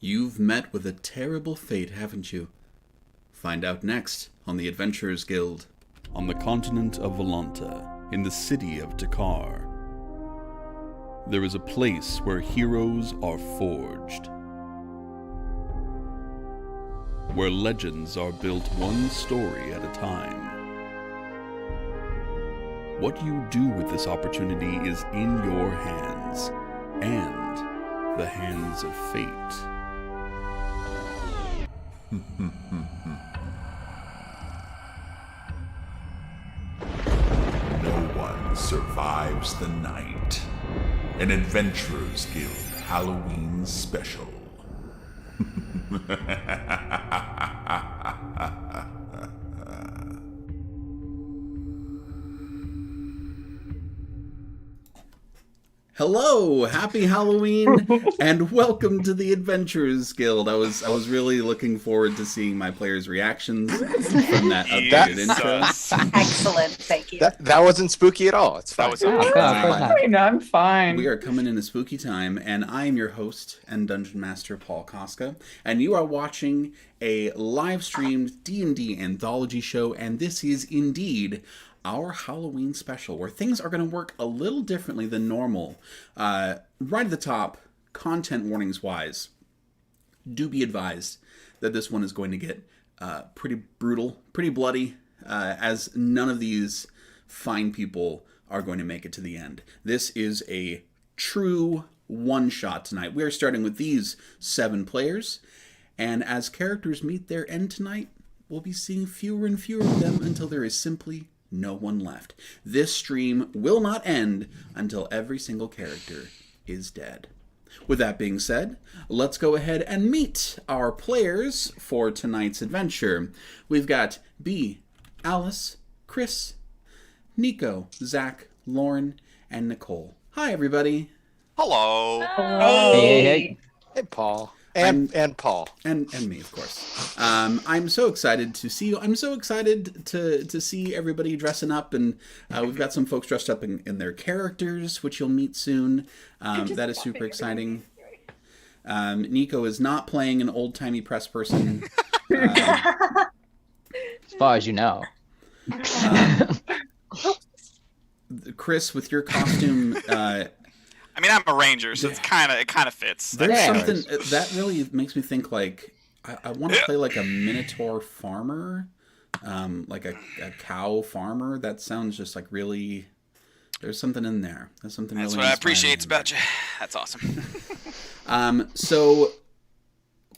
You've met with a terrible fate, haven't you? Find out next on the Adventurers Guild. On the continent of Volanta, in the city of Dakar, there is a place where heroes are forged. Where legends are built one story at a time. What you do with this opportunity is in your hands, and the hands of fate. No one survives the night. An Adventurers Guild Halloween special. Hello, happy Halloween, and welcome to the Adventurers Guild. I was really looking forward to seeing my players' reactions from that updated intro. Excellent, thank you. That wasn't spooky at all. It's fine. I'm fine. We are coming in a spooky time, and I am your host and Dungeon Master, Paul Cosca, and you are watching a live-streamed D&D anthology show, and this is indeed our Halloween special, where things are going to work a little differently than normal. Right at the top, content warnings wise, do be advised that this one is going to get pretty brutal, pretty bloody, as none of these fine people are going to make it to the end. This is a true one-shot tonight. We are starting with these 7 players, and as characters meet their end tonight, we'll be seeing fewer and fewer of them until there is simply no one left. This stream will not end until every single character is dead. With that being said, let's go ahead and meet our players for tonight's adventure. We've got B, Alice, Chris, Nico, Zach, Lauren, and Nicole. Hi, everybody. Hello. Hey. Hey, Paul. And Paul. And me, of course. I'm so excited to see you. I'm so excited to see everybody dressing up, and we've got some folks dressed up in their characters, which you'll meet soon. That is super exciting. Nico is not playing an old-timey press person. As far as you know. Chris, with your costume... I mean, I'm a ranger, so it kind of fits. There's something that really makes me think, like, I want to play like a minotaur farmer, like a cow farmer. That sounds just like really. There's something in there. There's something. That's really what I appreciate about you. That's awesome. So,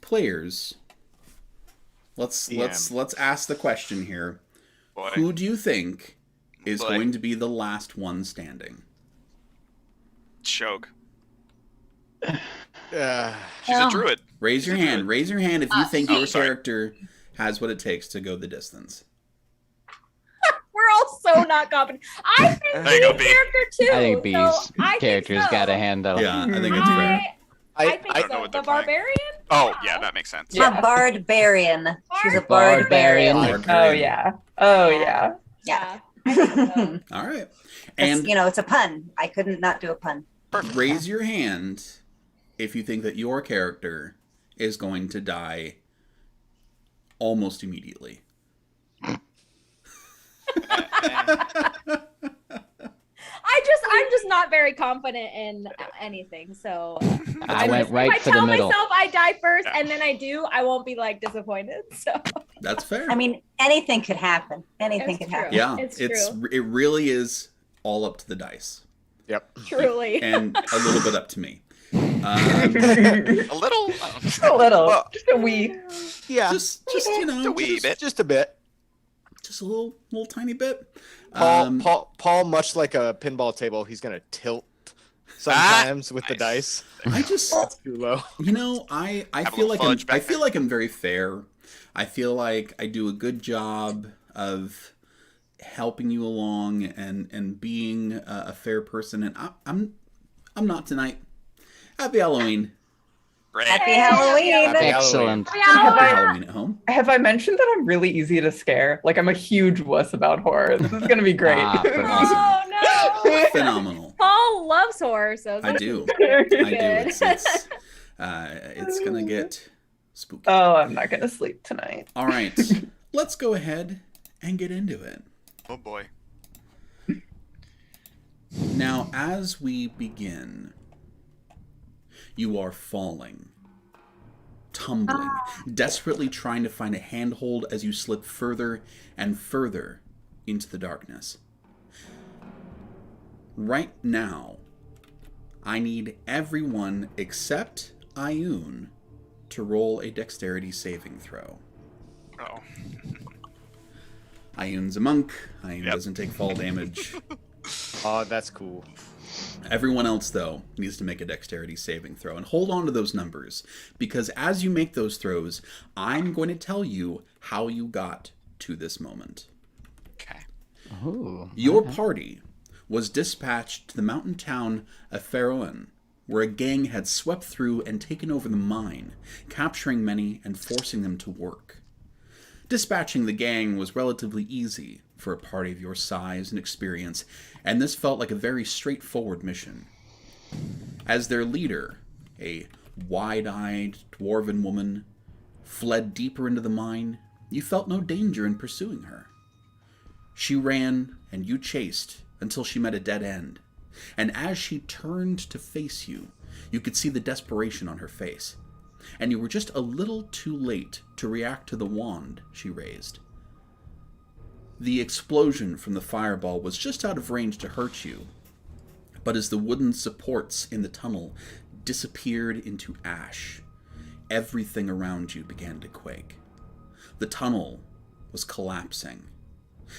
players, let's ask the question here. Boy. Who do you think is going to be the last one standing? Shog. Uh, She's a druid. Raise your hand. Raise your hand if you think your character has what it takes to go the distance. We're all so not confident. I think B's character too. I think B's character's got a handle. Yeah, I think it's fair. I think so. The barbarian? Oh, yeah, that makes sense. A barbarian. She's a barbarian. Oh yeah. Oh yeah. Yeah. I think so. All right. And And it's a pun. I couldn't not do a pun. Perfect. raise your hand if you think that your character is going to die almost immediately. I'm just not very confident in anything. So I went right for the middle. If I tell myself I die first and then I do, I won't be like disappointed. So That's fair. I mean, anything could happen. Anything It's could true. happen. yeah, it's it really is all up to the dice. Yep. truly. And a little bit up to me. A little. A little. Well, Just a wee. Yeah. Just you know, a wee bit. Just a bit. just a little tiny bit. Paul, much like a pinball table, he's gonna tilt sometimes with the dice. I just That's too low. You know, I Have a feel little like fudge I back feel there. like I'm very fair. I feel like I do a good job of helping you along and being a fair person, and I'm not tonight. Happy Halloween. Great. Happy Halloween. Happy Excellent. Happy Halloween at home. Have I mentioned that I'm really easy to scare? Like, I'm a huge wuss about horror. This is gonna be great. Oh no. Phenomenal. Paul loves horror, so I this do. is very I do. good. It's It's gonna get spooky. Oh, I'm not gonna sleep tonight. All right, let's go ahead and get into it. Oh boy. Now, as we begin, you are falling, tumbling, desperately trying to find a handhold as you slip further and further into the darkness. Right now, I need everyone except Ioun to roll a dexterity saving throw. Oh. Ioun's a monk. Ioun Yep. doesn't take fall damage. Oh, that's cool. Everyone else, though, needs to make a dexterity saving throw. And hold on to those numbers, because as you make those throws, I'm going to tell you how you got to this moment. Okay. Ooh. Your party was dispatched to the mountain town of Faroan, where a gang had swept through and taken over the mine, capturing many and forcing them to work. Dispatching the gang was relatively easy for a party of your size and experience, and this felt like a very straightforward mission. As their leader, a wide-eyed dwarven woman, fled deeper into the mine, you felt no danger in pursuing her. She ran, and you chased, until she met a dead end. And as she turned to face you, you could see the desperation on her face. And you were just a little too late to react to the wand she raised. The explosion from the fireball was just out of range to hurt you, but as the wooden supports in the tunnel disappeared into ash, everything around you began to quake. The tunnel was collapsing,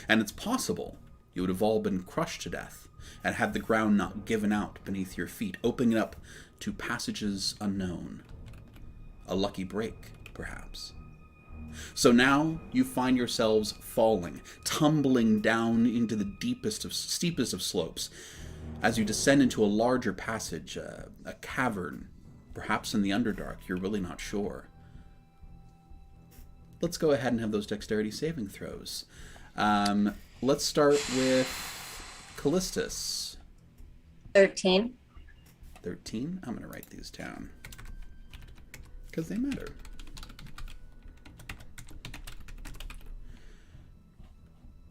and it's possible you would have all been crushed to death and had the ground not given out beneath your feet, opening up to passages unknown. A lucky break, perhaps. So now you find yourselves falling, tumbling down into the steepest of slopes. As you descend into a larger passage, a cavern, perhaps in the Underdark, you're really not sure. Let's go ahead and have those dexterity saving throws. Let's start with Callistus. 13. 13? I'm going to write these down, because they matter.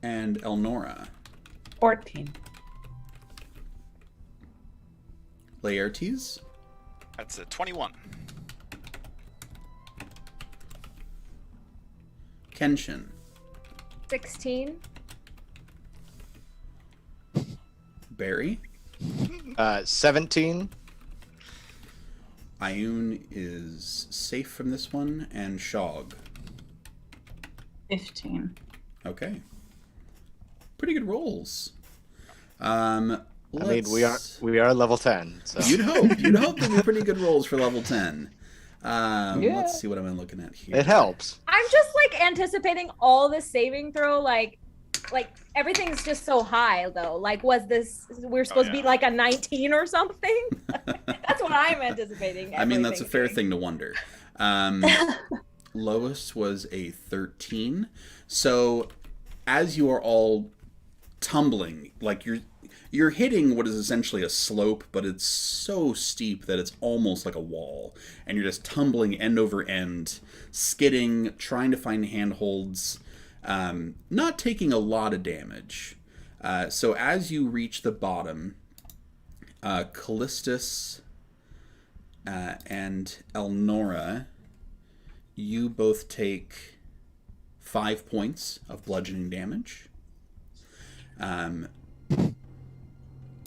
And Elnora. 14. Laertes. That's a 21. Kenshin. 16. Barry. 17. Ioun is safe from this one, and Shog. 15. Okay. Pretty good rolls. I mean, we are level 10. So. You'd hope they'd be pretty good rolls for level 10. Let's see what I'm looking at here. It helps. I'm just like anticipating all the saving throw, like everything's just so high though. Like, was this we're supposed to be like a 19 or something? That's what I'm anticipating. I mean, that's a fair thing to wonder. Lowest was a 13. So as you are all tumbling, like you're hitting what is essentially a slope, but it's so steep that it's almost like a wall, and you're just tumbling end over end, skidding, trying to find handholds, not taking a lot of damage. So as you reach the bottom, Callistus and Elnora, you both take 5 points of bludgeoning damage.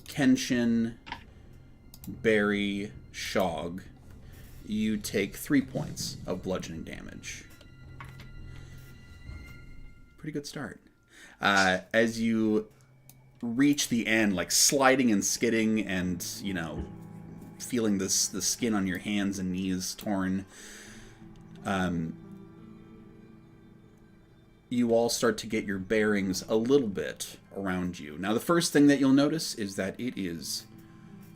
Kenshin, Barry, Shog, you take 3 points of bludgeoning damage. Pretty good start. As you reach the end, like sliding and skidding and, feeling the skin on your hands and knees torn, you all start to get your bearings a little bit around you. Now, the first thing that you'll notice is that it is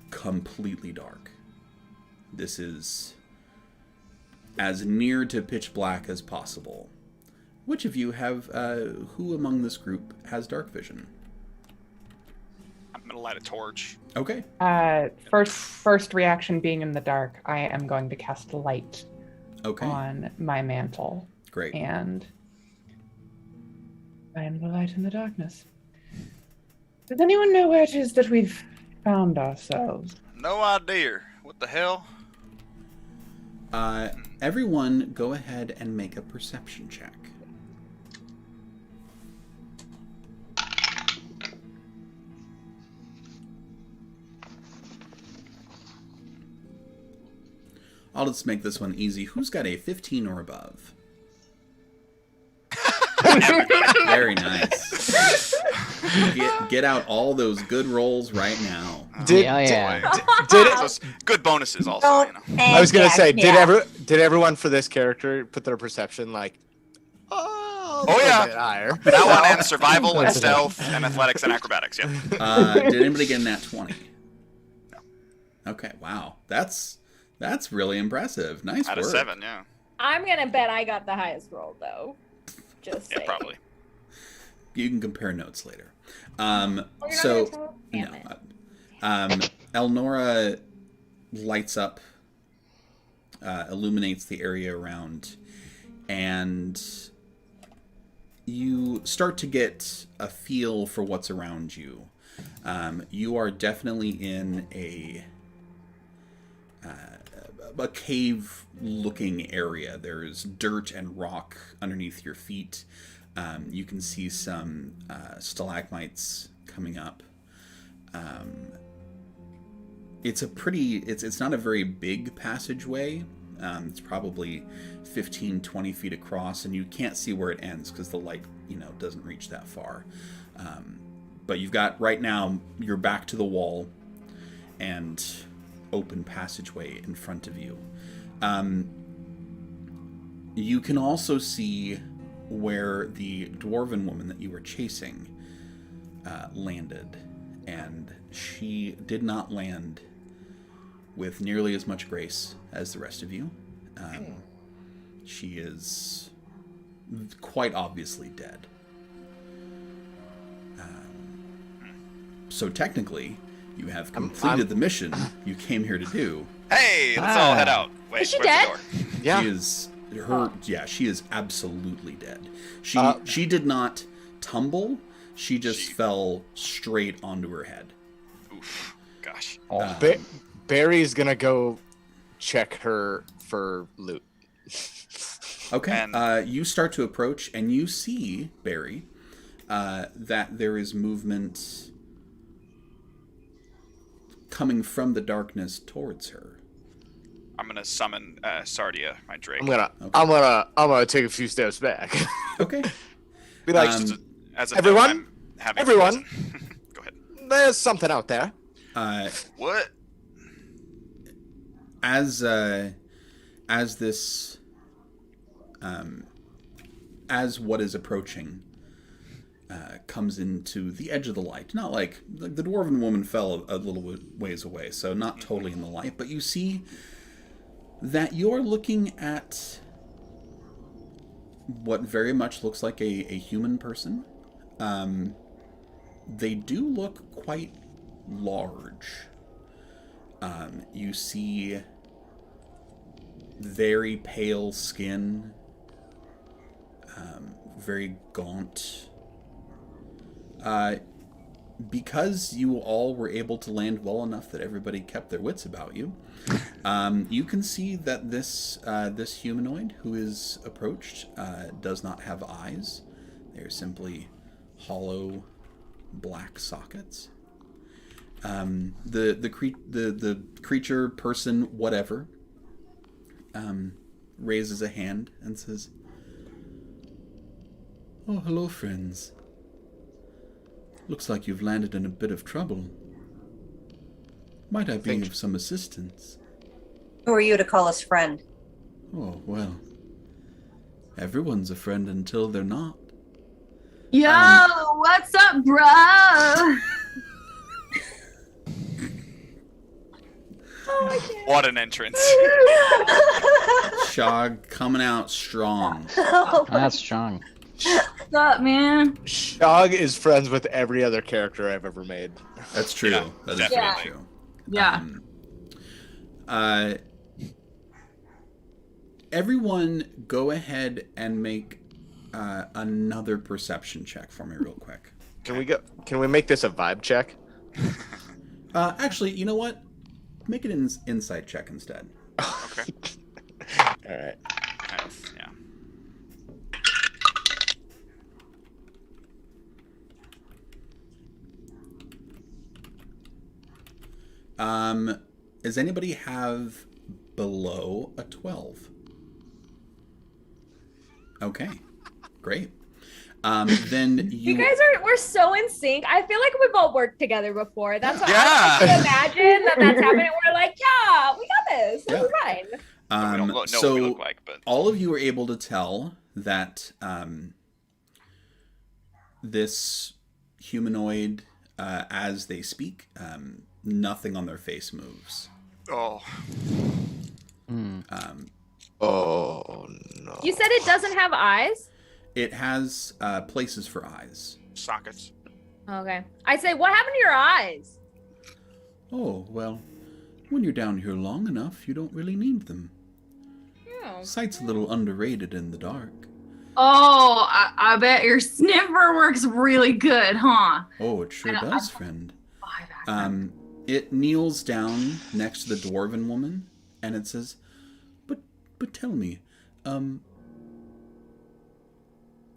completely dark. This is as near to pitch black as possible. Which of you who among this group has dark vision? I'm gonna light a torch. Okay. First reaction being in the dark, I am going to cast light Okay. on my mantle. Great. And I am the light in the darkness. Does anyone know where it is that we've found ourselves? No idea. What the hell? Everyone, go ahead and make a perception check. I'll just make this one easy. Who's got a 15 or above? Very nice. Get out all those good rolls right now. Did Those good bonuses also. You know. I was gonna say, Yeah. did everyone for this character put their perception like? Oh yeah. bit higher. That one and survival and stealth and athletics and acrobatics. Yeah. Did anybody get in that 20? No. Okay. Wow. That's really impressive. Nice Out work. of 7, yeah. I'm gonna bet I got the highest roll though. Just Yeah, saying. probably. You can compare notes later. Oh, you're not So gonna tell? Damn it. Elnora lights up, illuminates the area around, and you start to get a feel for what's around you. You are definitely in a cave-looking area. There's dirt and rock underneath your feet. You can see some stalagmites coming up. It's not a very big passageway. It's probably 15, 20 feet across, and you can't see where it ends because the light, doesn't reach that far. But you've got, right now, you're back to the wall and open passageway in front of you. You can also see where the dwarven woman that you were chasing landed, and she did not land with nearly as much grace as the rest of you. She is quite obviously dead. So technically, you have completed the mission you came here to do. Hey, let's all head out. Wait, Is she where's dead? the door? Yeah. She is absolutely dead. She did not tumble. She just fell straight onto her head. Oof. Gosh. Barry's gonna go check her for loot. Okay. And- You start to approach, and you see, Barry, that there is movement coming from the darkness towards her. I'm gonna summon Sardia, my Drake. I'm gonna take a few steps back. Okay. Be like, As a everyone? note, I'm having Everyone? poison. Go ahead. there's something out there. What? As what is approaching comes into the edge of the light, not like the dwarven woman fell a little ways away, so not totally in the light, but you see that you're looking at what very much looks like a human person. They do look quite large. You see very pale skin, very gaunt. Because you all were able to land well enough that everybody kept their wits about you, you can see that this humanoid who is approached does not have eyes. They're simply hollow black sockets. The creature, person, whatever, raises a hand and says, "Oh, hello, friends. Looks like you've landed in a bit of trouble. Might I be of some assistance?" Who are you to call us friend? Oh, well, everyone's a friend until they're not. Yo, what's up, bro? What an entrance. Shog coming out strong. That's strong. What's up, man? Shog is friends with every other character I've ever made. That's true. Yeah, That is definitely. very true. Yeah. Everyone, go ahead and make another perception check for me, real quick. Can we make this a vibe check? Actually, you know what? Make it an insight check instead. Okay. All right. Kind of, yeah. Does anybody have below a 12? Okay, great. Then You guys we're so in sync. I feel like we've all worked together before. That's what Yeah. I like to imagine that's happening. We're like, yeah, we got this. Yeah. We're fine. We don't know what so we look like, but all of you are able to tell that this humanoid, as they speak, nothing on their face moves. oh, Oh no. You said it doesn't have eyes? It has places for eyes. sockets. Okay. I say, what happened to your eyes? Oh, well, when you're down here long enough, you don't really need them. Oh. Sight's a little underrated in the dark. Oh, I bet your sniffer works really good, huh? Oh, it sure I know, does, friend. Buy that. It kneels down next to the dwarven woman, and it says, But tell me,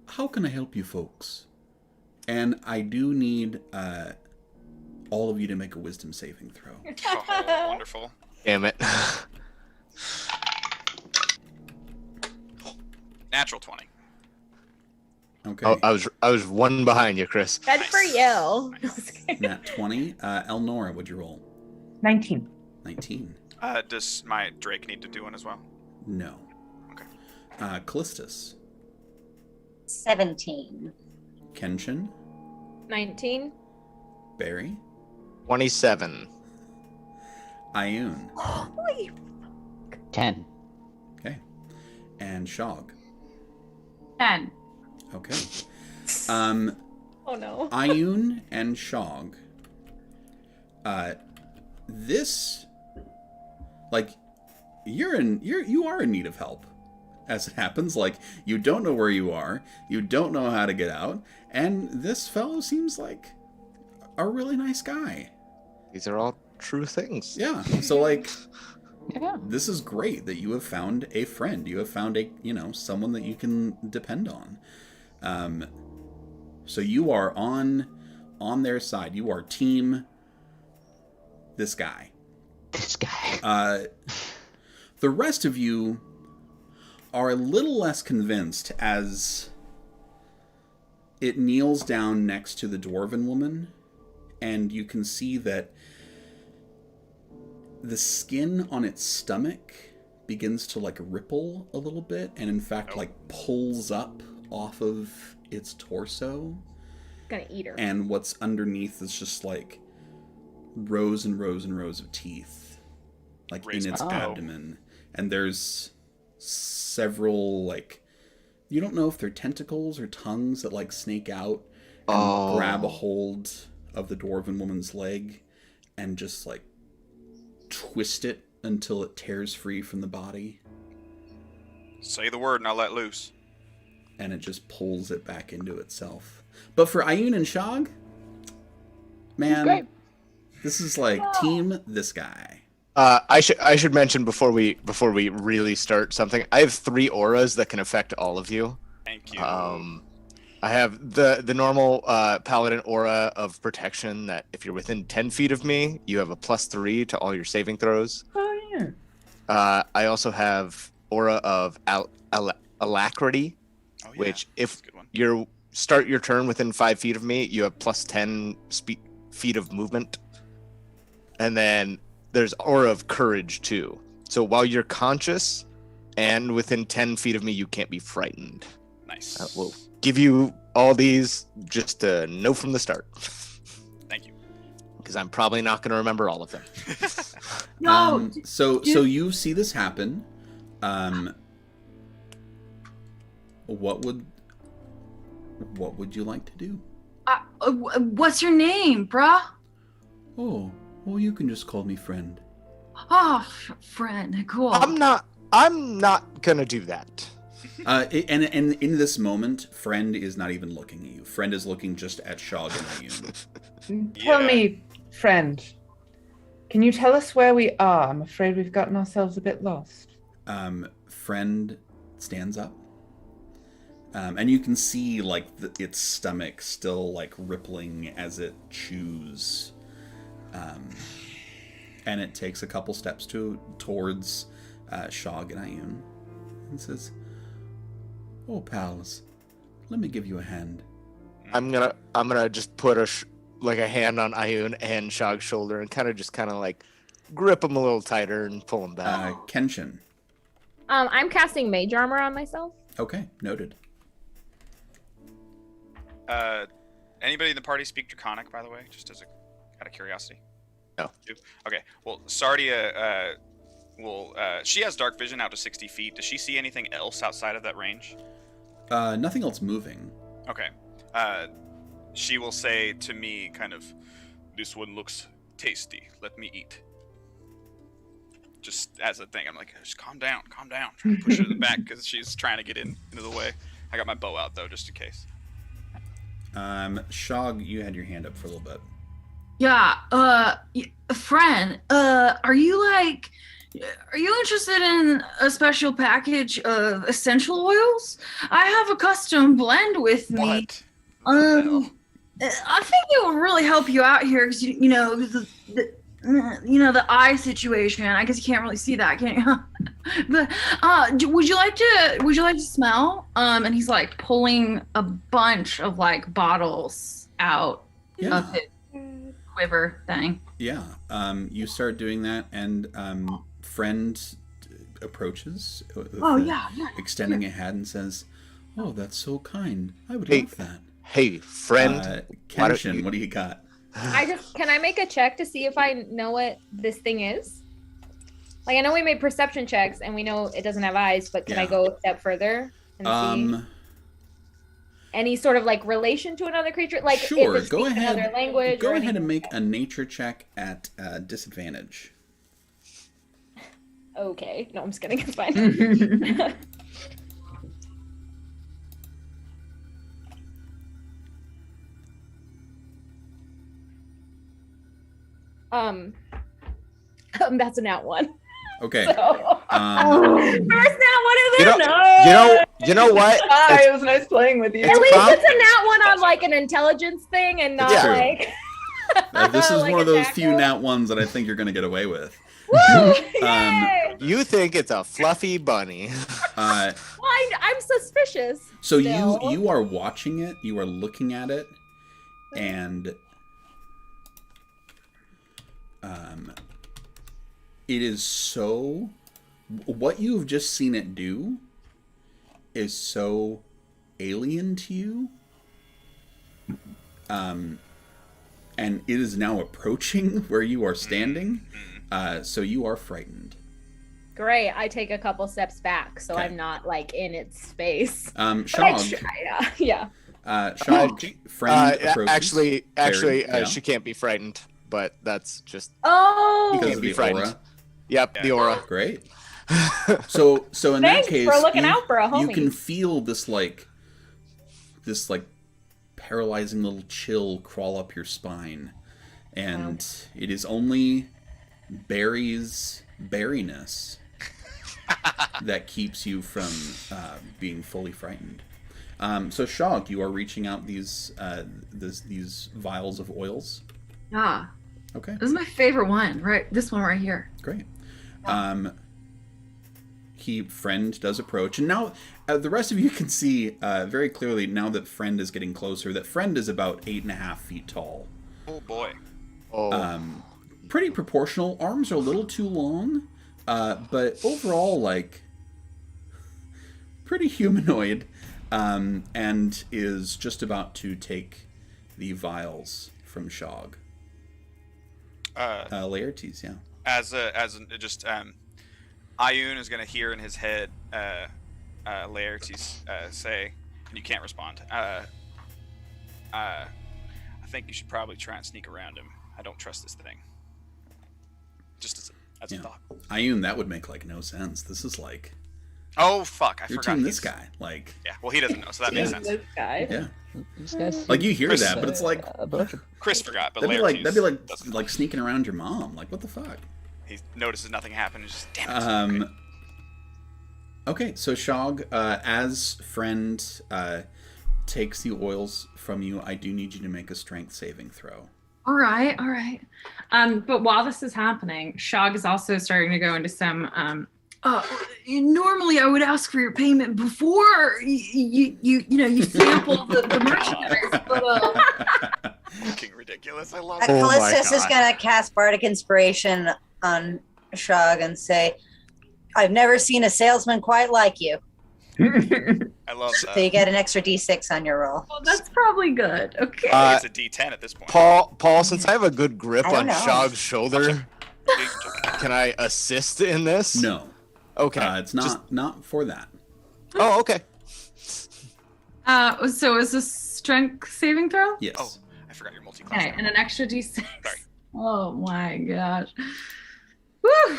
how can I help you folks? And I do need all of you to make a wisdom saving throw. Oh, wonderful. Damn it. Natural 20. Okay. Oh, I was one behind you, Chris. Good for you. Nat 20. Elnora, what'd you roll? 19. 19. Does my Drake need to do one as well? No. Okay. Callistus. 17. Kenshin. 19. Barry. 27. Ayun. Holy 10. Okay. And Shog. 10. Okay. oh no. Ayun and Shog. This, like, you are in need of help. As it happens, like, you don't know where you are, you don't know how to get out, and this fellow seems like a really nice guy. These are all true things. Yeah. So, like, Yeah. this is great that you have found a friend. You have found someone that you can depend on. So you are on their side. You are team this guy. This guy. The rest of you are a little less convinced as it kneels down next to the dwarven woman, and you can see that the skin on its stomach begins to, like, ripple a little bit, and in fact, like, pulls up off of its torso. Gonna eat her. And what's underneath is just, like, rows and rows and rows of teeth, like, Raise in its my bow. abdomen. And there's several, like, you don't know if they're tentacles or tongues that, like, snake out and grab a hold of the dwarven woman's leg and just, like, twist it until it tears free from the body, Say the word and I'll let loose. and it just pulls it back into itself. But for Ayun and Shog, man, Great. this is like team this guy. I should mention before we really start something. I have 3 auras that can affect all of you. Thank you. I have the normal paladin aura of protection that if you're within 10 feet of me, you have a +3 to all your saving throws. Oh, yeah. I also have aura of alacrity, Oh, yeah. which That's if a good one. you start your turn within 5 feet of me, you have +10 feet of movement. And then there's aura of courage too. So while you're conscious and within 10 feet of me, you can't be frightened. Nice. We'll give you all these just to know from the start, Thank you. because I'm probably not going to remember all of them. No. So you see this happen. What would What would you like to do? What's your name, bruh? Oh, well, you can just call me friend. Oh, friend, cool. I'm not gonna do that. And in this moment, friend is not even looking at you. Friend is looking just at Shog and Ayun. Tell me, friend, can you tell us where we are? I'm afraid we've gotten ourselves a bit lost. Friend stands up. And you can see, like, its stomach still, like, rippling as it chews. And it takes a couple steps towards Shog and Ayun. And says, "Oh, pals, let me give you a hand." I'm gonna just put a hand on Ayun and Shog's shoulder and kind of like grip him a little tighter and pull him back. Kenshin. I'm casting mage armor on myself. Okay, noted. Anybody in the party speak Draconic, by the way, just as out of curiosity? No. Okay. Well, Sardia, she has dark vision out to 60 feet. Does she see anything else outside of that range? Nothing else moving. Okay. She will say to me, kind of, "This one looks tasty. Let me eat." Just as a thing, I'm like, "Just calm down. Trying to push her to the back because she's trying to get into the way. I got my bow out though, just in case. Shog, you had your hand up for a little bit. Yeah, friend, are you interested in a special package of essential oils? I have a custom blend with me. What? I think it will really help you out here because you know the eye situation. I guess you can't really see that, can you? But would you like to smell? And he's like pulling a bunch of like bottles out of his quiver thing. Yeah. You start doing that, and friend approaches. Extending a hand and says, "Oh, that's so kind. I would love that." Hey, friend. Kenshin, what do you got? Can I make a check to see if I know what this thing is? Like, I know we made perception checks and we know it doesn't have eyes, but can I go a step further and see any sort of like relation to another creature? Like, sure, if it go speaks ahead. Another language. Go ahead and make a nature check at disadvantage. Okay, no, I'm just kidding. It's fine. That's a nat 1. Okay. So, first nat 1 of them. You know what? Hi, it was nice playing with you. At least it's a nat 1 on like an intelligence thing and not like. This is like one of those few tackle. nat ones that I think you're going to get away with. Woo! Yay! You think it's a fluffy bunny? Well, I'm suspicious. So still. you are watching it. You are looking at it, and it is so. What you've just seen it do is so alien to you. And it is now approaching where you are standing. So you are frightened. Great. I take a couple steps back, so Okay. I'm not like in its space. Shog. Yeah. Shog, friend approaches. Actually, yeah. she can't be frightened, but that's just Oh. Because can't of be the frightened. aura. Yep, the aura. Great. So in that Thanks case, for looking out for a you homie. can feel this paralyzing little chill crawl up your spine, and it is only Barry's berryness that keeps you from being fully frightened. So Shog, you are reaching out these vials of oils. Yeah, Okay, this is my favorite one. Right, this one right here. great. Friend does approach, and now the rest of you can see very clearly now that Friend is getting closer. That Friend is about 8.5 feet tall. Oh boy. Oh, Pretty proportional. Arms are a little too long, but overall, like, pretty humanoid. And is just about to take the vials from Shog. Laertes, yeah. Ayun is gonna hear in his head Laertes say, and you can't respond. I think you should probably try and sneak around him. I don't trust this thing. Just as a thought. Ayun, that would make like no sense. This is like, oh fuck! I you're forgot team this guy. Like, yeah, well he doesn't know, so that makes sense. This guy. yeah, These guys. like you hear Chris, that, but it's like Chris forgot, but that'd be Laertes like like sneaking around your mom. Like, what the fuck? he notices nothing happened. And just damn it. Okay, so Shog, as friend takes the oils from you, I do need you to make a strength saving throw. All right. But while this is happening, Shog is also starting to go into some. Normally I would ask for your payment before you sample the merchandise, but Fucking ridiculous. I love it. Callistus is going to cast Bardic Inspiration on Shog and say, I've never seen a salesman quite like you. I love that. So you get an extra D6 on your roll. well, that's probably good. Okay. It's a D10 at this point. Paul, since I have a good grip I don't on know. Shog's shoulder, can I assist in this? No, Okay. it's not for that. Oh, okay. So is this strength saving throw? Yes. Oh, I forgot your multi-class. Okay, and an extra D6. Sorry. Oh my gosh. Woo!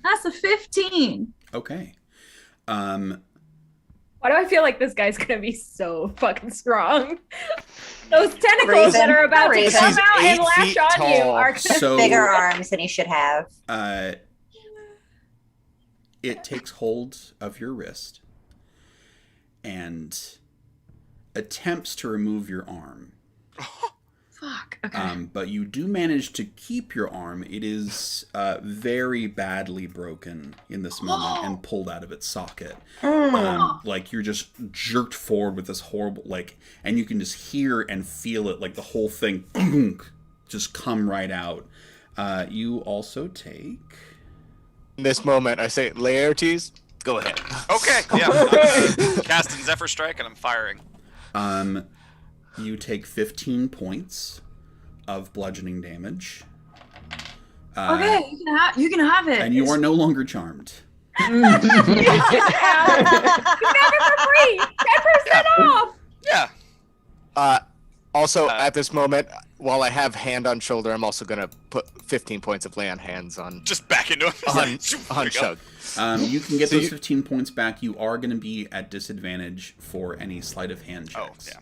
That's a 15. Okay. Why do I feel like this guy's gonna be so fucking strong? Those tentacles that are about to Reason. come out and He's 8 lash feet on you tall. are gonna So Bigger arms than he should have. it takes hold of your wrist and attempts to remove your arm. Fuck. Okay. But you do manage to keep your arm. It is very badly broken in this moment and pulled out of its socket. Like you're just jerked forward with this horrible, like, and you can just hear and feel it, like the whole thing just come right out. You also take... In this moment, I say, Laertes, go ahead. Okay, yeah. Casting Zephyr Strike and I'm firing. You take 15 points of bludgeoning damage. Okay, you can have it. And you are no longer charmed. You got it for free. 10% off. Yeah. Also, at this moment, while I have hand on shoulder, I'm also going to put 15 points of lay on hands on Just back into him. on Shug. You can get So those you- 15 points back. You are going to be at disadvantage for any sleight of hand Oh, checks. yeah.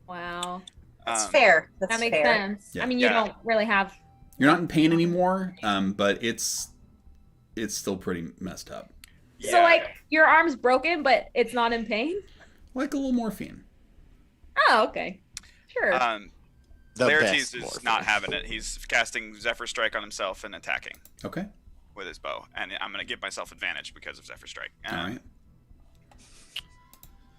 Wow, That's fair. That's that makes fair. sense. Yeah. I mean, you Yeah. don't really have. You're not in pain anymore, but it's still pretty messed up. So like your arm's broken, but it's not in pain. Like a little morphine. Oh, okay, sure. The Laertes best is morphine. not having it. He's casting Zephyr Strike on himself and attacking Okay. with his bow. And I'm going to give myself advantage because of Zephyr Strike. All right.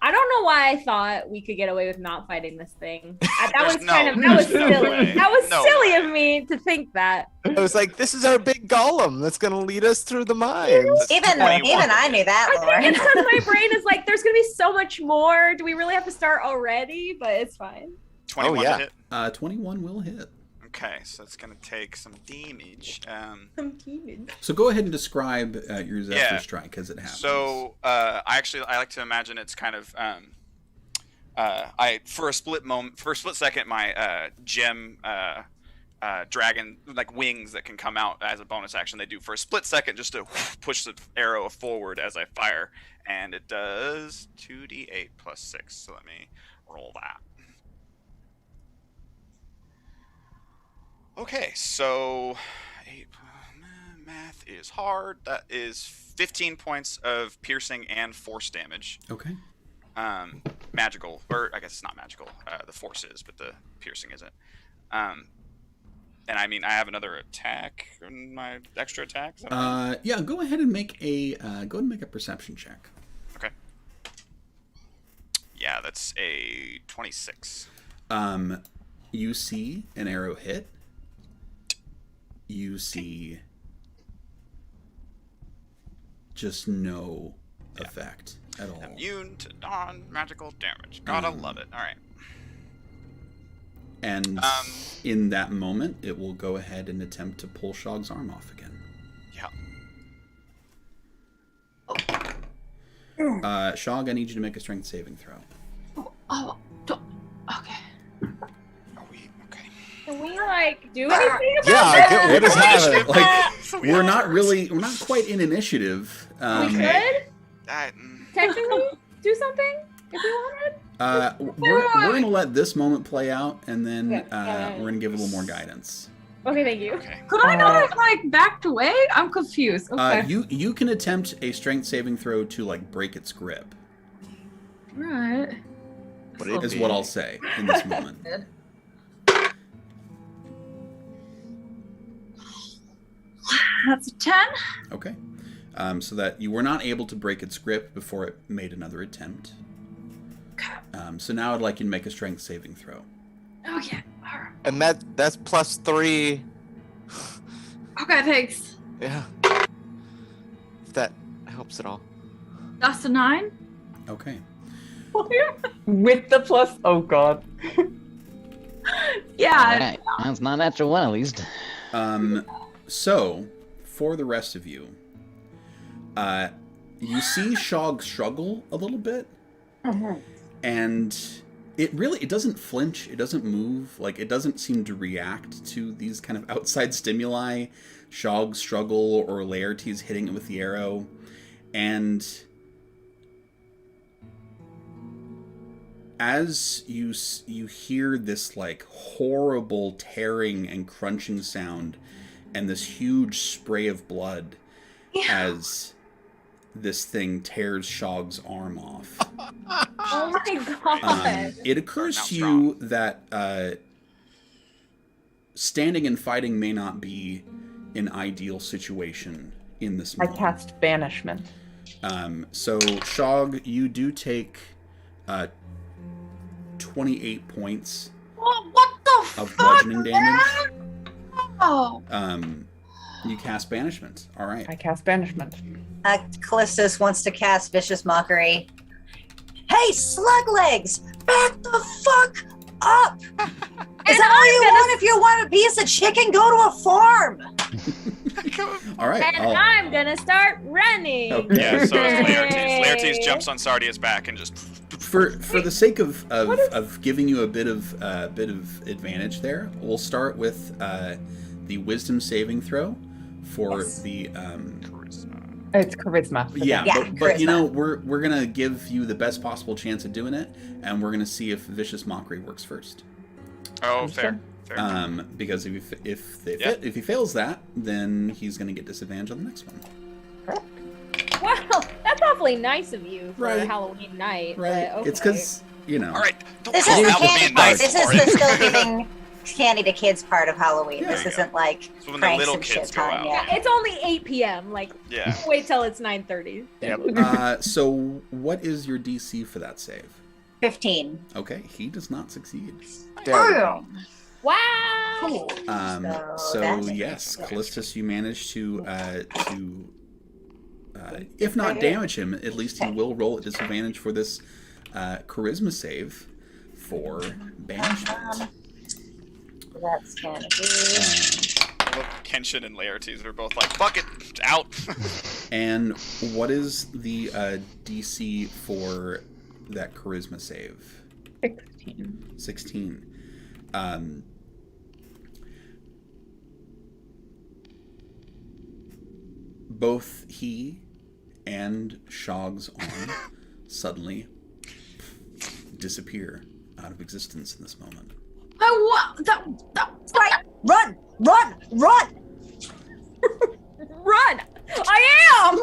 I don't know why I thought we could get away with not fighting this thing. That There's was no- kind of that was there's no silly. way. That was No silly way. of me to think that. I was like, this is our big golem that's going to lead us through the mines. Even 21. I knew that, I think Lauren. it's because my brain is like, there's gonna be so much more. Do we really have to start already? But it's fine. 21 yeah. to hit. 21 will hit. Okay, so it's going to take some damage. I'm teaming. So go ahead and describe your Zephyr Yeah. Strike as it happens. So I like to imagine it's kind of for a split second my gem dragon like wings that can come out as a bonus action they do for a split second just to push the arrow forward as I fire, and it does 2d8 plus 6. So let me roll that. Okay, so math is hard. That is 15 points of piercing and force damage. Okay. Magical, or I guess it's not magical. The force is, but the piercing isn't. And I mean, I have another attack, my extra attack. Is that right? Yeah. Go ahead and make a perception check. Okay. Yeah, that's a 26. You see an arrow hit. You see just no effect at all. Immune to non-magical damage. Gotta love it. All right. And in that moment, it will go ahead and attempt to pull Shog's arm off again. Yeah. Shog, I need you to make a strength saving throw. Okay. Are we okay? Can we like do anything about Yeah, what is happening? Like, we're not quite in initiative. We could mm. technically do something if we wanted. We're gonna let this moment play out, and then Okay. we're gonna give a little more guidance. Okay, thank you. Okay. Could I not have like backed away? I'm confused. Okay. You can attempt a strength saving throw to like break its grip. Right. Is what I'll say in this moment. That's a 10. Okay. So that you were not able to break its grip before it made another attempt. So now I'd like you to make a strength saving throw. Okay. All right. And that's +3. Okay, thanks. Yeah. If that helps at all. That's a 9. Okay. With the plus. Oh God. Yeah. Alright, that's not natural one at least. So for the rest of you, you see Shog struggle a little bit, and it doesn't flinch, it doesn't move, like it doesn't seem to react to these kind of outside stimuli, Shog's struggle or Laertes hitting it with the arrow, and as you hear this like horrible tearing and crunching sound and this huge spray of blood as this thing tears Shog's arm off. Oh my god. It occurs to you that standing and fighting may not be an ideal situation in this I moment. cast banishment. So Shog, you do take 28 points What the of fuck? bludgeoning damage. Oh. You cast banishment. All right. I cast banishment. Callistus wants to cast Vicious Mockery. Hey, slug legs! Back the fuck up! Is that all you want? If you want a piece of chicken, go to a farm! All right. And I'm gonna start running. Okay. Yeah, so is Laertes. Yay. Laertes jumps on Sardia's back and just. For the sake of giving you a bit of advantage there, we'll start with the wisdom saving throw for the It's charisma. for yeah, them. but you know we're gonna give you the best possible chance of doing it, and we're gonna see if vicious mockery works first. Oh, fair. Because if he fails that, then he's gonna get disadvantage on the next one. Wow, that's awfully nice of you for Right. Halloween night. Right? But okay. It's because you know. All right. This is the candy part. This is the still giving candy to kids part of Halloween. Yeah. This There you isn't like So when the pranks little and kids shit go time out. yet. It's only 8 p.m. Like, Yeah. wait till it's 9:30. Yep. So what is your DC for that save? 15. Okay, he does not succeed. Wow. So that's yes, Callistus, you managed to if not damage him, at least he will roll at disadvantage for this charisma save for banishment. That's gonna be. Look, Kenshin and Laertes are both like, fuck it, out. And what is the DC for that charisma save? 16. 16. Both he and Shog's arm suddenly disappear out of existence in this moment. What? Right! Run! Run! Run! Run! I am!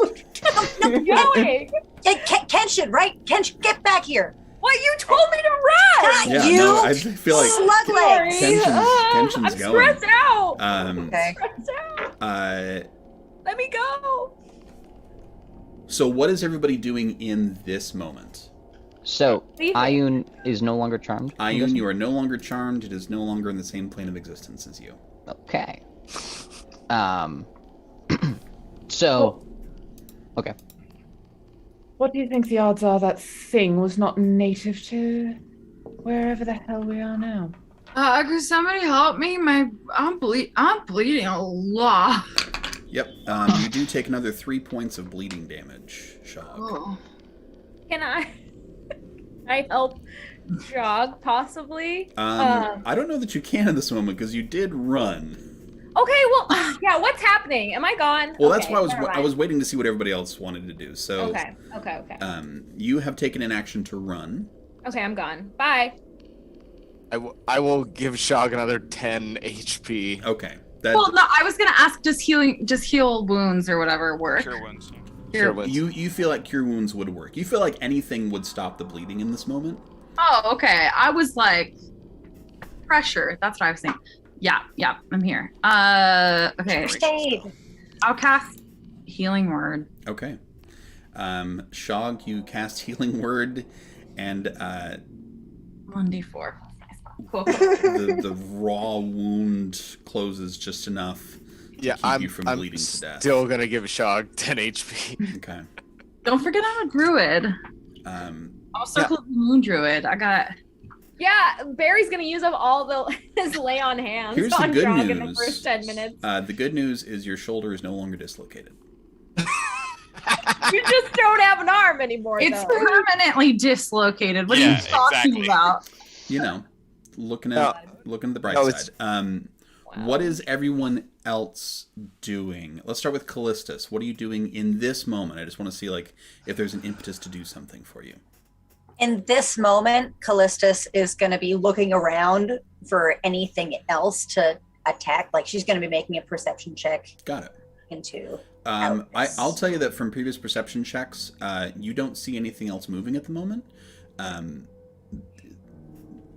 I'm going! Hey, Kenshin, right? Kenshin, get back here! What? You told me to run! Yeah, you no, I feel like slug legs! Tension's I'm going. stressed out. Okay. Stressed out. Let me go. So what is everybody doing in this moment? So, Leave it. Ayun is no longer charmed? I'm Ayun, guessing? you are no longer charmed. It is no longer in the same plane of existence as you. Okay. So, okay. What do you think the odds are that thing was not native to wherever the hell we are now? Could somebody help me? I'm bleeding a lot. Yep. You do take another 3 points of bleeding damage, Shog. Oh. Can I help Jog possibly? I don't know that you can in this moment because you did run. Okay, well, yeah. What's happening? Am I gone? Well, okay, that's why I never was mind. waiting to see what everybody else wanted to do. So, Okay. you have taken an action to run. Okay, I'm gone. Bye. I will give Shog another 10 HP. Okay. Well, no, I was gonna ask, does heal wounds or whatever work? Cure wounds. Cure wounds. You feel like cure wounds would work. You feel like anything would stop the bleeding in this moment. Oh, okay. I was like, pressure. That's what I was saying. Yeah, I'm here. Okay. First aid. I'll cast Healing Word. Okay. Shog, you cast Healing Word, and 1d4. Cool. the raw wound closes just enough to keep you from bleeding to death. Still gonna give Shog 10 HP. Okay. Don't forget I'm a druid. I'll circle the moon druid. I got. Yeah, Barry's gonna use up all his lay on hands Here's the on good Jog news. in the first 10 minutes. The good news is your shoulder is no longer dislocated. You just don't have an arm anymore. It's though. permanently dislocated. What are you talking about? You know, looking at the bright side. What is everyone else doing? Let's start with Callistus. What are you doing in this moment? I just want to see if there's an impetus to do something for you. In this moment, Callistus is going to be looking around for anything else to attack. Like she's going to be making a perception check. Got it. Into. I'll tell you that from previous perception checks, you don't see anything else moving at the moment.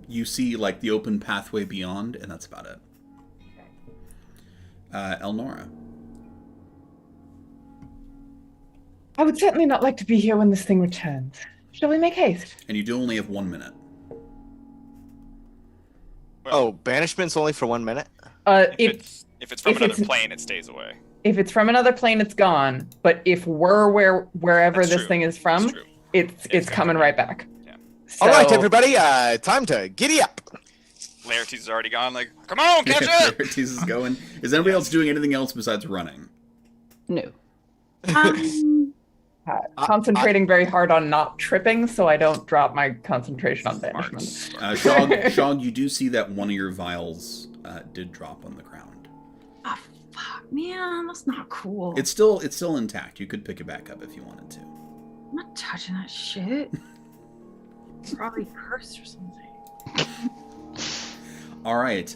You see the open pathway beyond, and that's about it. Elnora. I would certainly not like to be here when this thing returns. Shall we make haste? And you do only have 1 minute. Oh, banishment's only for 1 minute? If it's from another plane, it stays away. If it's from another plane, it's gone. But if we're wherever That's this true. thing is from, it's coming right back. Yeah. So, All right, everybody, time to giddy up. Laertes is already gone. Come on, catch up! Laertes is going. Is anybody else doing anything else besides running? No. Concentrating very hard on not tripping, so I don't drop my concentration on banishment. Shog, you do see that one of your vials did drop on the ground. Oh, fuck, man, that's not cool. It's still intact. You could pick it back up if you wanted to. I'm not touching that shit. Probably cursed or something. All right.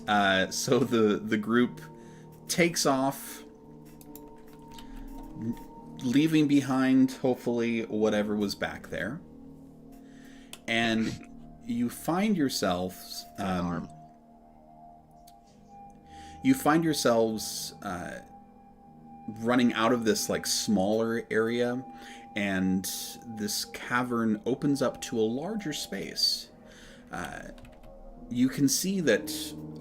So the group takes off, leaving behind hopefully whatever was back there, and you find yourselves. You find yourselves running out of this smaller area, and this cavern opens up to a larger space. You can see that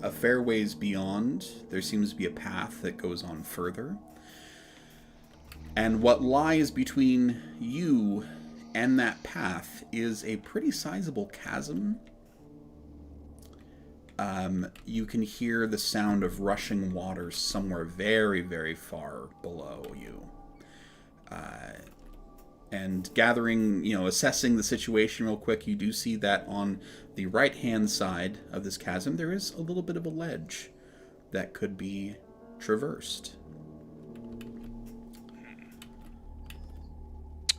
a fair ways beyond, there seems to be a path that goes on further. And what lies between you and that path is a pretty sizable chasm. You can hear the sound of rushing water somewhere very, very far below you. And gathering, assessing the situation real quick, you do see that on the right-hand side of this chasm, there is a little bit of a ledge that could be traversed.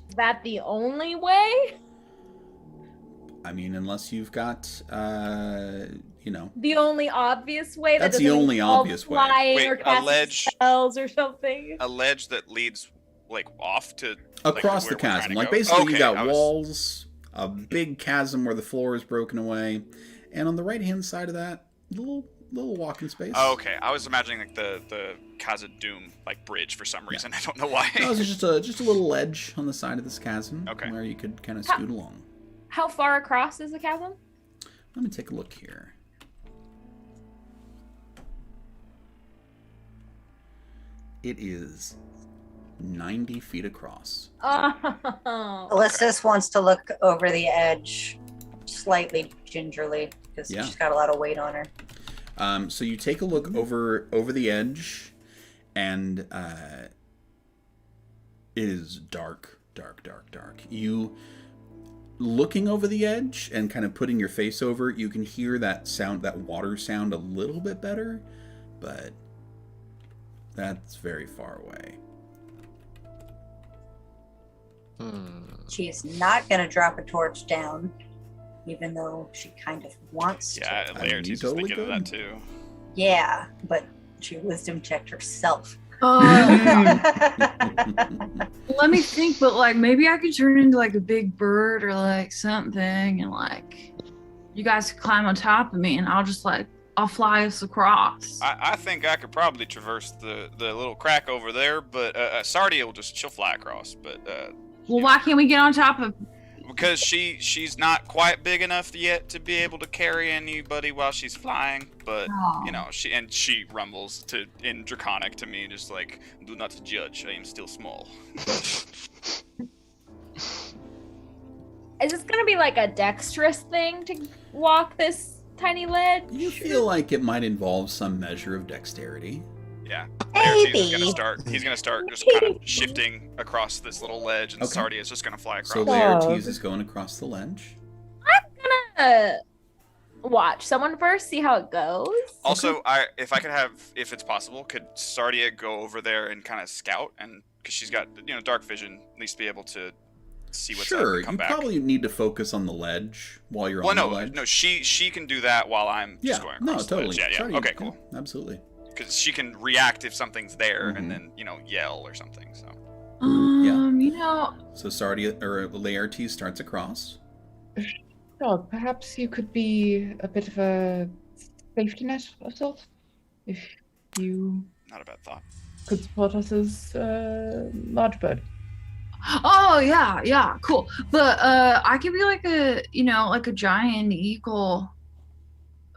Is that the only way? I mean, unless you've got, The only obvious way? That's the doesn't only involve obvious way. flying Wait, or a casting ledge- spells or something? A ledge that leads off to Across where the we're trying chasm. to go. Basically, Okay, you got I was- walls, a big chasm where the floor is broken away, and on the right-hand side of that, little walking space. Oh, okay, I was imagining the Khazad Doom bridge for some reason. I don't know why. No, it's just a little ledge on the side of this chasm where you could kind of How- scoot along. How far across is the chasm? Let me take a look here. It is 90 feet across. Oh. Callistus wants to look over the edge slightly gingerly because Yeah. she's got a lot of weight on her. So you take a look over the edge, and it is dark. looking over the edge and kind of putting your face over, you can hear that sound, that water sound, a little bit better, but that's very far away. She is not going to drop a torch down, even though she kind of wants to. Yeah, Laertes was thinking of that too. Yeah, but she wisdom checked herself. Let me think, but like maybe I could turn into like a big bird or like something, and like you guys could climb on top of me, and I'll fly us across. I think I could probably traverse the little crack over there, but Sardia she'll fly across. But Well, why can't we get on top of? because she's not quite big enough yet to be able to carry anybody while she's flying. But you know, she rumbles in Draconic to me, just like, "Do not judge. I am still small." Is this gonna be like a dexterous thing to walk this tiny ledge? You feel like it might involve some measure of dexterity. Yeah. Maybe. He's gonna start just kind of shifting across this little ledge, and Sardia is just gonna fly across. So Laertes is going across the ledge. I'm gonna watch someone first, see how it goes. Also, if it's possible, could Sardia go over there and kind of scout, and because she's got dark vision, at least be able to see what's up and come back. You probably need to focus on the ledge while you're on the ledge. No, she can do that while I'm just going across the ledge. Yeah. Okay, cool. Yeah, absolutely. Because she can react if something's there, and then yell or something. So. So Sardia or Laertes starts across. Dog, perhaps you could be a bit of a safety net of sorts, if you. Not a bad thought. Could support us as large bird. Oh yeah, cool. But I could be like a giant eagle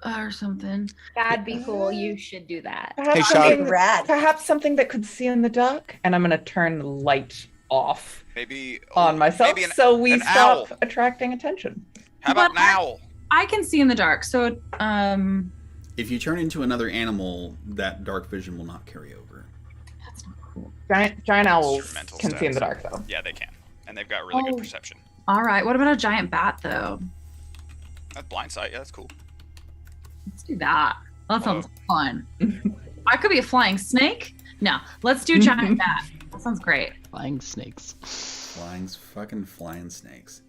or something. That'd be cool. You should do that. Perhaps something that could see in the dark. And I'm gonna turn the light off. Maybe on myself, so we stop attracting attention. How about an owl? I can see in the dark, so If you turn into another animal, that dark vision will not carry over. Giant owls can see in the dark, though. Yeah, they can, and they've got really good perception. All right. What about a giant bat, though? That's blind sight. Yeah, that's cool. Let's do that. That sounds fun. I could be a flying snake. No, let's do giant bat. That sounds great. Flying snakes. Fucking flying snakes.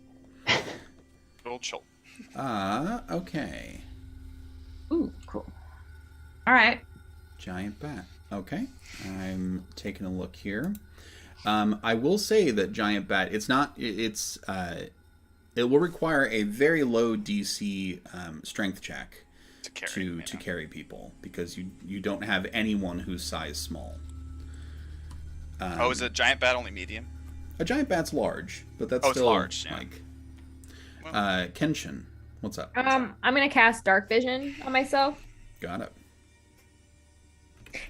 Little chill. Okay. Ooh, cool. All right. Giant bat. Okay. I'm taking a look here. I will say that giant bat, it will require a very low DC strength check to carry people, because you don't have anyone who's size small. Is a giant bat only medium? A giant bat's large, but that's still large. Yeah. Like Kenshin, what's up? I'm gonna cast dark vision on myself. Got it.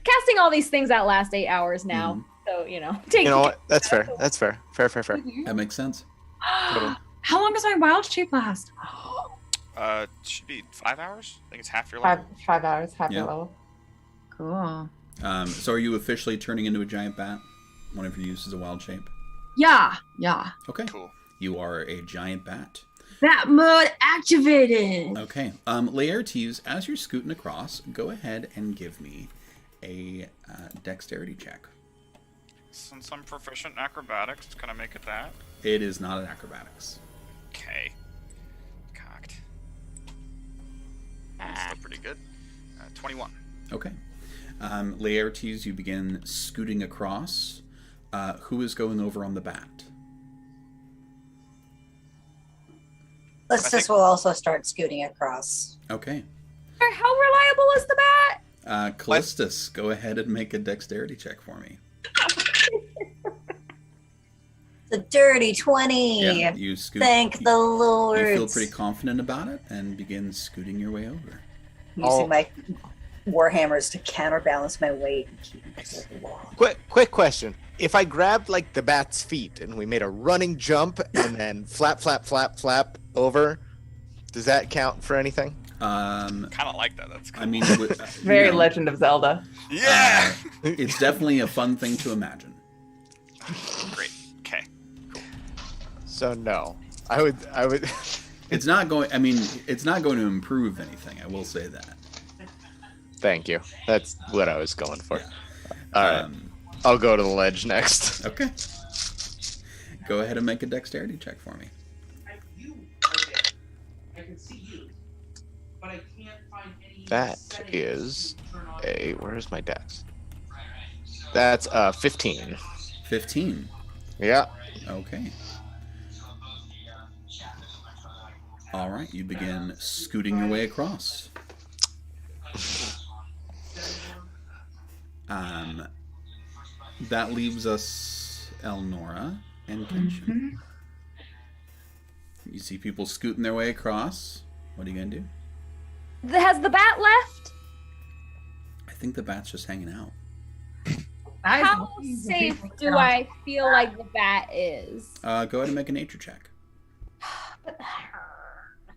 Casting all these things that last 8 hours now, so take. You know what? That's fair. That's fair. Fair. That makes sense. How long does my wild shape last? Should be 5 hours. I think it's half your level. 5 hours, half your level. Cool. So are you officially turning into a giant bat? One of your uses a wild shape? Yeah. Okay. Cool. You are a giant bat. Bat mode activated. Okay. Laertes, as you're scooting across, go ahead and give me a dexterity check. Since I'm proficient in acrobatics, can I make it that? It is not an acrobatics. Okay. Cocked. That's pretty good. 21. Okay. Laertes, you begin scooting across. Who is going over on the bat? Listus will also start scooting across. Okay. How reliable is the bat? Callistus, go ahead and make a dexterity check for me. The dirty 20. Yeah, you scoot. Thank the Lord. You feel pretty confident about it and begin scooting your way over. Using my warhammers to counterbalance my weight and keep myself along. Quick question. If I grabbed like the bat's feet and we made a running jump and then flap over, does that count for anything? Kind of like that. That's cool. I mean, very Legend of Zelda. Yeah. It's definitely a fun thing to imagine. Great. Okay. Cool. So no. I would. It's not going. I mean, it's not going to improve anything. I will say that. Thank you. That's what I was going for. Yeah. All right. I'll go to the ledge next. Okay. Go ahead and make a dexterity check for me. I can see you, but I can't find any. That is a. Where is my dex? That's 15. 15. Yeah. Okay. All right. You begin scooting your way across. That leaves us Elnora and Kenshin. You see people scooting their way across. What are you gonna do? Has the bat left? I think the bat's just hanging out. How safe do I feel like the bat is? Go ahead and make a nature check.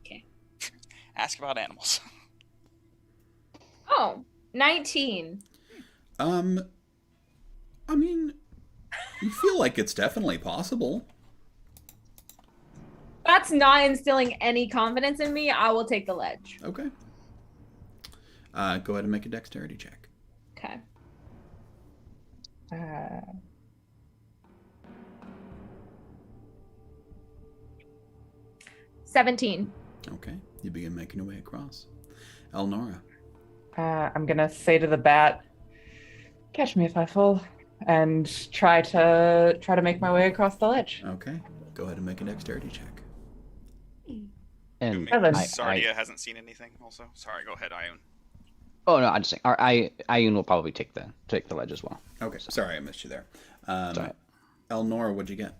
Okay. Ask about animals. Oh, 19. I mean, you feel like it's definitely possible. That's not instilling any confidence in me. I will take the ledge. Okay. Go ahead and make a dexterity check. Okay. 17. Okay. You begin making your way across. Elnora. I'm gonna say to the bat, "Catch me if I fall," and try to make my way across the ledge. Okay. Go ahead and make a dexterity check. And Sardia hasn't seen anything. Also, sorry. Go ahead, Ione. Oh no, I'm just saying. Ayun will probably take the ledge as well. Okay. Sorry, I missed you there. Sorry. Elnora, what'd you get?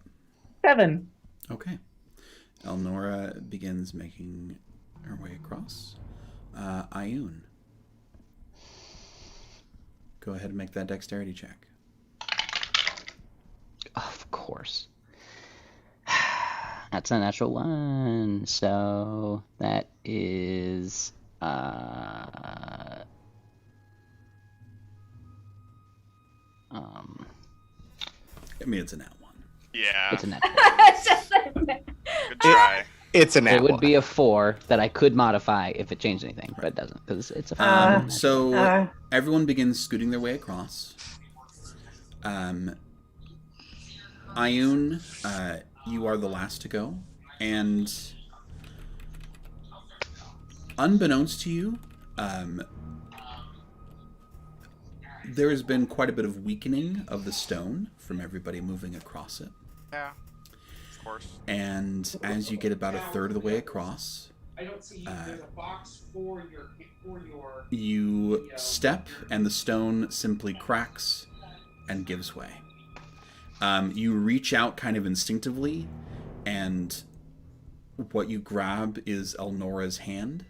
7. Okay. Elnora begins making her way across. Ayun. Go ahead and make that dexterity check. Of course. That's a natural 1. So that is I mean, it's a nat 1. Yeah. it's a natural. Good try. It's a nat It would one. be a 4 that I could modify if it changed anything, but it doesn't because it's a 5. So everyone begins scooting their way across. Ayun, you are the last to go, and unbeknownst to you, there has been quite a bit of weakening of the stone from everybody moving across it. Yeah. Of course. And as you get about a third of the way across, I don't see there's a box for your you step and the stone simply cracks and gives way. You reach out kind of instinctively, and what you grab is Elnora's hand,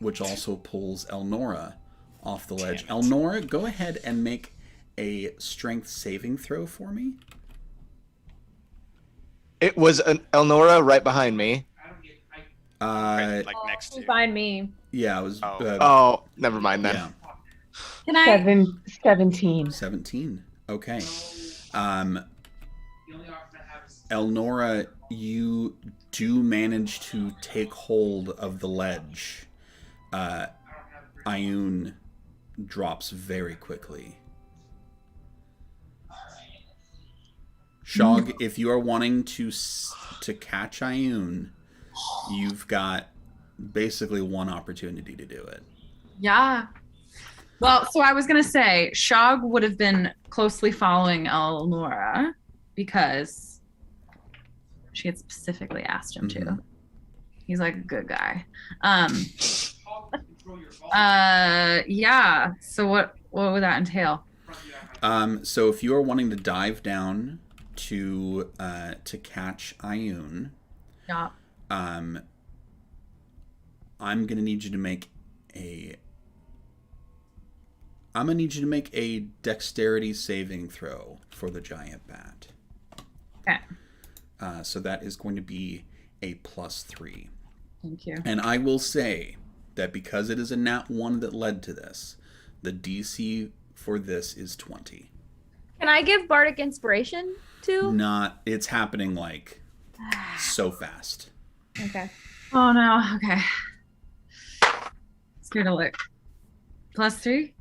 which also pulls Elnora off the ledge. Elnora, go ahead and make a strength saving throw for me. It was an Elnora right behind me. Like next to you. Find me. Yeah, it was. Oh, never mind then. Yeah, Can I? 17. 17. Okay. Elnora, you do manage to take hold of the ledge. Ayun drops very quickly. Shog, if you are wanting to catch Ayun, you've got basically one opportunity to do it. Yeah. Well, so I was gonna say Shog would have been closely following Elnora because she had specifically asked him to. He's like a good guy. Yeah. So what would that entail? So if you are wanting to dive down to catch Ayun, Yeah. I'm gonna need you to make a dexterity saving throw for the giant bat. Okay. So that is going to be a +3. Thank you. And I will say that because it is a nat 1 that led to this, the DC for this is 20. Can I give Bardic Inspiration too? It's happening like so fast. Okay. Oh no. Okay. Scared to look. +3.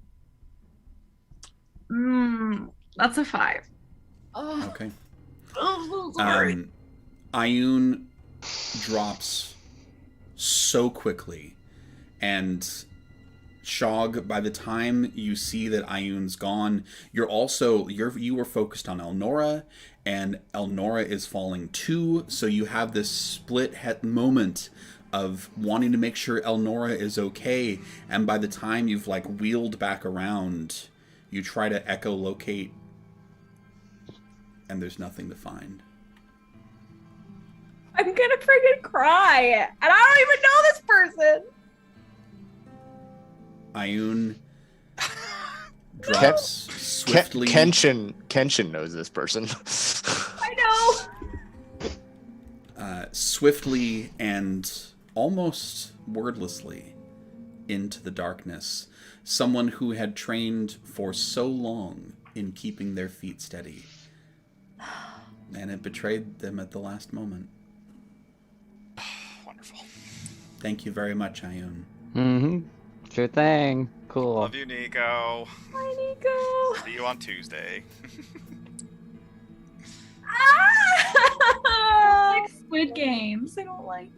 That's a 5. Oh. Okay. Oh, sorry. Ioun drops so quickly, and Shog, by the time you see that Ioun's gone, you were focused on Elnora, and Elnora is falling too, so you have this split moment of wanting to make sure Elnora is okay, and by the time you've like wheeled back around, you try to echolocate, and there's nothing to find. I'm gonna freaking cry, and I don't even know this person. Ioun drops swiftly. Kenshin knows this person. I know. Swiftly and almost wordlessly into the darkness. Someone who had trained for so long in keeping their feet steady, and it betrayed them at the last moment. Wonderful. Thank you very much, Ioun. Mm-hmm. Sure thing. Cool. Love you, Nico. Hi, Nico. See you on Tuesday. Like Squid Games. I don't like.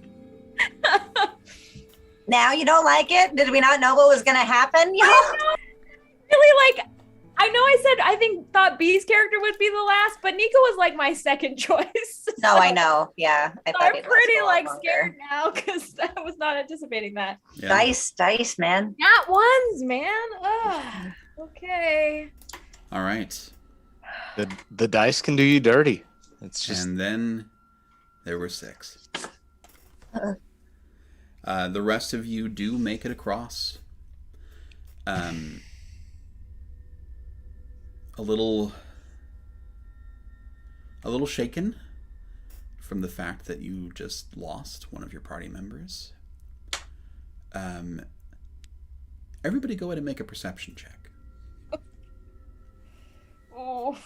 Now you don't like it? Did we not know what was gonna happen? Really, like, I know I said I thought B's character would be the last, but Nico was like my second choice. No, I know. Yeah, So I'm pretty like scared now because I was not anticipating that. Yeah. Dice, man. Not ones, man. Ugh. Okay. All right. The dice can do you dirty. It's just. And then there were 6. The rest of you do make it across. A little shaken from the fact that you just lost one of your party members. Everybody go ahead and make a perception check. Oh.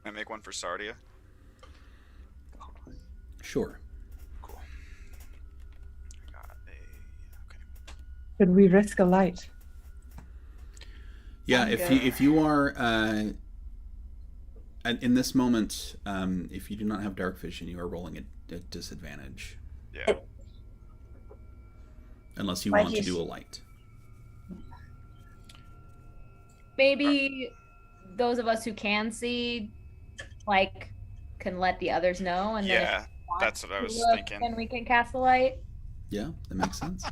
Can I make one for Sardia? Sure. Cool. I got a... Could we risk a light? Yeah, if you are in this moment, if you do not have dark vision, you are rolling at disadvantage. Yeah. Unless you want to do a light. Maybe those of us who can see, like, can let the others know, and then Yeah, that's what I was thinking. Then we can cast a light. Yeah, that makes sense.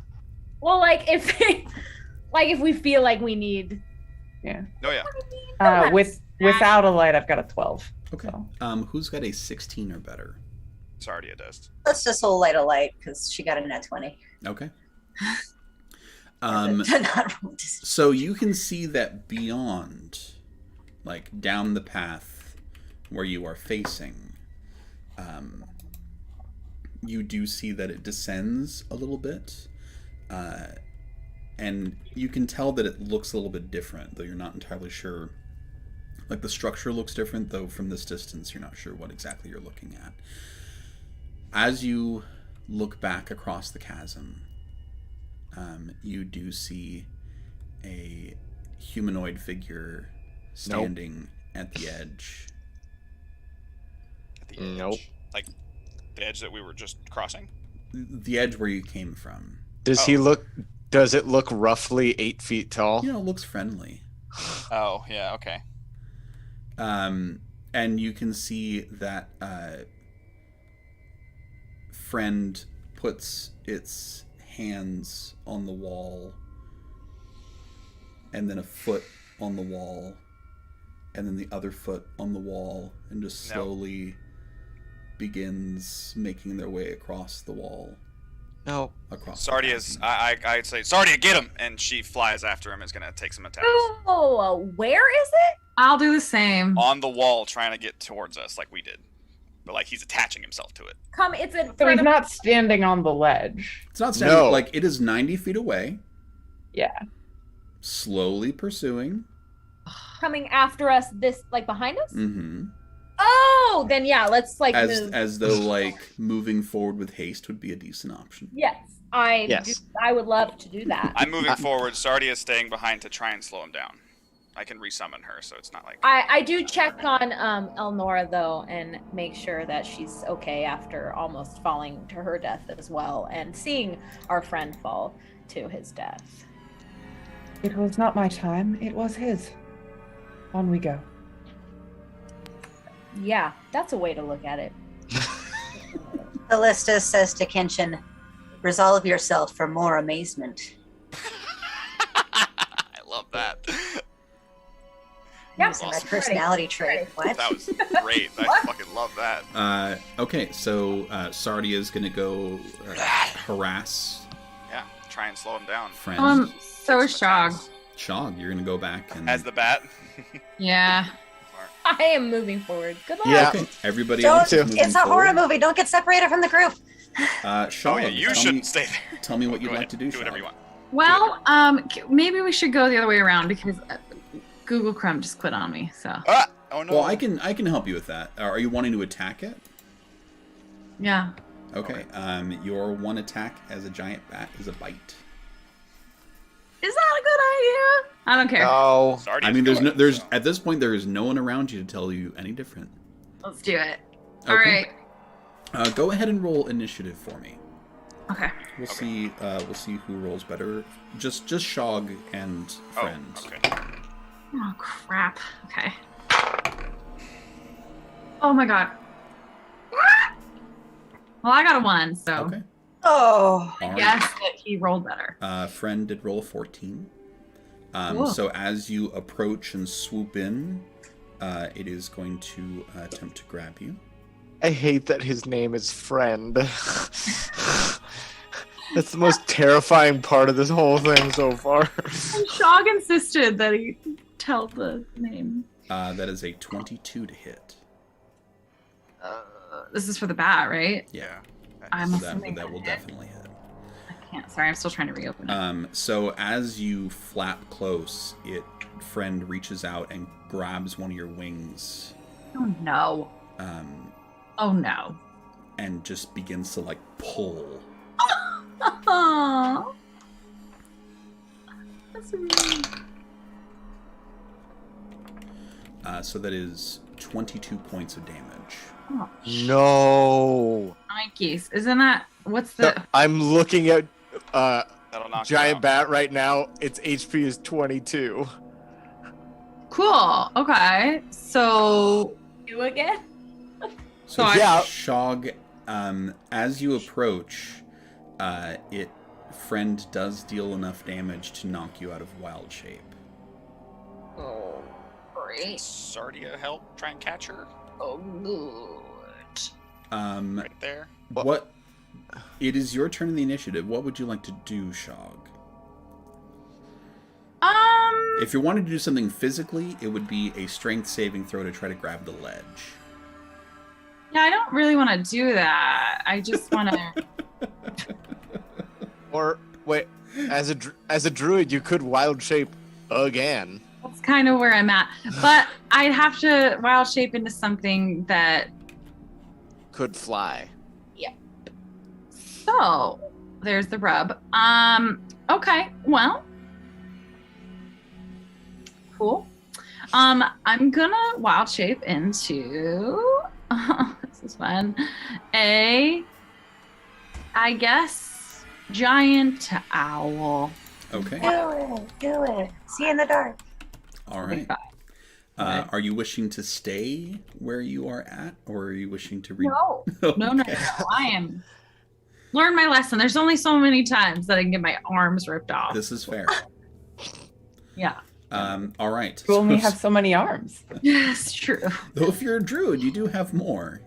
Well, like if we feel like we need. Yeah. Oh yeah. Without a light, I've got a 12. Okay. So. Who's got a 16 or better? Sardia does. Let's just hold light a light because she got a net 20. Okay. Not roll So you can see that beyond, like down the path where you are facing, you do see that it descends a little bit, and you can tell that it looks a little bit different, though you're not entirely sure. Like the structure looks different, though from this distance you're not sure what exactly you're looking at. As you look back across the chasm, you do see a humanoid figure standing at the edge. At the edge? Nope. Like the edge that we were just crossing? The edge where you came from. Does it look roughly 8 feet tall? You know, it looks friendly. Oh, yeah, okay. And you can see that friend puts its hands on the wall, and then a foot on the wall, and then the other foot on the wall, and just slowly begins making their way across the wall. No. Across. Sardia's, I'd say, Sardia, get him! And she flies after him, is going to take some attacks. Oh, where is it? I'll do the same. On the wall, trying to get towards us like we did. But like he's attaching himself to it. Come, it's in So front he's of not standing on the ledge. It's not standing, No. like it is 90 feet away. Yeah. Slowly pursuing. coming after us, this like behind us. Mm-hmm. Oh, then yeah, let's like move. As though like moving forward with haste would be a decent option. Yes, I would love to do that. I'm moving forward. Sardia is staying behind to try and slow him down. I can resummon her, so it's not like... I do check on Elnora, though, and make sure that she's okay after almost falling to her death as well, and seeing our friend fall to his death. It was not my time, it was his. On we go. Yeah, that's a way to look at it. Callista says to Kenshin, resolve yourself for more amazement. I love that. Yep. Using that personality trait. What? That was great. I fucking love that. Okay, so Sardia is going to go harass Yeah, try and slow him down. friend. So is Shog. Shog, you're going to go back and... As the bat. Yeah. I am moving forward. Good luck. Yeah. Okay, everybody Don't, else is moving it's a horror forward. movie. Don't get separated from the group. Shog, Oh yeah, you tell shouldn't me, stay there. Tell me what Go you'd ahead. like to do, Do whatever you Shog. want. Well, maybe we should go the other way around because Google Chrome just quit on me. So Ah! Oh no. Well, I can help you with that. Are you wanting to attack it? yeah. Okay. Your one attack as a giant bat is a bite. Is that a good idea? I don't care. Oh, Sardia's I mean, going, so. at this point there is no one around you to tell you any different. Let's do it. All Okay. right. Go ahead and roll initiative for me. Okay. We'll see who rolls better. Just Shog and friend. Oh, okay. Oh crap. Okay. Oh my god. Well, I got a 1, so Okay. Oh. I All guess that he rolled better. Friend did roll a 14. Cool. So as you approach and swoop in, it is going to attempt to grab you. I hate that his name is Friend. That's the most terrifying part of this whole thing so far. And Shog insisted that he tell the name. That is a 22 to hit. This is for the bat, right? Yeah. I'm So assuming that will hit. definitely hit. I can't. Sorry, I'm still trying to reopen it. So as you flap close, friend reaches out and grabs one of your wings, Oh no. Oh no. and just begins to like pull. Oh. That's really... So that is 22 points of damage. Oh, No. Nikes. Isn't that what's the I'm looking at That'll knock giant you out. bat right now. Its HP is 22. cool? Okay, so You again? So yeah. Shog, as you approach, friend does deal enough damage to knock you out of wild shape. oh great. Sardia help try and catch her Oh good. right there. What? It is your turn in the initiative. What would you like to do, Shog? If you wanted to do something physically, it would be a strength saving throw to try to grab the ledge. Yeah, I don't really want to do that. I just want to. Or wait, as a druid, you could wild shape again. That's kind of where I'm at, but I'd have to wild shape into something that. Could fly. So there's the rub. Okay. Well. Cool. I'm gonna wild shape into. This is fun. I guess, giant owl. Okay. Do it. See in the dark. All right. Are you wishing to stay where you are at, or are you wishing to read? No. No. I am. Learn my lesson. There's only so many times that I can get my arms ripped off. This is fair. Yeah. All right. You only have so many arms. Yes, true. Though if you're a druid, you do have more.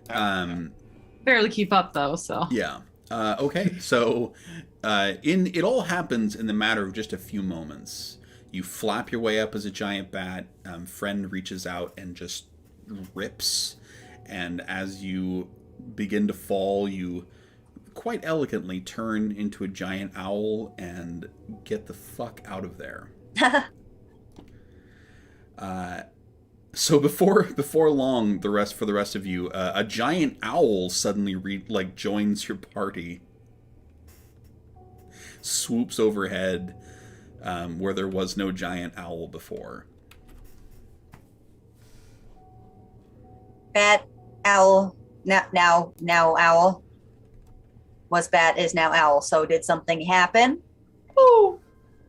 Barely keep up though, so. Yeah. Okay. So, it all happens in the matter of just a few moments. You flap your way up as a giant bat. Friend reaches out and just rips, and as you begin to fall, you quite elegantly turn into a giant owl and get the fuck out of there. So before long, for the rest of you, a giant owl suddenly joins your party, swoops overhead, where there was no giant owl before. Bat, owl, now owl. Was bat, is now owl. So did something happen? Ooh.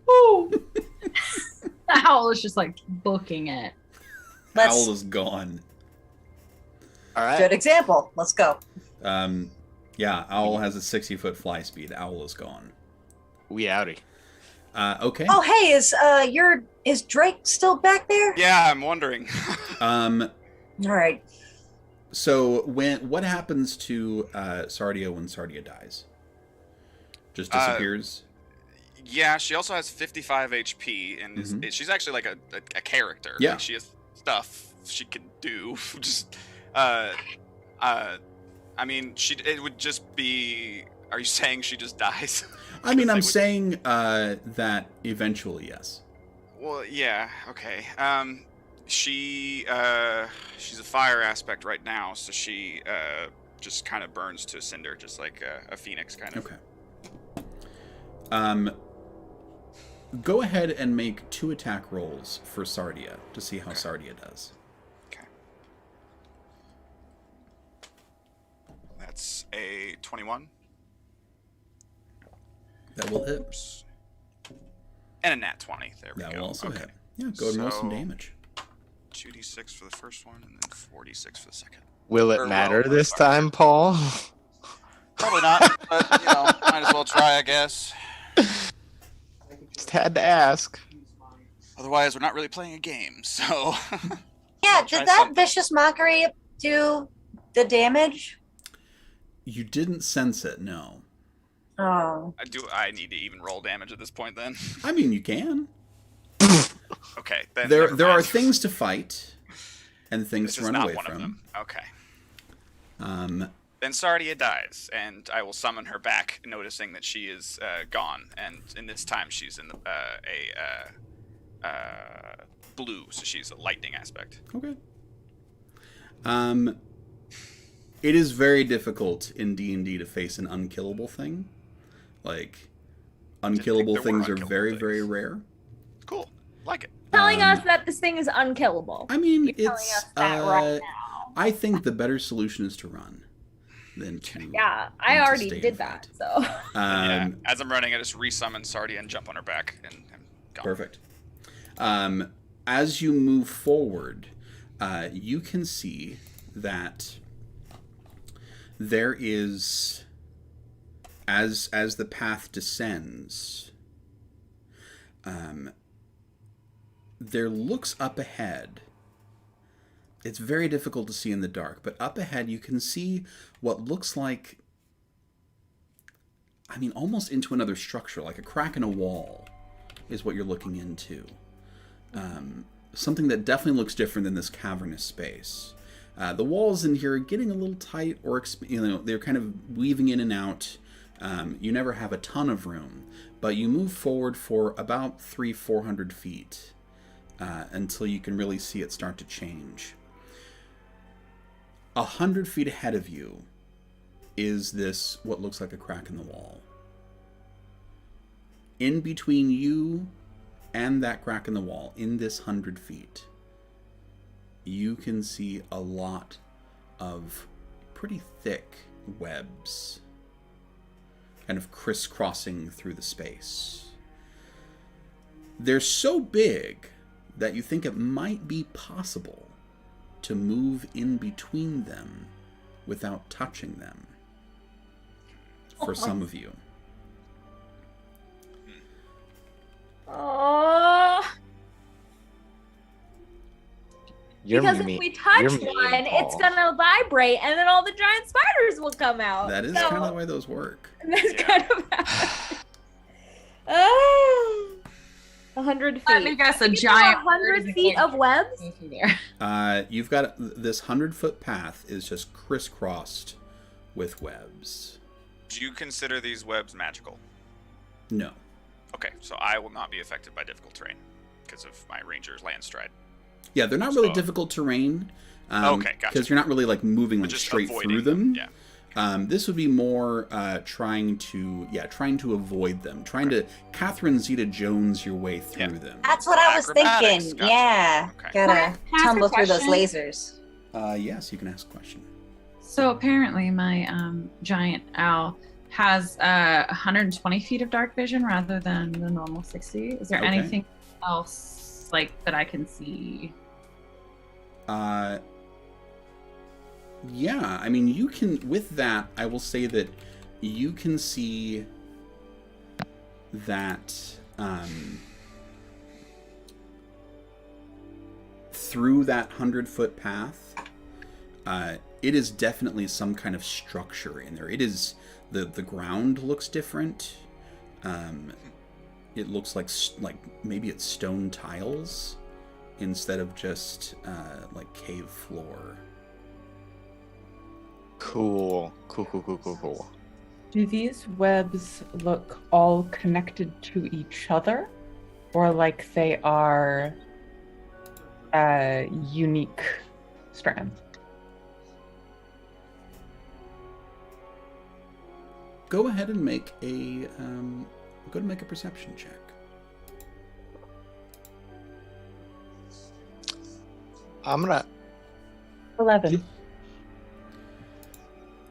The owl is just like booking it. Owl is gone. All right. Good example. Let's go. Yeah, owl has a 60-foot fly speed. Owl is gone. We outie. Okay. Oh, hey, is Drake still back there? Yeah, I'm wondering. All right. So what happens to Sardia when Sardia dies? Just disappears? Yeah, she also has 55 HP, and she's actually like a character. Yeah. Like, she has stuff she can do. Just, I mean, it would just be. Are you saying she just dies? I mean, I'm saying that eventually, yes. Well, yeah, okay. She's a fire aspect right now, so she just kind of burns to a cinder, just like a phoenix kind of. Okay. Go ahead and make 2 attack rolls for Sardia to see how Sardia does. Okay. That's a 21. That will hit. And a nat 20. There we go. That will also hit. Yeah, go ahead and roll some damage. 2d6 for the first one, and then 4d6 for the second. Will it matter this time, Paul? Probably not, but, might as well try, I guess. Just had to ask. Otherwise, we're not really playing a game, so... Yeah, did that vicious mockery do the damage? You didn't sense it, no. Oh. I need to even roll damage at this point, then? I mean, you can. Okay, then there are things to fight, and things to run away one from. Of them. Okay. Then Sardia dies, and I will summon her back, noticing that she is gone, and in this time she's in blue, so she's a lightning aspect. Okay. It is very difficult in D&D to face an unkillable thing. Like, unkillable things are very, very rare. Cool. Like it. Telling us that this thing is unkillable. I mean, You're telling us that right now. I think the better solution is to run than to. Yeah, I already did that. So. Yeah, as I'm running, I just resummon Sardia and jump on her back, and I'm gone. Perfect. As you move forward, you can see that there is, as the path descends, there looks up ahead. It's very difficult to see in the dark, but up ahead you can see what looks like, I mean, almost into another structure, like a crack in a wall is what you're looking into. Something that definitely looks different than this cavernous space. The walls in here are getting a little tight, or they're kind of weaving in and out. You never have a ton of room, but you move forward for about 300-400 feet until you can really see it start to change. 100 feet ahead of you is this, what looks like a crack in the wall. In between you and that crack in the wall, in this 100 feet, you can see a lot of pretty thick webs kind of crisscrossing through the space. They're so big that you think it might be possible to move in between them without touching them, for some of you. Oh. Because if we touch you're mean, one, Paul. it's gonna vibrate, and then all the giant spiders will come out. That is kind of the way those work. That's kind of how. Oh. 100 feet. Let me guess, a giant 100 feet of webs? You've got this 100-foot path is just crisscrossed with webs. Do you consider these webs magical? No. Okay, so I will not be affected by difficult terrain because of my ranger's land stride. Yeah, they're not really difficult terrain. Okay, gotcha. Because you're not really like moving like Just straight avoiding through them. Yeah. This would be more trying to avoid them, trying to Catherine Zeta-Jones your way through them. That's what I was Acrobatics, thinking. gotcha. Yeah. Okay. Can I Gotta ask a tumble through those question? lasers. Yes, you can ask a question. So apparently, my giant owl has 120 feet of dark vision rather than the normal 60. Is there Okay. anything else like that I can see? Yeah, I mean, you can, with that, I will say that you can see that through that 100-foot path, it is definitely some kind of structure in there. It is, the ground looks different. It looks like maybe it's stone tiles instead of just like cave floor. Cool. Do these webs look all connected to each other, or like they are unique strands? Go ahead and make a perception check. I'm gonna. 11.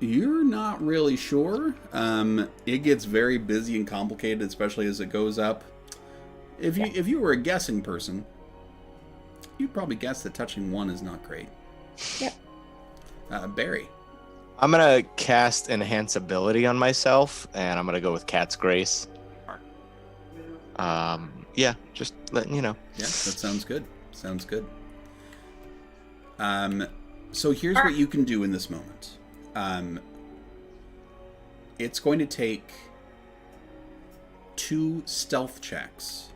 You're not really sure. It gets very busy and complicated, especially as it goes up. If you were a guessing person, you'd probably guess that touching one is not great. Yep. Barry. I'm gonna cast Enhance Ability on myself, and I'm gonna go with Cat's Grace. Yeah, just letting you know. Yeah, that sounds good. Sounds good. So here's what you can do in this moment. It's going to take 2 stealth checks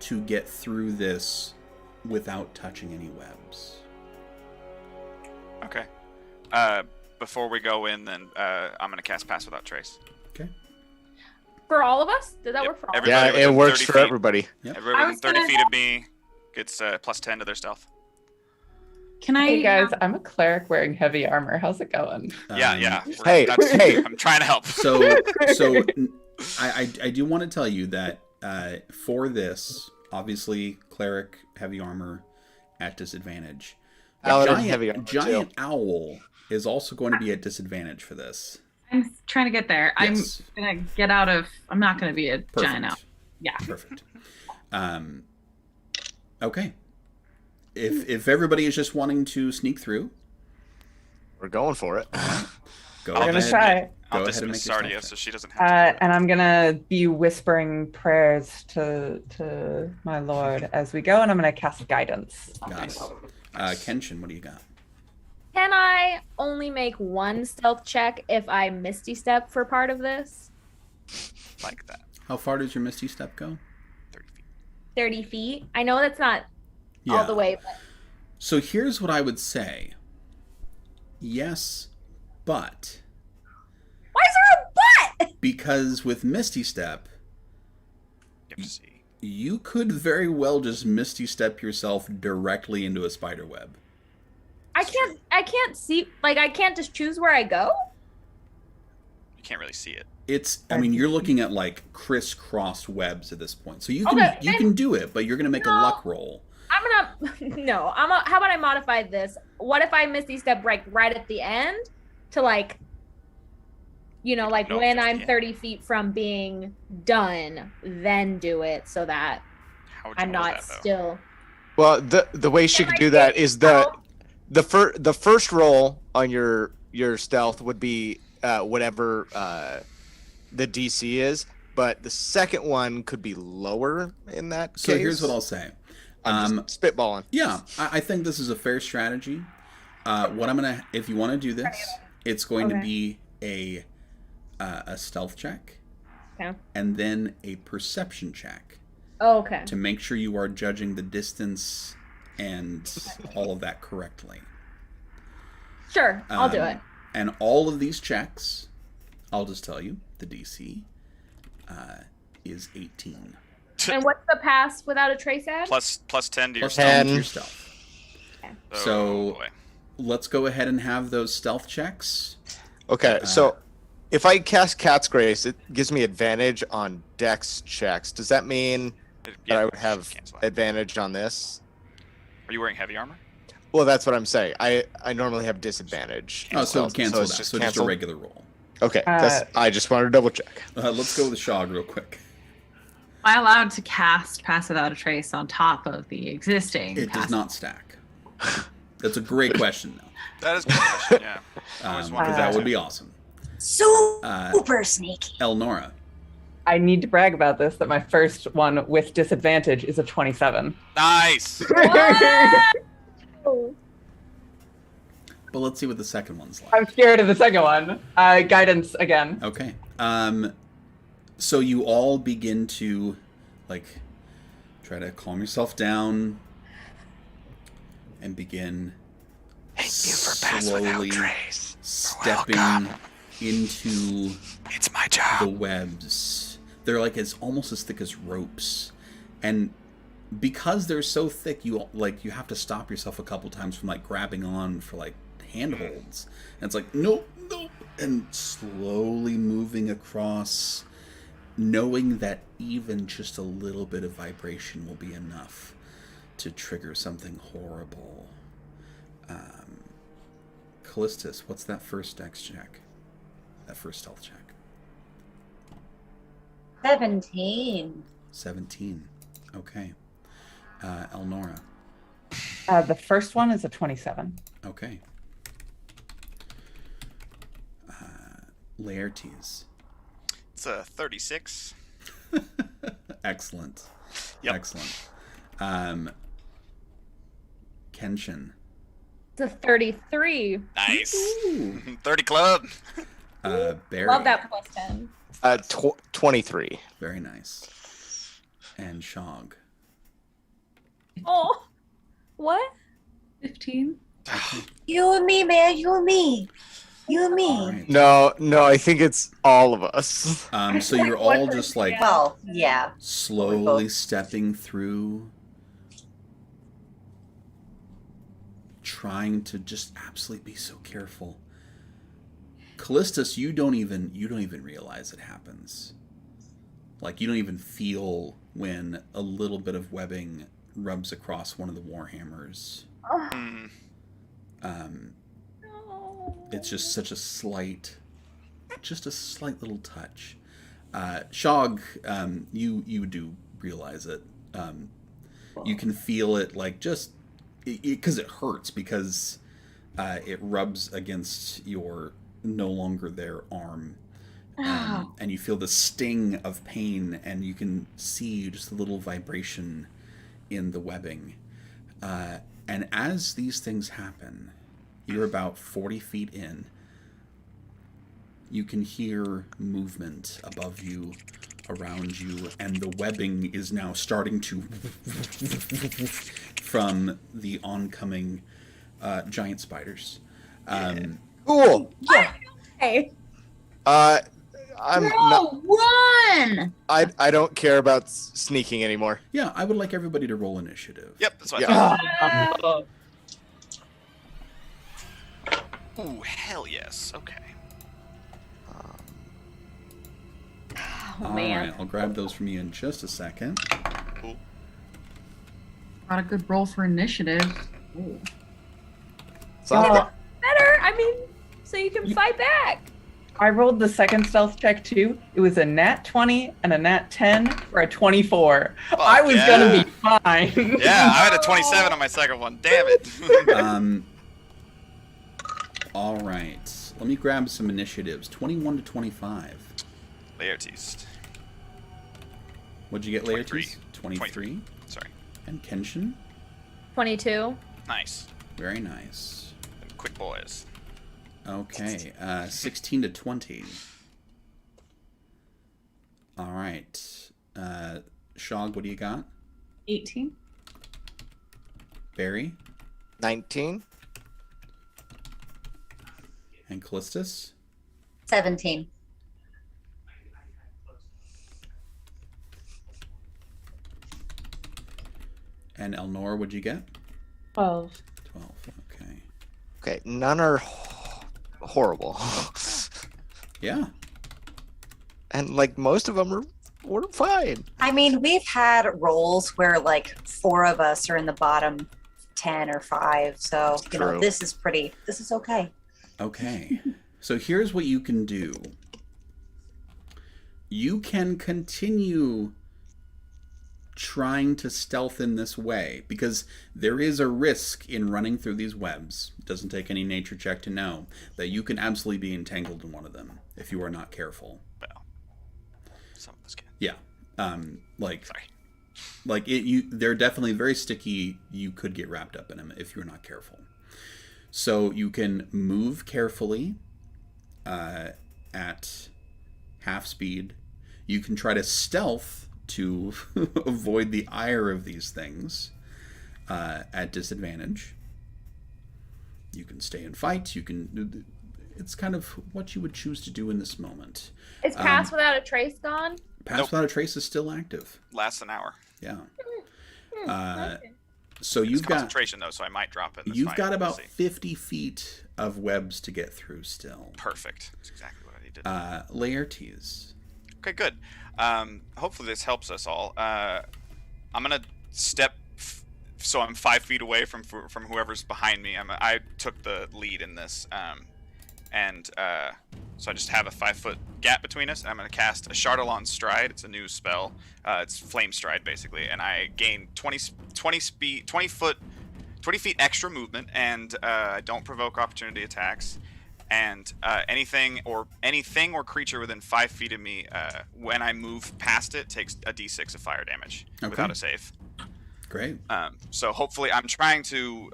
to get through this without touching any webs. Okay. Before we go in, then I'm gonna cast Pass Without Trace. Okay. For all of us? Did that work for all of us? Yeah, Everybody it within works 30 for feet. everybody. Yep. Everybody I within was 30 gonna- feet of me gets plus 10 to their stealth. Can I? Hey guys, I'm a cleric wearing heavy armor. How's it going? Yeah. Hey, hey. I'm trying to help. So I do want to tell you that for this, obviously, cleric, heavy armor, at disadvantage. Paladin, heavy armor, Giant too. owl is also going to be at disadvantage for this. I'm trying to get there. Yes. I'm gonna get out of. I'm not gonna be a giant owl. Yeah. Perfect. Okay. If everybody is just wanting to sneak through, We're going for it. go I'm ahead. gonna try. I'll Go ahead and dismiss make your Sardia stealth so check. she doesn't have to do it. And I'm gonna be whispering prayers to my lord as we go, and I'm gonna cast guidance. Got it. Kenshin, what do you got? Can I only make 1 stealth check if I misty step for part of this? Like that. How far does your Misty Step go? 30 feet. 30 feet? I know that's not all the way, but So here's what I would say. Yes, but why is there a but? because with Misty Step, You have to see. you could very well just Misty Step yourself directly into a spider web. I can't see, like, I can't just choose where I go? You can't really see it. I mean, you're looking at like crisscross webs at this point. So you can Okay, you can do it, but you're gonna make a luck roll. I'm gonna, how about I modify this? What if I misty step right at the end to like, like know when if you I'm can. 30 feet from being done, then do it so that How would you I'm roll not that, though? still. Well, the way she Am could I do that getting is out? the first roll on your stealth would be whatever the DC is, but the second one could be lower in that So case. here's what I'll say. I'm just spitballing. Yeah, I think this is a fair strategy. If you want to do this, it's going to be a stealth check, Okay. and then a perception check Oh, okay. to make sure you are judging the distance and all of that correctly. Sure, I'll do it. And all of these checks, I'll just tell you, the DC is 18. And what's the pass without a trace add? Plus 10 to your Plus stealth. 10 to your stealth. So Oh, boy. let's go ahead and have those stealth checks. Okay, so if I cast Cat's Grace, it gives me advantage on Dex checks. Does that mean that I would have advantage on this? Are you wearing heavy armor? Well, that's what I'm saying. I normally have disadvantage. Oh, so cancel it's that. just So just a canceled? regular roll. Okay, I just wanted to double check. Let's go with Shog real quick. Am I allowed to cast Pass Without a Trace on top of the existing? It does not stack. That's a great question, though. That is a good question, yeah. Because that would be awesome. Super sneaky. Elnora. I need to brag about this, that my first one with disadvantage is a 27. Nice! But let's see what the second one's like. I'm scared of the second one. Guidance again. Okay. So you all begin to, try to calm yourself down and begin slowly stepping into the webs. They're almost as thick as ropes, and because they're so thick, you have to stop yourself a couple times from grabbing on for handholds, and it's nope, and slowly moving across, knowing that even just a little bit of vibration will be enough to trigger something horrible. Callistus, what's that first dex check? That first stealth check? 17. 17. Okay. Elnora. The first one is a 27. Okay. Laertes. It's a 36. Excellent. Yep. Excellent. Kenshin. It's a 33. Nice. 30 club. Barry. Love that plus 10. 23. Very nice. And Shog. Oh, what? 15. You and me, man. You and me. You and me. Right. No, I think it's all of us. So you're all just Well, yeah. slowly stepping through, trying to just absolutely be so careful. Callistus, you don't even realize it happens. You don't even feel when a little bit of webbing rubs across one of the warhammers. It's just such a slight little touch. Shog, you do realize it. You can feel it because it hurts, because it rubs against your no longer there arm. And you feel the sting of pain, and you can see just a little vibration in the webbing. And as these things happen, you're about 40 feet in. You can hear movement above you, around you, and the webbing is now starting to from the oncoming giant spiders. Cool. Yeah. Hey. I'm not. Run! I don't care about sneaking anymore. Yeah, I would like everybody to roll initiative. Yep, that's what Yeah. I thought. Ooh, hell yes. Okay. Oh, All man. right, I'll grab those from you in just a second. Cool. Got a good roll for initiative. Ooh. Better. I mean, so you can fight back. I rolled the second stealth check too. It was a nat 20 and a nat 10 for a 24. I was gonna be fine. Yeah, I had a 27 on my second one. Damn it. All right, let me grab some initiatives. 21 to 25. Laertes. What'd you get, Laertes? 23. 23. Sorry. And Kenshin? 22. Nice. Very nice. Quick boys. Okay, 16 to 20. All right. Shog, what do you got? 18. Barry? 19. And Callistus? 17. And Elnora, what'd you get? 12. 12. Okay. Okay, none are horrible. Yeah. And like most of them we're fine. I mean, we've had rolls where like 4 of us are in the bottom 10 or 5. So, you know, True. this is okay. Okay. So here's what you can do. You can continue trying to stealth in this way, because there is a risk in running through these webs. It doesn't take any nature check to know that you can absolutely be entangled in one of them if you are not careful. Well, some of us can. Yeah. Sorry. They're definitely very sticky. You could get wrapped up in them if you're not careful. So you can move carefully at half speed. You can try to stealth to avoid the ire of these things at disadvantage. You can stay and fight. It's kind of what you would choose to do in this moment. Is Pass Without a Trace gone? Pass Without a Trace is still active. Lasts an hour. Yeah. Okay. So It's you've got concentration though, so I might drop it. That's you've fine. got We'll about see. 50 feet of webs to get through still. Perfect. That's exactly what I needed. Laertes. Okay, good. Hopefully this helps us all. I'm gonna step so I'm 5 feet away from whoever's behind me. I took the lead in this, so I just have a 5-foot gap between us. And I'm gonna cast a Chardalon Stride. It's a new spell. It's Flame Stride basically, and I gain 20 feet extra movement, and I don't provoke opportunity attacks. And anything or creature within 5 feet of me, when I move past it, takes a d6 of fire damage without a save. Great. So hopefully, I'm trying to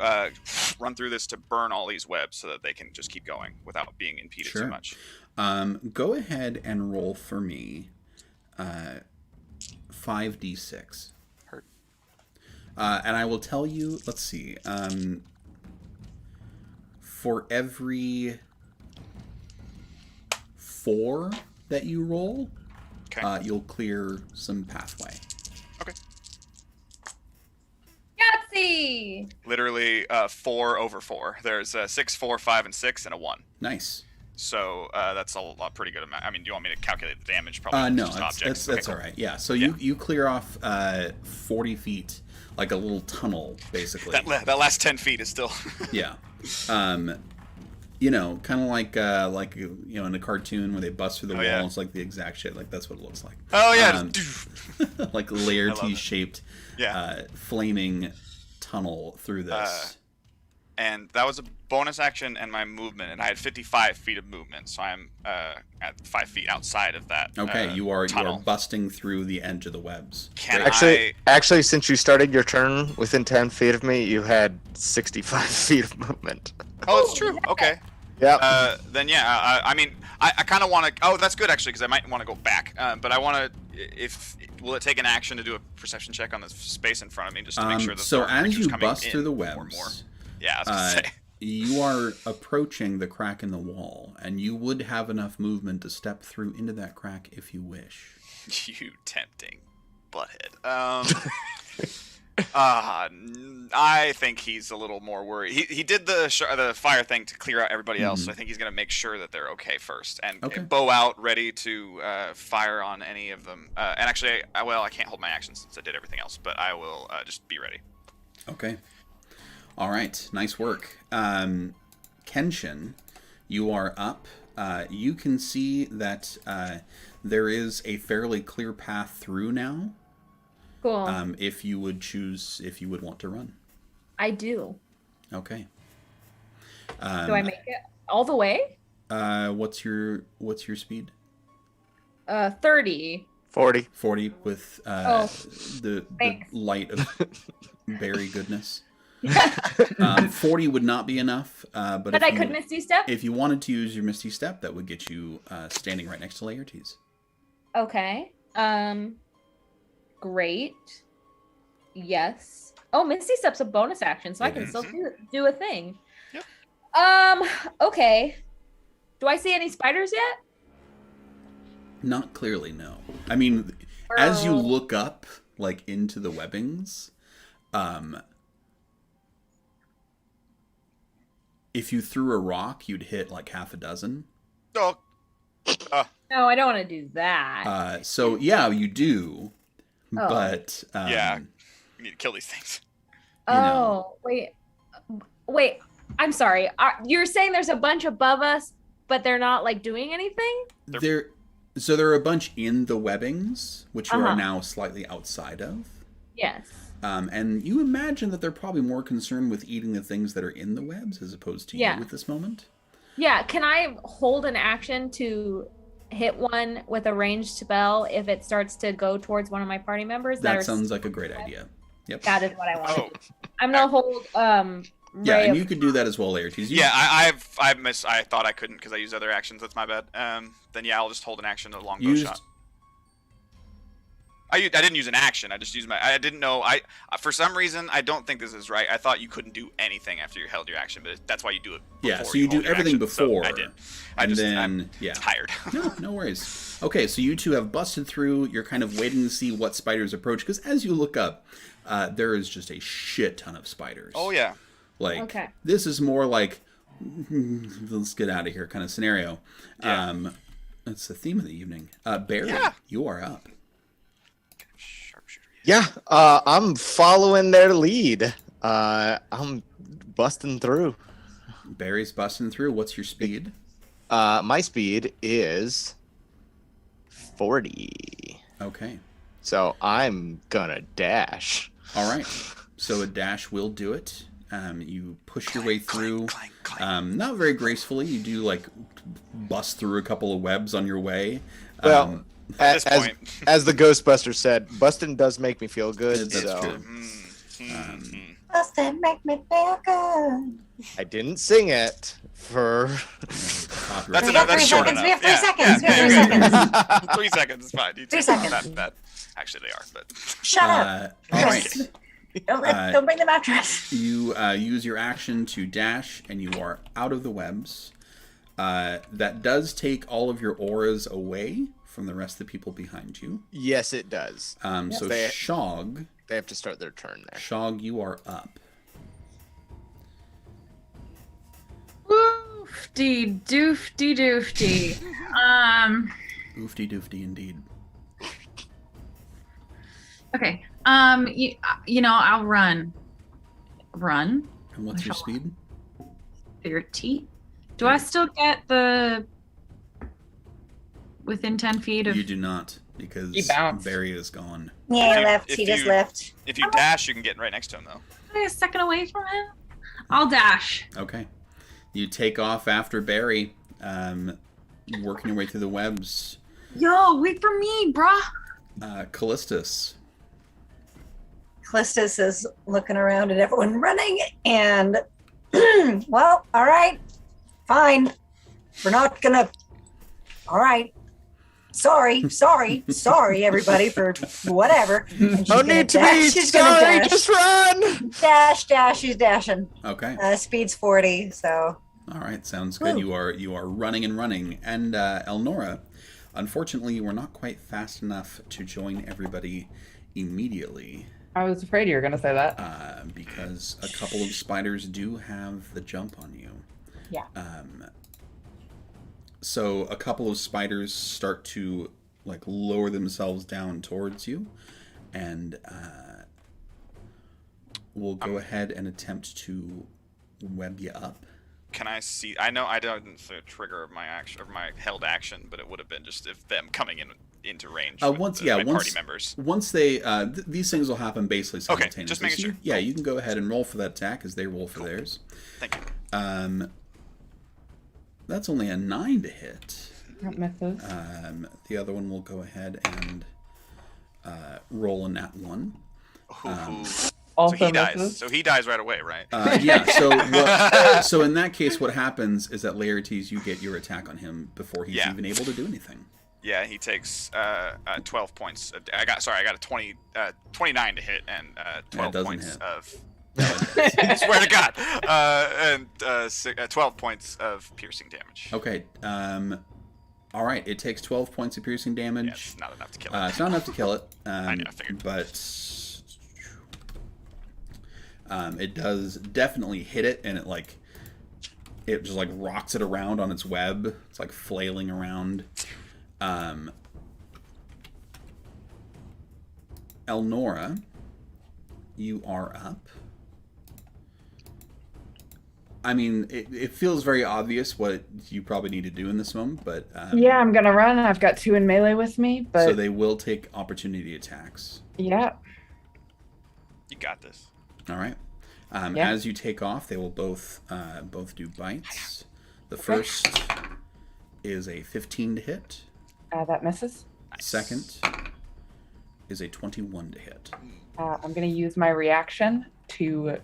run through this to burn all these webs so that they can just keep going without being impeded too much. Go ahead and roll for me 5d6. Hurt. And I will tell you, let's see, for every 4 that you roll, you'll clear some pathway. Okay. Yahtzee! Literally 4 over 4. There's 6, 4, 5, and 6, and a 1. Nice. So that's a pretty good amount. I mean, do you want me to calculate the damage? Probably No, just that's objects. Okay, all cool. right. Yeah, so you clear off 40 feet, like a little tunnel, basically. That last 10 feet is still... Yeah. Kind of like in a cartoon where they bust through the wall. Yeah. It's like the exact shit. Like that's what it looks like. Oh yeah. Like Laertes shaped, Yeah. flaming tunnel through this. And that was a bonus action and my movement, and I had 55 feet of movement, so I'm at 5 feet outside of that. Okay, you are tunnel. busting through the edge of the webs. Actually, since you started your turn within 10 feet of me, you had 65 feet of movement. Oh, it's true. Okay. Yeah. Then yeah, I mean, I kind of want to. Oh, that's good actually, because I might want to go back. But I want to. Will it take an action to do a perception check on the space in front of me just to make sure that so there are as creatures you coming bust in through the or more? webs, Yeah, I was gonna say. you are approaching the crack in the wall, and you would have enough movement to step through into that crack if you wish. You tempting butthead. I think he's a little more worried. He did the fire thing to clear out everybody else, so I think he's gonna make sure that they're okay first, and bow out, ready to fire on any of them. And actually, I can't hold my action since I did everything else, but I will just be ready. Okay. All right. Nice work, Kenshin. You are up. You can see that there is a fairly clear path through now. Cool. If you would want to run. I do. Okay. Do I make it all the way? What's your speed? 30. 40. 40 with the light of berry goodness. 40 would not be enough. But I could Misty Step? If you wanted to use your Misty Step, that would get you standing right next to Laertes. Okay. Great. Yes. Oh, Misty Step's a bonus action, so I can still do a thing. Yep. Okay. Do I see any spiders yet? Not clearly, no. I mean, as you look up, like, into the webbings, If you threw a rock, you'd hit like half a dozen. Oh. No, I don't want to do that. So yeah, you do, Oh. but Yeah. We need to kill these things. Oh, wait. I'm sorry. You're saying there's a bunch above us, but they're not like doing anything? there are a bunch in the webbings, which you are now slightly outside of. Yes. And you imagine that they're probably more concerned with eating the things that are in the webs as opposed to you at this moment. Yeah. Can I hold an action to hit one with a ranged spell if it starts to go towards one of my party members? That sounds like a great idea. Yep. That is what I want to do. I'm gonna hold yeah, and you could do that as well, Laertes. Yeah, I thought I couldn't because I used other actions. That's my bad. Then yeah, I'll just hold an action, a longbow shot. I didn't use an action. I just used my. I didn't know. For some reason I don't think this is right. I thought you couldn't do anything after you held your action, but that's why you do it. Yeah, so you do everything before. So I did. I'm tired. No worries. Okay, so you two have busted through. You're kind of waiting to see what spiders approach because as you look up, there is just a shit ton of spiders. Oh yeah. Like this is more like let's get out of here kind of scenario. Yeah. That's the theme of the evening. Barry, you are up. Yeah, I'm following their lead. I'm busting through. Barry's busting through. What's your speed? My speed is 40. Okay. So I'm gonna dash. All right. So a dash will do it. You push your way through. Not very gracefully. You do like bust through a couple of webs on your way. Well, as the Ghostbuster said, busting does make me feel good. That's so. true. Bustin' make me feel good. I didn't sing it for. That's enough. That's short enough. We have 3 seconds. We have 3 seconds. 3 seconds is fine. 3 seconds. That, actually, they are. But shut up. All right. Don't bring them after us. You use your action to dash, and you are out of the webs. That does take all of your auras away from the rest of the people behind you. Yes, it does. So Shog. They have to start their turn there. Shog, you are up. Oofty doofty doofty. Oofty doofty indeed. Okay. You know, I'll run. Run. And what's your speed? 30. Do I still get the within 10 feet of? You do not, because He bounced. Barry is gone. Yeah, he left. He just left. if you dash, you can get right next to him, though. Am I a second away from him? I'll dash. Okay. You take off after Barry, working your way through the webs. Yo, wait for me, bruh. Callistus. Callistus is looking around at everyone running, and well, all right, fine. We're not gonna. All right. Sorry, everybody, for whatever. No need to be sorry, just run. Dash. She's dashing. Okay. Speed's 40, so. All right, sounds good. You are running, and Elnora, unfortunately, you were not quite fast enough to join everybody immediately. I was afraid you were going to say that. Because a couple of spiders do have the jump on you. Yeah. So a couple of spiders start to like lower themselves down towards you, and we'll go ahead and attempt to web you up. Can I see? I know I didn't trigger of my action, of my held action, but it would have been just if them coming into range. Once party members. Once they these things will happen basically simultaneously. Okay, just making sure. Yeah, you can go ahead and roll for that attack as they roll for theirs. Thank you. That's only a 9 to hit. That misses. The other one will go ahead and roll a nat 1. Also so he dies. misses. So he dies right away, right? Yeah. So in that case, what happens is that Laertes, you get your attack on him before he's even able to do anything. Yeah, he takes 12 points. I got a 29 to hit and 12 points hit. of. I swear to God, and 12 points of piercing damage. Okay. All right. It takes 12 points of piercing damage. Yeah, it's not enough to kill it. It's not enough to kill it. I know. I figured. But It does definitely hit it, and it just like rocks it around on its web. It's like flailing around. Elnora, you are up. I mean, it feels very obvious what you probably need to do in this moment, but yeah, I'm gonna run. I've got 2 in melee with me, but so they will take opportunity attacks. yeah. You got this. All right. Yeah. As you take off, they will both do bites. The first is a 15 to hit. That misses. Second is a 21 to hit. I'm gonna use my reaction to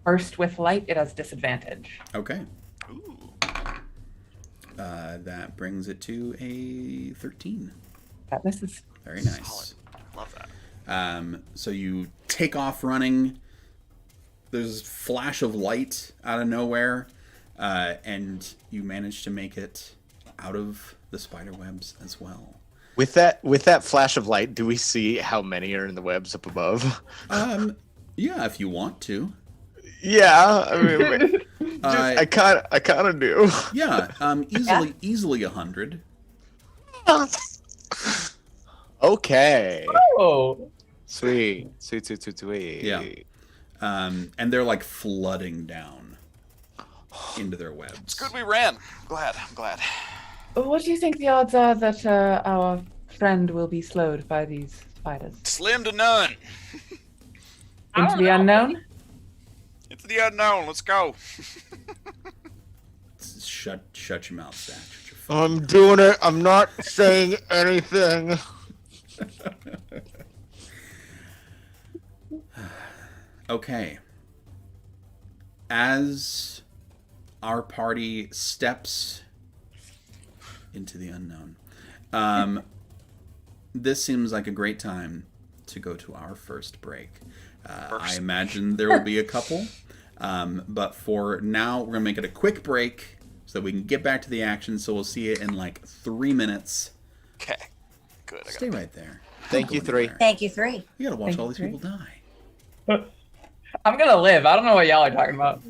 burst with light. It has disadvantage. Okay. Ooh. That brings it to a 13. That misses. Very nice. Solid. Love that. So you take off running. There's a flash of light out of nowhere, and you manage to make it out of the spider webs as well. With that flash of light, do we see how many are in the webs up above? Yeah, if you want to. Yeah, I mean, I kind of do. Yeah, easily 100. Okay. Oh. Sweet. Yeah. And they're like flooding down into their webs. It's good we ran. I'm glad. What do you think the odds are that our friend will be slowed by these spiders? Slim to none. Into the unknown? Into the unknown. Let's go. Shut your mouth, Zach. Shut your I'm doing it. I'm not saying anything. Okay. As our party steps into the unknown, this seems like a great time to go to our first break. I imagine there will be a couple, but for now, we're going to make it a quick break so that we can get back to the action. So we'll see you in like 3 minutes. Okay. Good. Stay right there. Thank you, 3. Thank you, 3. You got to watch Thank all you, these 3. people die. I'm gonna live. I don't know what y'all are talking about.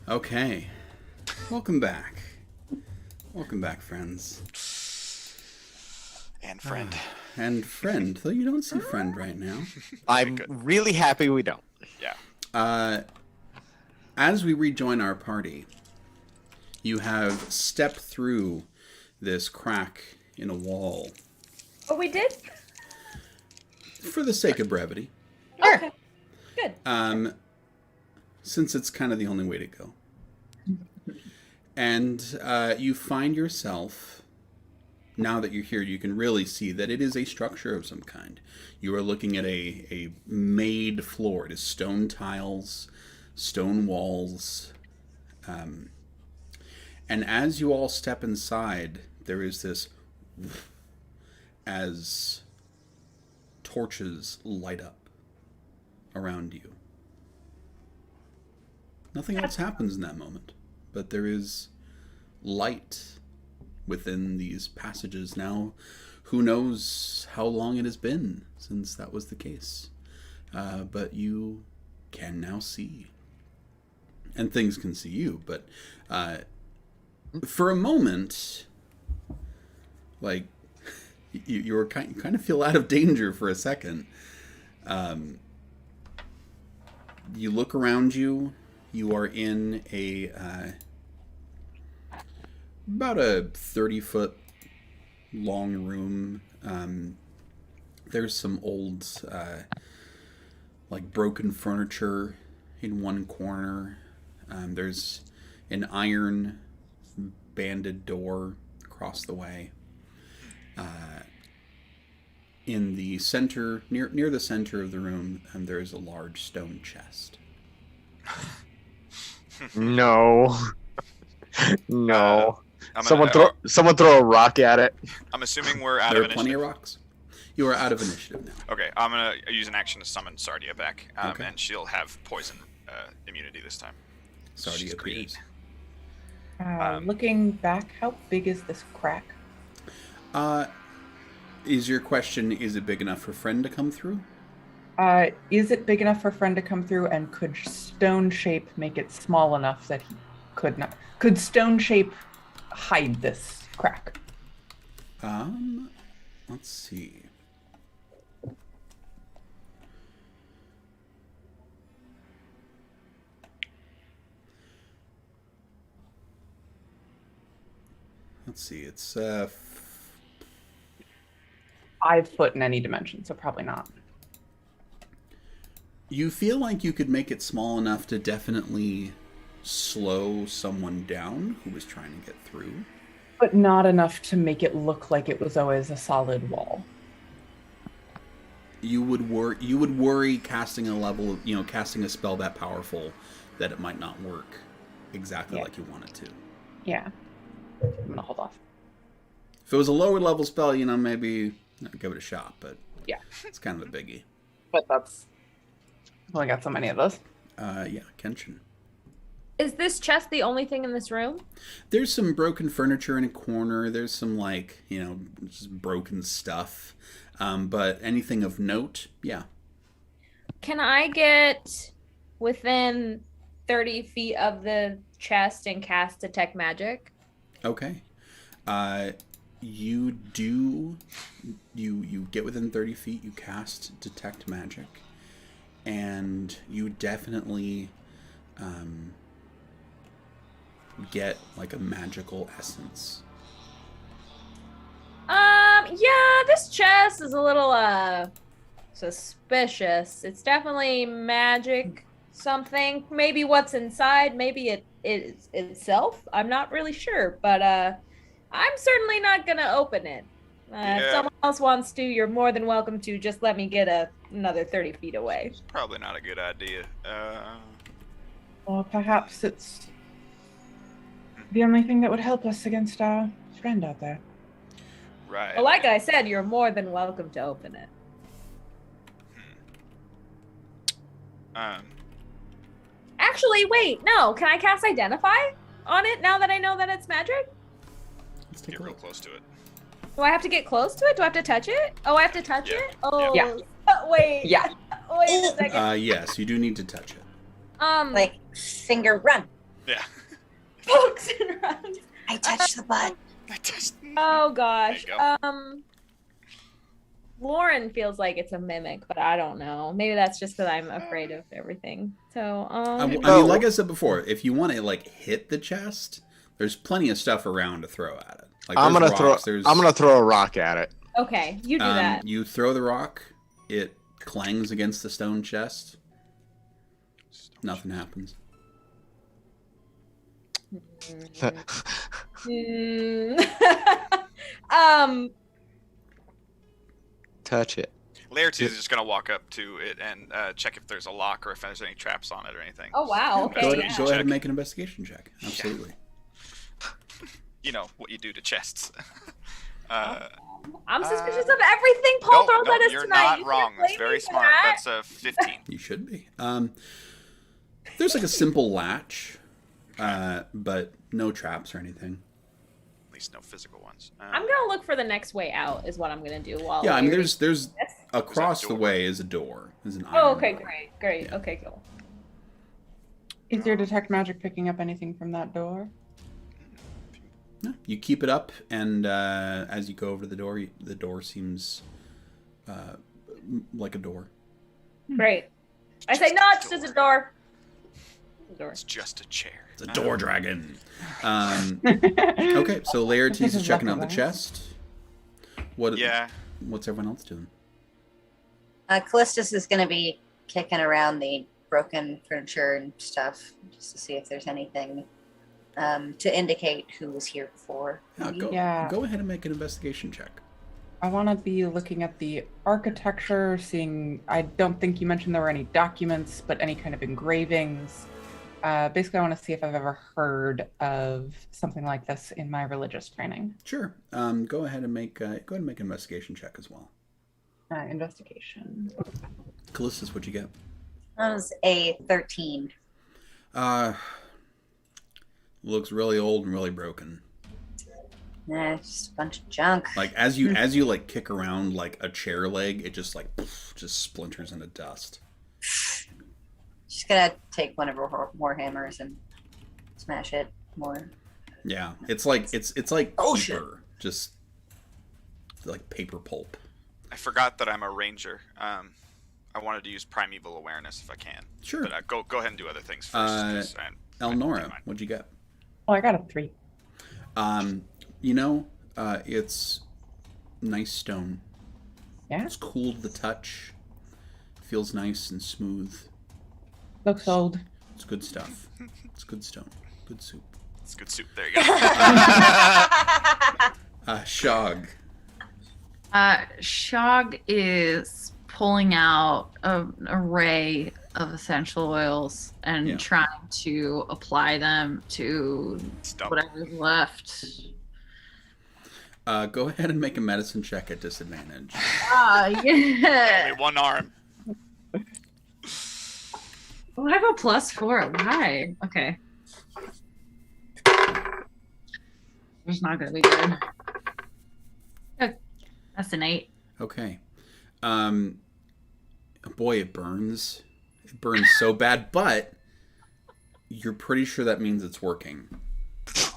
Okay. Welcome back. Welcome back, friends. And friend. And friend, though you don't see friend right now. I'm really happy we don't. Yeah. As we rejoin our party, you have stepped through this crack in a wall. Oh, we did? For the sake of brevity. Okay. Good. Since it's kind of the only way to go. And you find yourself, now that you're here, you can really see that it is a structure of some kind. You are looking at a made floor. It is stone tiles, stone walls. And as you all step inside, there is this as torches light up around you. Nothing else happens in that moment, but there is light within these passages now. Who knows how long it has been since that was the case. But you can now see. And things can see you, but for a moment, like, you were kind of feel out of danger for a second. You look around you. You are in about a 30-foot long room. There's some old, like, broken furniture in one corner. There's an iron banded door across the way. In the center, near the center of the room, there is a large stone chest. No. No. I'm Someone throw a rock at it. I'm assuming we're out There of are plenty initiative. of rocks. You are out of initiative now. Okay, I'm gonna use an action to summon Sardia back, Okay. and she'll have poison immunity this time. Sardia She's green. appears. Looking back, how big is this crack? Is your question, is it big enough for friend to come through? Is it big enough for friend to come through, and could stone shape make it small enough that he could not? Could stone shape hide this crack? Let's see. It's 5 foot in any dimension, so probably not. You feel like you could make it small enough to definitely slow someone down who was trying to get through. But not enough to make it look like it was always a solid wall. You would worry casting casting a spell that powerful that it might not work exactly like you want it to. Yeah. I'm gonna hold off. If it was a lower level spell, maybe give it a shot, but yeah, it's kind of a biggie. But that's... I've only got so many of those. Yeah, Kenshin. Is this chest the only thing in this room? There's some broken furniture in a corner. There's some, just broken stuff. But anything of note, yeah. Can I get within 30 feet of the chest and cast Detect Magic? Okay. You get within 30 feet, you cast Detect Magic, and you definitely get like a magical essence. Yeah, this chest is a little suspicious. It's definitely magic something. Maybe what's inside, maybe it is itself. I'm not really sure, but I'm certainly not gonna open it. If someone else wants to, you're more than welcome to. Just let me get another 30 feet away. It's probably not a good idea. Or perhaps it's the only thing that would help us against our friend out there. Right. Well, like I said, you're more than welcome to open it. Actually, wait, no. Can I cast Identify on it now that I know that it's magic? Let's take Get a real look. close to it. Do I have to get close to it? Do I have to touch it? Oh, I have to touch it? Oh, Yeah. Wait. Yeah. Wait a second. Yes, you do need to touch it. Like, finger run. Yeah. Pokes and runs. I touched the butt. Oh gosh. There you Lauren feels like it's a mimic, but I don't know. Maybe that's just because I'm afraid of everything. So, I mean, like I said before, if you want to like hit the chest, there's plenty of stuff around to throw at it. Like I'm gonna rocks, throw a rock at it. okay, you do that. You throw the rock, it clangs against the stone chest. Nothing happens. Touch it. Laertes is just gonna walk up to it and check if there's a lock or if there's any traps on it or anything. Oh wow. Okay. Go ahead and make an investigation check. Absolutely. You know what you do to chests. I'm suspicious of everything Paul throws at us you're tonight. not wrong. That's very smart. That's a 15. You should be. There's like a simple latch, but no traps or anything. At least no physical ones. I'm gonna look for the next way out. Is what I'm gonna do. While Yeah, I mean, we're- there's across the way is a door. Is an Oh, iron okay, door. great. Yeah. Okay, cool. Is your detect magic picking up anything from that door? No, you keep it up, and as you go over to the door seems like a door. Great. I say no. It's just a door. It's just a chair. It's a door dragon. Okay, so Laertes is checking out the chest. What's everyone else doing? Callistus is going to be kicking around the broken furniture and stuff just to see if there's anything to indicate who was here before. Go ahead and make an investigation check. I want to be looking at the architecture, seeing. I don't think you mentioned there were any documents, but any kind of engravings. Basically, I want to see if I've ever heard of something like this in my religious training. Sure. Go ahead and make an investigation check as well. Investigation. Callistus, what'd you get? That was a 13. Looks really old and really broken. Nah, just a bunch of junk. Like as you like kick around like a chair leg, it just like just splinters into dust. She's gonna take one of her war hammers and smash it more. Yeah, it's like Bullshit. paper, just like paper pulp. I forgot that I'm a ranger. I wanted to use primeval awareness if I can. Sure. But go ahead and do other things first. Elnora, what'd you get? Oh, I got a 3. It's nice stone. Yeah. It's cool to the touch. Feels nice and smooth. Looks old. It's good stuff. It's good stone. Good soup. It's good soup. There you go. Shog. Shog is pulling out an array of essential oils and trying to apply them to whatever's left. Go ahead and make a medicine check at disadvantage. Yeah. Only one arm. Oh, I have a +4. Why? Okay. It's not gonna be good. Oh, that's an 8. Okay. Boy, it burns. It burns so bad, but you're pretty sure that means it's working. That's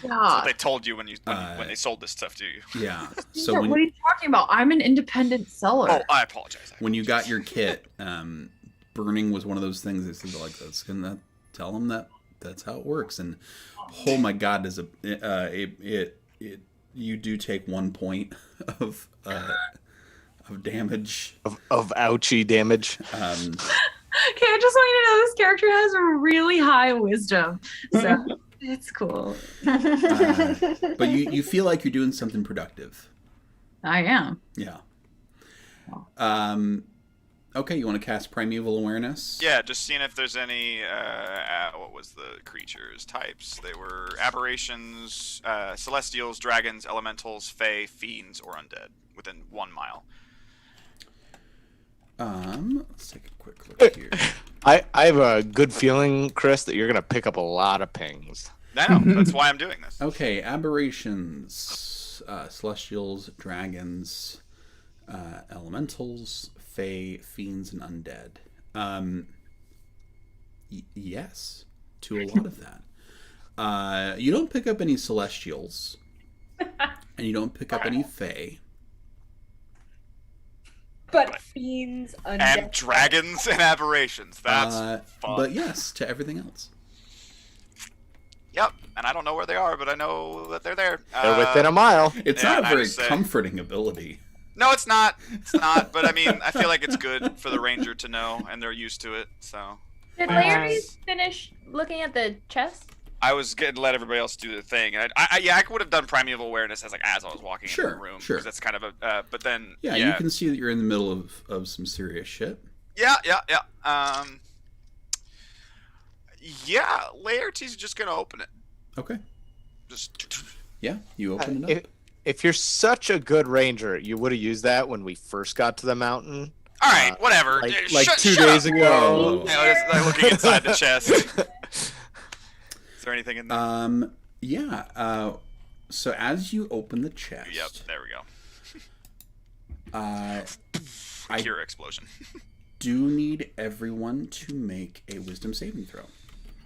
what they told you when they sold this stuff to you. Yeah. So what are you talking about? I'm an independent seller. Oh, I apologize. When you got your kit, burning was one of those things they said like that's gonna tell them that's how it works. And oh my God, does you do take 1 point of damage of ouchie damage. Okay, I just want you to know this character has a really high wisdom, so it's cool. But you feel like you're doing something productive. I am. Yeah. Okay, you want to cast Primeval Awareness? Yeah, just seeing if there's any, what was the creatures types? They were aberrations, celestials, dragons, elementals, fae, fiends, or undead within 1 mile. Let's take a quick look here. I have a good feeling, Chris, that you're going to pick up a lot of pings. I know, that's why I'm doing this. Okay, aberrations, celestials, dragons, elementals, fae, fiends, and undead. Yes. to a lot of that. You don't pick up any celestials, and you don't pick up any fae. But fiends, And undead. dragons and aberrations. That's fun. But yes, to everything else. Yep, and I don't know where they are, but I know that they're there. They're within a mile. It's Yeah, not a I very just say- comforting ability. No, it's not. It's not. But I mean, I feel like it's good for the ranger to know, and they're used to it. So Did Larry finish looking at the chest? I was getting to let everybody else do their thing. And I would have done primeval awareness as I was walking into the room. Sure. Because that's kind of a. But then. Yeah, you can see that you're in the middle of some serious shit. Yeah. Yeah, Laertes just gonna open it. Okay. Just. Yeah, you open it up. If you're such a good ranger, you would have used that when we first got to the mountain. All right, whatever. Like Shut 2 up. days ago. Whoa. You know, just like looking inside the chest. Is there anything in there? Yeah. So as you open the chest. Yep. There we go. Cure explosion. Do need everyone to make a wisdom saving throw.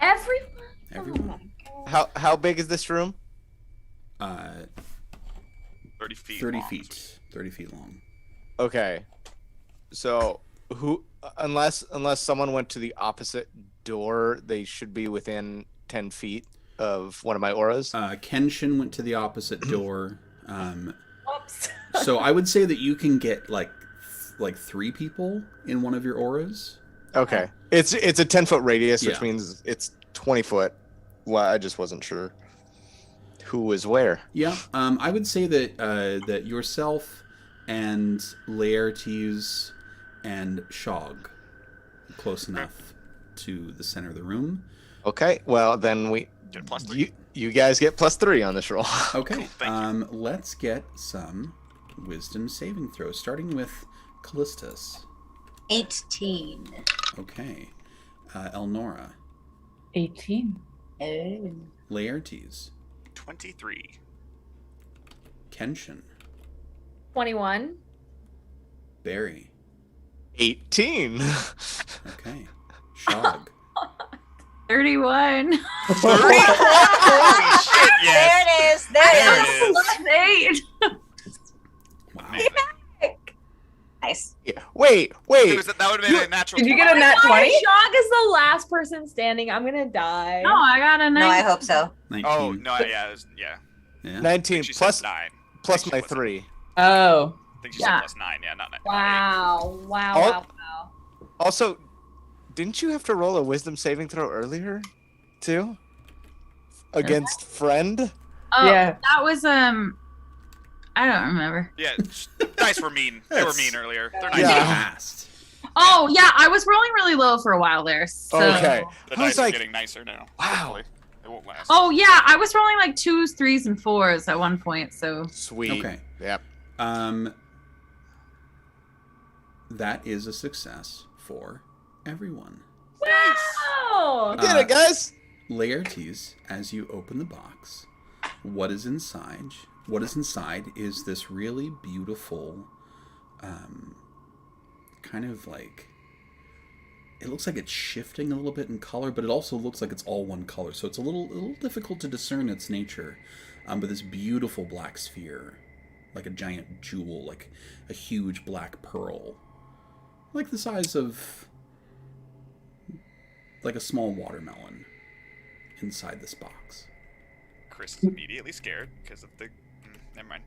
Everyone? Everyone. How big is this room? 30 feet. 30 long. feet. 30 feet long. Okay. So unless someone went to the opposite door, they should be within 10 feet of one of my auras. Kenshin went to the opposite door. Oops. So I would say that you can get like 3 people in one of your auras. Okay. It's a 10-foot radius, which Yeah. means it's 20 foot. Well, I just wasn't sure who was where. Yeah. I would say that that yourself and Laertes and Shog close enough to the center of the room. Okay. Well, then we Get a +3. you guys get +3 on this roll. Okay. Thank Let's get some wisdom saving throws, starting with Callistus. 18. Okay. Elnora. 18. Oh. Laertes. 23. Kenshin. 21. Barry. 18. Okay. Shog. 31. 30? Holy shit, There yes. it is. There There it is. it is. +8. Wow. Nice. Yeah. Wait. That would have been a natural. Did you get a nat 20? Shog is the last person standing. I'm gonna die. No, I got a 9. No, I hope so. 19. Oh, no, yeah. Yeah. 19 She said plus 9. plus She my wasn't. 3. Oh. I think she Yeah. said +9. Yeah, not 9. Wow. Wow. Oh. Wow. Wow. Also, didn't you have to roll a wisdom saving throw earlier, too? Against friend? Oh, Yeah. that was I don't remember. Yeah, dice were mean. They were mean earlier. They're nice. Yeah. Fast. Oh yeah, I was rolling really low for a while there. So. Okay. The I was dice are like, getting nicer now. wow. Hopefully. It won't last. Oh yeah, I was rolling like 2s, 3s, and 4s at one point. So Sweet. Okay. Yep. That is a success for everyone. Wow. Did it, guys? Laertes, as you open the box, what is inside? What is inside is this really beautiful, kind of like, it looks like it's shifting a little bit in color, but it also looks like it's all one color. So it's a little difficult to discern its nature. But this beautiful black sphere, like a giant jewel, like a huge black pearl, like the size of like a small watermelon inside this box. Chris is immediately scared because of the. Never mind.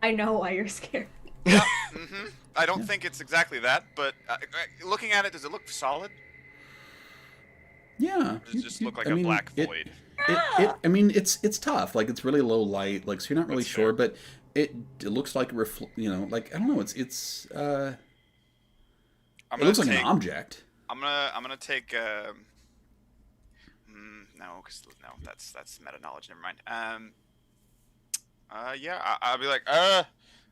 I know why you're scared. Yeah. I don't think it's exactly that, but looking at it, does it look solid? Yeah. Does it just look like I a mean, black void? I mean, it's tough. Like, it's really low light. Like, so you're not really That's sure, fair. but it looks like like, I don't know. It looks like an object. I'm gonna take. No, because no, that's meta knowledge. Never mind. Yeah, I'll be like,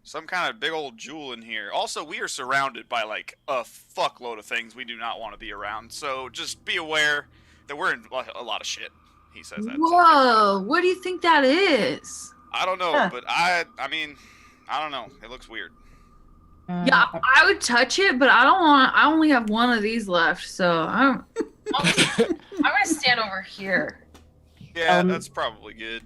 some kind of big old jewel in here. Also, we are surrounded by like a fuckload of things we do not want to be around. So just be aware that we're in a lot of shit. He says that. whoa, what do you think that is? I don't know, Huh. but I mean, I don't know. It looks weird. Yeah, I would touch it, but I don't want. I only have one of these left, so I'm gonna stand over here. Yeah, that's probably good.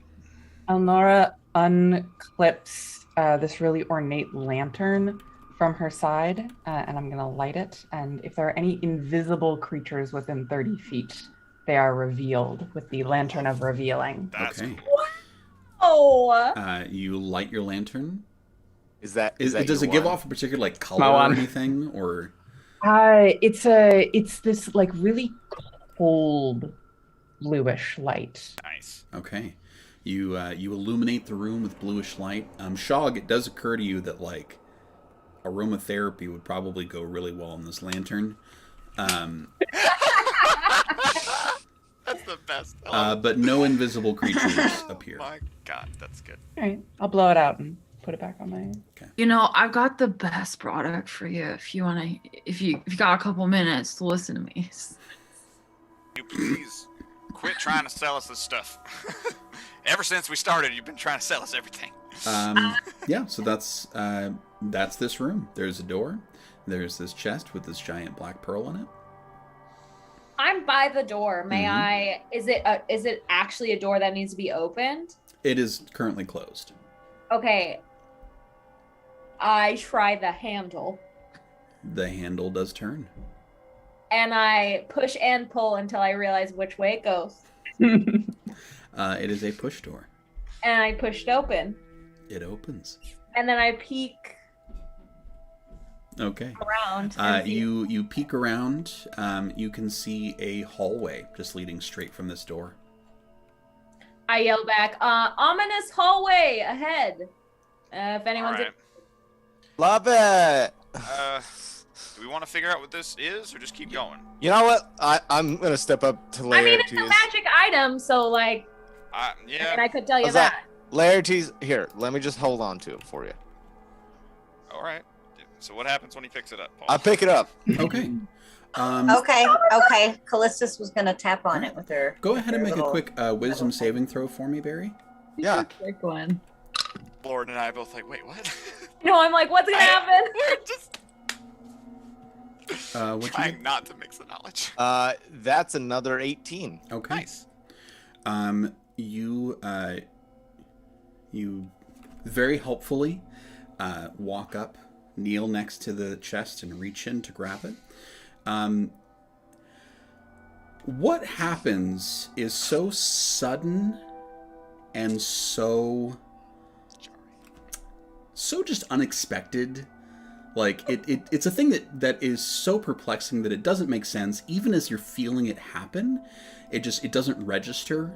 Elnora unclips this really ornate lantern from her side, and I'm gonna light it. And if there are any invisible creatures within 30 feet, they are revealed with the lantern of revealing. Okay. Oh. You light your lantern. Is that does your it give one? off a particular like color or anything, or? It's this like really cold bluish light. Nice. Okay. You illuminate the room with bluish light. Shog, it does occur to you that like aromatherapy would probably go really well in this lantern. That's the best. But no invisible creatures appear. Oh my god, that's good. All right, I'll blow it out and put it back on my. You know, I've got the best product for you if you wanna if you got a couple minutes to listen to me. You please quit trying to sell us this stuff. Ever since we started, you've been trying to sell us everything. Yeah, so that's this room. There's a door. There's this chest with this giant black pearl in it. I'm by the door. May I? Is it actually a door that needs to be opened? It is currently closed. Okay. I try the handle. The handle does turn. And I push and pull until I realize which way it goes. It is a push door. And I pushed open. It opens. And then I peek Okay. around. You peek around. You can see a hallway just leading straight from this door. I yell back, ominous hallway ahead. If anyone's... All right. Love it. Do we want to figure out what this is, or just keep going? You know what? I'm gonna step up to I mean, Laertes. it's a magic item, so like... Yeah. And I could tell you How's that. Laertes, here, let me just hold on to it for you. All right. So what happens when he picks it up, Paul? I pick it up. Okay. Okay. Callistus was gonna tap on it with her. Go ahead and make a little- quick wisdom saving throw for me, Barry. Yeah. Quick one. Lord and I are both like, wait, what? No, I'm like, what's gonna happen? We're just What you trying not to mix the knowledge. That's another 18. Okay. Nice. You very helpfully walk up, kneel next to the chest, and reach in to grab it. What happens is so sudden and so just unexpected. Like it's a thing that is so perplexing that it doesn't make sense. Even as you're feeling it happen, it doesn't register.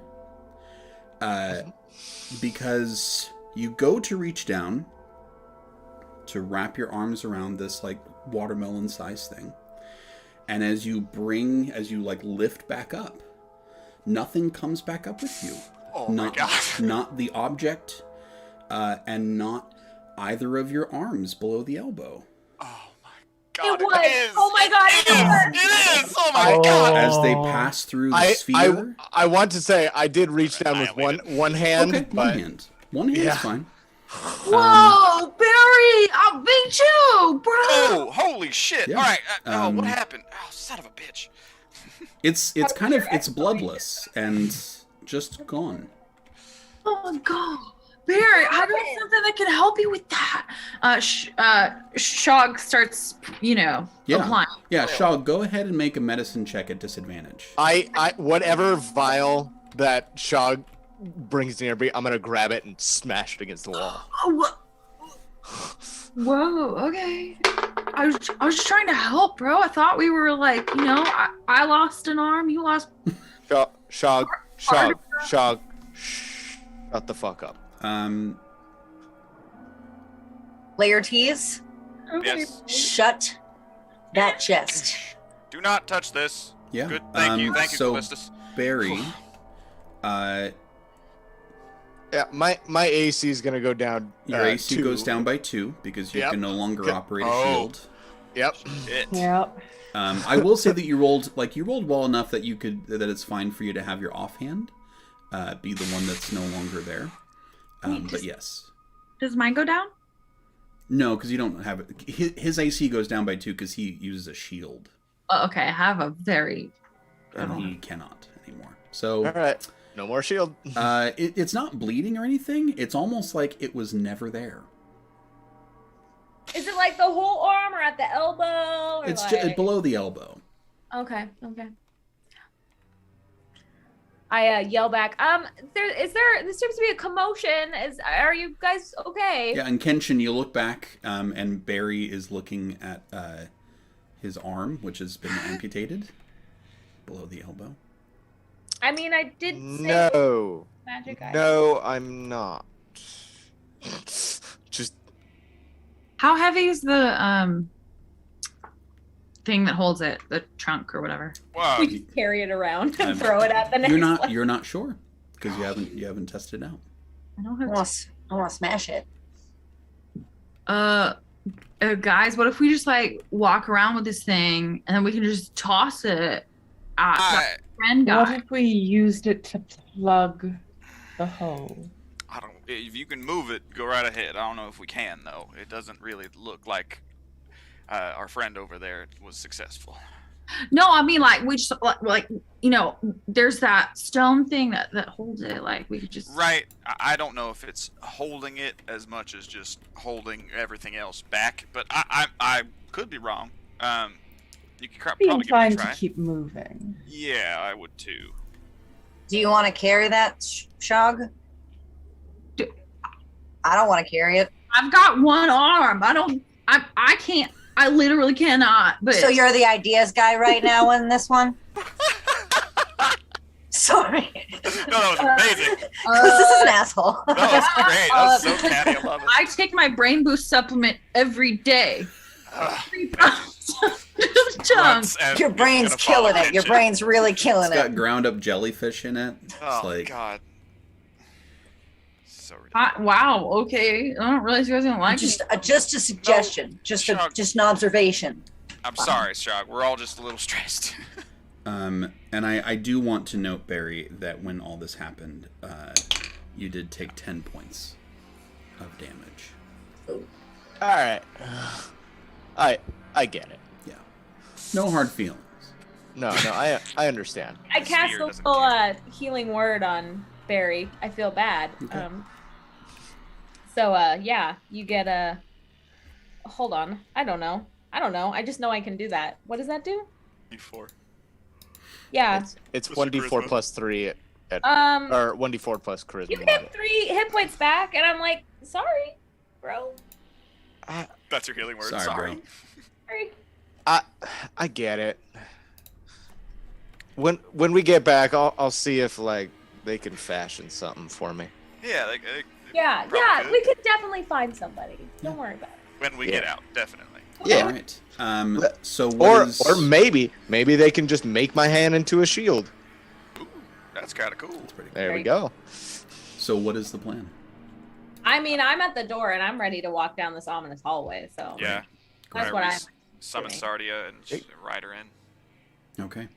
Because you go to reach down to wrap your arms around this like watermelon size thing, and as you lift back up, nothing comes back up with you. Oh my god. Not the object, and not either of your arms below the elbow. Oh my god. It was. Is. Oh my god, It is. Oh my god. As they pass through the sphere. I want to say I did reach down with one hand. Okay, but one hand's Yeah. fine. Whoa, Barry! I'll beat you, bro! Oh, holy shit. Yeah. All right. Oh, what Um, happened? Oh, son of a bitch. It's bloodless and just gone. Oh my god. Barry, I got something that can help you with that. Shog starts, Yeah. applying. Yeah, Shaw, go ahead and make a medicine check at disadvantage. I whatever vial that Shog brings near me, I'm gonna grab it and smash it against the wall. Whoa, okay. I was just trying to help, bro. I thought we were like, I lost an arm, you lost. Shog, shut the fuck up. Laertes, Yes. shut that chest. Do not touch this. Yeah. Good. Thank you, so Callistus. Barry, Yeah, my AC is gonna go down. your AC 2. goes down by 2 because you Yep. can no longer operate a Oh. shield. Yep. Shit. Yep. I will say that you rolled well enough that that it's fine for you to have your offhand be the one that's no longer there. But yes. Does mine go down? No, because you don't have it. His AC goes down by 2 because he uses a shield, Oh, okay, I have a very. and he cannot. So, All right. No more shield. it's not bleeding or anything. It's almost like it was never there. Is it like the whole arm or at the elbow? Or It's like... below the elbow. Okay. I yell back. There seems to be a commotion. Are you guys okay? Yeah, and Kenshin, you look back, and Barry is looking at his arm, which has been amputated below the elbow. I mean, I did say No. magic item. No, I'm not. Just How heavy is the thing that holds it, the trunk or whatever? Wow. We just carry it around and throw it at the next one. You're not sure because you haven't tested it out. I don't I have. want to smash it. Guys, what if we just like walk around with this thing and then we can just toss it at that friend What guy? if we used it to plug the hole? I don't. If you can move it, go right ahead. I don't know if we can though. It doesn't really look like our friend over there was successful. No, I mean like we just like there's that stone thing that holds it. Like we could just Right. I don't know if it's holding it as much as just holding everything else back, but I could be wrong. You could Be probably give it a inclined try. to keep moving. Yeah, I would too. Do you want to carry that, Shog? Do- I don't want to carry it. I've got one arm. I can't. I literally cannot. But So you're the ideas guy right now in this one? Sorry. No, that was amazing. This is an asshole. That was great. That was so catty. I love it. I take my brain boost supplement every day. 3 pounds of chunks. And Your it's brain's gonna follow killing it. Your Kenshin. brain's really killing It's got it. ground up jellyfish in it. It's Oh like God. So ridiculous. Wow. Okay. I don't realize you guys didn't like Just, it. just a suggestion. Just an observation. I'm sorry, Shog. We're all just a little stressed. and I do want to note, Barry, that when all this happened, you did take 10 points of damage. all right. I get it. Yeah. No hard feelings. No, I understand. I cast Sphere a doesn't little healing word on Barry. I feel bad. Okay. Yeah, you get a. Hold on. I don't know. I just know I can do that. What does that do? Before. Yeah. It's What's your 1d4 charisma? plus 3 at Um. or 1d4 plus charisma. You get 3 hit points back, and I'm like, sorry, bro. That's your healing word. Sorry, Sorry. bro. Sorry. I get it. When we get back, I'll see if like they can fashion something for me. Yeah. Yeah, Probably yeah. good. We could definitely find somebody. Don't worry about it. When we Yeah. get out, definitely. Yeah. All right. So what is... Or maybe they can just make my hand into a shield. Ooh, that's kind of cool. That's pretty cool. There we Very go. So what is the plan? I mean, I'm at the door and I'm ready to walk down this ominous hallway. So Yeah. that's Whenever what we I'm. summon doing. Sardia and ride her in. Okay.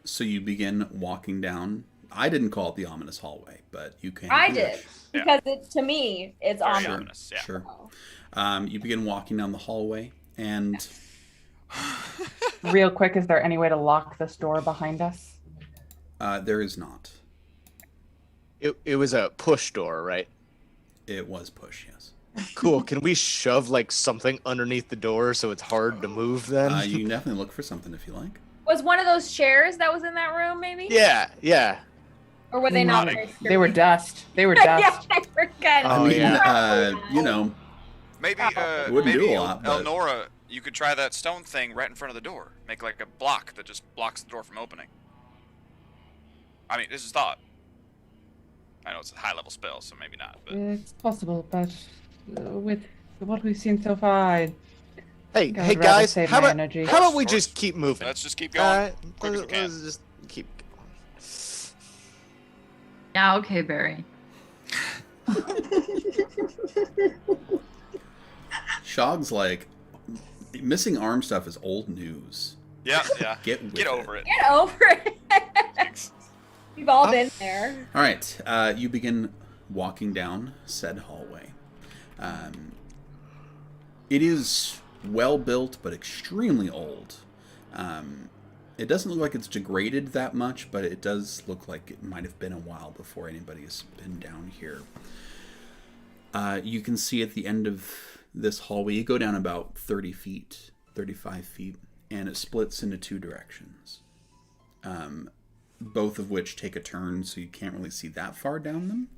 So you begin walking down. I didn't call it the ominous hallway, but you can. I do did it. because to me, it's Very ominous. ominous. Yeah. Sure. You begin walking down the hallway, and Real quick, is there any way to lock this door behind us? there is not. It was a push door, right? It was push, yes. Cool. Can we shove like something underneath the door so it's hard to move then? You can definitely look for something if you like. Was one of those chairs that was in that room, maybe? Yeah. Or were they not? Not very They were sturdy? dust. They were yeah, dust. I forgot. Oh, I mean, yeah. Maybe, Wouldn't maybe do a lot, but- Elnora, you could try that stone thing right in front of the door. Make like a block that just blocks the door from opening. I mean, this is thought. I know it's a high-level spell, so maybe not. But It's possible, but with what we've seen so far, Hey, I'd hey rather guys, save how my about energy. we just keep moving? let's just keep going. Alright, quick as we can. let's just keep going. Yeah. Okay, Barry. Shog's like, missing arm stuff is old news. Yeah. Get with Get over it. Get over it. We've all been there. All right, you begin walking down said hallway. It is well built, but extremely old. It doesn't look like it's degraded that much, but it does look like it might have been a while before anybody's been down here. You can see at the end of this hallway, you go down about 30 feet, 35 feet, and it splits into two directions. Both of which take a turn, so you can't really see that far down them.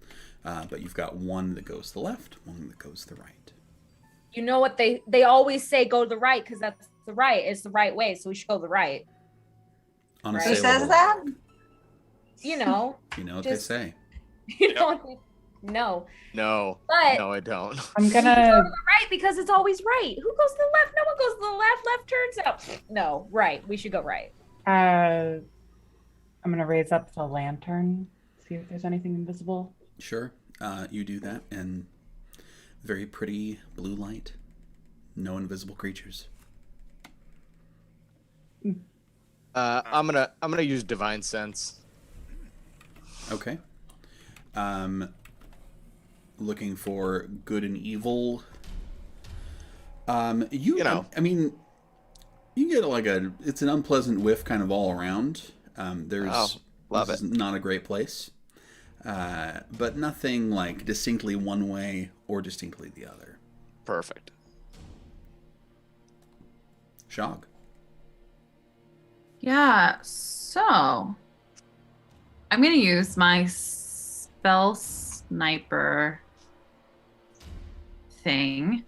But you've got one that goes to the left, one that goes to the right. You know what they always say, go to the right, because that's the right. It's the right way, so we should go to the right. On a Who saleable- says that? You know. You know what Just- they say. You know. No. No. But No, I don't. I'm we should gonna. go to the right because it's always right. Who goes to the left? No one goes to the left. Left turns out. No, right. We should go right. I'm gonna raise up the lantern, see if there's anything invisible. Sure. You do that, and very pretty blue light. No invisible creatures. I'm gonna use divine sense. Okay. Looking for good and evil. You know, I mean, you get like it's an unpleasant whiff kind of all around. This is not a great place. But nothing like distinctly one way or distinctly the other. Perfect. Shog. Yeah, so I'm going to use my spell sniper thing.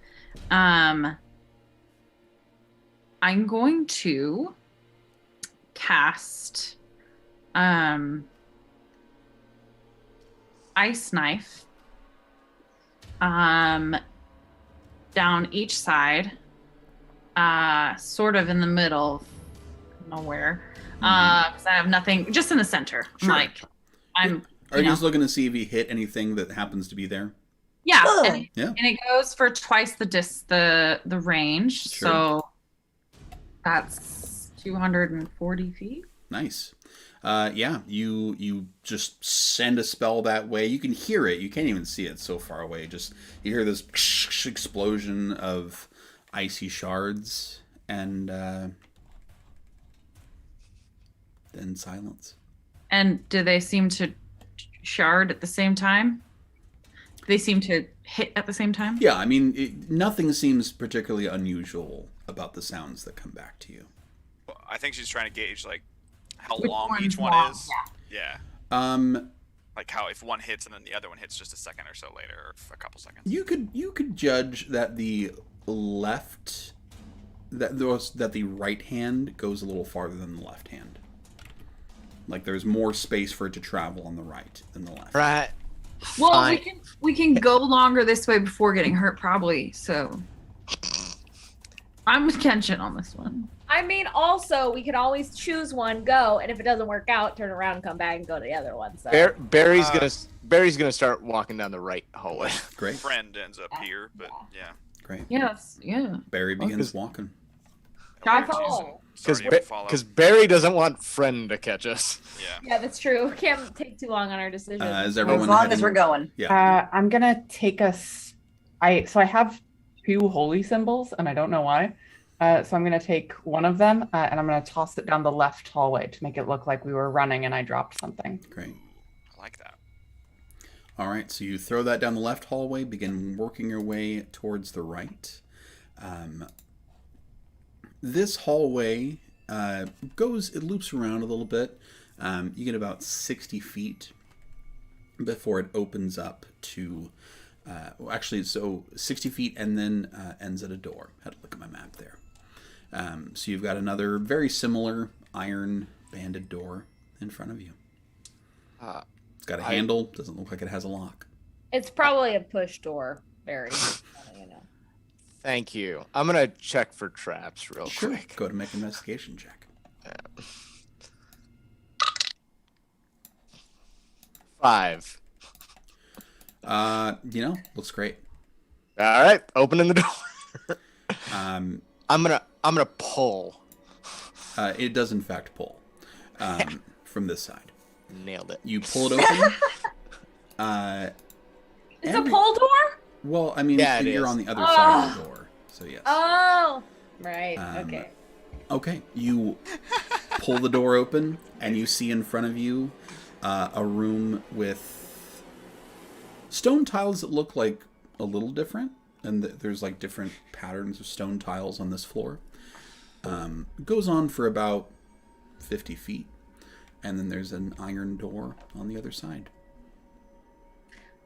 I'm going to cast ice knife down each side, sort of in the middle, nowhere, because I have nothing, just in the center. Sure. Are you just looking to see if you hit anything that happens to be there? Yeah, Oh. and it goes for twice the range, Sure. so that's 240 feet. Nice. Yeah, you just send a spell that way. You can hear it. You can't even see it so far away. Just you hear this explosion of icy shards, and then silence. And do they seem to shard at the same time? They seem to hit at the same time? Yeah, I mean, nothing seems particularly unusual about the sounds that come back to you. Well, I think she's trying to gauge like how Which long one's each one long, is. yeah. Yeah. Like how if one hits and then the other one hits just a second or so later, or a couple seconds. You could judge that the left, that the right hand goes a little farther than the left hand. Like there's more space for it to travel on the right than the left. Right. Well, Fine. we can go longer this way before getting hurt, probably. So I'm with Kenshin on this one. I mean, also, we could always choose one, go, and if it doesn't work out, turn around, come back, and go to the other one. So Barry's gonna start walking down the right hallway. Great. Friend ends up here, but yeah. Great. Yes, yeah. Barry begins walking. Because Barry doesn't want friend to catch us. Yeah. Yeah, that's true. Can't take too long on our decision. Is everyone As long heading- as we're going. Yeah. I'm gonna take us. I have 2 holy symbols, and I don't know why. So I'm gonna take one of them, and I'm gonna toss it down the left hallway to make it look like we were running and I dropped something. Great. I like that. All right, so you throw that down the left hallway, begin working your way towards the right. This hallway it loops around a little bit. You get about 60 feet before it opens up to, so 60 feet and then ends at a door. Had to look at my map there. So you've got another very similar iron banded door in front of you. It's got a handle. Doesn't look like it has a lock. It's probably a push door, Barry. You know. Thank you. I'm gonna check for traps real Sure. quick. Go to make an investigation check. 5. Looks great. All right, opening the door. Um, I'm gonna pull. It does in fact pull from this side. Nailed it. You pull it open. It's a pull door? Well, I mean, Yeah, it you're is. on the other side of the door, so yes. Oh, right. Okay. Okay, you pull the door open, and you see in front of you a room with stone tiles that look like a little different, and there's like different patterns of stone tiles on this floor. It goes on for about 50 feet, and then there's an iron door on the other side.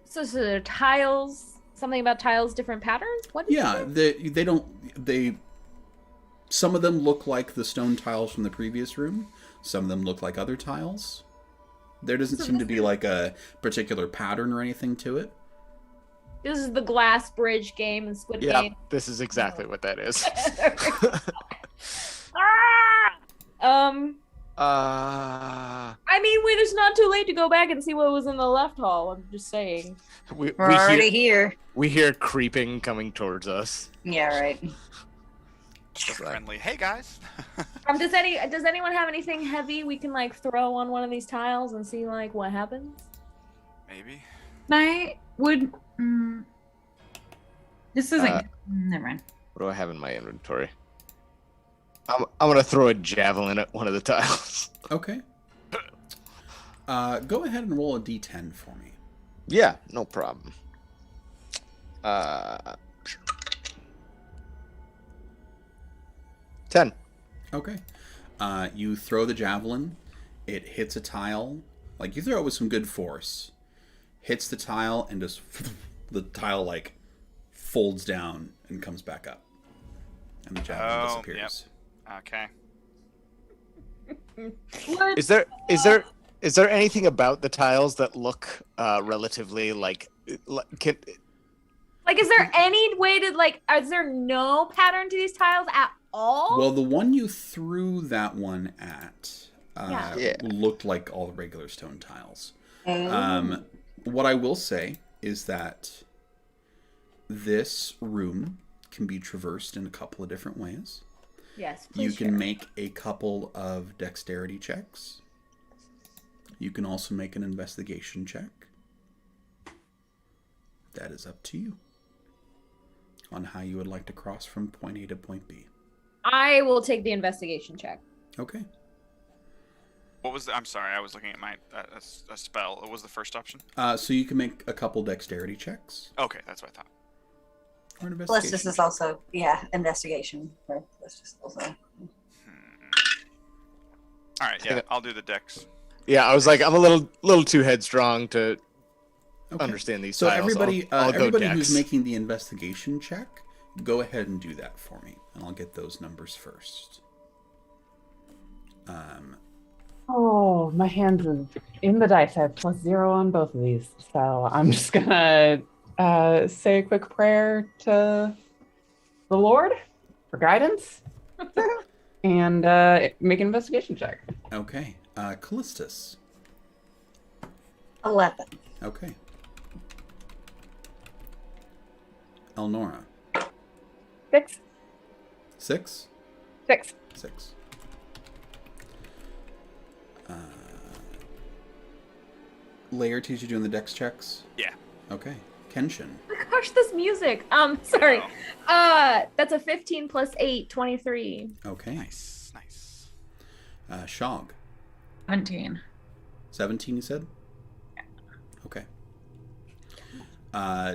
So there are tiles. Something about tiles, different patterns. What? Yeah, they don't. Some of them look like the stone tiles from the previous room. Some of them look like other tiles. There doesn't seem to be like a particular pattern or anything to it. This is the glass bridge game and Squid Yeah, Game. this is exactly what that is. I mean, it's not too late to go back and see what was in the left hall. I'm just saying. We're already here. We hear creeping coming towards us. Yeah, right. Friendly. Hey guys. Does anyone have anything heavy we can like throw on one of these tiles and see like what happens? Maybe. This isn't. Never mind. What do I have in my inventory? I'm gonna throw a javelin at one of the tiles. Okay. Go ahead and roll a d10 for me. Yeah, no problem. 10. Okay. You throw the javelin. It hits a tile. Like, you throw it with some good force. Hits the tile, and just the tile, like, folds down and comes back up. And the javelin disappears. Yep. Okay. Is there anything about the tiles that look relatively like Like, is there any way to like? Is there no pattern to these tiles at all? Well, the one you threw that one at Yeah. looked like all the regular stone tiles. Oh. What I will say is that this room can be traversed in a couple of different ways. Yes, You please can share. make a couple of dexterity checks. You can also make an investigation check. That is up to you on how you would like to cross from point A to point B. I will take the investigation check. Okay. What was I'm sorry, I was looking at my a spell. What was the first option? So you can make a couple dexterity checks. Okay, that's what I thought. Or an Plus, investigation this is check. also, investigation. This is also. All right, yeah, I'll do the dex. Yeah, I was like, I'm a little too headstrong to understand these So tiles. everybody, I'll go everybody dex. who's making the investigation check, go ahead and do that for me, and I'll get those numbers first. Oh, my hands are in the dice. I have +0 on both of these. So I'm just gonna say a quick prayer to the Lord for guidance and make an investigation check. Okay. Callistus. 11. Okay. Elnora. 6. 6? 6. 6. Laertes, you doing the dex checks? Yeah. Okay. Kenshin. Oh my gosh, this music. Sorry. That's a 15 plus 8, 23. Okay. Nice. Shog. 17. 17, you said? Okay.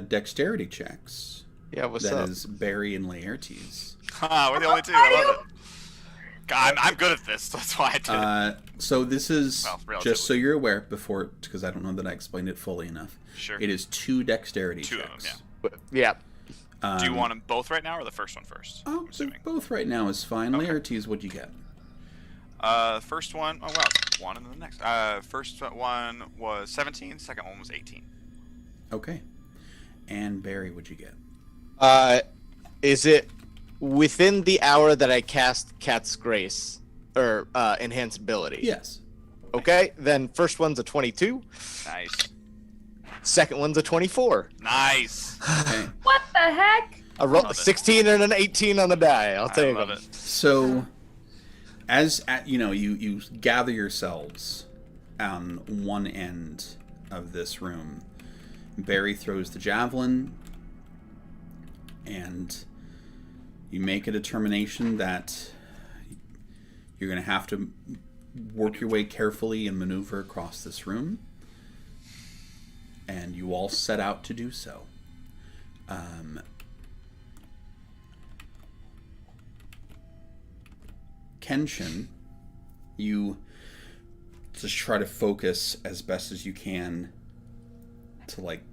Dexterity checks. Yeah, what's That up? is Barry and Laertes. We're the only two. I love it. God, I'm good at this. That's why I did it. So this is, relatively. just so you're aware, because I don't know that I explained it fully enough. Sure. It is 2 dexterity Two checks. of them, Yeah. Do you want them both right now or the first one first? I'm assuming. Both right now is fine. Okay. Laertes, what'd you get? First one, oh wow, one and then the next. First one was 17, second one was 18. Okay. And Barry, what'd you get? Is it within the hour that I cast Cat's Grace or Enhanced Ability? Yes. Okay, then first one's a 22. Nice. Second one's a 24. Nice. Okay. What the heck? I rolled a 16 and an 18 on the die. I'll take love them. it. So, you gather yourselves on one end of this room. Barry throws the javelin, and you make a determination that you're going to have to work your way carefully and maneuver across this room. And you all set out to do so. Kenshin, you just try to focus as best as you can to like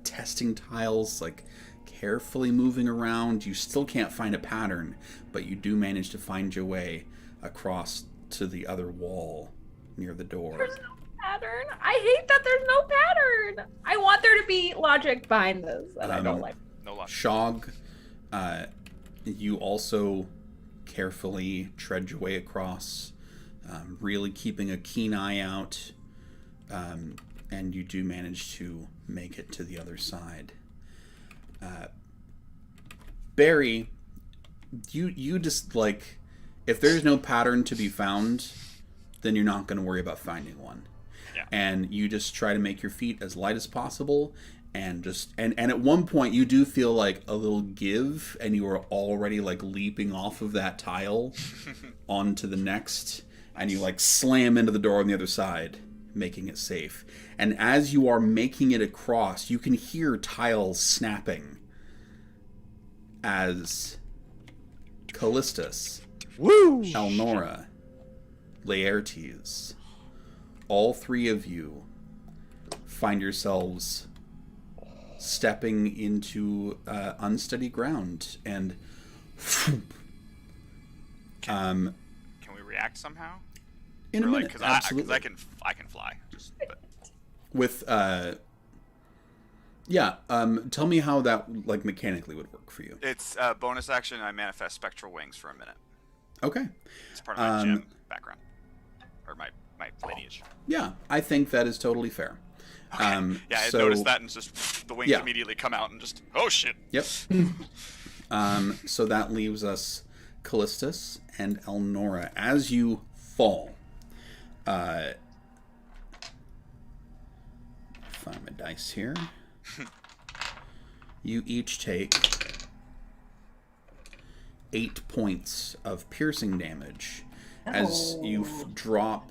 testing tiles, like carefully moving around. You still can't find a pattern, but you do manage to find your way across to the other wall near the door. There's no pattern. I hate that there's no pattern. I want there to be logic behind this, and I don't like. No logic. Shog, you also carefully tread your way across, really keeping a keen eye out, and you do manage to make it to the other side. Barry, you just like, if there's no pattern to be found, then you're not going to worry about finding one. Yeah. And you just try to make your feet as light as possible, and at one point you do feel like a little give, and you are already like leaping off of that tile onto the next, and you like slam into the door on the other side, making it safe. And as you are making it across, you can hear tiles snapping as Callistus, Elnora, Laertes, all three of you find yourselves stepping into unsteady ground, and Can we react somehow? in a minute, Because absolutely. I can fly. But With tell me how that like mechanically would work for you. it's bonus action. I manifest spectral wings for a minute. Okay. It's part of my gem background, or my lineage. Yeah, I think that is totally fair. Okay. Yeah, I so- noticed that, and just the wings Yeah. immediately come out, and just oh shit. Yep. So that leaves us Callistus and Elnora. As you fall, find my dice here. You each take 8 points of piercing damage as you drop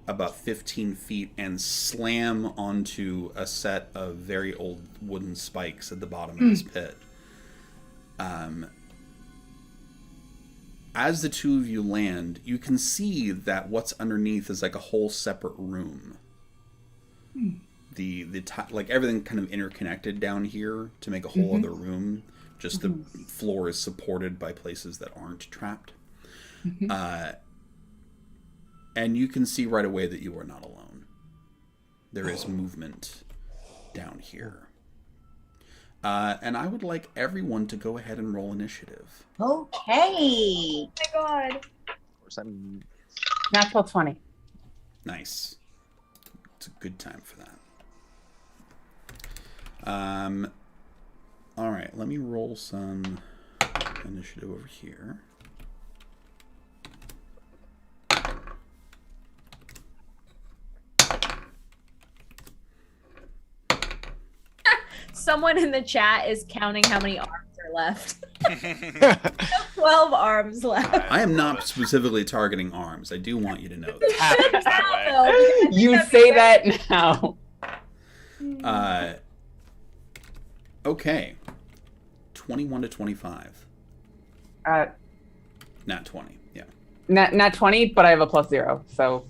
about 15 feet and slam onto a set of very old wooden spikes at the bottom of this pit. As the two of you land, you can see that what's underneath is like a whole separate room. Like everything kind of interconnected down here to make a whole other room. Just the floor is supported by places that aren't trapped. And you can see right away that you are not alone. There is movement down here. And I would like everyone to go ahead and roll initiative. Okay. Oh my god. Of course, I'm Natural 20. Nice. It's a good time for that. All right, let me roll some initiative over here. Someone in the chat is counting how many arms are left. 12 arms left. I am not specifically targeting arms. I do want you to know that. Happens that way. Though, because I think You that'd be say great. that now. Okay. 21 to 25. Not 20. Yeah. Not 20, but I have a +0, so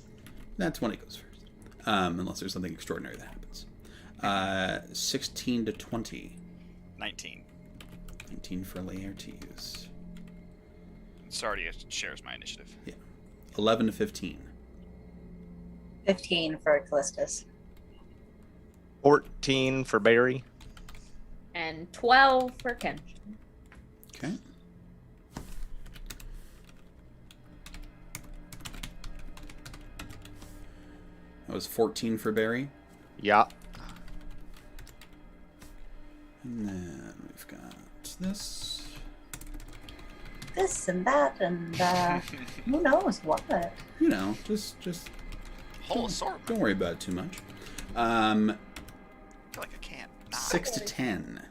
That 20 goes first. Unless there's something extraordinary that happens. 16 to 20. 19. 19 for Laertes. Sardia shares my initiative. 11 to 15. 15 for Callistus. 14 for Barry. And 12 for Ken. Okay. That was 14 for Barry. Yeah. And then we've got this. This and that and who knows what. You know, just Whole assortment. don't worry about it too much. I feel like I can't. 6 to 10.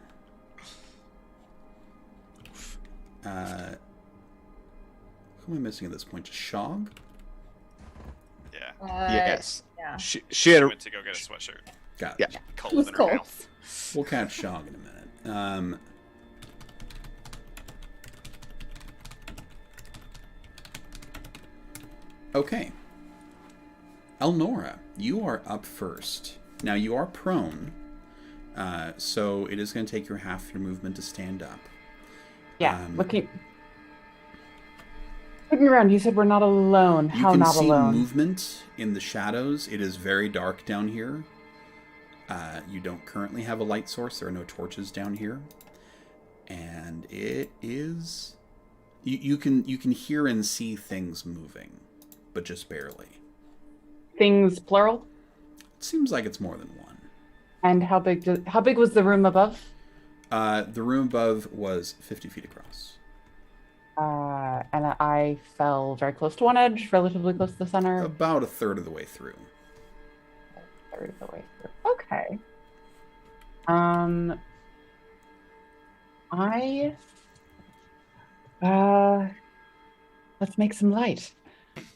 Who am I missing at this point? Just Shog? Yes. Yeah. She had I a, went to go get a sweatshirt. Got Yeah. it. Cold It was in her cold. mouth. We'll catch Shog in a minute. Okay. Elnora, you are up first. Now, you are prone, so it is going to take your half your movement to stand up. Yeah, looking around, you said we're not alone. You How can not see alone? movement in the shadows. It is very dark down here. You don't currently have a light source. There are no torches down here. And it is... You can hear and see things moving, but just barely. Things plural? It seems like it's more than one. And how big was the room above? The room above was 50 feet across. And I fell very close to one edge, relatively close to the center. About a third of the way through. A third of the way through. Okay. Let's make some light.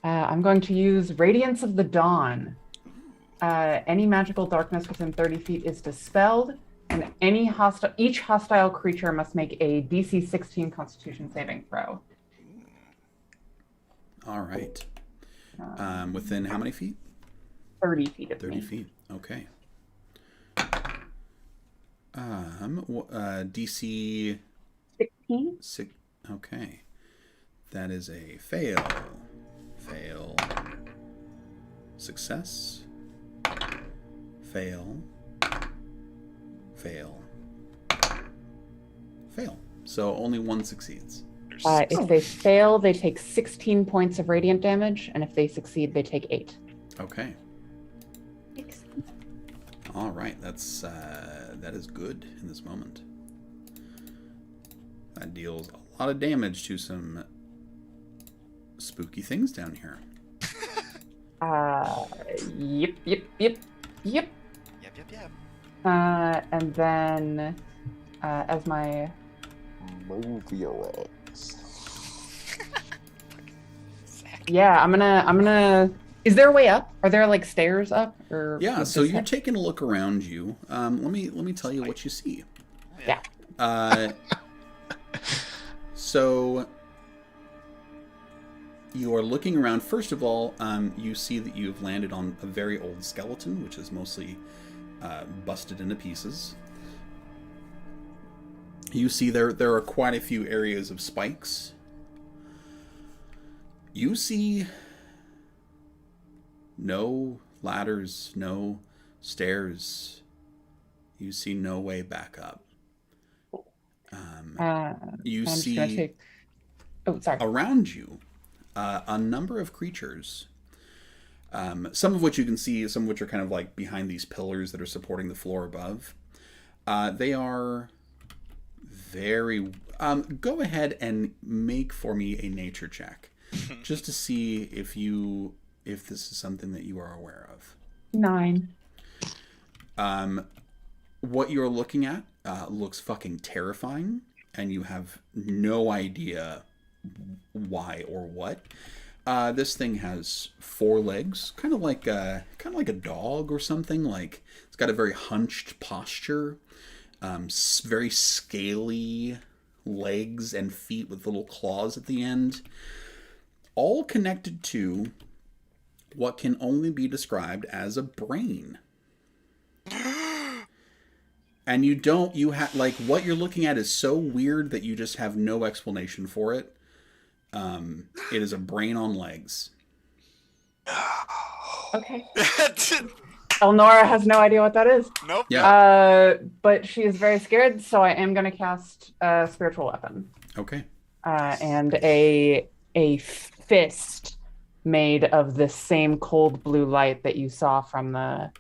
I'm going to use Radiance of the Dawn. Any magical darkness within 30 feet is dispelled, and each hostile creature must make a DC 16 Constitution saving throw. All right. Within how many feet? 30 feet of 30 me. feet. Okay. DC 16? Okay. That is a fail. Fail. Success. Fail. Fail. Fail. So only one succeeds. If they fail, they take 16 points of radiant damage, and if they succeed, they take 8. Okay. All right. That is good in this moment. That deals a lot of damage to some spooky things down here. Yep. And then, as my move your ass. Yeah, I'm gonna. Is there a way up? Are there like stairs up? Or Yeah. So you're taking a look around you. Let me tell you what you see. Yeah. So you are looking around. First of all, you see that you've landed on a very old skeleton, which is mostly busted into pieces. You see there are quite a few areas of spikes. You see no ladders, no stairs. You see no way back up. You see around you a number of creatures. Some of which you can see, some of which are kind of like behind these pillars that are supporting the floor above. They are very... go ahead and make for me a nature check. Just to see if this is something that you are aware of. 9. What you're looking at looks fucking terrifying, and you have no idea why or what. This thing has 4 legs, kind of like a dog or something. Like it's got a very hunched posture, very scaly legs and feet with little claws at the end, all connected to what can only be described as a brain. And you have like what you're looking at is so weird that you just have no explanation for it. It is a brain on legs. Okay. Elnora has no idea what that is. Nope. Yeah. But she is very scared, so I am going to cast a spiritual weapon. Okay. And a fist made of the same cold blue light that you saw from the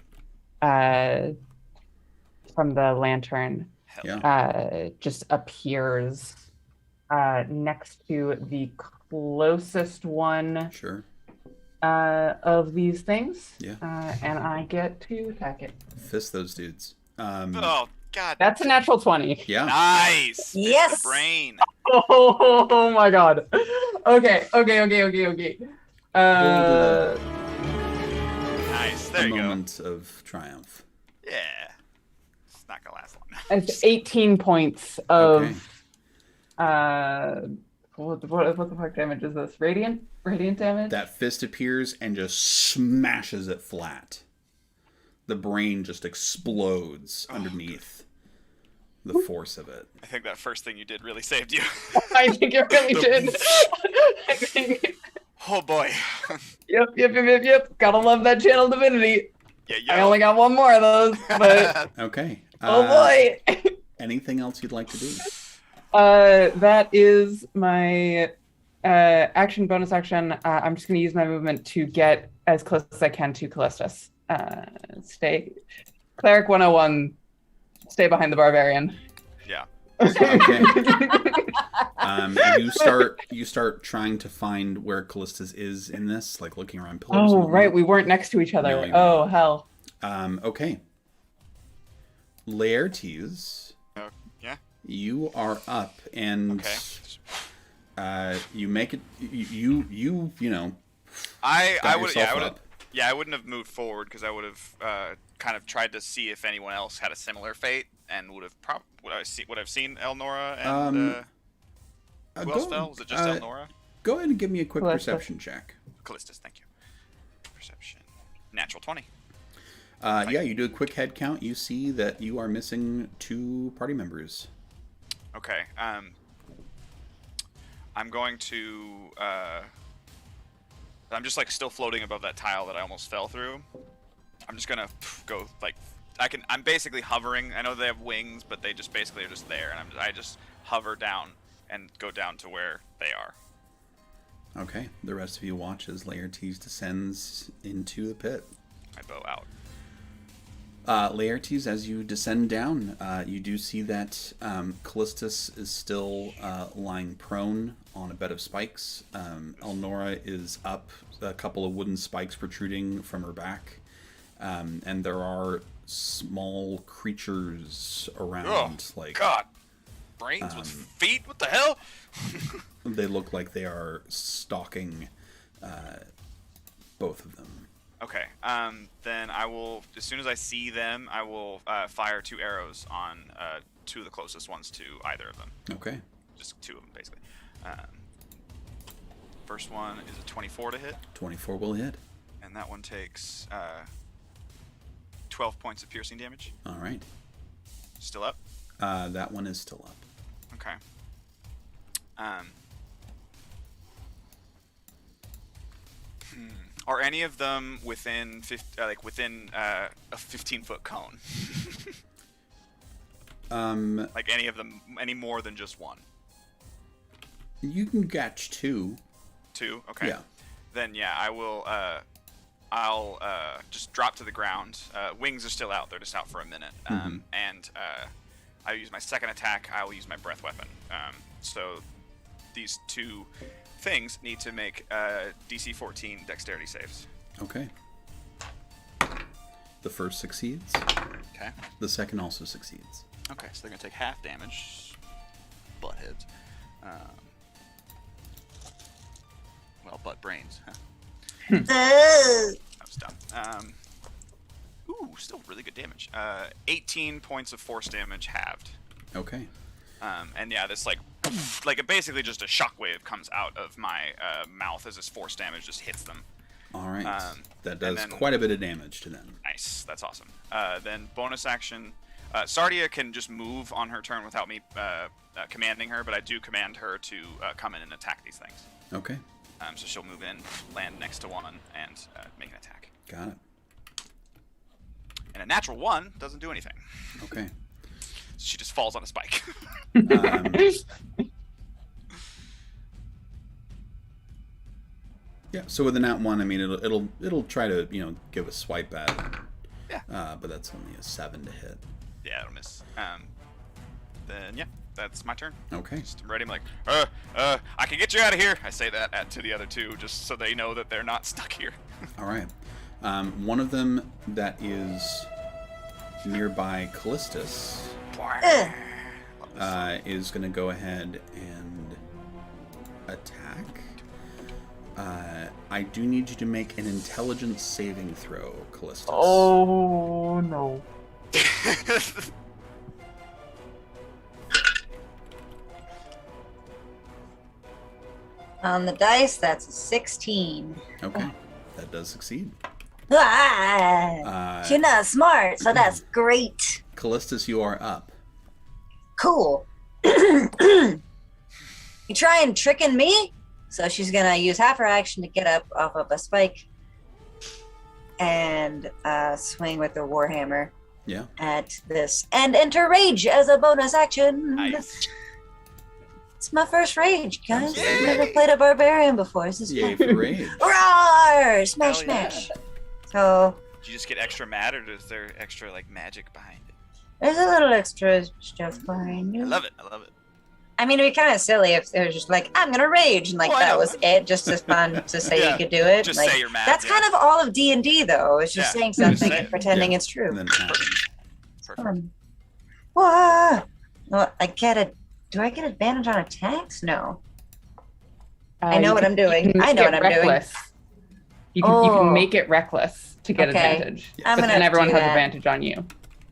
lantern. Just appears next to the closest one. Sure. Of these things. Yeah. And I get to attack it. Fist those dudes. Oh God. That's a natural 20. Yeah. Nice. Yes. It's the brain. Oh my god. Okay. There you go. moment of triumph. Yeah. It's not gonna last long. It's 18 points of Okay. what the fuck damage is this? Radiant damage? That fist appears and just smashes it flat. The brain just explodes underneath the force of it. I think that first thing you did really saved you. I think it really did. I think. Oh boy. Yep. Gotta love that channel divinity. Yeah, I only got one more of those, but Okay. oh boy. Anything else you'd like to do? That is my action, bonus action. I'm just going to use my movement to get as close as I can to Callistus. Stay. Cleric 101. Stay behind the barbarian. Yeah. Okay. You start trying to find where Callistus is in this, like looking around pillars. Oh, right. We weren't next to each other. No, you Oh, weren't. hell. Okay. Laertes, Yeah. you are up, and you make it. You know. I would yourself up. I wouldn't have moved forward because I would have kind of tried to see if anyone else had a similar fate and would have would have seen Elnora and who else fell? Was it just Elnora? Go ahead and give me a quick Callistus. perception check. Callistus, thank you. Perception. Natural 20. Yeah, you do a quick head count. You see that you are missing 2 party members. Okay. I'm going to. I'm just like still floating above that tile that I almost fell through. I'm just gonna go like I'm basically hovering. I know they have wings, but they just basically are just there, and I just hover down and go down to where they are. Okay. The rest of you watch as Laertes descends into the pit. My bow out. Laertes, as you descend down, you do see that Callistus is still lying prone on a bed of spikes. Elnora is up, a couple of wooden spikes protruding from her back. And there are small creatures around. God! Brains with feet? What the hell? They look like they are stalking both of them. Okay, then I will, as soon as I see them, I will fire 2 arrows on 2 of the closest ones to either of them. Okay. Just 2 of them, basically. First one is a 24 to hit. 24 will hit. And that one takes 12 points of piercing damage. All right. Still up? That one is still up. Okay. Are any of them within a 15-foot cone? Like any of them, any more than just one? You can catch 2. 2? Okay. Yeah. Then yeah, I will. I'll just drop to the ground. Wings are still out; they're just out for a minute. And I use my second attack. I will use my breath weapon. So these 2 things need to make DC 14 dexterity saves. Okay. The first succeeds. Okay. The second also succeeds. Okay, so they're gonna take half damage. Buttheads. Well, butt brains. Huh? That was dumb. Ooh, still really good damage. 18 points of force damage halved. Okay. And yeah, this like basically just a shockwave comes out of my mouth as this force damage just hits them. All right. That does then, quite a bit of damage to them. Nice. That's awesome. Then bonus action. Sardia can just move on her turn without me commanding her, but I do command her to come in and attack these things. Okay. So she'll move in, land next to one, and make an attack. Got it. And a natural 1 doesn't do anything. Okay. She just falls on a spike. Yeah. So with a nat 1, I mean, it'll try to give a swipe at it. Yeah. But that's only a 7 to hit. Yeah, it'll miss. Then yeah, that's my turn. Okay. Just ready. I'm like, I can get you out of here. I say that to the other 2, just so they know that they're not stuck here. All right. One of them that is nearby Callistus is going to go ahead and attack. I do need you to make an intelligence saving throw, Callistus. Oh no. On the dice, that's a 16. Okay, that does succeed. You're not smart, so that's great. Callistus, you are up. Cool. You trying tricking me? So she's gonna use half her action to get up off of a spike and swing with her warhammer at this, and enter rage as a bonus action. Nice. It's my first rage, guys. I've never played a barbarian before. This is Yay fun. for rage. Roar! Smash, Hell yeah. smash. So Did you just get extra mad, or is there extra like magic behind it? there's a little extra stuff behind I you. love it. I love it. I mean, it'd be kind of silly if it was just like, I'm gonna rage, and like Well, I that know. was it, just as fun to say Yeah. you could do it. Just like, say you're mad, That's yeah. kind of all of D&D, though. It's just Yeah, saying just something say and it. pretending Yeah. it's true. And then it happens. Perfect. Whoa! Well, do I get advantage on attacks? No. I know You what can- I'm doing. you can I know make what it I'm doing. reckless. You can Oh. make it reckless to get Okay. advantage. I'm But gonna then everyone do has that. advantage on you.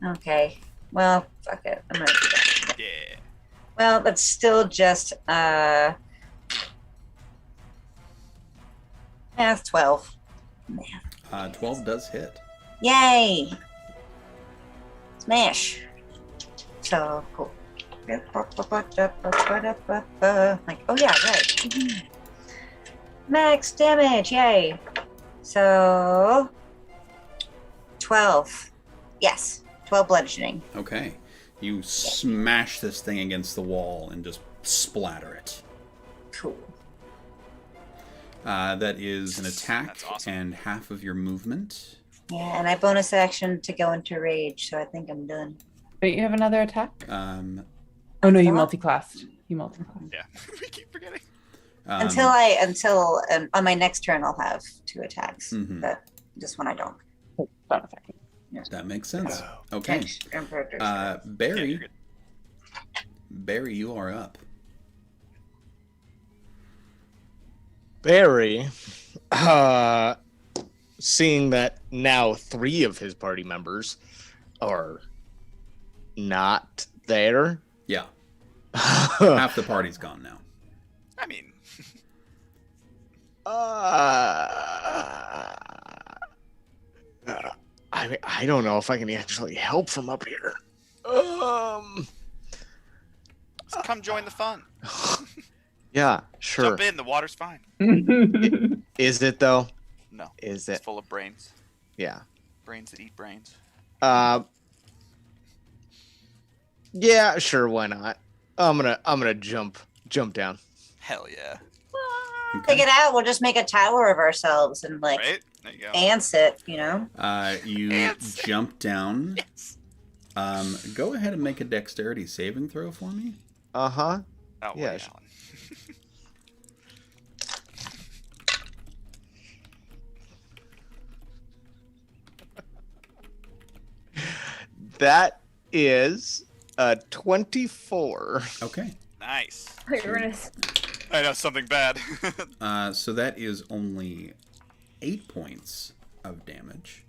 Okay. Well, fuck it. I'm gonna do that. Yeah. Well, that's still just math 12. Math. 12 does hit. Yay! Smash. So cool. Like, oh yeah, right. Max damage, yay. So 12. Yes, 12 bludgeoning. Okay. You smash this thing against the wall and just splatter it. Cool. That is an attack That's awesome. and half of your movement. Yeah, and I bonus action to go into rage, so I think I'm done. Don't you have another attack? Um, Oh no, you thought- multi-classed. You multi-classed. Yeah. We keep forgetting. Until on my next turn I'll have 2 attacks. Mhm. But this one I don't. Bonus action. That makes sense. Okay. Thanks, Emperor. Yeah, Barry, you're good. Barry, you are up. Barry, seeing that now 3 of his party members are not there. Yeah. Half the party's gone now. I mean, I don't know if I can actually help from up here. come join the fun. Yeah, sure. Jump in. The water's fine. Is it though? No. Is It's it? full of brains. Yeah. Brains that eat brains. Yeah, sure. Why not? I'm gonna jump down. Hell yeah. Take it out. We'll just make a tower of ourselves and like Right? There you go. ants it, you know? You Yes. jump down. Yes. Go ahead and make a dexterity saving throw for me. Uh huh. Oh, Yeah, Woody sh- Allen. That is a 24. Okay. Nice. You're gonna I know something bad. So that is only 8 points of damage.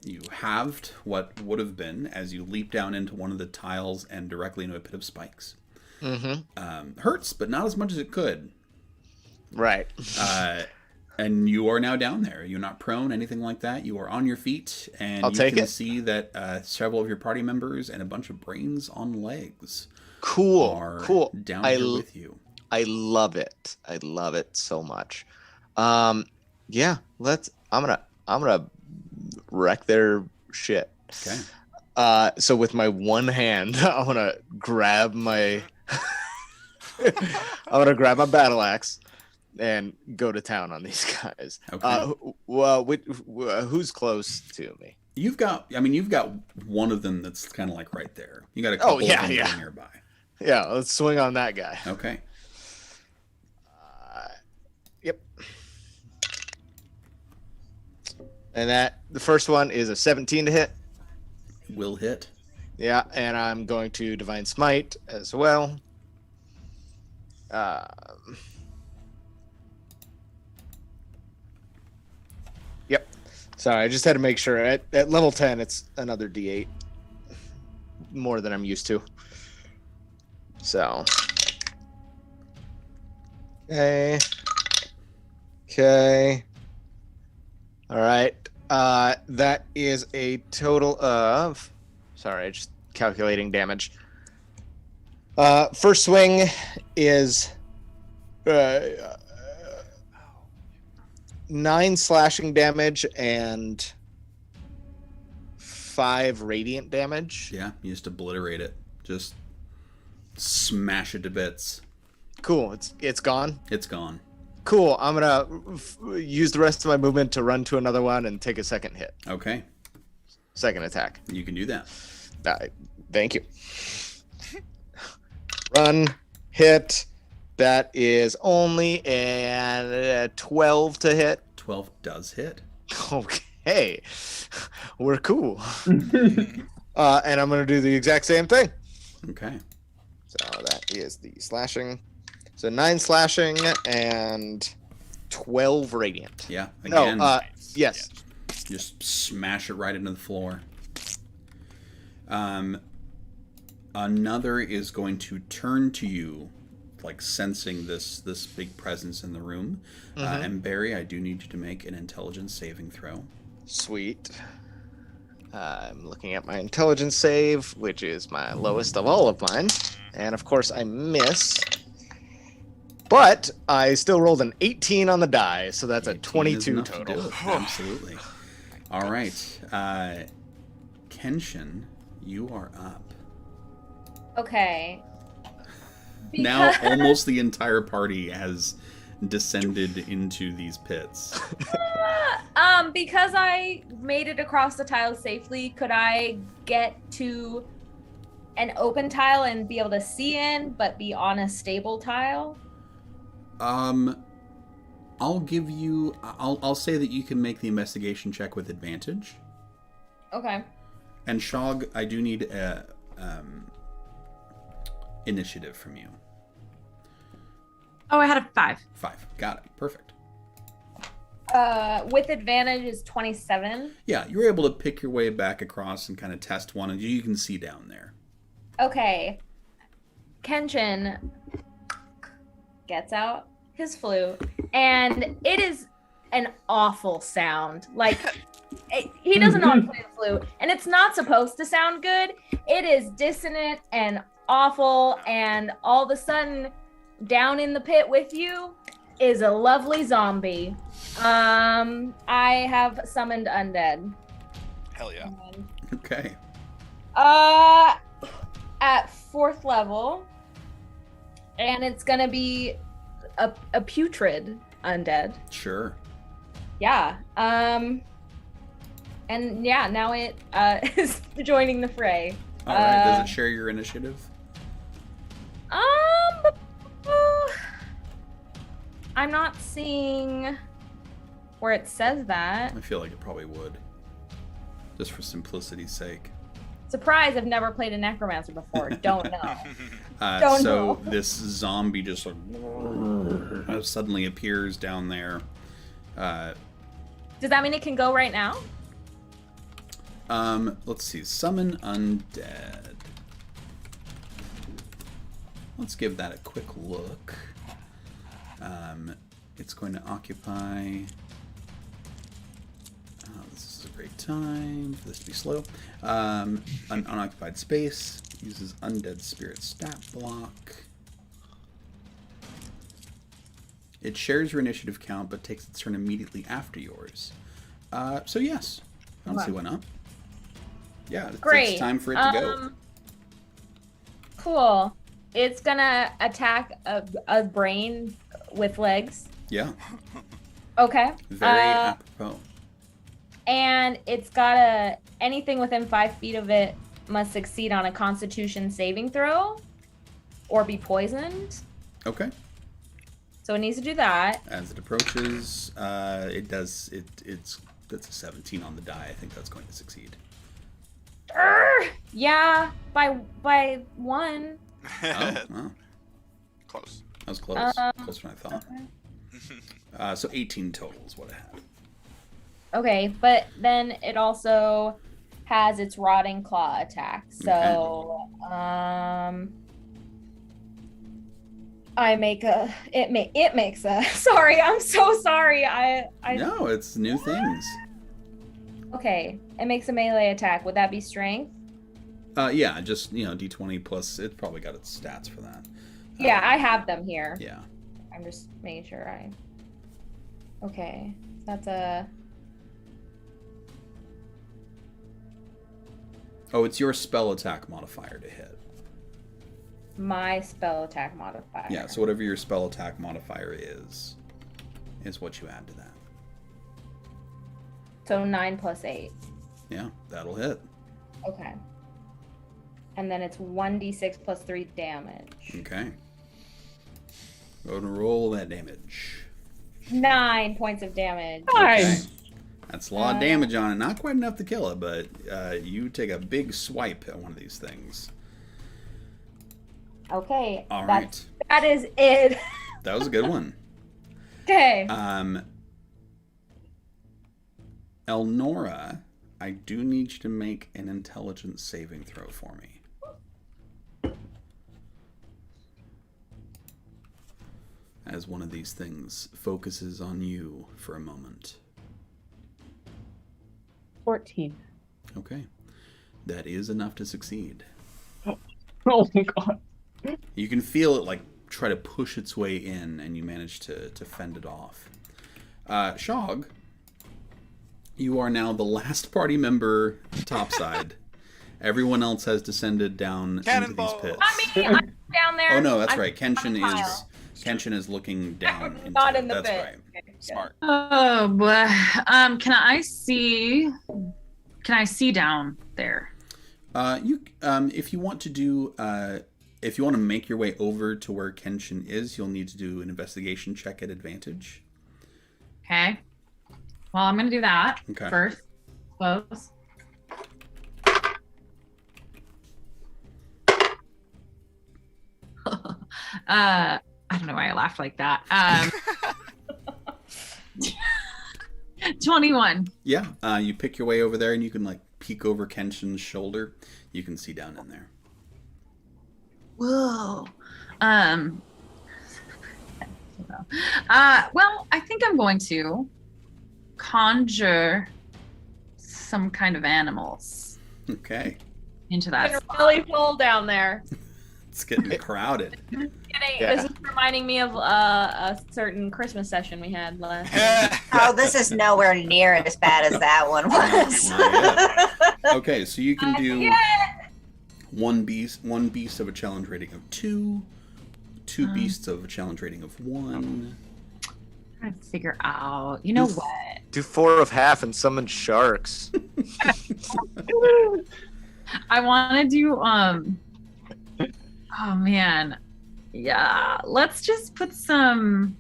You halved what would have been as you leap down into one of the tiles and directly into a pit of spikes. Mm-hmm. Hurts, but not as much as it could. Right. And you are now down there. You're not prone, anything like that. You are on your feet, and I'll you take can it. see that several of your party members and a bunch of brains on legs Cool. are Cool. down I here l- with you. I love it. I love it so much. Yeah. I'm gonna wreck their shit. Okay. So with my one hand, I'm gonna grab my battle axe and go to town on these guys. Okay. Who's close to me? You've got one of them that's kind of like right there. You got a couple yeah, of them yeah. that are nearby. Yeah, let's swing on that guy. Okay. Yep. And the first one is a 17 to hit. Will hit. Yeah, and I'm going to Divine Smite as well. Yep. Sorry, I just had to make sure. At level 10, it's another D8. More than I'm used to. So. Okay. Okay. All right. That is a total of... Sorry, just calculating damage. First swing is 9 slashing damage and 5 radiant damage. Yeah, you just obliterate it. Just smash it to bits. Cool. It's gone. It's gone. Cool. I'm gonna use the rest of my movement to run to another one and take a second hit. Okay. Second attack. You can do that. Thank you. Run, hit. That is only a 12 to hit. 12 does hit. Okay. We're cool. And I'm going to do the exact same thing. Okay. So that is the slashing. So 9 slashing and 12 radiant. Yeah. Again. No, yes. Just smash it right into the floor. Another is going to turn to you, like sensing this big presence in the room. And Barry, I do need you to make an intelligence saving throw. Sweet. I'm looking at my intelligence save, which is my lowest of all of mine. And of course I miss. But I still rolled an 18 on the die, so that's a 22 total. To absolutely. All right. Kenshin, you are up. Okay. Now almost the entire party has descended into these pits. Because I made it across the tile safely, could I get to an open tile and be able to see in, but be on a stable tile? I'll give you. I'll say that you can make the investigation check with advantage. Okay. And Shog, I do need a initiative from you. Oh, I had a 5. 5. Got it. Perfect. With advantage is 27. Yeah, you're able to pick your way back across and kind of test one, and you can see down there. Okay. Kenshin gets out his flute, and it is an awful sound. Like, he doesn't know how to play the flute, and it's not supposed to sound good. It is dissonant and awful, and all of a sudden, down in the pit with you is a lovely zombie. I have summoned undead. Hell yeah. Okay. At 4th level, and it's gonna be a putrid undead. Sure. Yeah. And yeah, now it is joining the fray. All right. Does it share your initiative? I'm not seeing where it says that. I feel like it probably would, just for simplicity's sake. Surprise! I've never played a necromancer before. Don't know. So know. This zombie just sort of suddenly appears down there. Does that mean it can go right now? Let's see. Summon undead. Let's give that a quick look. It's going to occupy... this is a great time for this to be slow. An unoccupied space. Uses undead spirit stat block. It shares your initiative count, but takes its turn immediately after yours. So yes. I don't see why not. Yeah, Great. It's time for it to go. Cool. It's gonna attack a brain with legs. Yeah. Okay. Very apropos. And it's got anything within 5 feet of it must succeed on a Constitution saving throw, or be poisoned. Okay. So it needs to do that. As it approaches, it does. That's a 17 on the die. I think that's going to succeed. Yeah, by 1. Oh, wow. Close. That was close. Closer than I thought. So 18 total is what I had. Okay, but then it also has its rotting claw attack. So, I make a it makes a sorry, I'm so sorry. I No, it's new things. Okay, it makes a melee attack. Would that be strength? Yeah, just d20 plus. It's probably got its stats for that. Yeah, I have them here. Yeah. I'm just making sure I. Okay, that's a. Oh, it's your spell attack modifier to hit. My spell attack modifier. Yeah, so whatever your spell attack modifier is what you add to that. So 9 plus 8. Yeah, that'll hit. Okay. And then it's 1d6 plus 3 damage. Okay. Go and roll that damage. 9 points of damage. Okay. That's a lot of damage on it. Not quite enough to kill it, but you take a big swipe at one of these things. Okay. All right. That is it. That was a good one. Okay. Elnora, I do need you to make an intelligence saving throw for me. As one of these things focuses on you for a moment. 14. Okay. That is enough to succeed. Oh my god. You can feel it like try to push its way in, and you manage to fend it off. Shog, you are now the last party member topside. Everyone else has descended down into these pits. Not me. I'm down there. Oh no, that's I'm right. Kenshin on the pile. is looking down. Into Not in it. the That's pit. right. Okay, Smart. Oh boy. Can I see down there? If you want to do if you want to make your way over to where Kenshin is, you'll need to do an investigation check at advantage. Okay. Well, I'm gonna do that first. Close. I don't know why I laughed like that. 21. Yeah, you pick your way over there, and you can like peek over Kenshin's shoulder. You can see down in there. Whoa. Well, I think I'm going to conjure some kind of animals Okay. into that It's spot. really full down there. It's getting crowded. This is reminding me of a certain Christmas session we had last. Oh, this is nowhere near as bad as that one was. Okay, so you can do one beast of a challenge rating of 2, 2 beasts of a challenge rating of 1. Trying to figure out. You know what? Do 4 of half and summon sharks. I want to do oh man. Yeah, let's just put some.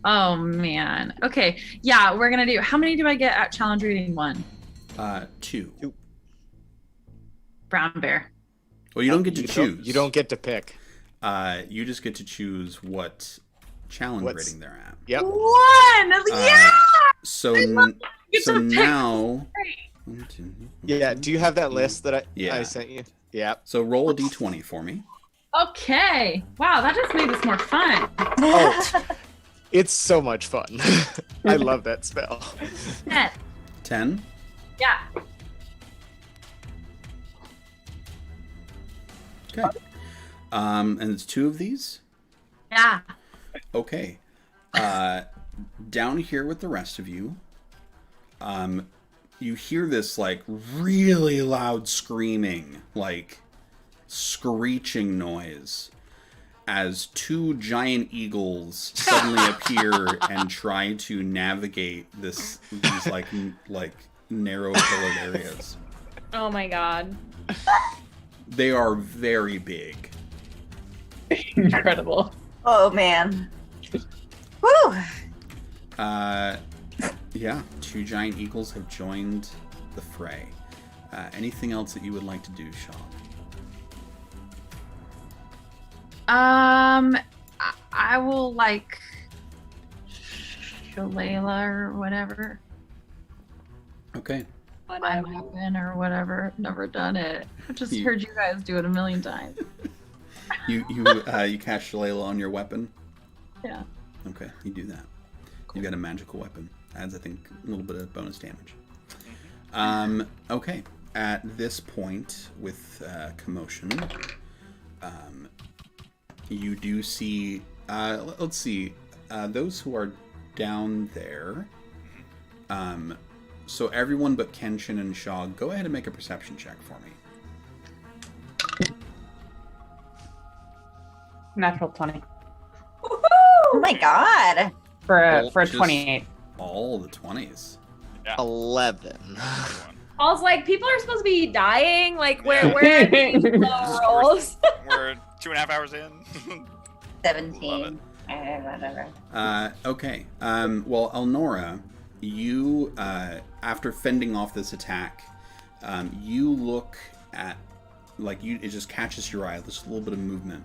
Oh man. Okay. Yeah, we're going to do. How many do I get at challenge rating 1? 2. Brown bear. Well, you don't get to choose. You don't get to pick. You just get to choose what challenge rating they're at. Yep. 1. Yeah. So Get to pick. now. Yeah. Do you have that list that I Yeah. sent you? Yeah. So roll a d20 for me. Okay. Wow, that just made this more fun. Oh, it's so much fun. I love that spell. 10. 10. Yeah. Okay. And it's 2 of these. Yeah. Okay. Down here with the rest of you, you hear this like really loud screaming, like screeching noise as 2 giant eagles suddenly appear and try to navigate these like narrow pillared areas. Oh my god. They are very big. Incredible. Oh man. Woo! Yeah, 2 giant eagles have joined the fray. Anything else that you would like to do, Sean? I will like Shalala or whatever. Okay. My weapon or whatever. Never done it. I've just heard you guys do it a million times. You cast Shillelagh on your weapon? Yeah. Okay, you do that. You got a magical weapon. Adds, I think, a little bit of bonus damage. Okay. At this point, with commotion, you do see... let's see. Those who are down there... so everyone but Kenshin and Shog, go ahead and make a perception check for me. Natural 20. Oh my god. For a Just 28. All the 20s. 11. Paul's like, people are supposed to be dying. Like, where are these low rolls? We're 2.5 hours in. 17. Whatever. Okay. Well, Elnora, you, after fending off this attack, you look at, like, it just catches your eye, just a little bit of movement.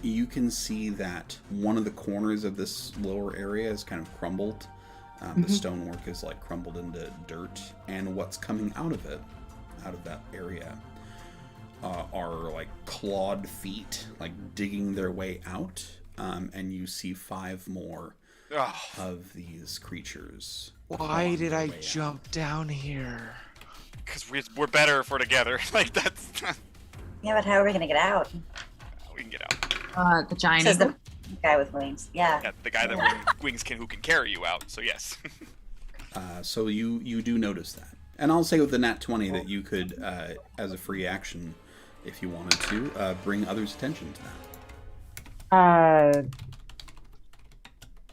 You can see that one of the corners of this lower area is kind of crumbled. The stonework is like crumbled into dirt, and what's coming out of it, out of that area, are like clawed feet, like digging their way out. And you see 5 more of these creatures. Why did I jump down here? Because we're better if we're together. Like, that's... Yeah, but how are we gonna get out? We can get out. The giant. Says the guy with wings. Yeah. Yeah, the guy that wings who can carry you out. So yes. So you do notice that, and I'll say with the nat 20 that you could, as a free action, if you wanted to, bring others' attention to that.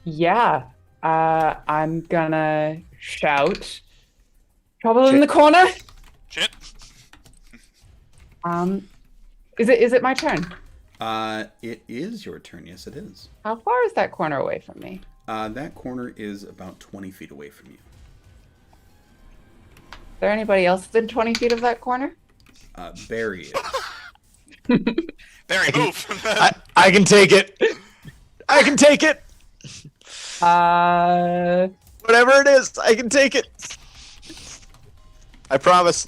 Yeah. I'm gonna shout. Trouble in the corner. Shit. Is it my turn? It is your turn. Yes, it is. How far is that corner away from me? That corner is about 20 feet away from you. Is there anybody else within 20 feet of that corner? Barry is. Barry, move. I can take it. I can take it. Whatever it is, I can take it. I promise.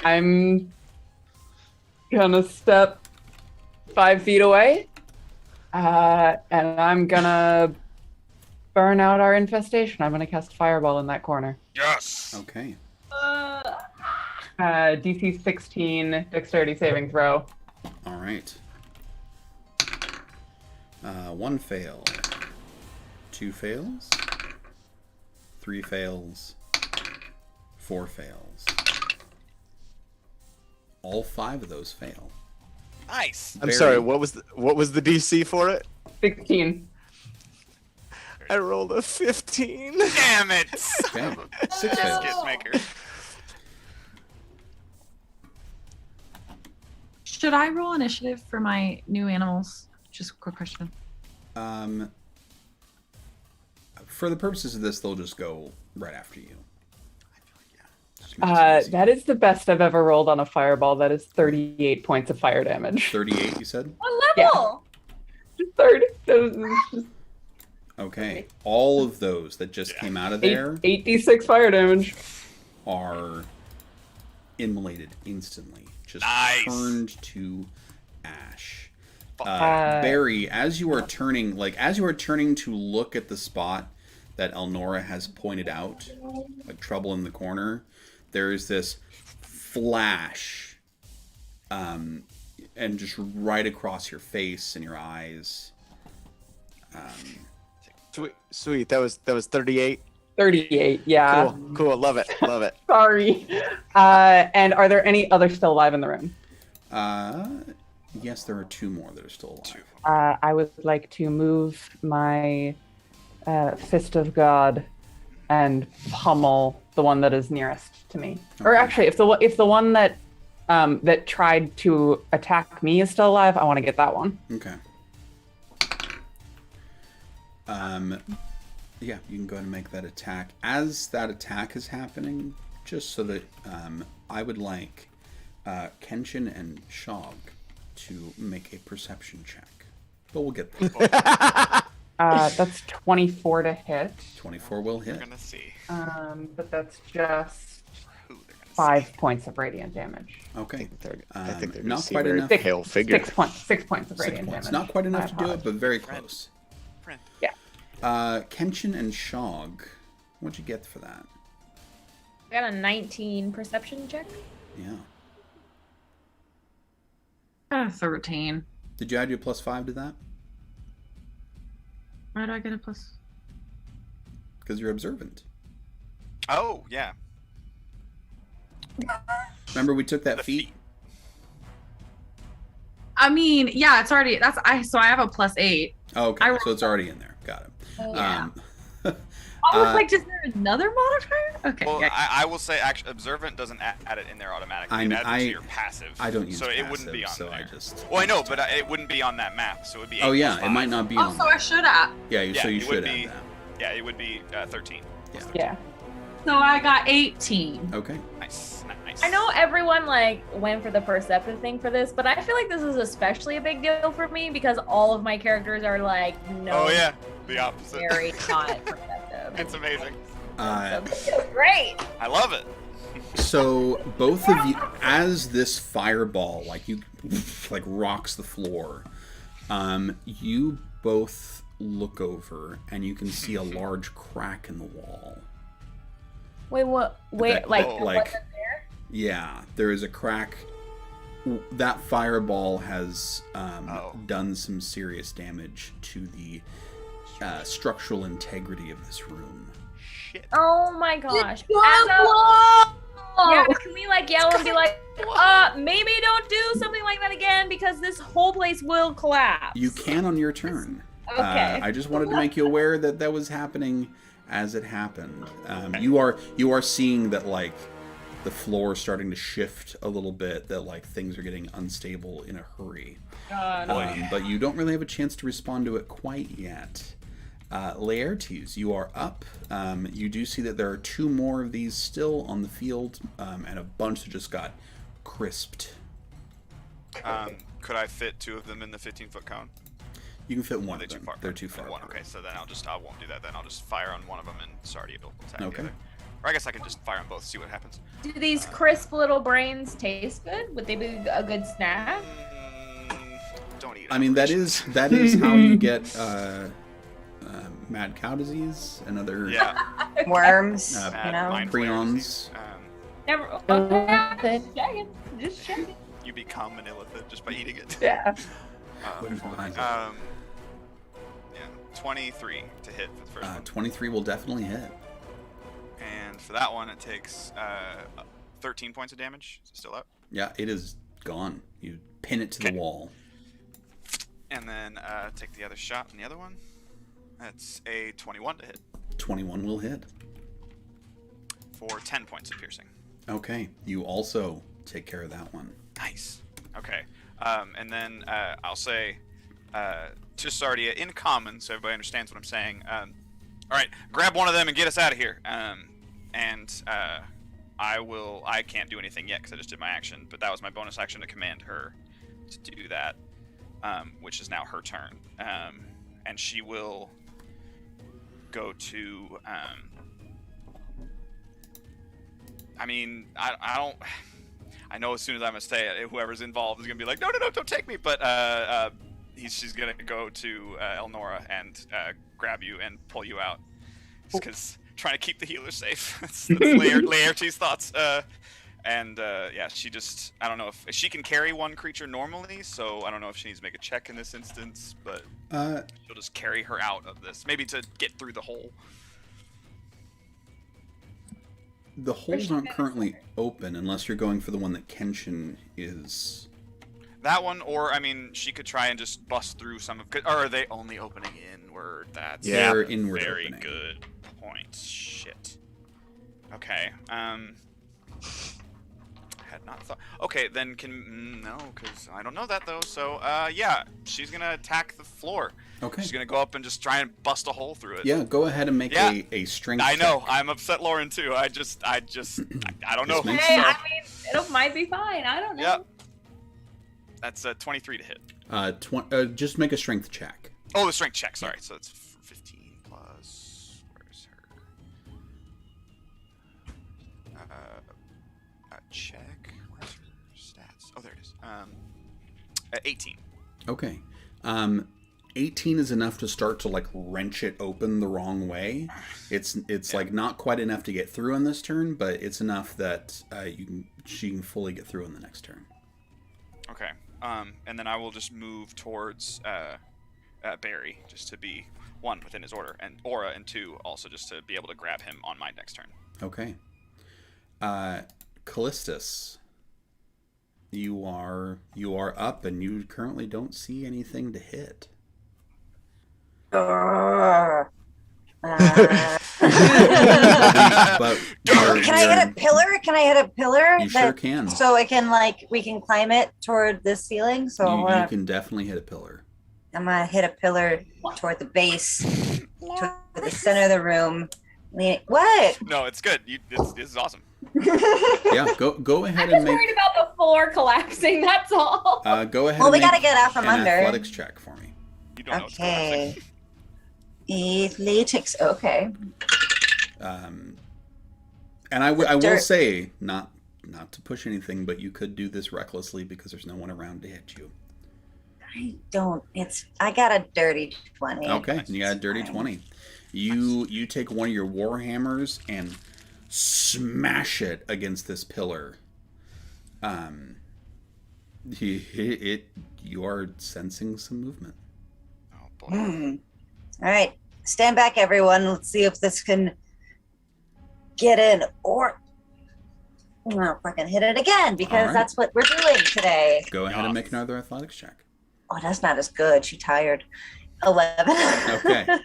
I'm gonna step 5 feet away, and I'm gonna burn out our infestation. I'm gonna cast Fireball in that corner. Yes. Okay. DC 16, Dexterity saving throw. All right. 1 fail. 2 fails. 3 fails. 4 fails. All 5 of those fail. Nice. I'm sorry. What was the DC for it? 16. I rolled a 15. Damn it. Okay. 6 fails. Biscuit maker. Should I roll initiative for my new animals? Just a quick question. For the purposes of this, they'll just go right after you. That is the best I've ever rolled on a fireball. That is 38 points of fire damage. 38, you said? What level? Just 30. Okay. All of those that just came out of there 8d6 fire damage. are immolated instantly. Just Nice. turned to ash. Barry, as you are turning to look at the spot that Elnora has pointed out, like trouble in the corner, there's this flash, and just right across your face and your eyes. Sweet. That was 38. 38, yeah. Cool. Love it. Sorry. And are there any others still alive in the room? Yes, there are 2 more that are still alive. I would like to move my Fist of God and pummel the one that is nearest to me. Or actually, if the one that that tried to attack me is still alive, I want to get that one. Okay. Yeah, you can go ahead and make that attack. As that attack is happening, just so that I would like Kenshin and Shog to make a perception check. But we'll get there. That's 24 to hit. 24 will They're hit. gonna see. But that's just Who they're gonna 5 points of radiant damage. Okay. I think they're not gonna see quite a very enough. pale figure. 6 points. 6 points of 6 radiant points. damage. Not quite enough I to do it, apologize. but very Friend. close. Friend. Kenshin and Shog, what'd you get for that? I got a 19 perception check. Yeah. 13. Did you add your +5 to that? Why do I get a plus? Because you're observant. Oh yeah. Remember we took that The feat? I mean, yeah, it's already so I have a +8. Oh, okay, I so it's already in there. Got it. Yeah. I was like, is there another modifier? Okay. Well, yeah. I will say, actually, observant doesn't add it in there automatically. It adds it to your passive. I don't use so passive, it wouldn't be on so there. I just. Well, I know, but it wouldn't be on that map, so it would be. Oh 8 yeah, plus it 5. might not be Oh, on. so there. I should have. Yeah, so you it should would add be. that. Yeah, it would be 13. Yeah. Yeah. So I got 18. Okay. Nice. I know everyone like went for the perceptive thing for this, but I feel like this is especially a big deal for me because all of my characters are like no. Oh yeah, the opposite. Very not perceptive. It's amazing. So this is great. I love it. So both of you, as this fireball like rocks the floor, you both look over and you can see a large crack in the wall. Wait, what? Wait, That- like, like- wasn't there? Yeah, there is a crack. That fireball has done some serious damage to the structural integrity of this room. Shit. Oh my gosh. Whoa! Yeah, can we like yell and be like, maybe don't do something like that again because this whole place will collapse. You can on your turn. Okay. I just wanted to make you aware that that was happening as it happened. You are seeing that like the floor is starting to shift a little bit. That like things are getting unstable in a hurry. But you don't really have a chance to respond to it quite yet. Laertes, you are up. You do see that there are 2 more of these still on the field, and a bunch that just got crisped. Could I fit 2 of them in the 15-foot cone? You can fit Or one are they of too them. far? They're too far. One. Okay, so then I won't do that. Then I'll just fire on one of them and Sardi will attack Okay. the other. Or I guess I can just fire on both, see what happens. Do these crisp little brains taste good? Would they be a good snack? Don't eat it. I mean, that is how you get mad cow disease and other Worms, mind flayer prions. disease. Never. Okay, just checking. You become an illithid just by eating it. Yeah. Yeah, 23 to hit for the first one. 23 will definitely hit. And for that one, it takes 13 points of damage. Is it still up? Yeah, it is gone. You pin it to the wall. And then take the other shot on the other one. That's a 21 to hit 21 will hit. for 10 points of piercing. Okay, you also take care of that one. Nice. Okay. And then I'll say to Sardia in common, so everybody understands what I'm saying. All right, grab one of them and get us out of here. I can't do anything yet because I just did my action, but that was my bonus action to command her to do that, which is now her turn. And she will go to. I mean, I don't. I know as soon as I'm gonna say it, whoever's involved is gonna be like, no, don't take me. But she's gonna go to Elnora and grab you and pull you out, just because trying to keep the healer safe. that's Laertes' thoughts. Yeah, she just, I don't know if she can carry one creature normally, so I don't know if she needs to make a check in this instance, but she'll just carry her out of this, maybe to get through the hole. The holes aren't currently open unless you're going for the one that Kenshin is. That one, or I mean, she could try and just bust through some of. Or are they only opening inward? That's They're inward very opening. good point. Shit. Okay. Had not thought. Okay, then no, because I don't know that though. So yeah, she's gonna attack the floor. Okay. She's gonna go up and just try and bust a hole through it. Yeah, go ahead and make a strength I know. check. I'm upset, Lauren too. I don't know. Just make Hey, I mean, it might be fine. I don't know. Yeah. That's 23 to hit. Just make a strength check. Oh, the strength check. Sorry. So it's 15 plus. Where's her? Check. Where's her stats? Oh, there it is. 18. Okay. 18 is enough to start to like wrench it open the wrong way. It's like not quite enough to get through on this turn, but it's enough that she can fully get through on the next turn. Okay. And then I will just move towards Barry, just to be 1 within his order, and Aura, and 2 also just to be able to grab him on my next turn. Okay. Callistus, you are up, and you currently don't see anything to hit. But Can I hit a pillar? Can I hit a pillar? You sure can. So I can we can climb it toward this ceiling. So you can definitely hit a pillar. I'm gonna hit a pillar toward the base, toward the center of the room. What? No, it's good. This is awesome. Yeah, go ahead I'm and just make. worried about the floor collapsing. That's all. Go ahead. Well, and we make gotta get out from an under. athletics check for me. You don't Okay. Athletics. Okay. And I will say, not to push anything, but you could do this recklessly because there's no one around to hit you. I got a dirty 20. Okay, you got a dirty 20. You take one of your war hammers and smash it against this pillar. You are sensing some movement. Oh boy. All right, stand back, everyone. Let's see if this can get in, or I'll fucking hit it again because that's what we're doing today. Go ahead and make another athletics check. Oh, that's not as good. She tired. 11. Okay.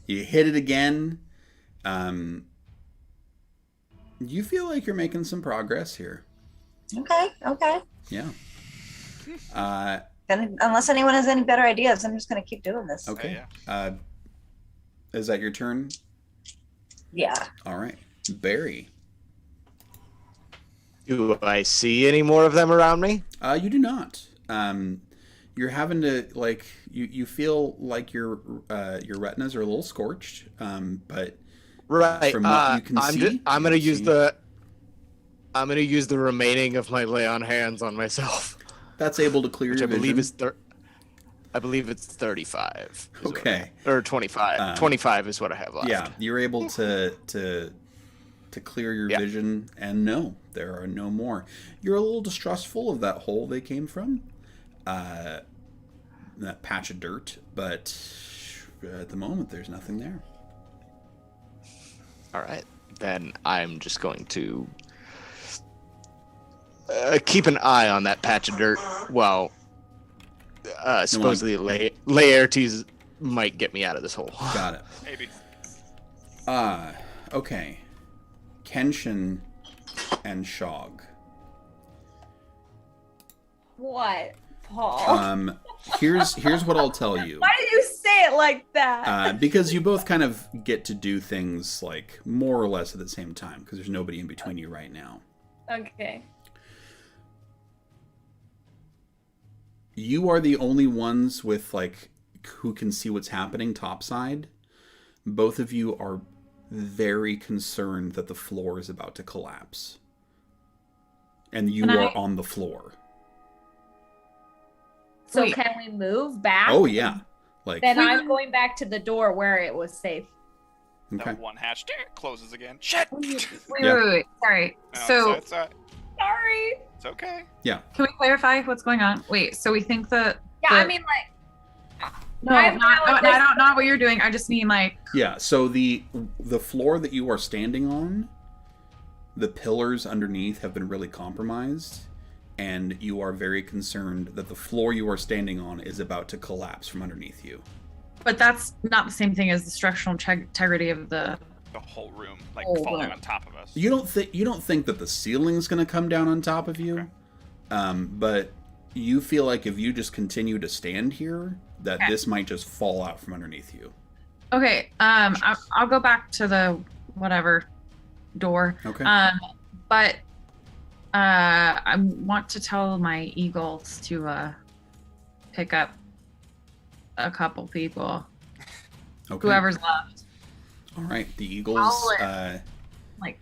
You hit it again. You feel like you're making some progress here. Okay. Yeah. Unless anyone has any better ideas, I'm just going to keep doing this. Okay. Is that your turn? Yeah. All right. Barry. Do I see any more of them around me? You do not. You're having to you feel like your retinas are a little scorched, but right. From what you can see, I'm gonna use the remaining of my lay on hands on myself. That's able to clear your vision. I believe it's 35. Okay. Or 25. 25 is what I have left. Yeah, you're able to clear your vision, and no, there are no more. You're a little distrustful of that hole they came from, that patch of dirt, but at the moment there's nothing there. All right, then I'm just going to keep an eye on that patch of dirt while supposedly Laertes might get me out of this hole. Got it. Maybe. Okay. Kenshin and Shog. What, Paul? Here's what I'll tell you. Why did you say it like that? Because you both kind of get to do things like more or less at the same time because there's nobody in between you right now. Okay. You are the only ones with who can see what's happening topside. Both of you are very concerned that the floor is about to collapse. And you are on the floor. So Wait. can we move back? Oh yeah. Then I'm going back to the door where it was safe. Okay. That one hatch closes again. Shit! Wait. Sorry. No, So it's Sorry. it's okay. Yeah. can we clarify what's going on? Wait. So we think that. Yeah, I mean, No, I'm not what you're doing. I just mean Yeah, so the floor that you are standing on, the pillars underneath have been really compromised, and you are very concerned that the floor you are standing on is about to collapse from underneath you. But that's not the same thing as the structural integrity of the whole room falling on top of us. You don't think that the ceiling's going to come down on top of you, but you feel like if you just continue to stand here, that this might just fall out from underneath you. Okay. I'll go back to the whatever door. Okay. But I want to tell my eagles to pick up a couple people. Okay. Whoever's left. All right. The Eagles. Like.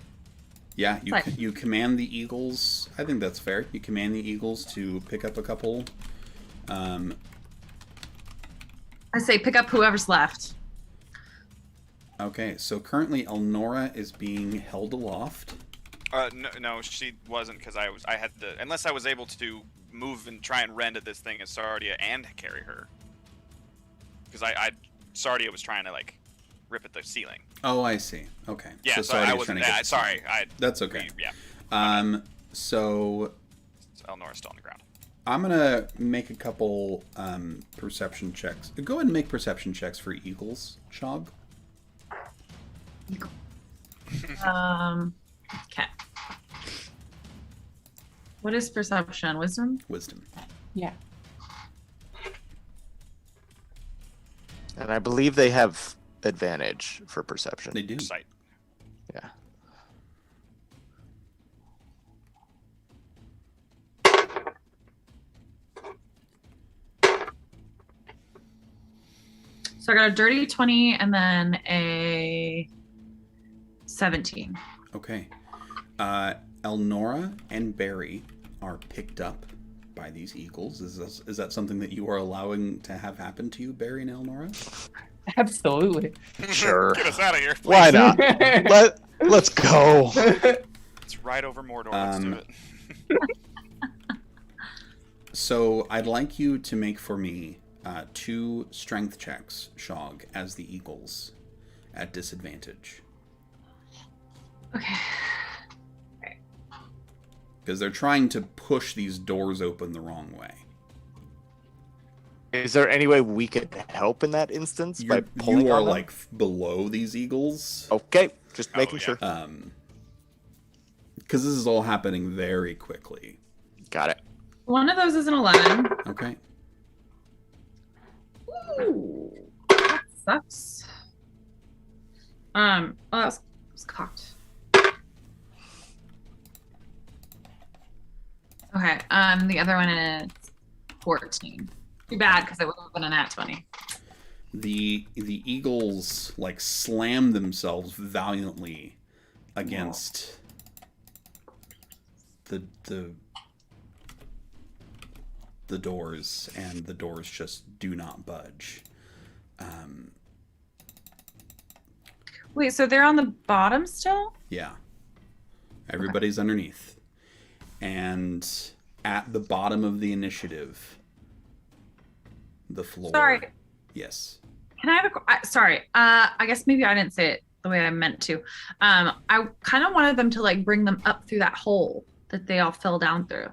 Yeah, you command the Eagles. I think that's fair. You command the Eagles to pick up a couple. I say pick up whoever's left. Okay, so currently Elnora is being held aloft. No, she wasn't because I had to, unless I was able to move and try and rend at this thing as Sardia and carry her. Because Sardia was trying to like rip at the ceiling. Oh, I see. Okay. Yeah, so I wasn't. Sorry, that's okay. Yeah. So Elnora's still on the ground. I'm gonna make a couple perception checks. Go ahead and make perception checks for Eagles, Shog. Okay. What is perception? Wisdom? Wisdom. Yeah. And I believe they have advantage for perception. They do. Sight. Yeah. So I got a dirty 20 and then a 17. Okay. Elnora and Barry are picked up by these Eagles. Is that something that you are allowing to have happen to you, Barry and Elnora? Absolutely. Sure. Get us out of here. Please. Why not? Let's go. It's right over Mordor. Let's do it. So I'd like you to make for me 2 strength checks, Shog, as the Eagles at disadvantage. Okay. Because they're trying to push these doors open the wrong way. Is there any way we could help in that instance by pulling You are on them? like below these Eagles. Okay, just making sure. Because this is all happening very quickly. Got it. One of those is an 11. Okay. Ooh, that sucks. Oh, that was cocked. Okay, the other one is 14. Too bad, because it would have been a nat 20. The Eagles like slam themselves valiantly against the doors, and the doors just do not budge. Wait, so they're on the bottom still? Yeah. Everybody's underneath. And at the bottom of the initiative, the floor. Sorry. Yes. Can I have sorry. I guess maybe I didn't say it the way I meant to. I kind of wanted them to like bring them up through that hole that they all fell down through.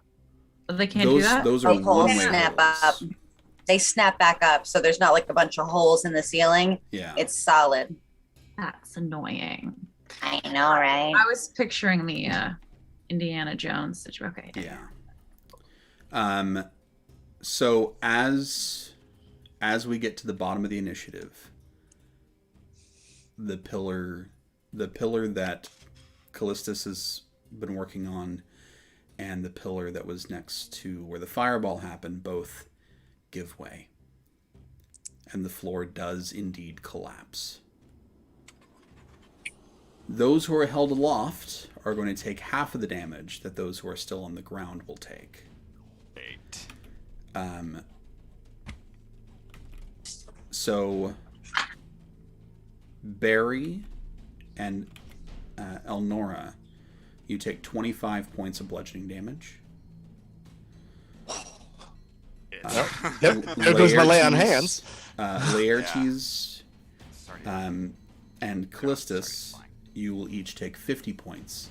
But they can't do that? Those are They all one-way snap holes. up. They snap back up, so there's not like a bunch of holes in the ceiling. Yeah. It's solid. That's annoying. I know, right? I was picturing the Indiana Jones situation. Okay. Yeah. So as we get to the bottom of the initiative, the pillar that Callistus has been working on and the pillar that was next to where the fireball happened both give way. And the floor does indeed collapse. Those who are held aloft are going to take half of the damage that those who are still on the ground will take. 8. So Barry and Elnora, you take 25 points of bludgeoning damage. There goes my lay on hands. Laertes and Callistus, you will each take 50 points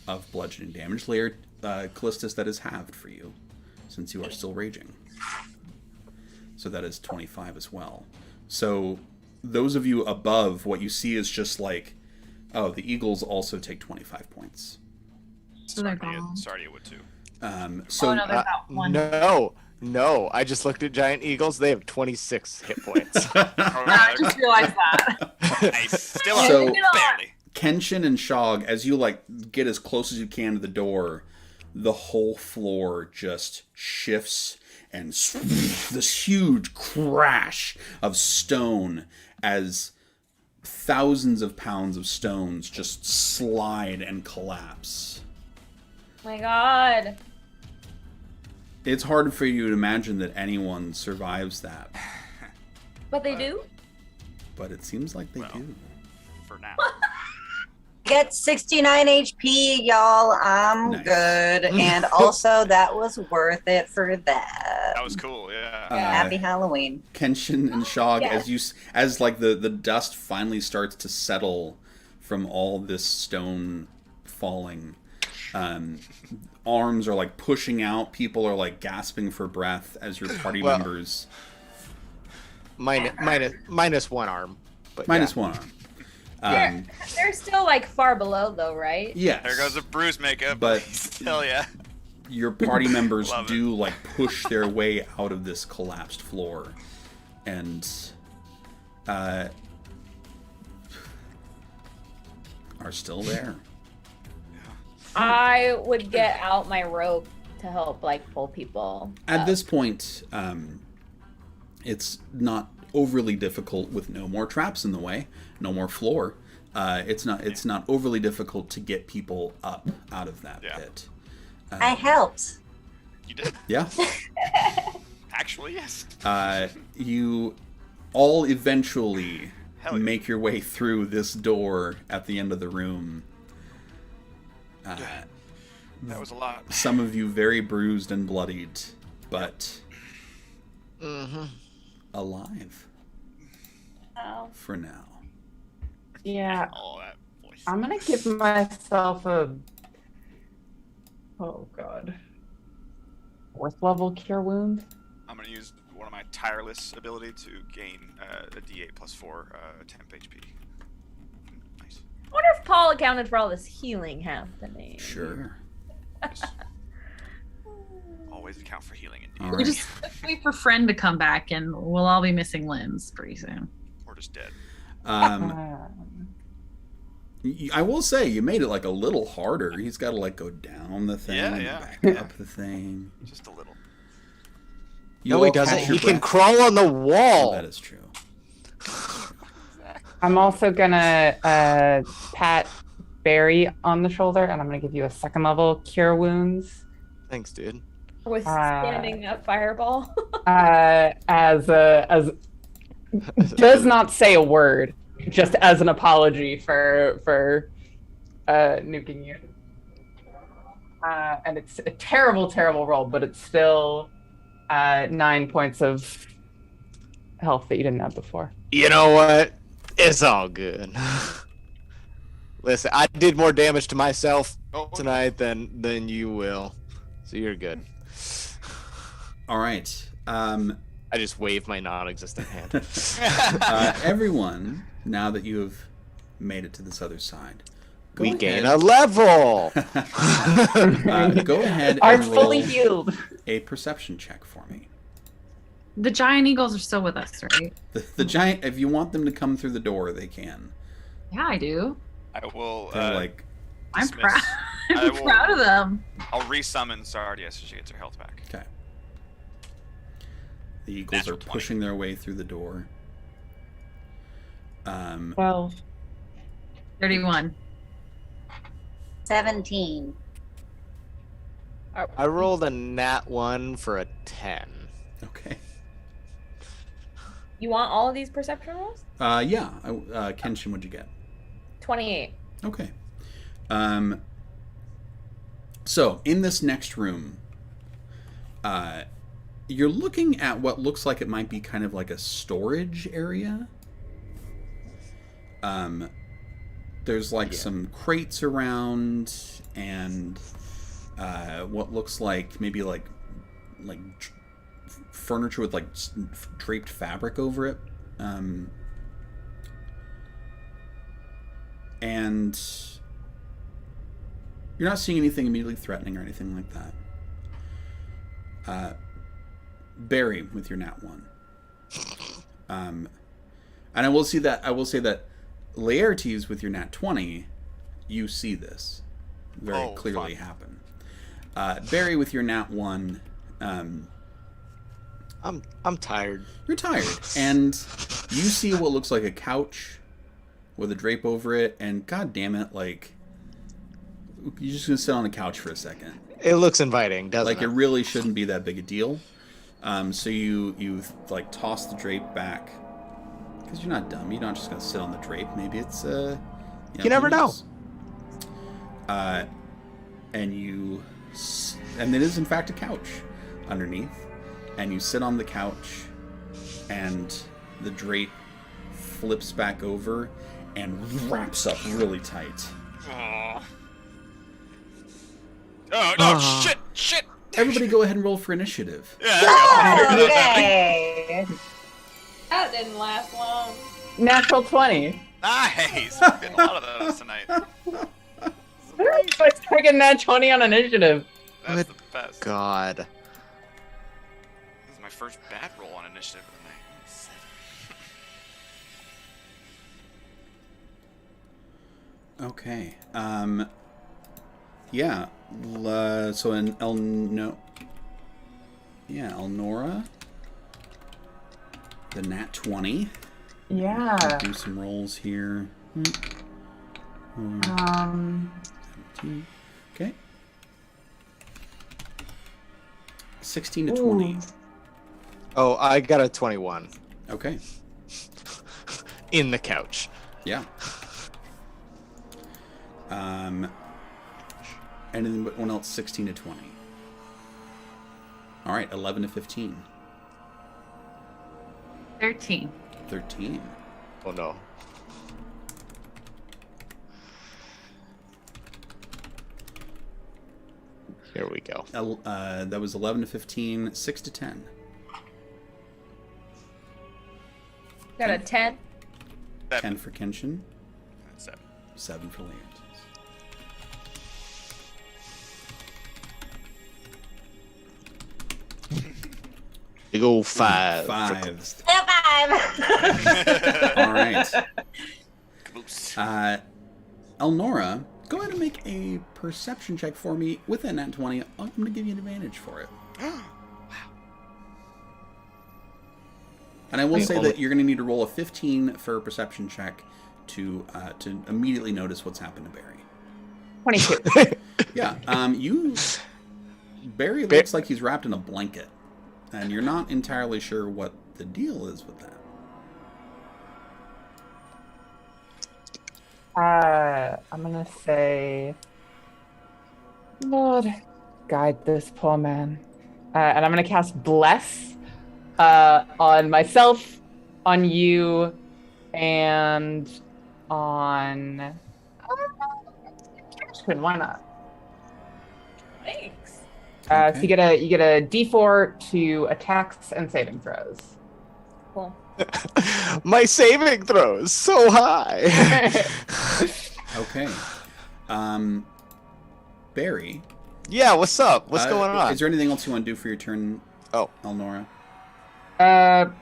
of bludgeoning damage. Callistus, that is halved for you, since you are still raging. So that is 25 as well. So those of you above, what you see is just like, oh, the Eagles also take 25 points. So they're gone. Sardia would too. So no, there's that one. No, I just looked at Giant Eagles. They have 26 hit points. I just realized that. Nice. Still So- barely. Kenshin and Shog, as you like get as close as you can to the door, the whole floor just shifts and this huge crash of stone as thousands of pounds of stones just slide and collapse. My God. It's hard for you to imagine that anyone survives that, But they do? but it seems like they do. For now. Get 69 HP, y'all. I'm Nice. good. And also, that was worth it for that. That was cool, yeah. Happy Halloween. Kenshin and Shog, Yes. as like the dust finally starts to settle from all this stone falling, arms are like pushing out. People are like gasping for breath as your party Well, members. Minus one arm. But Minus yeah. one arm. They're still like far below though, right? Yes. There goes the bruise makeup. But Hell yeah. your party members Love do like push their way out of this collapsed floor, and are still there. I would get out my rope to help like pull people. At up. this point, it's not overly difficult with no more traps in the way, no more floor. It's not overly difficult to get people up out of that pit. I helped. You did? Yeah. Actually, yes. You all eventually Hell yeah. make your way through this door at the end of the room. That was a lot. Some of you very bruised and bloodied, but alive Oh. for now. Yeah, All that voice. I'm gonna give myself a. Oh God. 4th level cure wounds. I'm gonna use one of my tireless ability to gain a D8 plus 4 temp HP. Nice. I wonder if Paul accounted for all this healing happening. Sure. Always account for healing in All D8. We right. just wait for friend to come back, and we'll all be missing limbs pretty soon. Or just dead. I will say you made it like a little harder. He's got to like go down the thing, and back up the thing. Just a little. You No, he all doesn't. catch your He can breath. crawl on the wall. Oh, that is true. I'm also gonna pat Barry on the shoulder, and I'm gonna give you a 2nd level cure wounds. Thanks, dude. With standing up fireball. As does not say a word, just as an apology for nuking you. And it's a terrible, terrible roll, but it's still 9 points of health that you didn't have before. You know what? It's all good. Listen, I did more damage to myself tonight than you will, so you're good. All right. I just waved my non-existent hand. Everyone, now that you have made it to this other side, We gain a level. Go ahead Are and fully roll healed. a perception check for me. The giant eagles are still with us, right? The giant, if you want them to come through the door, they can. Yeah, I do. I will. They're like, I'm dismiss- proud. I I'm will- proud of them. I'll resummon Sardia so she gets her health back. okay. The eagles Natural are 20. pushing their way through the door. 12. 31. 17. I rolled a nat 1 for a 10. Okay. You want all of these perception rolls? Yeah. Kenshin, what'd you get? 28. Okay. So in this next room, you're looking at what looks like it might be kind of like a storage area. There's like some crates around and what looks like maybe like furniture with like draped fabric over it. And you're not seeing anything immediately threatening or anything like that. Barry with your nat 1. And I will say that Laertes with your nat 20, you see this very clearly happen. Barry with your nat 1, I'm tired. you're tired, and you see what looks like a couch with a drape over it, and god damn it, like, you're just gonna sit on the couch for a second. It looks inviting, doesn't Like, it? it really shouldn't be that big a deal. So you like toss the drape back, because you're not dumb. You're not just gonna sit on the drape. Maybe it's You never know. And it is in fact a couch underneath, and you sit on the couch, and the drape flips back over and wraps up really tight. Oh no! Shit! Everybody, go ahead and roll for initiative. Okay. That didn't last long. Natural 20. Nice. We're getting a lot of those tonight. Let's take a nat 20 on initiative. That's the best. God. This is my first bad roll on initiative of the night. Okay. Yeah. So in Elnora, the nat 20. Yeah. Do some rolls here. 17. Okay. 16 to 20. Oh, I got a 21. Okay. In the couch. Yeah. Anyone else 16 to 20? All right, 11 to 15. 13. 13. Oh no. Here we go. That was 11 to 15, 6 to 10. Got a 10. 10 for Kenshin. 7. 7 for Leontes. Big old 5. 5. 5. All right. Caboose. Elnora, go ahead and make a perception check for me with a nat 20. I'm going to give you an advantage for it. And I will say that you're going to need to roll a 15 for a perception check to immediately notice what's happened to Barry. 22. Yeah. Barry looks like he's wrapped in a blanket, and you're not entirely sure what the deal is with that. I'm gonna say, Lord, guide this poor man. And I'm gonna cast Bless on myself, on you, and on Kenshin. Why not? Thanks. So you get a D4 to attacks and saving throws. Cool. My saving throws so high. Okay. Barry. Yeah, what's up? What's going on? Is there anything else you want to do for your turn, Oh, Elnora? No.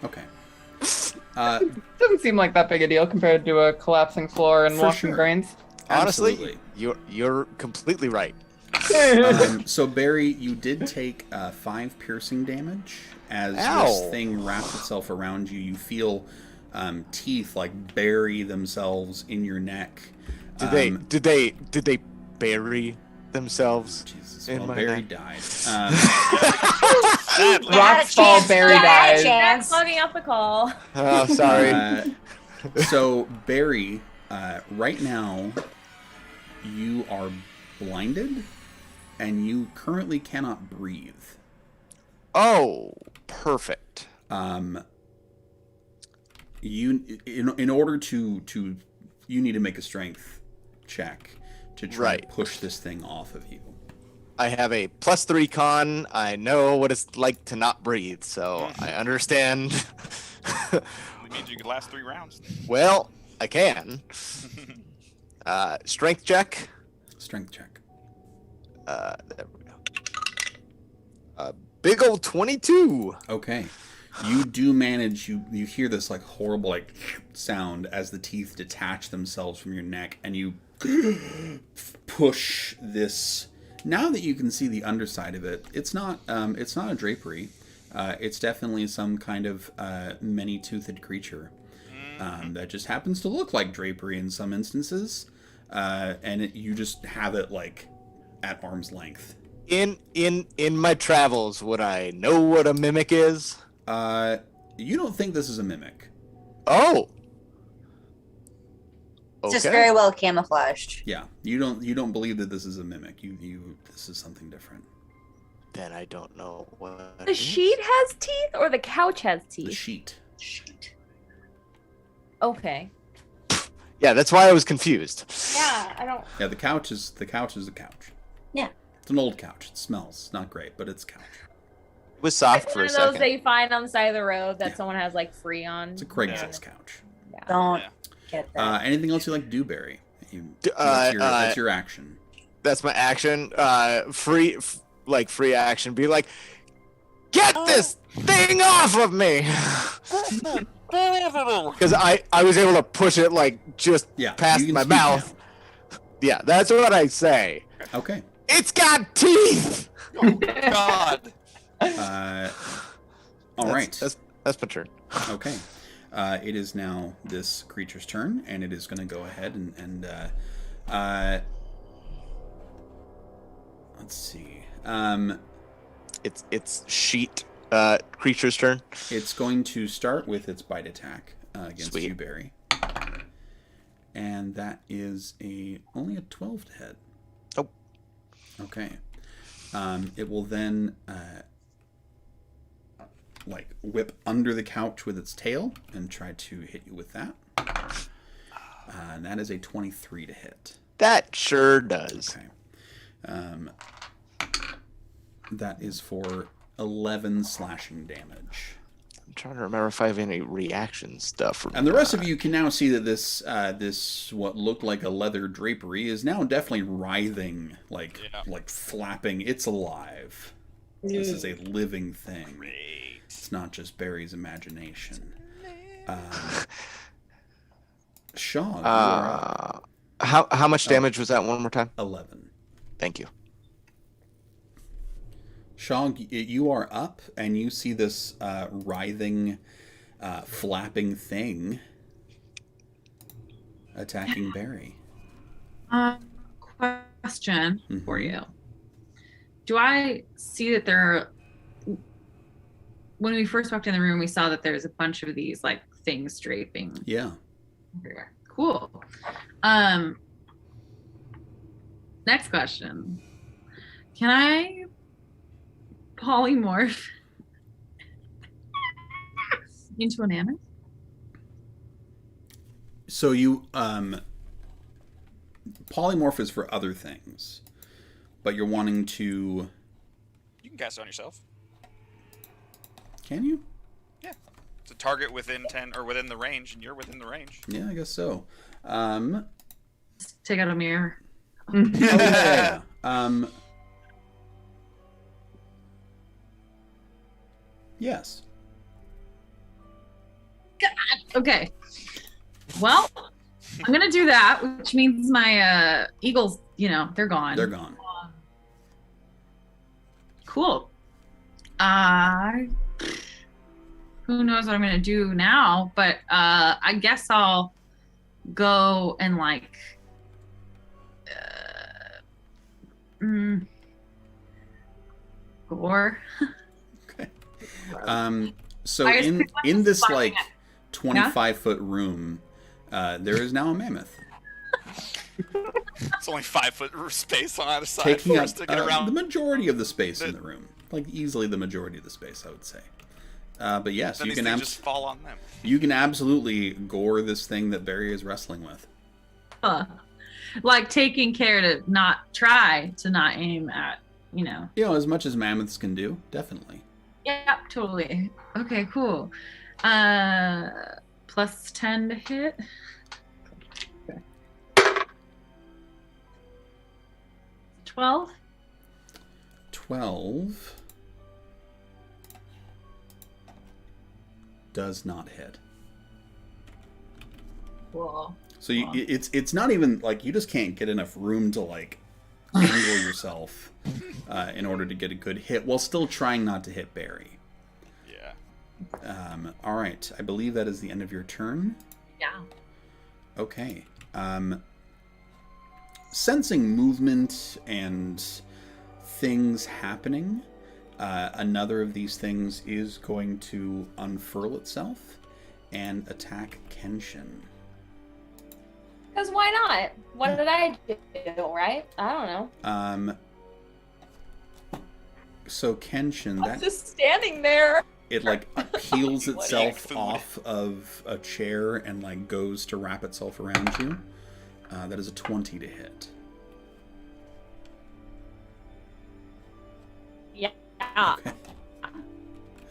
Okay. Doesn't seem like that big a deal compared to a collapsing floor and For washing sure. grains. honestly, Absolutely. you're completely right. So Barry, you did take 5 piercing damage as Ow. this thing wraps itself around you. You feel teeth like bury themselves in your neck. Did they bury themselves? Jesus, in well, my Barry neck? died. Rocks fall, Barry dies. That's logging off the call. Oh, sorry. So Barry, right now, you are blinded, and you currently cannot breathe. Oh, perfect. You in order to you need to make a strength check to try Right. to push this thing off of you. I have a +3 con. I know what it's like to not breathe, so I understand. Only means you can last 3 rounds. Well, I can. Strength check. Strength check. There we go. Big old 22. Okay. You do manage, you hear this like horrible like sound as the teeth detach themselves from your neck, and you push this. Now that you can see the underside of it, it's not a drapery. It's definitely some kind of many-toothed creature. that just happens to look like drapery in some instances, and you just have it like at arm's length. In my travels, would I know what a mimic is? You don't think this is a mimic? Oh. It's just very well camouflaged. Yeah, you don't believe that this is a mimic. This is something different. Then I don't know what. The sheet has teeth, or the couch has teeth. The sheet. Okay. Yeah, that's why I was confused. Yeah, I don't. Yeah, the couch is the couch. Yeah. It's an old couch. It smells not great, but it's a couch. It was soft It's for one a of those second. that you find on the side of the road that someone has like free on. It's a Craigslist couch. Yeah. Don't get that. Anything else you like to do, Barry? What's your action? That's my action. Free action. Be like, get this thing off of me! Because I was able to push it like just past my mouth. Yeah, that's what I say. Okay. It's got teeth. Oh God. All right. That's my turn. Okay. It is now this creature's turn, and it is going to go ahead and let's see. It's sheet creature's turn. It's going to start with its bite attack against you, Barry, and that is only a 12 to hit. Oh. Okay. It will then whip under the couch with its tail and try to hit you with that. And that is a 23 to hit. That sure does. Okay. That is for 11 slashing damage. I'm trying to remember if I have any reaction stuff. And the rest of you can now see that this what looked like a leather drapery is now definitely writhing, like flapping. It's alive. This is a living thing. It's not just Barry's imagination. Shaw. How much damage was that one more time? 11. Thank you. Shaw, you are up, and you see this writhing, flapping thing attacking Barry. Question for you. Do I see that there are... When we first walked in the room, we saw that there's a bunch of these like things draping. Yeah. Everywhere. Cool. Next question. Can I polymorph into an mammoth? So you polymorph is for other things, but you're wanting to... You can cast it on yourself. Can you? Yeah. It's a target within 10 or within the range, and you're within the range. Yeah, I guess so. Take out a mirror. Yeah. Yes. God. Okay. Well, I'm gonna do that, which means my eagles, they're gone. They're gone. Cool. Who knows what I'm gonna do now? But I guess I'll go and gore. Okay. So in this 25-foot room, there is now a mammoth. It's only 5 foot space on either side Taking for up us to get around. the majority of the space in the room, easily the majority of the space, I would say. But yes, Then you these can things just fall on them. You can absolutely gore this thing that Barry is wrestling with. Taking care to not try to not aim at, as much as mammoths can do, definitely. Yeah, totally. Okay, cool. Plus 10 to hit. Okay. 12. 12 does not hit. Cool. So it's not even you just can't get enough room to angle yourself in order to get a good hit while still trying not to hit Barry. Yeah. All right. I believe that is the end of your turn. Yeah. Okay. Sensing movement and things happening, another of these things is going to unfurl itself and attack Kenshin. Because why not? What did I do, right? I don't know. So Kenshin, I'm just standing there. it like peels Bloody itself food. off of a chair and like goes to wrap itself around you. That is a 20 to hit. Yeah. Okay.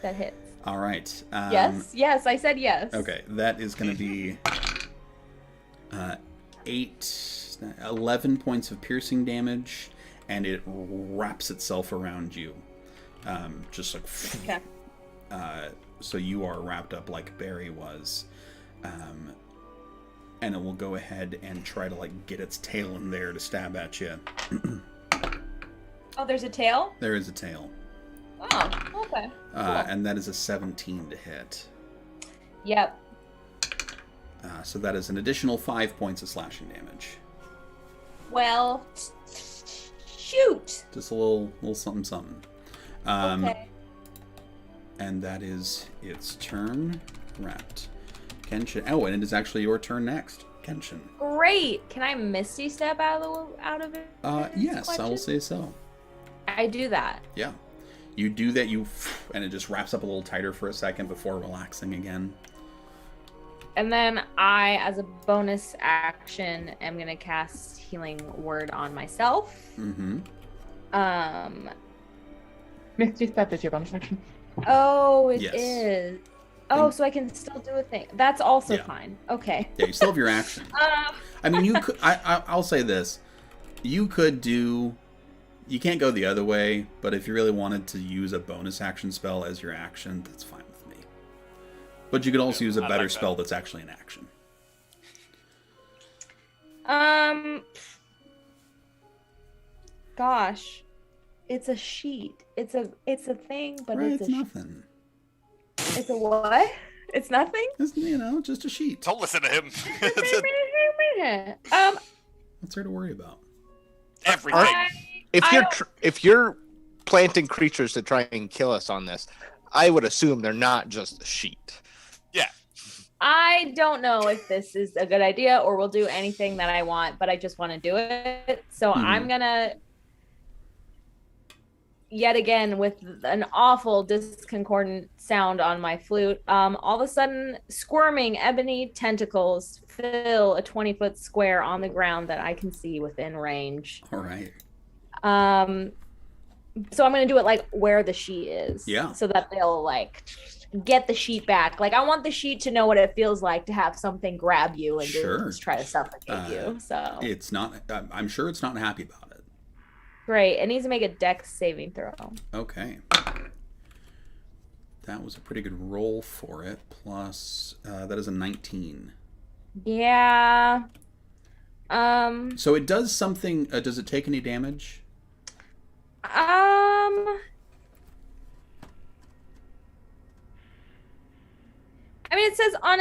That hits. All right. Yes, I said yes. Okay, that is going to be 11 points of piercing damage, and it wraps itself around you. Just like... Okay. So you are wrapped up like Barry was. And it will go ahead and try to like get its tail in there to stab at you. Oh, there's a tail? There is a tail. Oh, okay. Cool. And that is a 17 to hit. Yep. So that is an additional 5 points of slashing damage. Well, shoot. Just a little something something. Okay. And that is its turn. Wrapped. Kenshin. Oh, and it is actually your turn next, Kenshin. Great. Can I Misty Step out of it? Yes, I will say so. I do that. Yeah. You do that, and it just wraps up a little tighter for a second before relaxing again. And then I, as a bonus action, am going to cast Healing Word on myself. Mm-hmm. Misty Step is your bonus action. Oh, it Yes. is. Oh, so I can still do a thing. That's also Yeah. fine. Okay. Yeah, you still have your action. I mean, you could. I'll say this: you could do. You can't go the other way, but if you really wanted to use a bonus action spell as your action, that's fine with me. But you could also use a I better like that. spell that's actually an action. Gosh, it's a sheet. It's a thing, but Right, it's it's a nothing. It's a what? It's nothing. It's, just a sheet. Don't listen to him. What's there to worry about? Everything. If you're planting creatures to try and kill us on this, I would assume they're not just a sheet. Yeah. I don't know if this is a good idea or will do anything that I want, but I just want to do it. So I'm gonna, yet again, with an awful discordant sound on my flute, all of a sudden, squirming ebony tentacles fill a 20-foot square on the ground that I can see within range. All right. So I'm gonna do it like where the sheet is. Yeah. So that they'll like get the sheet back. Like I want the sheet to know what it feels like to have something grab you and just try to suffocate you. So it's not. I'm sure it's not happy about it. Great. It needs to make a dex saving throw. Okay. That was a pretty good roll for it. Plus, that is a 19. Yeah. So it does something. Does it take any damage? I mean, it says on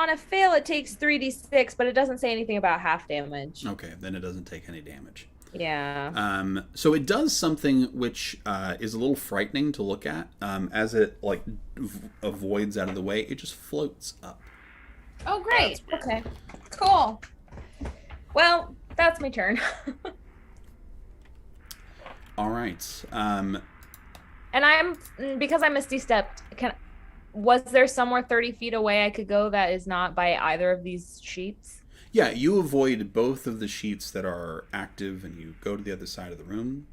a fail it takes 3d6, but it doesn't say anything about half damage. Okay, then it doesn't take any damage. Yeah. So it does something which is a little frightening to look at. As it like avoids out of the way, it just floats up. Oh, great. Okay. Cool. Well, that's my turn. All right. And because I Misty Stepped, was there somewhere 30 feet away I could go that is not by either of these sheets? Yeah, you avoid both of the sheets that are active, and you go to the other side of the room.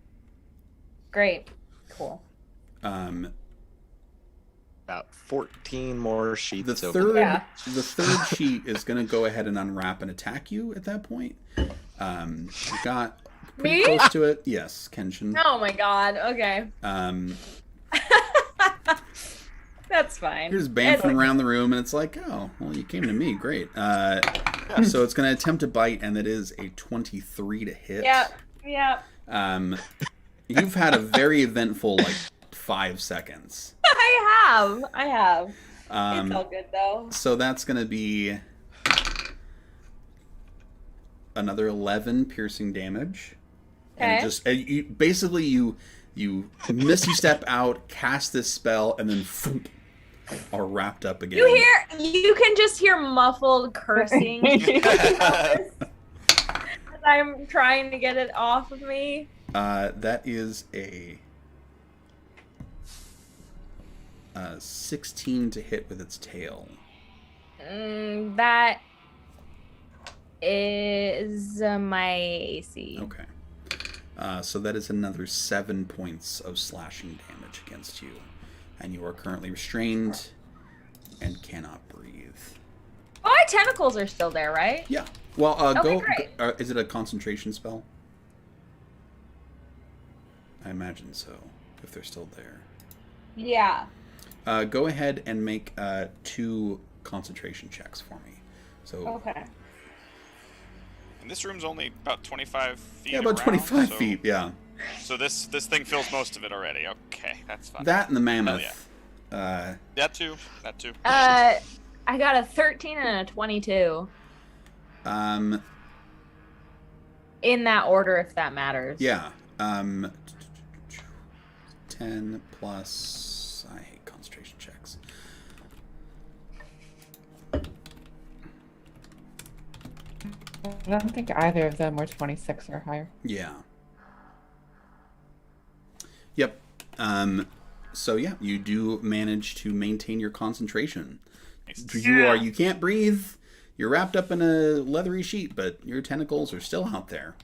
Great. Cool. About 14 more sheets. The open. third sheet is going to go ahead and unwrap and attack you at that point. You got pretty Me? close to it. Yes, Kenshin. Oh my god. Okay. That's fine. You're just bamfing around the room, and it's like, oh, well, you came to me. Great. So it's going to attempt to bite, and it is a 23 to hit. Yep. You've had a very eventful, 5 seconds. I have. It's all good, though. So that's going to be another 11 piercing damage. Okay. And you misty step out, cast this spell, and then thump, are wrapped up again. You can just hear muffled cursing. As I'm trying to get it off of me. That is a 16 to hit with its tail. That is my AC. Okay. So that is another 7 points of slashing damage against you. And you are currently restrained and cannot breathe. Oh, my tentacles are still there, right? Yeah. Well, great. Is it a concentration spell? I imagine so, if they're still there. Yeah. Go ahead and make 2 concentration checks for me. So. Okay. And this room's only about 25 feet. Yeah, about around, 25 feet. Yeah. So this thing fills most of it already. Okay, that's fine. That and the mammoth. Yeah. That too. I got a 13 and a 22. In that order, if that matters. Yeah. 10 plus. I hate concentration checks. I don't think either of them were 26 or higher. Yeah. Yep. So yeah, you do manage to maintain your concentration. You can't breathe. You're wrapped up in a leathery sheet, but your tentacles are still out there.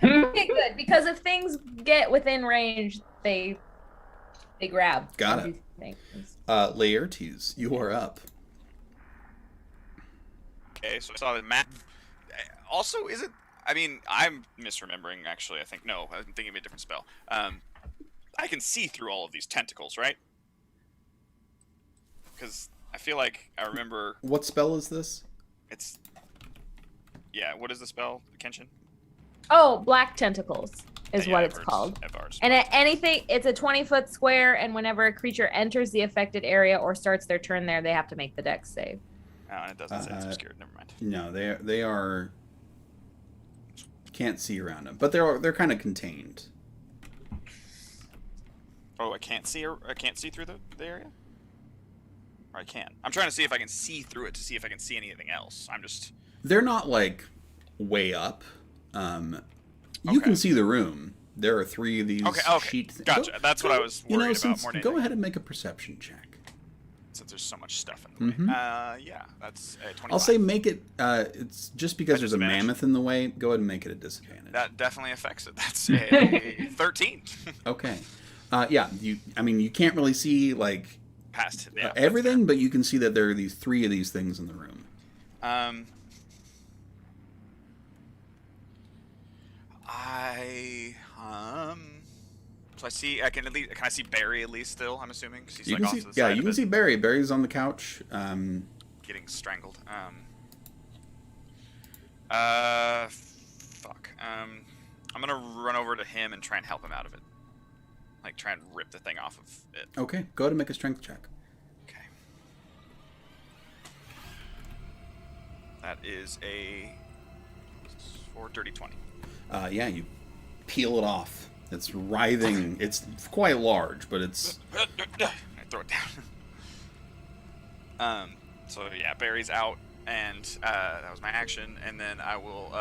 Okay, good. Because if things get within range, they grab. Got it. Laertes, you are up. Okay, so I saw the map. Also, is it? I mean, I'm misremembering. Actually, I think no. I'm thinking of a different spell. I can see through all of these tentacles, right? Because I feel like I remember. What spell is this? It's. Yeah. What is the spell, Kenshin? Oh, black tentacles is Yeah, what I've it's heard- called. I've heard. And it's a 20-foot square, and whenever a creature enters the affected area or starts their turn there, they have to make the dex save. Oh, it doesn't say it's obscured. Never mind. No, they are. Can't see around them, but they're kind of contained. Oh, I can't see through the area. Or I can. I'm trying to see if I can see through it to see if I can see anything else. I'm just. They're not like way up. You can see the room. There are 3 of these sheet things. Gotcha. That's what I was worried about more than Go anything. ahead and make a perception check. Since there's so much stuff in the way. Yeah, that's a 25. I'll say make it. It's just because there's a Disadvantage. mammoth in the way. Go ahead and make it a disadvantage. That definitely affects it. That's a 13. Okay. Yeah. You can't really see like Past everything, but you can see that there are these 3 of these things in the room. So I see. Can I see Barry at least still? I'm assuming 'cause he's You like can off see, to the yeah, side you of can it, see Barry. Barry's on the couch. getting strangled. Fuck. I'm gonna run over to him and try and help him out of it. Like try and rip the thing off of it. Okay. Go ahead and make a strength check. Okay. That is a 4 dirty 20. Yeah, you peel it off. It's writhing. It's quite large, but it's. I throw it down. So yeah, Barry's out, and that was my action, and then I will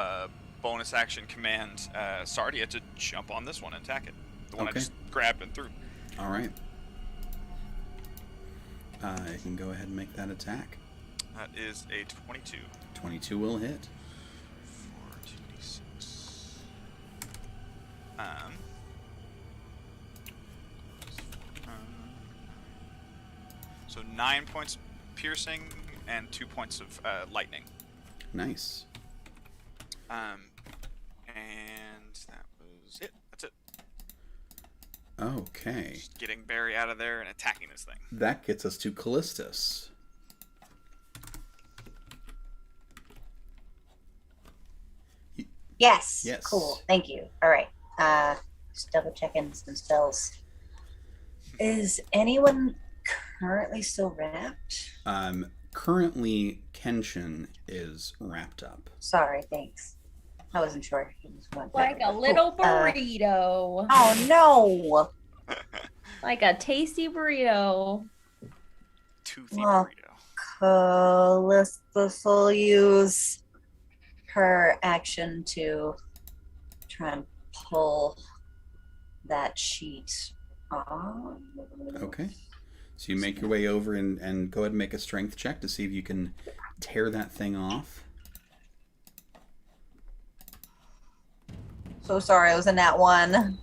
bonus action command Sardia to jump on this one and attack it. The one I Okay. just grabbed and threw. All right. You can go ahead and make that attack. That is a 22. 22 will hit. 4d6. So 9 points piercing and 2 points of lightning. Nice. And that was it. That's it. Okay. Just getting Barry out of there and attacking this thing. That gets us to Callistus. Yes. Yes. Cool. Thank you. All right. Just double checking some spells. Is anyone currently still wrapped? Currently, Kenshin is wrapped up. Sorry. Thanks. I wasn't sure. Like a little burrito. Oh no! Like a tasty burrito. Toothy Well, burrito. Callistus will use her action to try and pull that sheet off. Okay. So you make your way over and go ahead and make a strength check to see if you can tear that thing off. So sorry, I was in that one.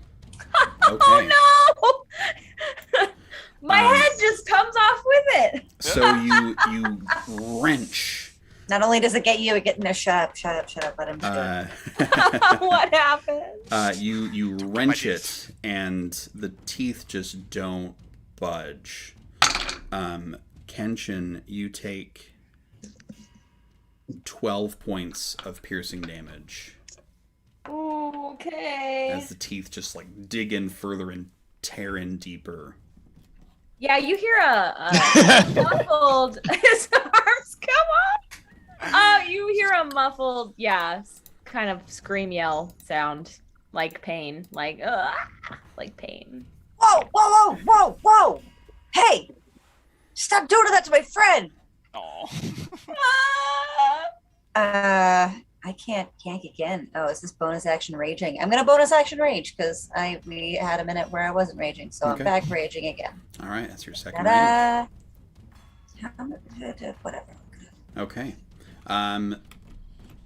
Okay. Oh no! My head just comes off with it. So you wrench. Not only does it get you, it gets no. Shut up. Let him do it. What happened? You wrench it, and the teeth just don't budge. Kenshin, you take 12 points of piercing damage Okay. as the teeth just like dig in further and tear in deeper. Yeah, you hear a muffled. His arms come up. You hear a muffled, kind of scream yell sound, like pain, like pain. Whoa! Hey, stop doing that to my friend. Oh. I can't again. Oh, is this bonus action raging? I'm gonna bonus action rage because we had a minute where I wasn't raging, so Okay. I'm back raging again. All right, that's your second Ta-da! rage. Whatever. Okay.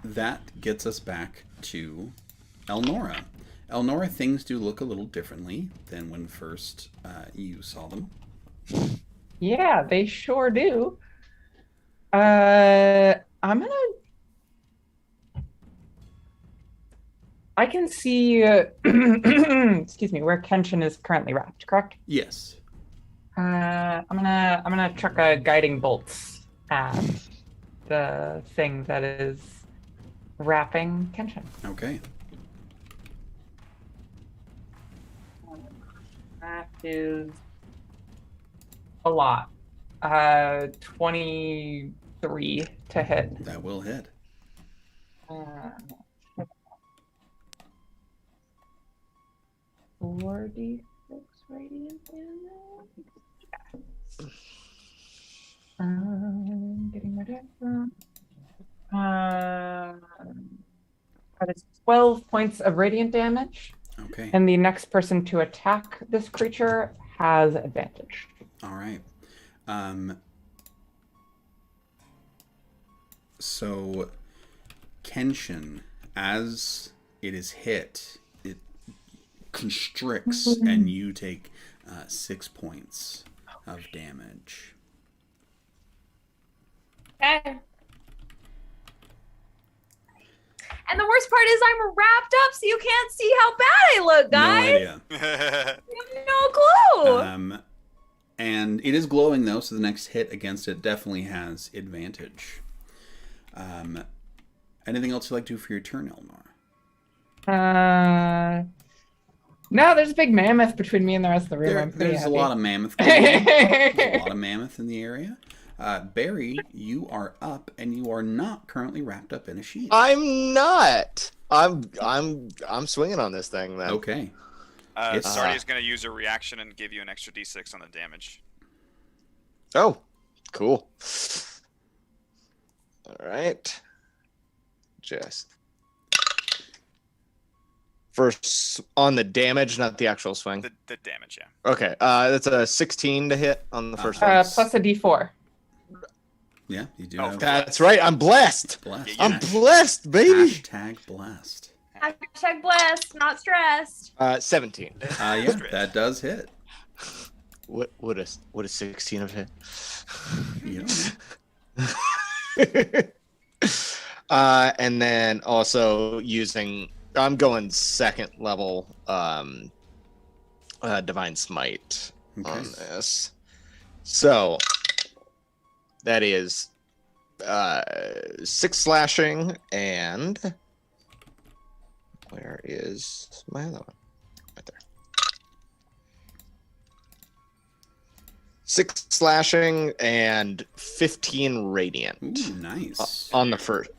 That gets us back to Elnora. Elnora, things do look a little differently than when first you saw them. Yeah, they sure do. I can see, excuse me, where Kenshin is currently wrapped, correct? Yes. I'm gonna chuck a guiding bolt at the thing that is wrapping Kenshin. Okay. That is a lot. 23 to hit. That will hit. 4d6 radiant damage. Getting my deck from. That is 12 points of radiant damage. Okay. And the next person to attack this creature has advantage. All right. So, Kenshin, as it is hit, it constricts, and you take 6 points of damage. Okay. And the worst part is I'm wrapped up, so you can't see how bad I look, guys. No idea. You have no clue. And it is glowing, though, so the next hit against it definitely has advantage. Anything else you'd like to do for your turn, Elnor? No, there's a big mammoth between me and the rest of the room. I'm pretty There's happy. a lot of mammoth going on. There's a lot of mammoth in the area. Barry, you are up, and you are not currently wrapped up in a sheet. I'm not. I'm swinging on this thing then. Okay. Sardi's going to use her reaction and give you an extra d6 on the damage. Oh, cool. All right. Just first on the damage, not the actual swing. The damage, yeah. Okay. That's a 16 to hit on the first one. Plus a d4. Yeah, you do. Oh, have That's right. I'm blessed. blessed. I'm blessed, baby. Hashtag blessed. Hashtag blessed, not stressed. 17. Yeah, that does hit. What a 16 of hit. You know. And then also I'm going second level divine smite on this. So that is 6 slashing, and where is my other one? Right there. 6 slashing and 15 radiant. Ooh, nice. On the first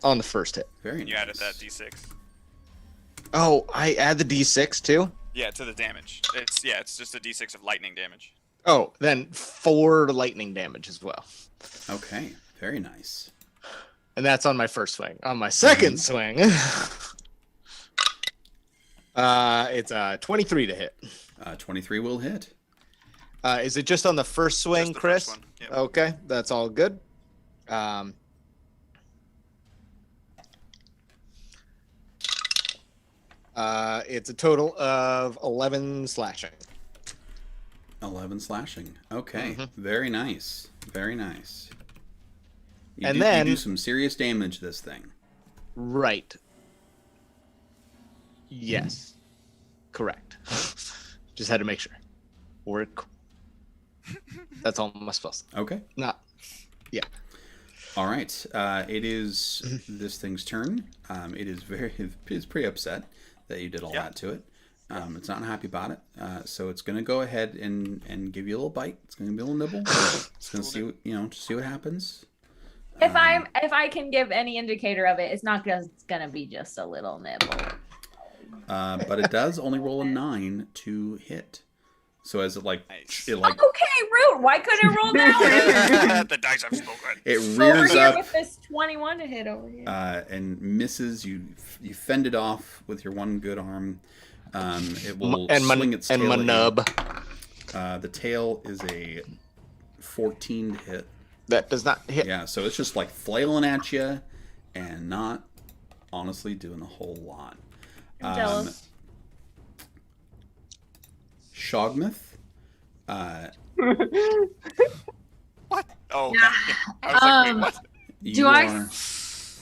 hit. Very And you nice. added that d6. Oh, I add the d6 too? Yeah, to the damage. It's just a d6 of lightning damage. Oh, then 4 lightning damage as well. Okay, very nice. And that's on my first swing. On my second swing, it's 23 to hit. 23 will hit. Is it just on the first swing, the Chris? first one, yep. Okay, that's all good. It's a total of 11 slashing. 11 slashing. Okay, very nice. Very nice. You do some serious damage to this thing. Right. Yes. Correct. Just had to make sure. That's all my spells. Okay. Not. Yeah. All right. It is this thing's turn. It is pretty upset that you did all that to it. It's not happy about it. So it's going to go ahead and give you a little bite. It's going to be a little nibble. It's going to see what happens. If I can give any indicator of it, it's not just gonna be just a little nibble. But it does only roll a 9 to hit. So as it okay, rude. Why couldn't it roll down? The dice have spoken. It over rears here up with this 21 to hit over here. and misses. You fend it off with your one good arm. It will swing its tail. And my nub. The tail is a 14 to hit. That does not hit. Yeah, so it's just like flailing at you and not honestly doing a whole lot. I'm jealous. Shogmuth. What? Oh, Yeah. I was like, wait,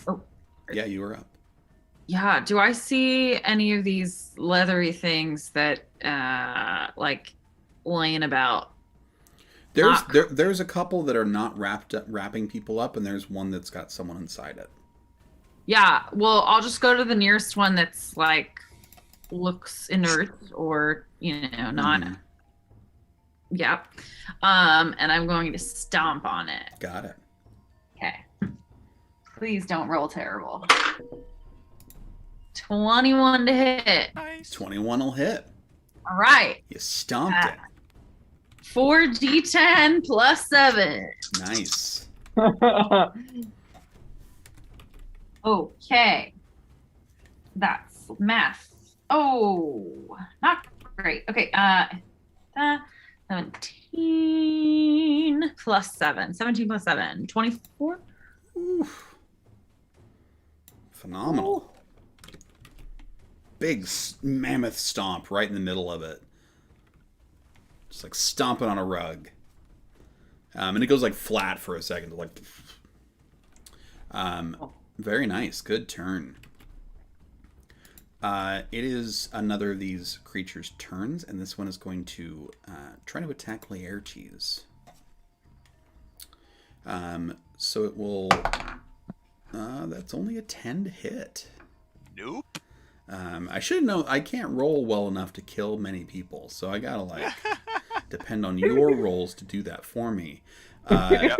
what? Yeah, you were up. Yeah. Do I see any of these leathery things that like laying about? There's a couple that are not wrapping people up, and there's one that's got someone inside it. Yeah. Well, I'll just go to the nearest one that's like looks inert or not. Mhm. Yeah. And I'm going to stomp on it. Got it. Okay. Please don't roll terrible. 21 to hit. Nice. 21 will hit. All right. You stomped it. 4d10 plus 7. Nice. Okay. That's math. Oh, not great. Okay. 17 plus 7. 17 plus 7. 24? Oof. Phenomenal. Big mammoth stomp right in the middle of it. Just like stomping on a rug. And it goes like flat for a second. Like, very nice. Good turn. It is another of these creatures' turns, and this one is going to try to attack Laertes. So it will... that's only a 10 to hit. Nope. I should know. I can't roll well enough to kill many people, so I gotta depend on your rolls to do that for me. Yep.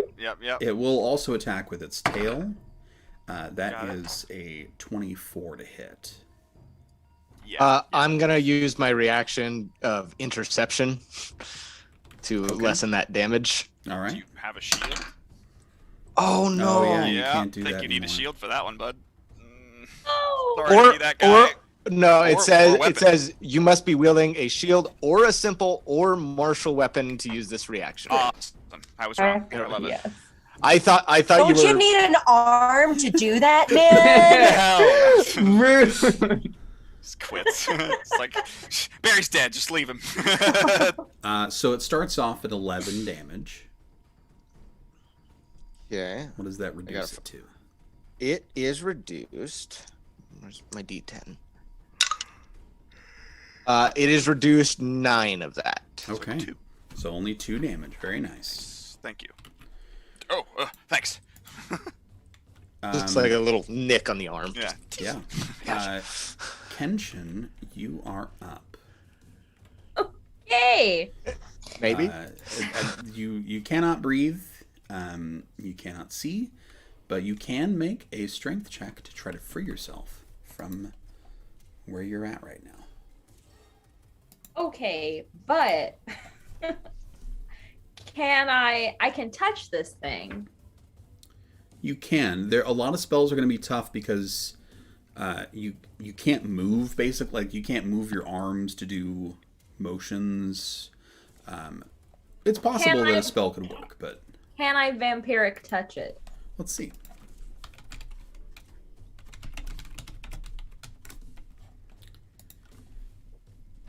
It will also attack with its tail. That is a 24 to hit. Yeah. I'm gonna use my reaction of interception to lessen that damage. All right. Do you have a shield? Oh no! Oh, yeah, you can't do I think that you need anymore. a shield for that one, bud. Oh. Sorry to be that guy. It weapon. says you must be wielding a shield or a simple or martial weapon to use this reaction. Awesome. I was wrong. I love it. Yes. I thought Don't you you were. need an arm to do that, man? Just quits. It's like, Barry's dead. Just leave him. So it starts off at 11 damage. Yeah. What does that reduce it to? It is reduced. Where's my D10? It is reduced 9 of that. Okay. So only 2 damage. Very nice. Thank you. Oh, thanks. It's like a little nick on the arm. Yeah. Yeah. Kenshin, you are up. Yay! Maybe. You cannot breathe. You cannot see, but you can make a strength check to try to free yourself from where you're at right now. Okay, but I can touch this thing. You can. A lot of spells are going to be tough because you can't move, basically. Like, you can't move your arms to do motions. It's possible that a spell could work, but... Can I vampiric touch it? Let's see.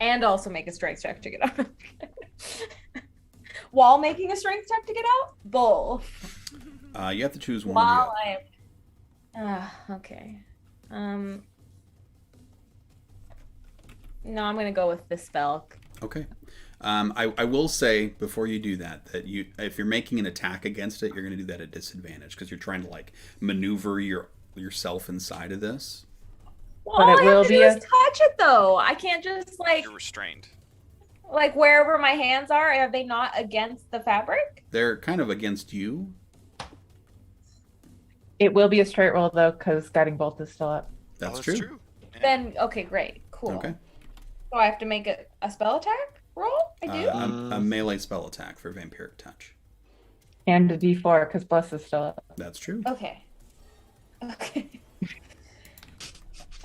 And also make a strength check to get out. While making a strength check to get out? Bull. You have to choose one While or the other. okay. No, I'm gonna go with the spell. Okay. I will say before you do that if you're making an attack against it, you're going to do that at disadvantage because you're trying to like maneuver yourself inside of this. Well, all I have to do is touch it though. I can't just like. You're restrained. Like wherever my hands are they not against the fabric? They're kind of against you. It will be a straight roll though, because guiding bolt is still up. That's true. Yeah. Then okay, great, cool. Okay. So I have to make a spell attack roll? I do? A melee spell attack for Vampiric Touch. And a D4, because Bless is still up. That's true. Okay.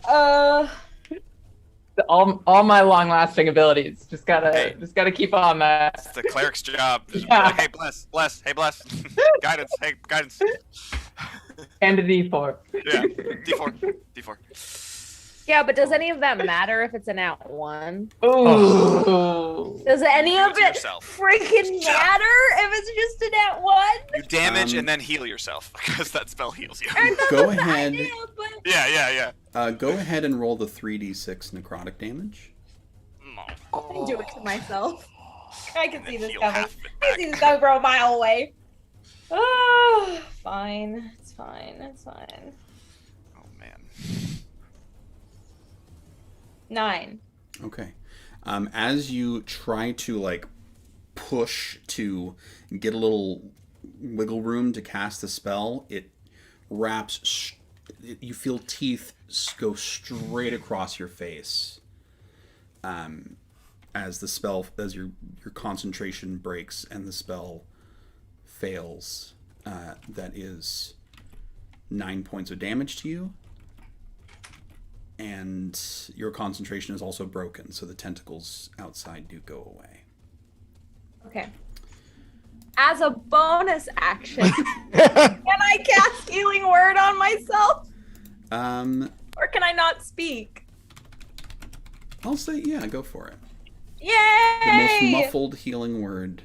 All my long-lasting abilities. Just gotta keep on that. It's the cleric's job. Yeah. Like, hey, bless. Hey, bless. Guidance. Hey, guidance. And a D4. Yeah. D4. Yeah, but does any of that matter if it's an out one? Ooh. Does any of it yourself. freaking matter if it's just an out one? You damage and then heal yourself because that spell heals you. Go ahead. Yeah. Go ahead and roll the 3d6 necrotic damage. I can do it to myself. I can see this coming. I can see this coming from a mile away. Oh, fine. It's fine. Oh, man. 9. Okay. As you try to like push to get a little wiggle room to cast the spell, it wraps. You feel teeth go straight across your face. As your concentration breaks and the spell fails, that is 9 points of damage to you. And your concentration is also broken, so the tentacles outside do go away. Okay. As a bonus action, can I cast Healing Word on myself? Or can I not speak? I'll say, yeah, go for it. Yay! The most muffled healing word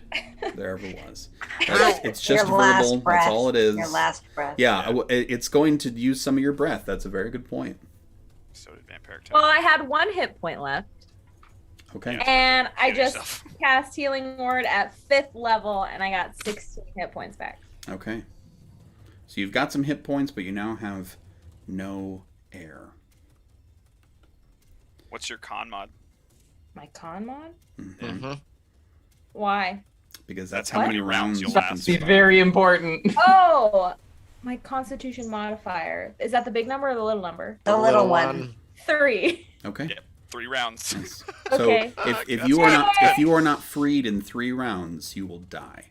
there ever was. It's just verbal. That's all it is. Your last breath. Yeah, it's going to use some of your breath. That's a very good point. So did Vampiric Touch. Well, I had 1 hit point left. Okay. And I just cast Healing Word at 5th level, and I got 16 hit points back. Okay. So you've got some hit points, but you now have no air. What's your con mod? My con mod? Mm-hmm. Why? Because that's how many rounds you can survive. Very important. Oh, my Constitution modifier. Is that the big number or the little number? The little one. 3. Okay. Yeah, 3 rounds. Nice. Okay. So if you are not freed in 3 rounds, you will die.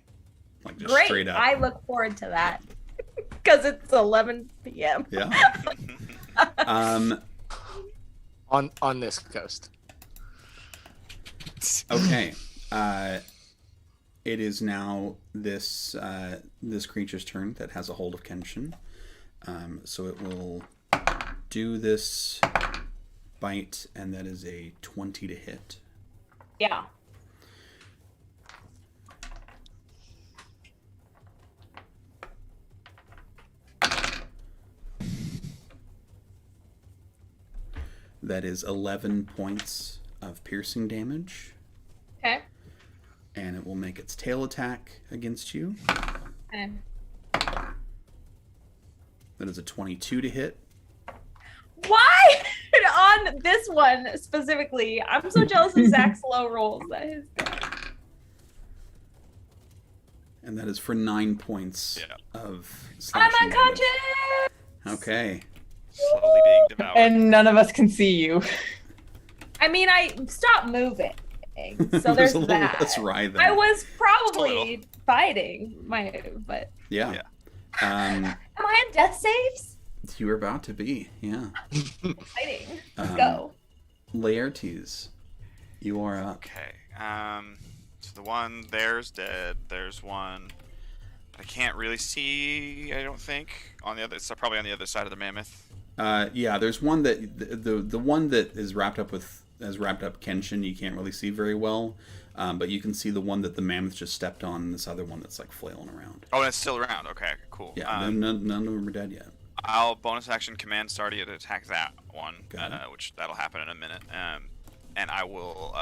Like just Great. straight up. I look forward to that. Because it's 11 p.m. Yeah. On this coast. Okay. It is now this creature's turn that has a hold of Kenshin. So it will do this bite, and that is a 20 to hit. Yeah. That is 11 points of piercing damage. Okay. And it will make its tail attack against you. Okay. That is a 22 to hit. Why on this one specifically? I'm so jealous of Zach's low rolls. That is good. And that is for 9 points of I'm slashing unconscious. damage. Okay. Slowly being devoured. And none of us can see you. I mean, I stopped moving, so There's there's a little that. less writhing. I was probably fighting but Yeah. am I on death saves? You were about to be, yeah. Fighting. Let's go. Laertes, you are up. Okay. So the one there's dead. There's one I can't really see. I don't think on the other. It's probably on the other side of the mammoth. Yeah, there's one that the one that is wrapped up Kenshin. You can't really see very well, but you can see the one that the mammoth just stepped on, and this other one that's like flailing around. Oh, that's still around. Okay, cool. Yeah, none of them are dead yet. I'll bonus action command Sardia to attack that one, Got it. which that'll happen in a minute. And I will.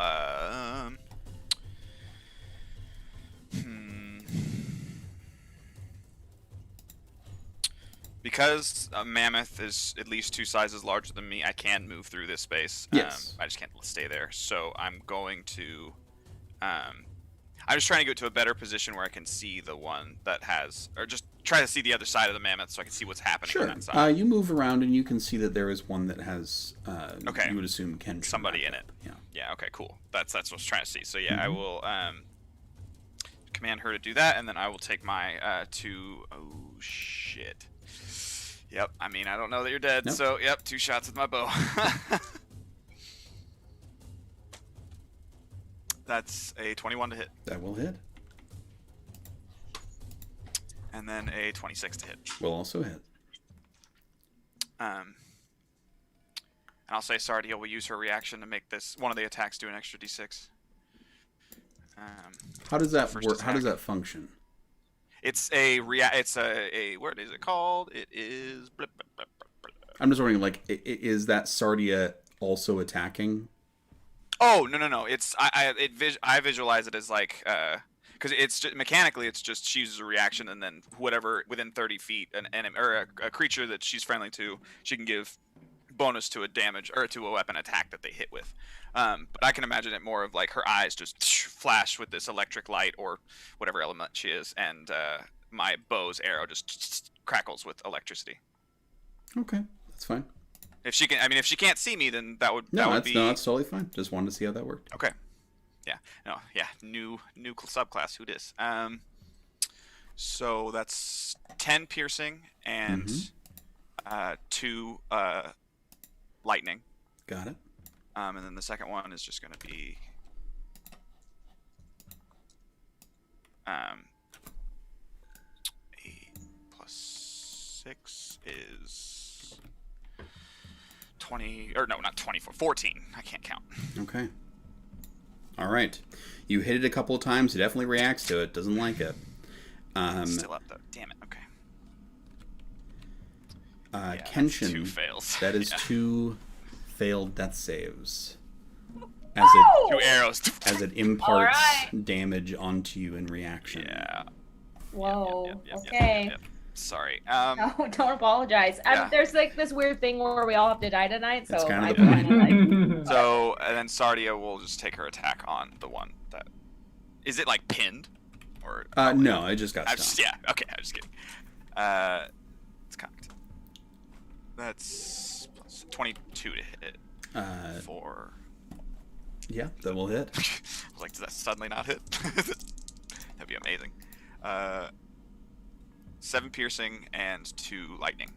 Because a mammoth is at least 2 sizes larger than me, I can move through this space. Yes. I just can't stay there. So I'm going to. I'm just trying to get to a better position where I can see the one that has, or just try to see the other side of the mammoth so I can see what's happening on Sure. that side. You move around and you can see that there is one that has. Okay. You would assume Kenshin. Somebody in it. Yeah. Yeah. Okay. Cool. That's what I was trying to see. So yeah, I will command her to do that, and then I will take my 2. Oh shit. Yep. I mean, I don't know that you're dead. Nope. So yep, 2 shots with my bow. That's a 21 to hit, That will hit. and then a 26 to hit. Will also hit. And I'll say Sardia will use her reaction to make this one of the attacks do an extra d6. How does that First work? How does attack. that function? It's a what is it called? It is. Blip, blip, blip, blip, blip. I'm just wondering, like, is that Sardia also attacking? Oh no! It's I visualize it as like because it's just, mechanically it's just she uses a reaction, and then whatever within 30 feet an enemy or a creature that she's friendly to, she can give bonus to a damage or to a weapon attack that they hit with. But I can imagine it more of like her eyes just flash with this electric light or whatever element she is, and my bow's arrow just crackles with electricity. Okay, that's fine. If she can, I mean, if she can't see me, then that would No, be that's totally fine. Just wanted to see how that worked. okay. Yeah, no, yeah, new subclass. Who dis? So that's 10 piercing and 2 lightning. Got it. And then the second one is just going to be 8 plus 6 is 20, or no, not 24, 14. I can't count. Okay. All right. You hit it a couple of times. It definitely reacts to it. Doesn't like it. Still up though. Damn it. Okay. Yeah, Kenshin. that's 2 fails. That is Yeah. 2 failed death saves. Two arrows. As it imparts right. damage onto you in reaction. Yeah. Whoa. Yep. Okay. Sorry. No, don't apologize. Yeah. There's like this weird thing where we all have to die tonight, so That's kind of I'm the point. kinda like, So, and then Sardia will just take her attack on the one that... Is it, like, pinned? Or No, I just got I'm stunned. just, yeah, okay, I'm just kidding. It's cocked. That's plus 22 to hit for... Yeah, that will hit. I was like, does that suddenly not hit? That'd be amazing. 7 piercing and 2 lightning.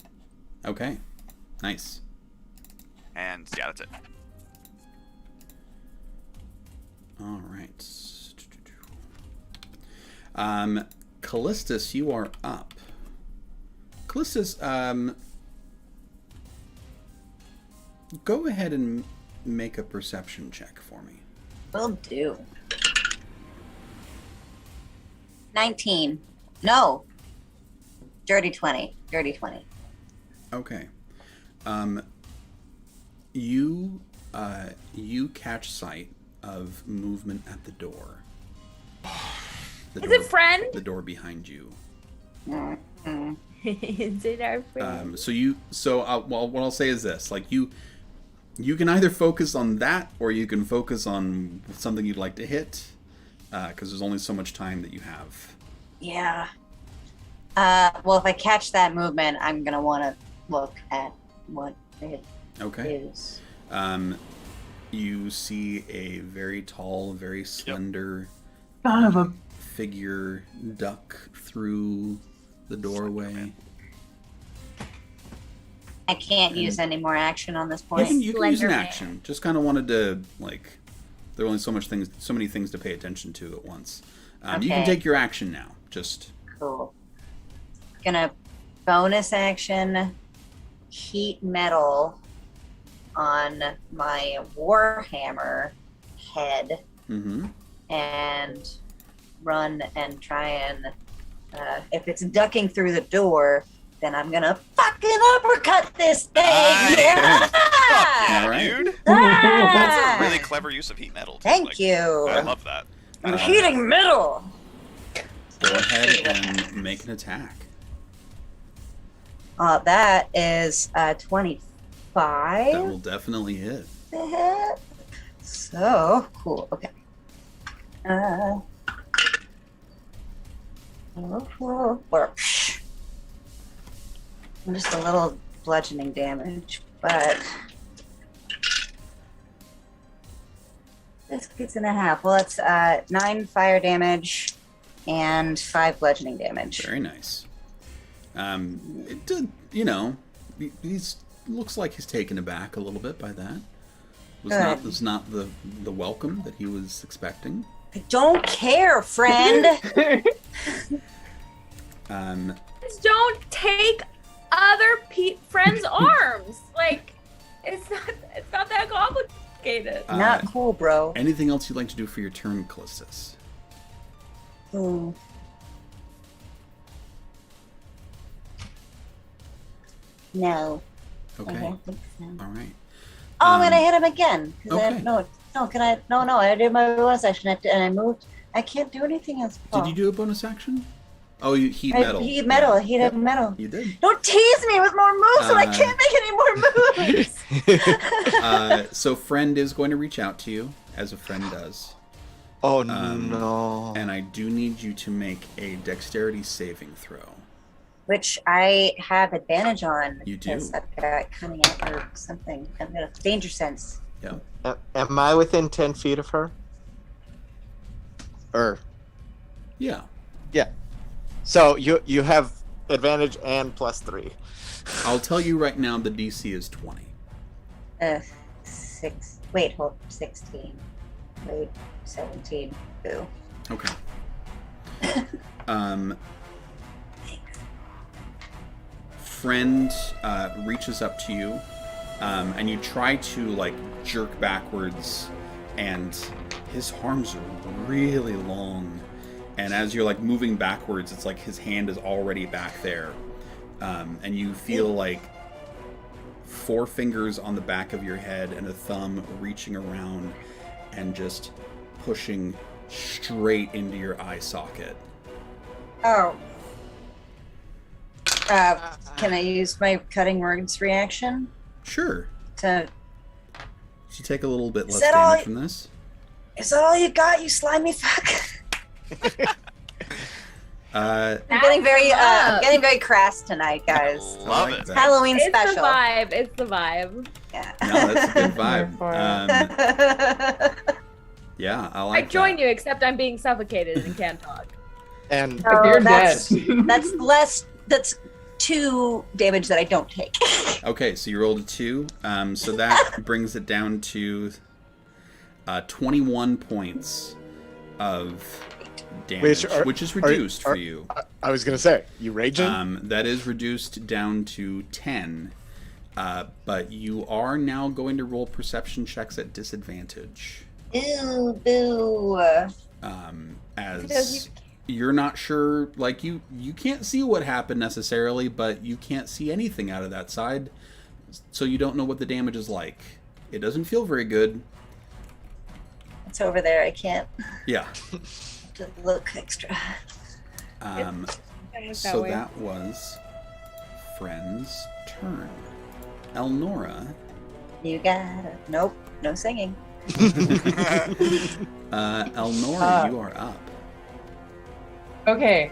Okay. Nice. And, yeah, that's it. All right. Callistus, you are up. Callistus, go ahead and make a perception check for me. Will do. 19. No. Dirty 20. Dirty 20. Okay. You catch sight of movement at the door. Is it friend? The door behind you. Is it our friend? Well, what I'll say is this: like you can either focus on that, or you can focus on something you'd like to hit, because there's only so much time that you have. Yeah. Well, if I catch that movement, I'm gonna want to look at what it Okay. is. you see a very tall, very slender Son of a. figure duck through the doorway. I can't use any more action on this point. You can use an Slender action. Just kind of wanted to, like, there are only so many things to pay attention to at once. You can Okay. take your action now. Just Cool. Gonna bonus action heat metal on my warhammer head and run and try and if it's ducking through the door, then I'm gonna fucking uppercut this thing. Yeah! all right. Dude, Ah! that's a really clever use of heat metal. Too. Thank Like, you. I love that. I'm heating metal. Go ahead and make an attack. That is 25. That will definitely hit. So cool. Okay. Just a little bludgeoning damage, but 6.5. Well, it's 9 fire damage and 5 bludgeoning damage. Very nice. It did, he's looks like he's taken aback a little bit by that. Was not the welcome that he was expecting. I don't care, friend. Just don't take other friends' arms. Like, it's not that complicated. Not cool, bro. Anything else you'd like to do for your turn, Callistus? No. Okay. I don't think so. All right. Oh, I'm gonna hit him again. Okay. I did my bonus action and I moved. I can't do anything else. Did you do a bonus action? Oh, you heat metal. Heat metal. Yeah. Heat metal. You did. Don't tease me with more moves, and I can't make any more moves. So friend is going to reach out to you, as a friend does. Oh no! And I do need you to make a dexterity saving throw. Which I have advantage on. You do. Because I've got cunning or something. I've got a danger sense. Yeah. Am I within 10 feet of her? Yeah. Yeah. So you have advantage and +3. I'll tell you right now, the DC is 20. 6. Wait, hold. 16. Wait, 17. Boo. Okay. Friend reaches up to you, and you try to like jerk backwards, and his arms are really long, and as you're like moving backwards, it's like his hand is already back there, and you feel like 4 fingers on the back of your head and a thumb reaching around and just pushing straight into your eye socket. Oh. Can I use my cutting words reaction? Sure. To So take a little bit less that all- damage from this. Is that all you got, you slimy fuck? Uh, I'm getting very crass tonight, guys. Love like it. that. Halloween It's special. the vibe. It's the vibe. Yeah. No, that's a good Here for vibe. Yeah, I I like join that. you, except I'm being suffocated and can't talk. And Oh, You're that's, dead. That's 2 damage that I don't take. Okay, so you rolled a 2. So that brings it down to 21 points of damage, which is reduced for you. I was gonna say, you raging? That is reduced down to 10. But you are now going to roll perception checks at disadvantage. Ew, boo. As you're not sure, like you can't see what happened necessarily, but you can't see anything out of that side, so you don't know what the damage is like. It doesn't feel very good. It's over there. I can't Yeah. look extra. So that was Friend's turn. Elnora. You got it. Nope. No singing. Elnora, you are up. Okay,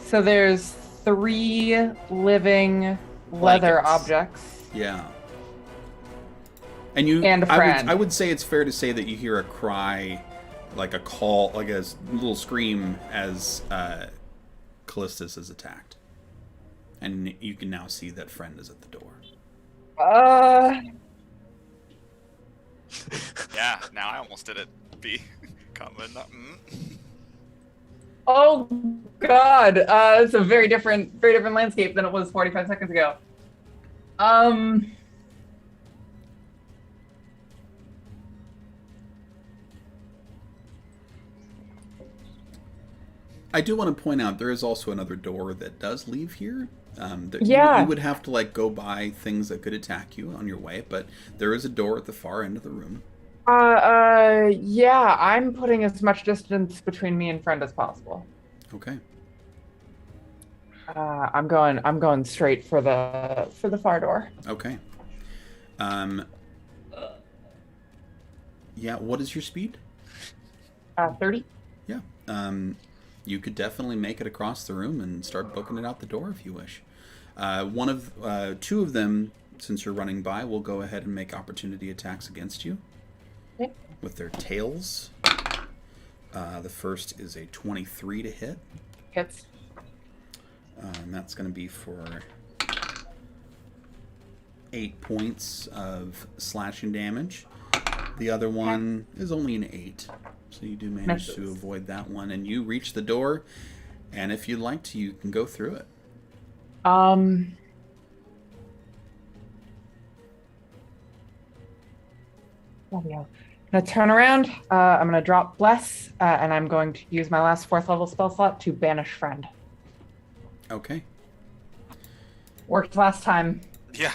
so there's 3 living leather Blankets. objects. Yeah. And a friend. I would say it's fair to say that you hear a cry, like a call, like a little scream as Callistus is attacked. And you can now see that friend is at the door. Yeah, now I almost did it. B. Comma, not Oh God, it's a very different landscape than it was 45 seconds ago. I do want to point out there is also another door that does leave here. Yeah. You would have to like go by things that could attack you on your way, but there is a door at the far end of the room. Yeah, I'm putting as much distance between me and friend as possible. Okay. I'm going straight for the far door. Okay. Yeah, what is your speed? 30. Yeah. You could definitely make it across the room and start booking it out the door if you wish. Two of them, since you're running by, will go ahead and make opportunity attacks against you. Okay. With their tails. The first is a 23 to hit. Hits. And that's going to be for 8 points of slashing damage. The other one is only an 8. So you do manage to avoid that one. And you reach the door. And if you'd like to, you can go through it. I'm gonna turn around. I'm gonna drop Bless, and I'm going to use my last 4th level spell slot to banish friend. Okay. Worked last time. Yeah.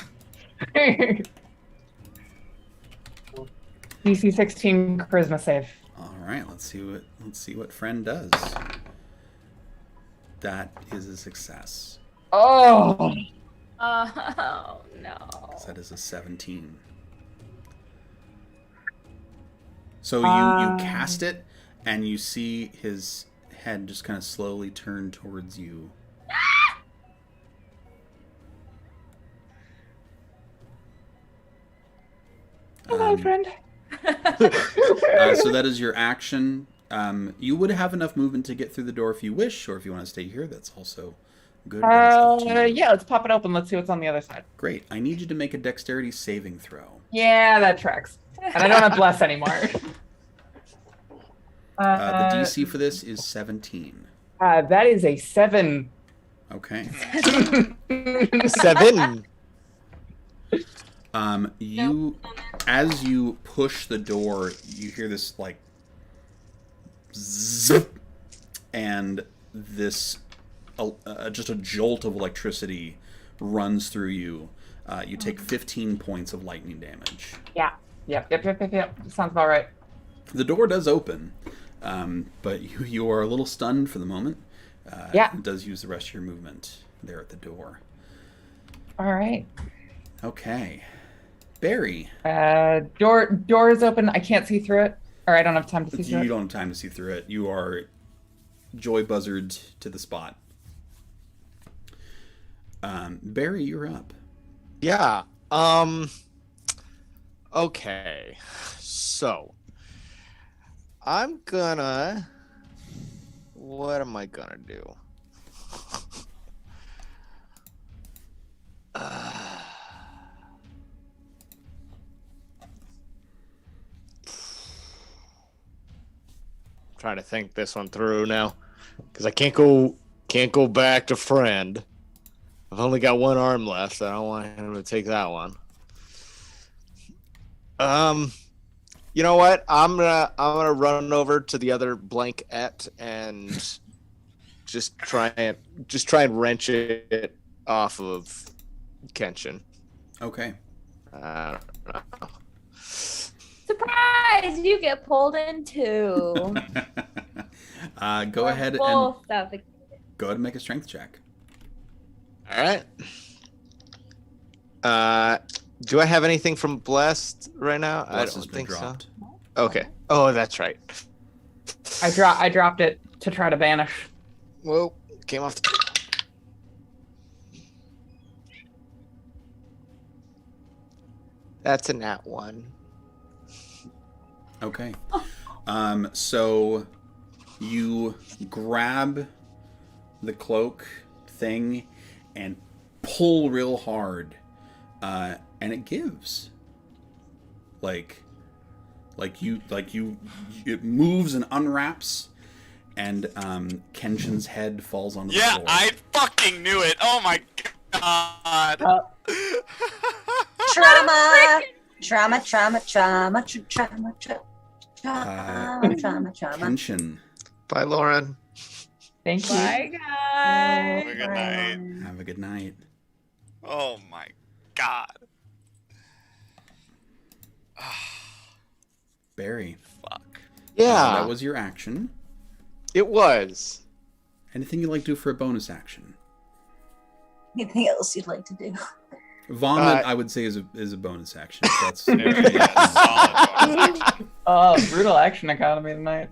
DC 16 charisma save. All right. Let's see what friend does. That is a success. Oh. Oh no. That is a 17. So you cast it, and you see his head just kind of slowly turn towards you. Hello, friend. So that is your action. You would have enough movement to get through the door if you wish, or if you want to stay here, that's also good. Yeah, let's pop it open. Let's see what's on the other side. Great. I need you to make a dexterity saving throw. Yeah, that tracks. And I don't have Bless anymore. The DC for this is 17. That is a 7. Okay. 7. As you push the door, you hear this like zip, and this just a jolt of electricity runs through you. You take 15 points of lightning damage. Yeah. Yep. Sounds about right. The door does open, but you are a little stunned for the moment. Yeah. It does use the rest of your movement there at the door. All right. Okay. Barry. Door is open. I can't see through it, or I don't have time to see through it. You don't have time to see through it. You are joy buzzard to the spot. Barry, you're up. Yeah. Okay. So I'm gonna. What am I gonna do? Trying to think this one through now, because I can't go back to friend. I've only got one arm left. So I don't want him to take that one. You know what? I'm gonna run over to the other blankette and just try and wrench it off of Kenshin. Okay. I don't know. Surprise! You get pulled in too. Go ahead and make a strength check. All right. Do I have anything from Blessed right now? Blessed I don't think dropped. so. Okay. Oh, that's right. I dropped it to try to banish. Whoa, came off. That's a nat 1. Okay. So you grab the cloak thing and pull real hard, and it gives. Like you, it moves and unwraps, and Kenshin's head falls onto the floor. Yeah, I fucking knew it. Oh my god. Trauma. Kenshin. Bye, Lauren. Thank you. Bye, guys. Have a good night. Have a good night. Oh my god. Barry. Fuck. Yeah. That was your action. It was. Anything you'd like to do for a bonus action? Anything else you'd like to do? Vomit, I would say, is a bonus action. That's Solid bonus action. Oh, brutal action economy tonight.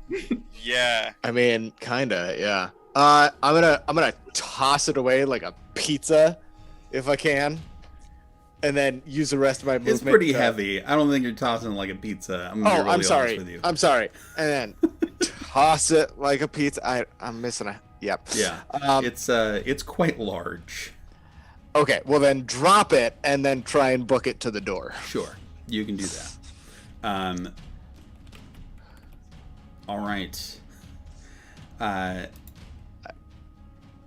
Yeah. I mean, kinda, yeah. I'm gonna toss it away like a pizza, if I can, and then use the rest of my movement. It's pretty heavy. I don't think you're tossing it like a pizza. I'm gonna be really I'm sorry. honest with you. I'm sorry. And then toss it like a pizza. I'm missing a. Yep. Yeah. It's quite large. Okay. Well, then drop it and then try and book it to the door. Sure, you can do that. All right.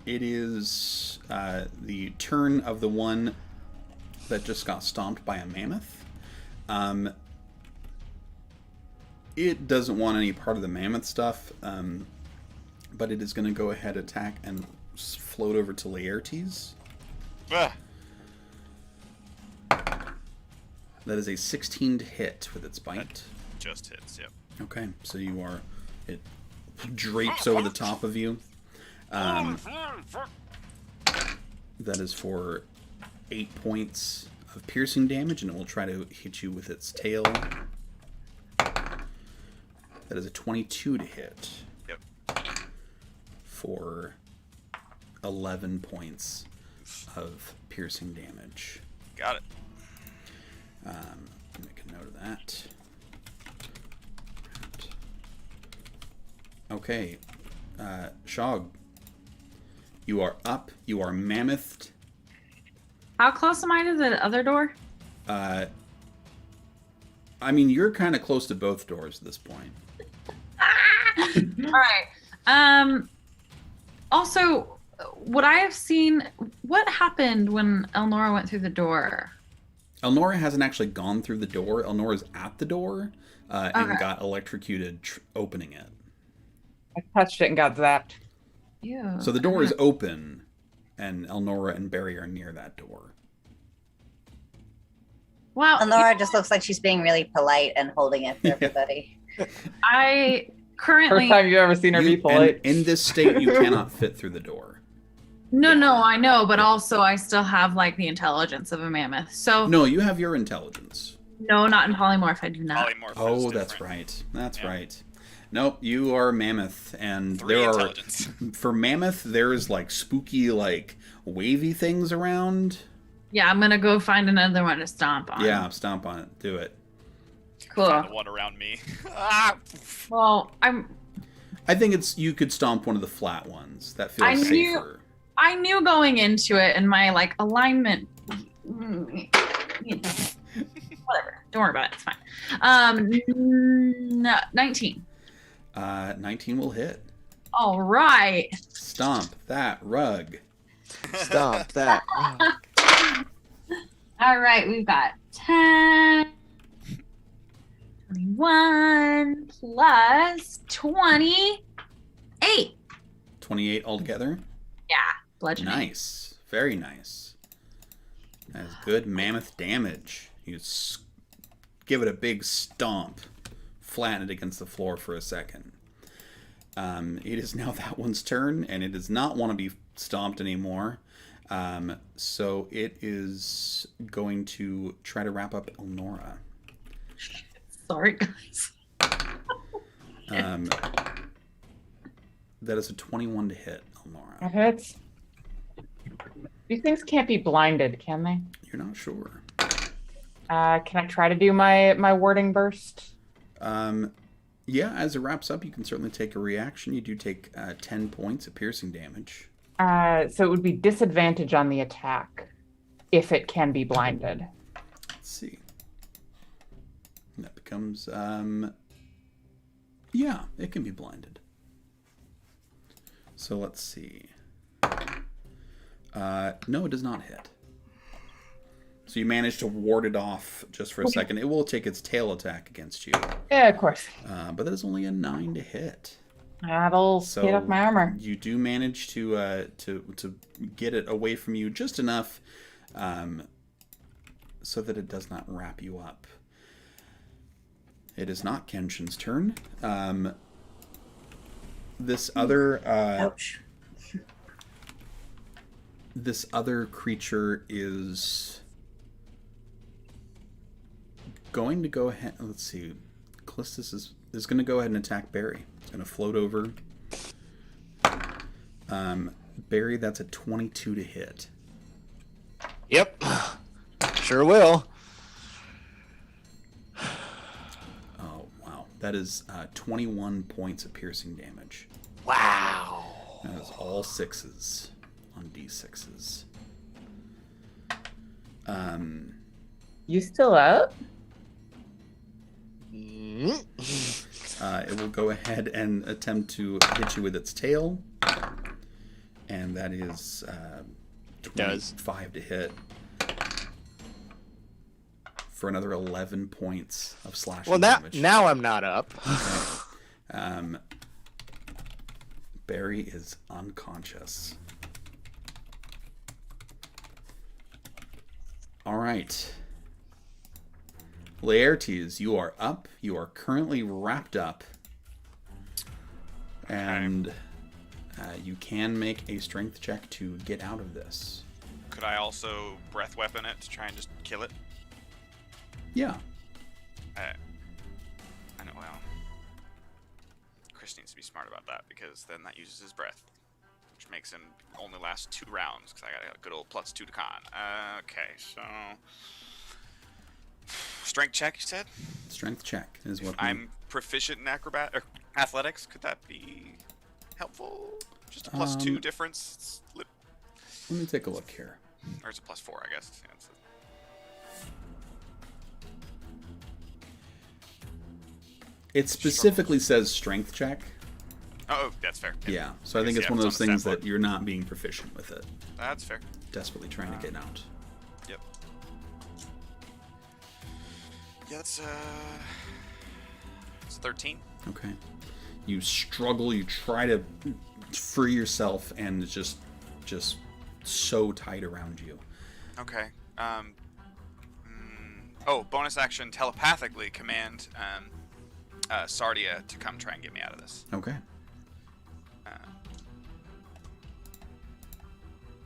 It is the turn of the one that just got stomped by a mammoth. It doesn't want any part of the mammoth stuff, but it is going to go ahead, attack, and float over to Laertes. Ugh. That is a 16 to hit with its bite. Just hits, yep. Okay, so it drapes over the top of you. That is for 8 points of piercing damage, and it will try to hit you with its tail. That is a 22 to hit. Yep. For 11 points of piercing damage. Got it. Make a note of that. Okay. Shog. You are up. You are mammoth. How close am I to the other door? I mean, you're kind of close to both doors at this point. All right. Also, would I have seen what happened when Elnora went through the door? Elnora hasn't actually gone through the door. Elnora's at the door and Okay. got electrocuted opening it. I touched it and got zapped. Ew. So the door is open, and Elnora and Barry are near that door. Wow. Elnora just looks like she's being really polite and holding it for everybody. I currently. First time you've ever seen her be polite. And in this state, you cannot fit through the door. No, I know, but also I still have like the intelligence of a mammoth. So No, you have your intelligence. no, not in polymorph. I do not. Polymorph is Oh, that's different. right. That's Yeah. right. Nope, you are mammoth, and 3 there intelligence. are for mammoth. There's like spooky, like wavy things around. Yeah, I'm gonna go find another one to stomp on. Yeah, stomp on it. Do it. Cool. Find the one around me. Ah! Well, I think you could stomp one of the flat ones. That feels I knew- safer. I knew going into it and my like alignment. Whatever. Don't worry about it. It's fine. 19. 19 will hit. All right. Stomp that rug. Stop that. All right. We've got 10, 21 plus 28. 28 altogether. Yeah. Bludgeoning. Nice. Very nice. That's good mammoth damage. You give it a big stomp. Flatten it against the floor for a second. It is now that one's turn, and it does not want to be stomped anymore. So it is going to try to wrap up Elnora. Sorry, guys. That is a 21 to hit Elnora. That hits. These things can't be blinded, can they? You're not sure. Can I try to do my warding burst? Yeah, as it wraps up, you can certainly take a reaction. You do take 10 points of piercing damage. So it would be disadvantage on the attack if it can be blinded. Let's see. That becomes, yeah, it can be blinded. So let's see. No, it does not hit. So you managed to ward it off just for a second. It will take its tail attack against you. Yeah, of course. But that is only a 9 to hit. That'll hit up my armor. You do manage to get it away from you just enough so that it does not wrap you up. It is not Kenshin's turn. This other Ouch. This other creature is going to go ahead. Let's see. Callistus is going to go ahead and attack Barry. It's going to float over. Barry, that's a 22 to hit. Yep. Sure will. Oh, wow. That is 21 points of piercing damage. Wow. That is all 6s on D6s. You still up? It will go ahead and attempt to hit you with its tail. And that is 25 to hit. For another 11 points of slashing damage. Now I'm not up. Okay. Barry is unconscious. All right. Laertes, you are up. You are currently wrapped up. And you can make a strength check to get out of this. Could I also breath weapon it to try and just kill it? Yeah. I know, well, Chris needs to be smart about that because then that uses his breath, which makes him only last 2 rounds because I got a good old +2 to con. Okay, so strength check, you said? Strength check is what I'm proficient in athletics. Could that be helpful? Just a +2 difference. Let me take a look here. Or it's a +4, I guess. Yeah, It specifically says strength check. Oh, that's fair. Yeah, so I think it's one of those things that you're not being proficient with it. That's fair. Desperately trying to get out. Yep. Yeah, it's 13. Okay. You struggle, you try to free yourself, and it's just so tight around you. Okay. Bonus action telepathically command Sardia to come try and get me out of this. Okay.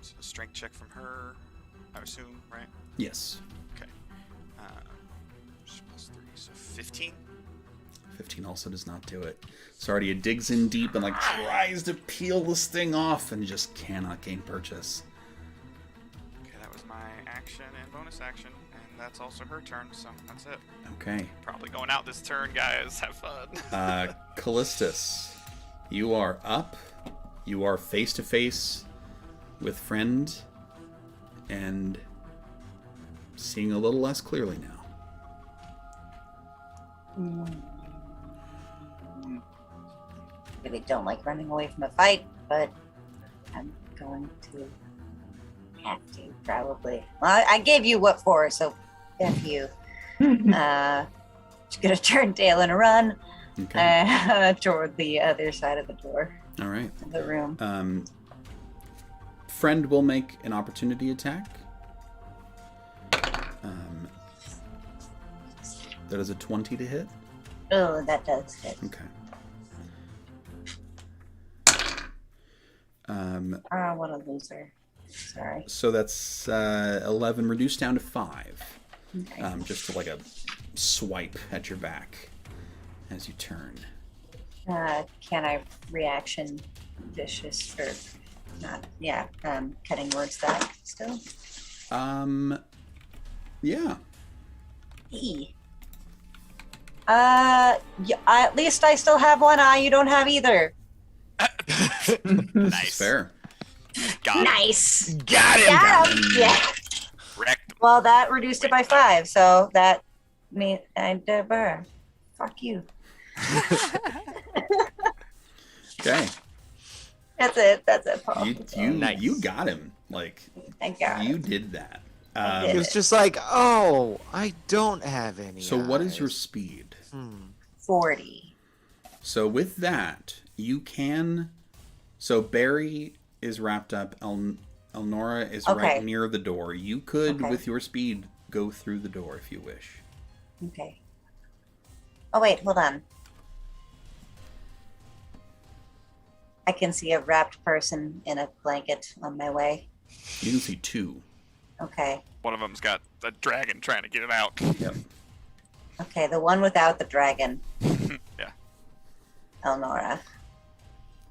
So a strength check from her, I assume, right? Yes. Okay. +3, so 15. 15 also does not do it. Sardia digs in deep and tries to peel this thing off and just cannot gain purchase. Okay, that was my action and bonus action, and that's also her turn, so that's it. Okay. Probably going out this turn, guys. Have fun. Callistus, you are up. You are face to face with friend and seeing a little less clearly now. Really don't like running away from a fight, but I'm going to have to, probably. Well, I gave you what for, so F you. Just gonna turn tail and run toward the other side of the door. All right. Of the room. Friend will make an opportunity attack. That is a 20 to hit. Oh, that does hit. Okay. What a loser. Sorry. So that's 11 reduced down to 5. Okay. Just to a swipe at your back as you turn. Can I reaction vicious or not? Yeah. Cutting words back still. Yeah. E. At least I still have one eye. You don't have either. Nice. Fair. Got him. Nice. Got him. Got him. Yeah. Wrecked him. Well, that reduced it by 5, so that means fuck you. Okay. That's it, Paul. You got him. Like, Thank God. you did that. I did It was just like, oh, I don't have any. So what is your eyes. speed? 40. So with that, you can. So Barry is wrapped up. Elnora is Okay. right near the door. You could, Okay. with your speed, go through the door if you wish. Okay. Oh, wait, hold on. I can see a wrapped person in a blanket on my way. You can see 2. Okay. One of them's got a dragon trying to get it out. Yep. Okay, the one without the dragon. Yeah. Elnora.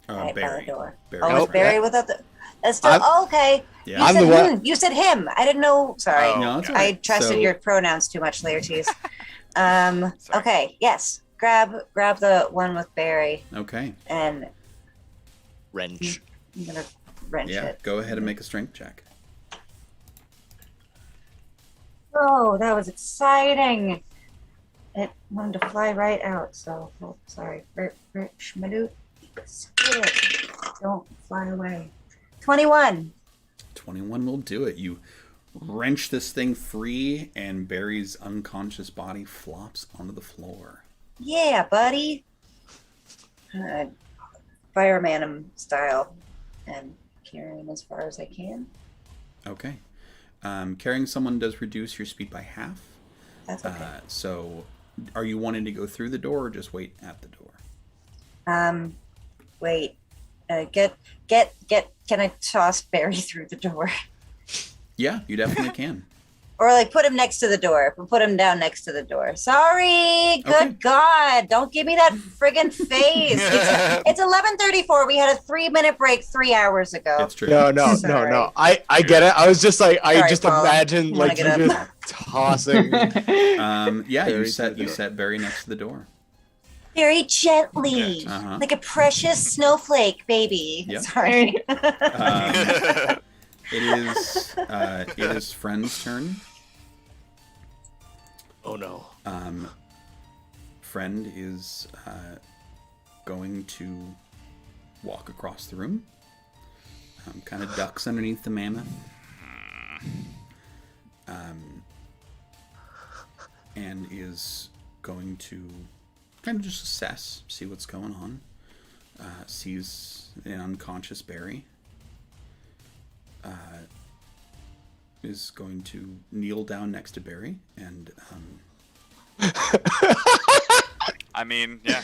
Right by Barry. the door. Barry. Oh, Nope. it's Barry without the... That's still... I'm- okay. Yeah. You I'm said the one- him. You said him. I didn't know... Sorry. Oh, No, it's okay. all I right. trusted So- your pronouns too much, Laertes. Sorry. Okay, yes. Grab the one with Barry, Okay. and Wrench. I'm gonna wrench Yeah. it. Go ahead and make a strength check. Oh, that was exciting. It wanted to fly right out, so sorry. Schmadoot. Spit it. Don't fly away. 21. 21 will do it. You wrench this thing free, and Barry's unconscious body flops onto the floor. Yeah, buddy. Fireman him style, and carry him as far as I can. Okay. Carrying someone does reduce your speed by half. That's okay. So, are you wanting to go through the door or just wait at the door? Wait. Can I toss Barry through the door? Yeah, you definitely can. Or like put him next to the door. Put him down next to the door. Sorry. Good Okay. God. Don't give me that friggin' face. It's 11:34. We had a 3-minute break 3 hours ago. It's true. No. Sorry. I get it. I was just like, I Sorry, just Paul. imagine You wanna like get you up? just tossing. Yeah, you Barry set through the door. Barry next to the door. Very gently. Uh-huh. Like a precious snowflake baby. Yep. Sorry. It is Friend's turn. Oh no. Friend is going to walk across the room. Kind of ducks underneath the mammoth. And is going to kind of just assess, see what's going on. Sees an unconscious Barry. Is going to kneel down next to Barry and I mean, yeah.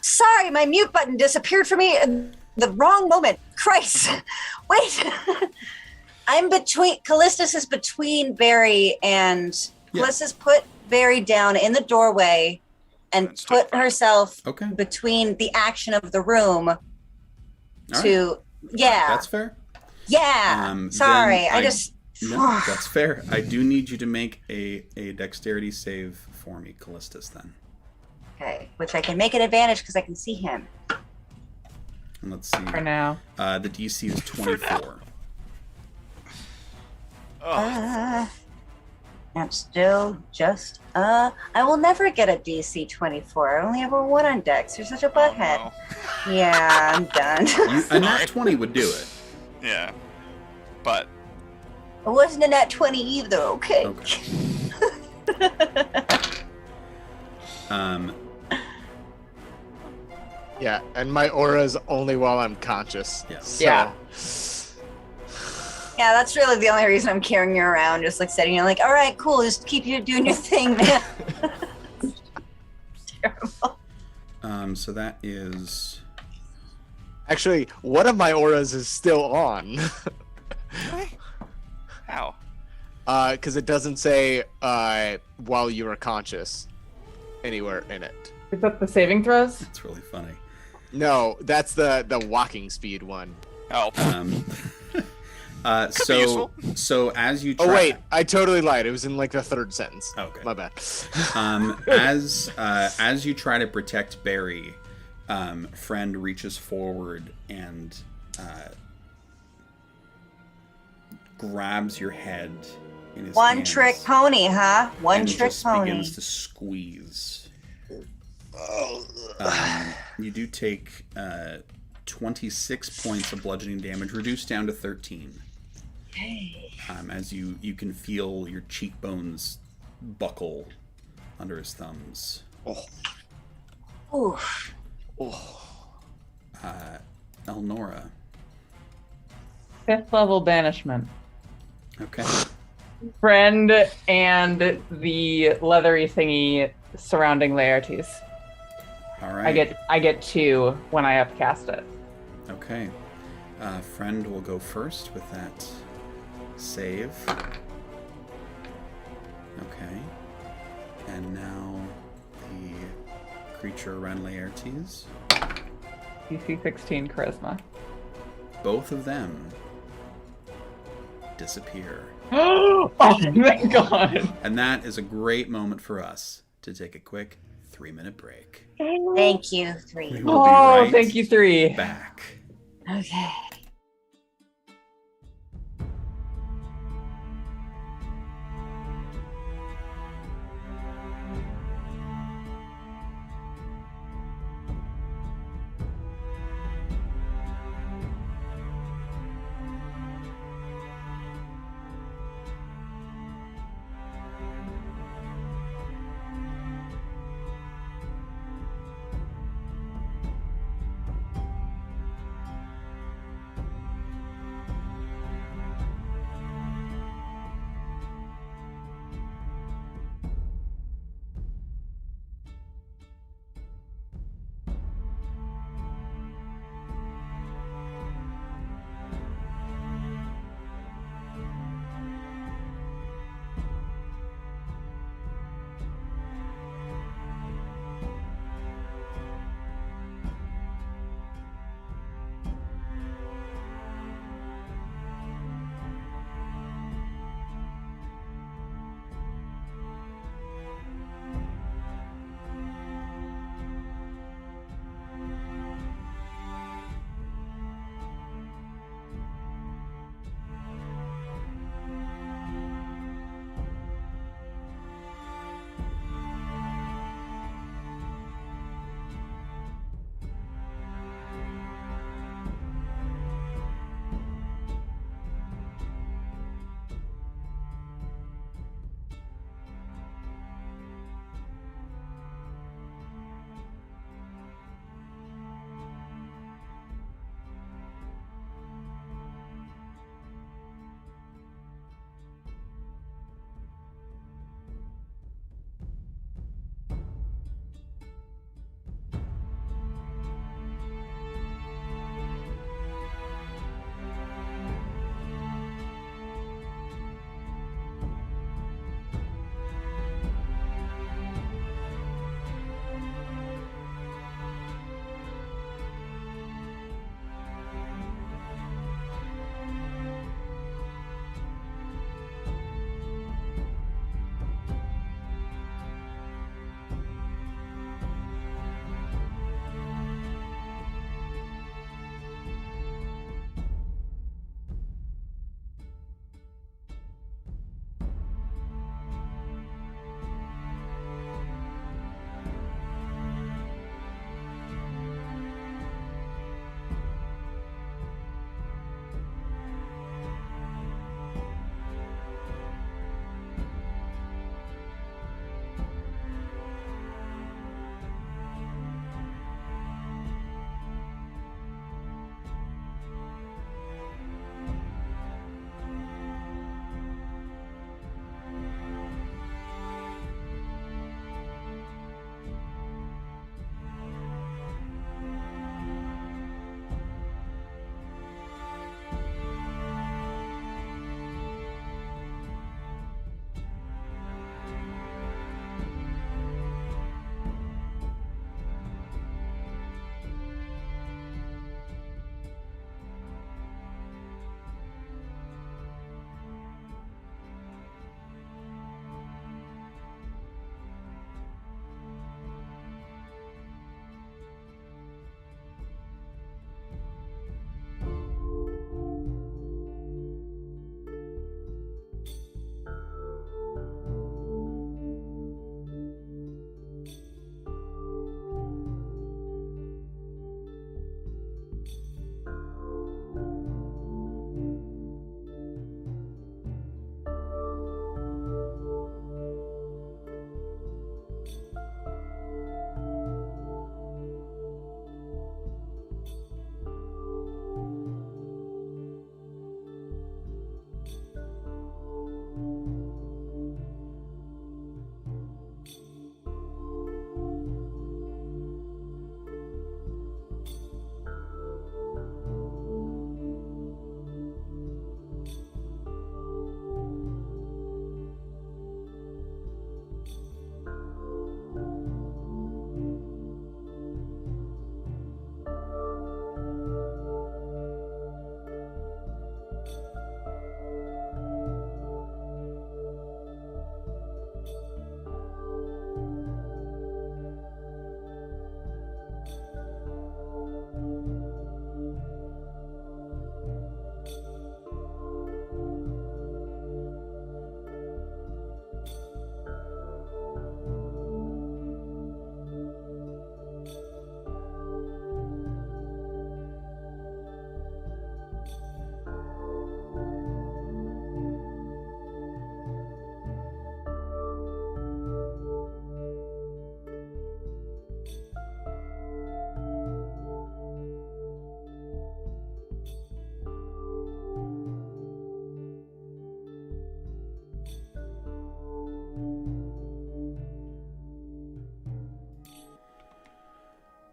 Sorry, my mute button disappeared for me in the wrong moment. Christ. Wait. I'm between... Callistus is between Barry and... Yeah. Callistus put Barry down in the doorway and And stood put herself okay. between the action of the room All right. to... Yeah. That's fair. Yeah. Sorry. then I just... No, that's fair. I do need you to make a dexterity save for me, Callistus, then. Okay. Which I can make an advantage because I can see him. And let's see. For now. The DC is 24. Oh, I'm still just... I will never get a DC 24. I only have a 1 on Dex. You're such a butthead. no. Yeah, I'm done. A nat 20 would do it. Yeah. But It wasn't a nat 20 either, okay? Okay. Yeah, and my aura is only while I'm conscious. Yes. So, Yeah. Yeah, that's really the only reason I'm carrying you around, just like sitting here like, all right, cool, just keep you doing your thing, man. Terrible. So that is... Actually, one of my auras is still on. how? Because it doesn't say while you are conscious anywhere in it. Is that the saving throws? It's really funny. No, that's the walking speed one. Oh, be useful. So as you try, Oh wait, I totally lied. It was in like the third sentence. Okay. My bad. As you try to protect Barry, Friend reaches forward and grabs your head in his One hands trick pony, huh? One and trick just pony. begins to squeeze. You do take 26 points of bludgeoning damage, reduced down to 13. As you can feel your cheekbones buckle under his thumbs. Oof. Elnora. 5th level banishment. Okay. Friend and the leathery thingy surrounding Laertes. All right. I get 2 when I upcast it. Okay. Friend will go first with that save. Okay. And now the creature around Laertes. DC 16 charisma. Both of them disappear. Oh my god. And that is a great moment for us to take a quick 3-minute break. Thank you, 3. We will be right thank you, 3. back. Okay.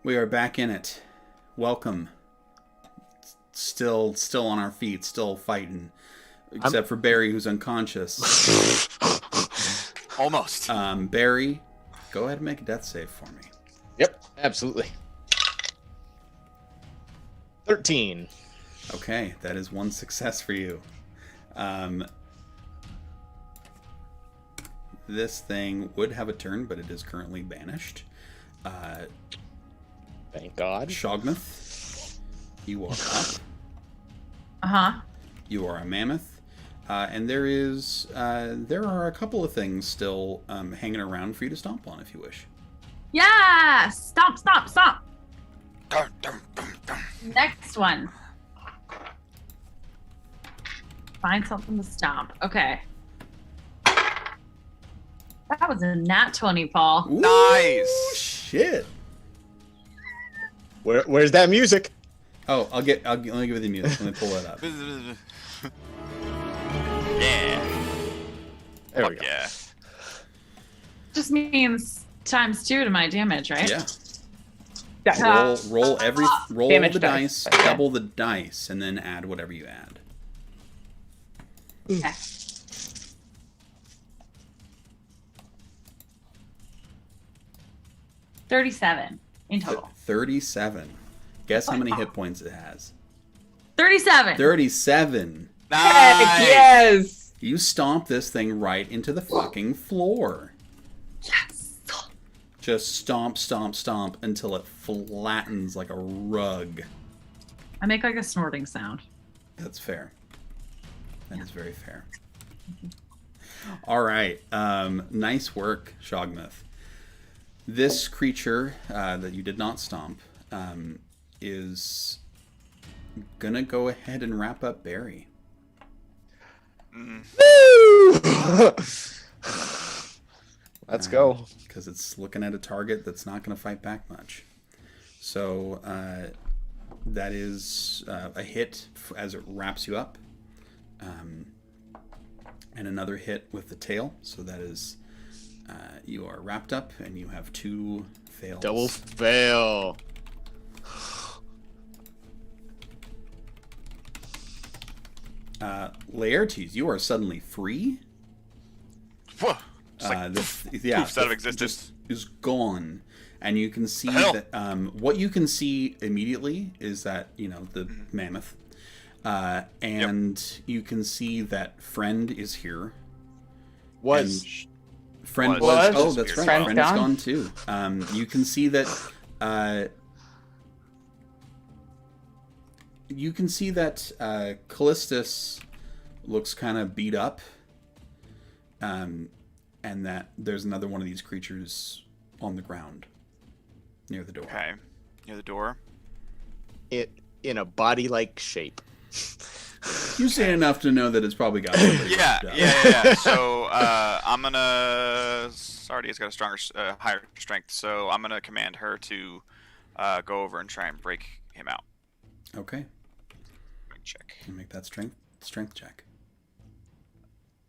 We are back in it. Welcome. Still on our feet, still fighting. Except for Barry, who's unconscious. Almost. Barry, go ahead and make a death save for me. Yep, absolutely. 13. Okay, that is one success for you. This thing would have a turn, but it is currently banished. Thank God. Shogmuth, you are up. Uh-huh. You are a mammoth. And there are a couple of things still hanging around for you to stomp on if you wish. Yeah! Stomp, stomp, stomp. Next one. Find something to stomp. Okay. That was a nat 20, Paul. Ooh, Nice. Shit. Where's that music? Oh, let me give you the music. Let me pull it up. Yeah. There we go. Yeah. Just means ×2 to my damage, right? Yeah. Yeah. Roll Damage the dice. dice, double the dice, and then add whatever you add. Okay. $37 in total. 37. Guess how many hit points it has? 37. 37. Heck yes! You stomp this thing right into the fucking floor. Yes. Just stomp, stomp, stomp until it flattens like a rug. I make like a snorting sound. That's fair. That is very fair. All right. Nice work, Shogmuth. This creature that you did not stomp is gonna go ahead and wrap up Barry. Let's go. Because it's looking at a target that's not going to fight back much. So that is a hit as it wraps you up. And another hit with the tail. So that is you are wrapped up and you have 2 fails. Double fail. Laertes, you are suddenly free. Whoa. Just like, poofs out of existence. Is gone, and you can see that what you can see immediately is that the mammoth, and you can see that friend is here. Friend was. Oh, that's right. Friend is gone too. You can see that. You can see that Callistus looks kind of beat up. And that there's another one of these creatures on the ground near the door. Okay. Near the door. It in a body-like shape. You've seen enough to know that it's probably got. Yeah. So I'm gonna. Sardia's got a stronger, higher strength, so I'm gonna command her to go over and try and break him out. Okay. Check. You make that strength check.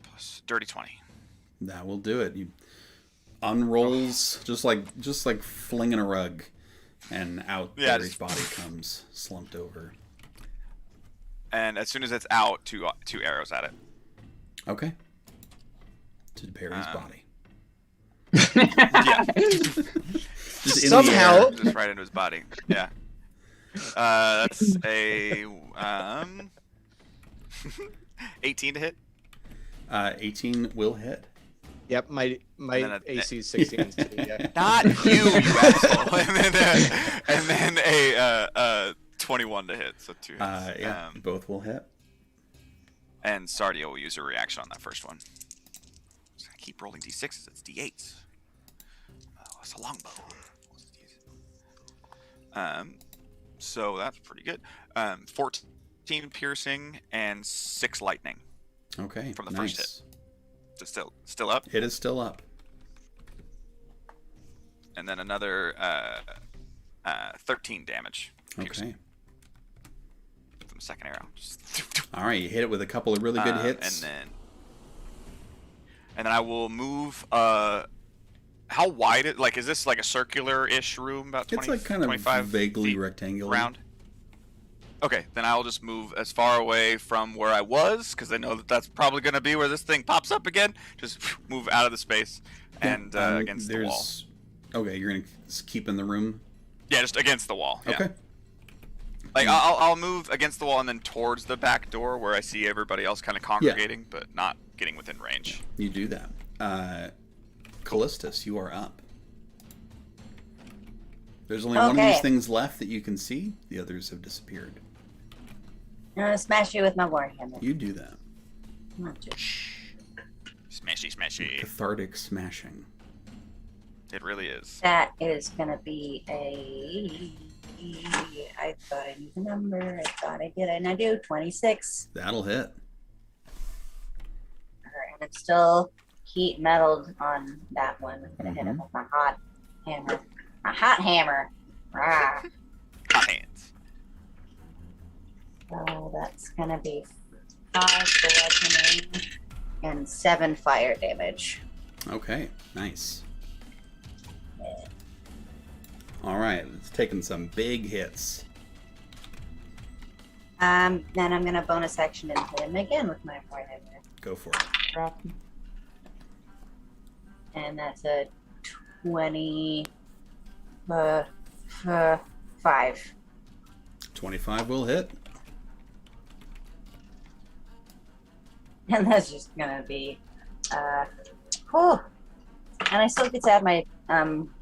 Plus dirty 20. That will do it. You unrolls just like flinging a rug, and out Barry's body comes slumped over. And as soon as it's out, two arrows at it. Okay. To Barry's body. Yeah. Just somehow, just right into his body. Yeah. That's a 18 to hit. 18 will hit. Yep, my AC is 16. Yeah. Not you asshole. and then a 21 to hit, so 2 hits. Yeah, both will hit. And Sardia will use a reaction on that first one. So I keep rolling d6s. It's d8s. It's a longbow. So that's pretty good. 14 piercing and 6 lightning. Okay. From the first hit. It's still up? It is still up. And then another 13 damage. Okay. From the second arrow. All right, you hit it with a couple of really good hits. And then I will move how wide it? Like, is this like a circular-ish room, about 20, It's like kind of 25 vaguely feet rectangular. round? Okay, then I'll just move as far away from where I was, because I know that that's probably going to be where this thing pops up again. Just move out of the space and against the wall. Okay, you're gonna keep in the room. Yeah, just against the wall. Yeah. Okay. Like I'll move against the wall and then towards the back door where I see everybody else kind of congregating, but not getting within range. You do that. Callistus, you are up. There's only one of these things left that you can see. The others have disappeared. I'm gonna smash you with my warhammer. You do that. Smashy, smashy. Cathartic smashing. It really is. That is gonna be a. I thought I knew the number. I thought I did, and I do 26. That'll hit. And it's still heat metalled on that one. I'm gonna hit it with my hot hammer. My hot hammer. Rah. Hot hands. So that's gonna be 5 bludgeoning and 7 fire damage. Okay, nice. All right, it's taking some big hits. Then I'm gonna bonus action and hit him again with my warhammer. Go for it. And that's a 25. 25 will hit. And that's just gonna be and I still get to add my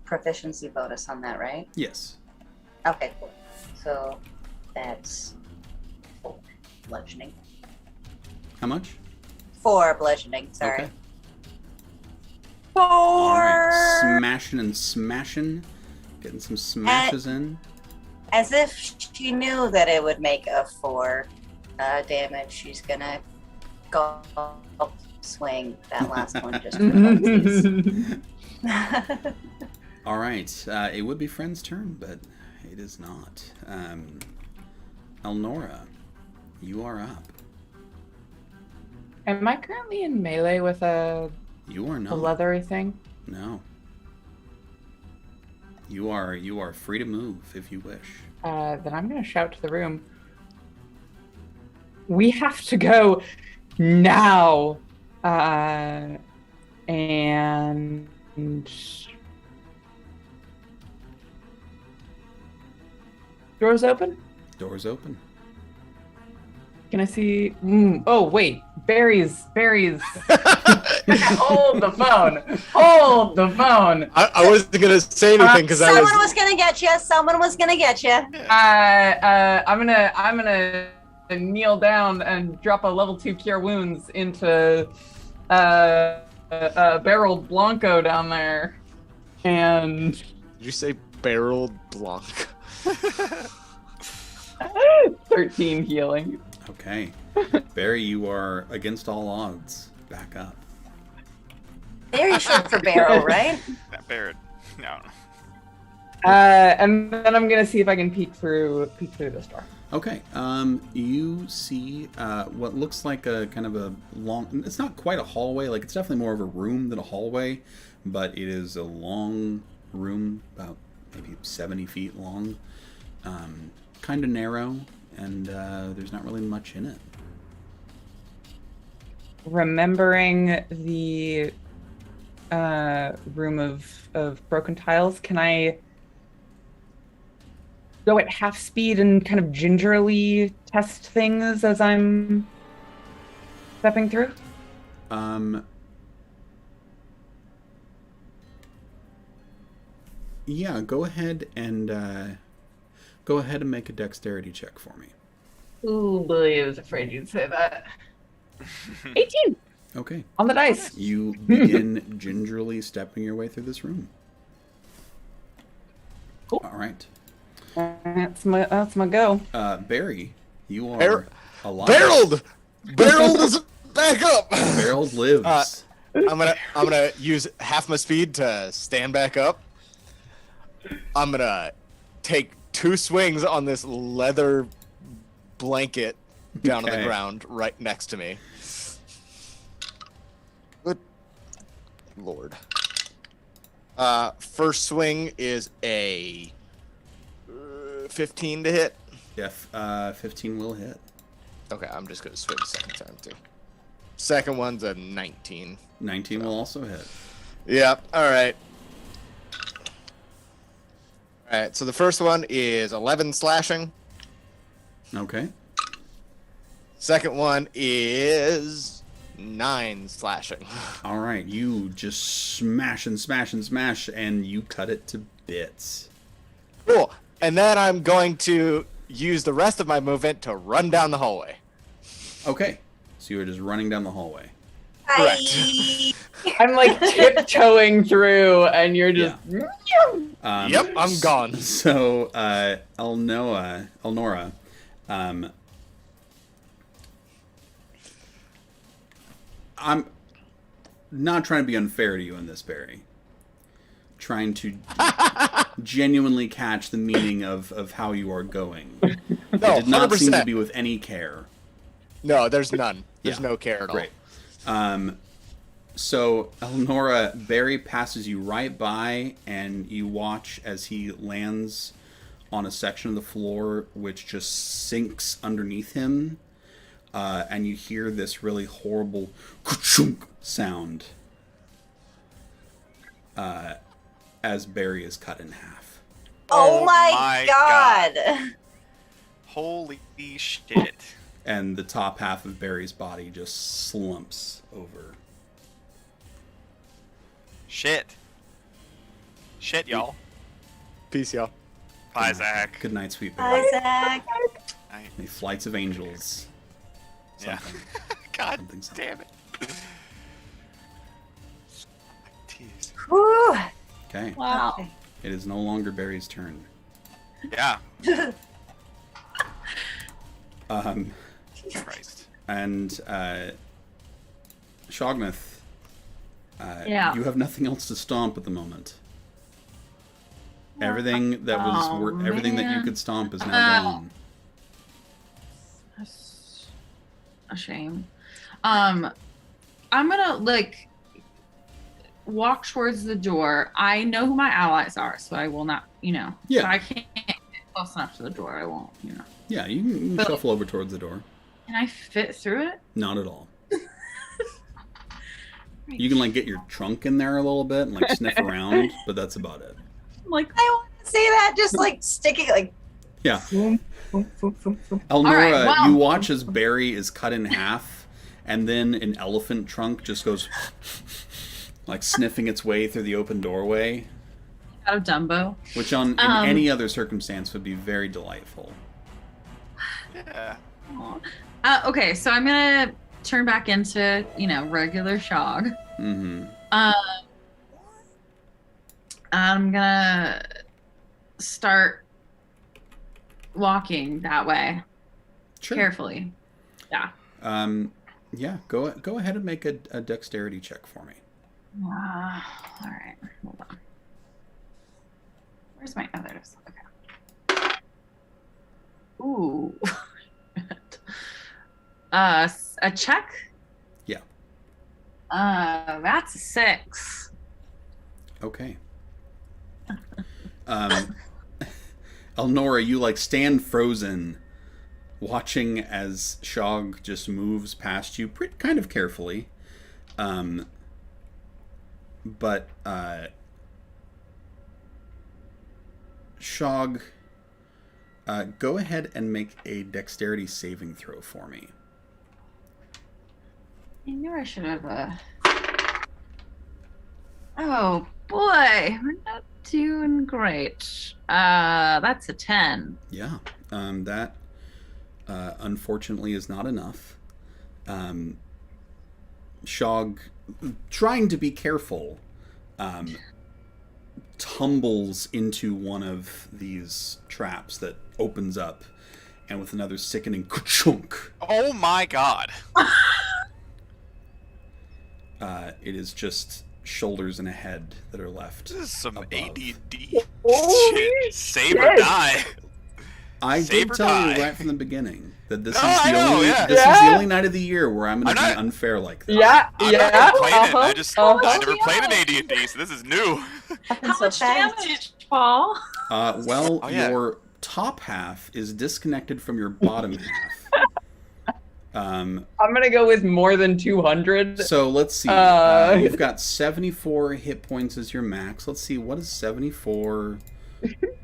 proficiency bonus on that, right? Yes. Okay, cool. So that's 4 bludgeoning. How much? 4 bludgeoning, sorry. Okay. 4! All right, smashing and smashing. Getting some smashes in. As if she knew that it would make a 4 damage, she's gonna go swing that last one just for funsies. All right, it would be Friend's turn, but it is not. Elnora, you are up. Am I currently in melee with a leathery thing? No. You are free to move if you wish. Then I'm going to shout to the room. We have to go now. And doors open? Doors open. Can I see? Oh, wait. Berries. Hold the phone. I wasn't going to say anything because I was... Someone was going to get you. I'm gonna kneel down and drop a level 2 cure wounds into barreled Blanco down there. And... Did you say barreled Blanc? 13 healing. Okay. Barry, you are against all odds. Back up. Very short for barrel, right? That barrel. No. And then I'm gonna see if I can peek through this door. Okay. You see what looks like a kind of a long... It's not quite a hallway. Like, it's definitely more of a room than a hallway, but it is a long room, about maybe 70 feet long. Kind of narrow, and there's not really much in it. Remembering the room of broken tiles, can I go at half speed and kind of gingerly test things as I'm stepping through? Yeah, go ahead and make a dexterity check for me. Ooh, boy, I was afraid you'd say that. 18! Okay. On the dice. You begin gingerly stepping your way through this room. Cool. All right. That's my go. Barry, you are alive. Barreled is back up. Barreled lives. I'm gonna use half my speed to stand back up. I'm gonna take 2 swings on this leather blanket down on the ground right next to me. Good Lord. First swing is a 15 to hit. Yeah, 15 will hit. Okay, I'm just gonna swing second time too. Second one's a 19. 19 will also hit. Yep. All right. All right. So the first one is 11 slashing. Okay. Second one is 9 slashing. All right, you just smash and smash and smash, and you cut it to bits. Cool. And then I'm going to use the rest of my movement to run down the hallway. Okay, so you were just running down the hallway. Correct. I'm like tiptoeing through, and you're just. Yep, I'm gone. So, Elnora, I'm not trying to be unfair to you in this, Barry. Trying to genuinely catch the meaning of how you are going. No, It did not 100%. seem to be with any care. No, there's none. There's Yeah. no care at all. Great. So, Elnora, Barry passes you right by, and you watch as he lands on a section of the floor which just sinks underneath him, and you hear this really horrible ka-chunk sound as Barry is cut in half. Oh my god. Holy shit. And the top half of Barry's body just slumps over. Shit, y'all. Peace, y'all. Bye, Zach. Good night, sweet Barry. Bye, Zach. May flights of angels. Yeah. Something. God Something. damn it. Whew. Okay. Wow. It is no longer Barry's turn. Yeah. Christ. And Shogmuth, Yeah. you have nothing else to stomp at the moment. Everything that was everything that you man. could stomp is now gone. That's a shame. I'm gonna walk towards the door. I know who my allies are, so I will not, Yeah. If I can't get close enough to the door, I won't, Yeah, you can But- shuffle over towards the door. Can I fit through it? Not at all. You can get your trunk in there a little bit and sniff around, but that's about it. Like, I want to see that just sticking Yeah. Elnora, right, well- you watch as Barry is cut in half, and then an elephant trunk just goes sniffing its way through the open doorway, out of Dumbo. which in any other circumstance would be very delightful. Yeah. Okay, so I'm gonna turn back into, regular Shog. Mm-hmm. I'm gonna start walking that way Sure. carefully. Yeah. Yeah. Go ahead and make a dexterity check for me. All right. Hold on. Where's my others? Okay. Ooh. A check? Yeah. That's a 6. Okay. Elnora, you stand frozen, watching as Shog just moves past you, kind of carefully. But Shog, go ahead and make a dexterity saving throw for me. I knew I should have. Oh boy, we're not doing great. That's a 10. Yeah, that unfortunately is not enough. Shog, trying to be careful, tumbles into one of these traps that opens up, and with another sickening ka-chunk, Oh my god. it is just shoulders and a head that are left. This is some above. ADD Holy shit. Save or die. I Save did or tell die. you right from the beginning that this No, is I the know, only yeah. this is Yeah. the only night of the year where I'm going to I'm be not- unfair like this. Yeah, I'm yeah. not complaining. I uh-huh, just uh-huh. I never played an AD&D, so this is new. Happened How so much fast. damage, Paul? Well, Oh, yeah. your top half is disconnected from your bottom half. I'm gonna go with more than 200. So let's see. You've got 74 hit points as your max. Let's see, what is 74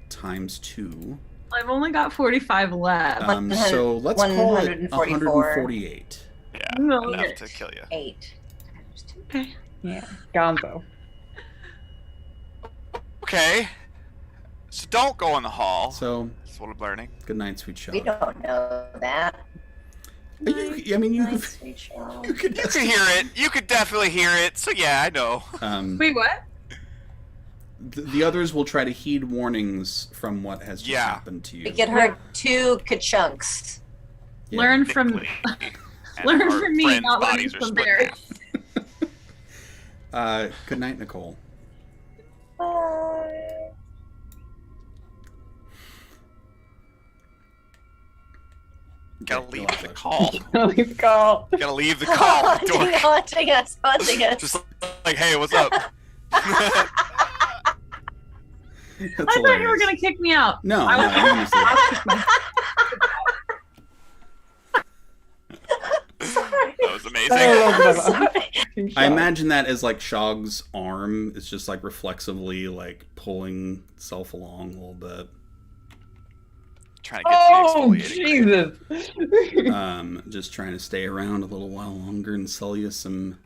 times 2? I've only got 45 left. So let's call it 144. 148. Yeah, No, enough okay. to kill you. 8. Okay. Yeah, Gonzo. Okay. So don't go in the hall. So That's what I'm learning. good night, sweet child. We don't know that. I mean, you Nice, could, sweet child. you could You could hear it. You could definitely hear it. So yeah, I know. Wait, what? The others will try to heed warnings from what has just Yeah. happened to you. We get her 2 ka-chunks. Yeah. Learn from Nickly. And learn our from me, friends' not learning bodies are from split theirs. in half. Good night, Nicole. Bye. Gotta Okay, leave go the on, call. Please call. Gotta leave the call. Haunting, haunting us, haunting us. Just like, hey, what's up? That's I thought you were hilarious. gonna kick me out. No, I no, was- you usually- That was amazing. Oh, Sorry. I imagine that as like Shog's arm is just like reflexively like pulling itself along a little bit. Trying to get to Oh, the exfoliating. Jesus. Just trying to stay around a little while longer and sell you some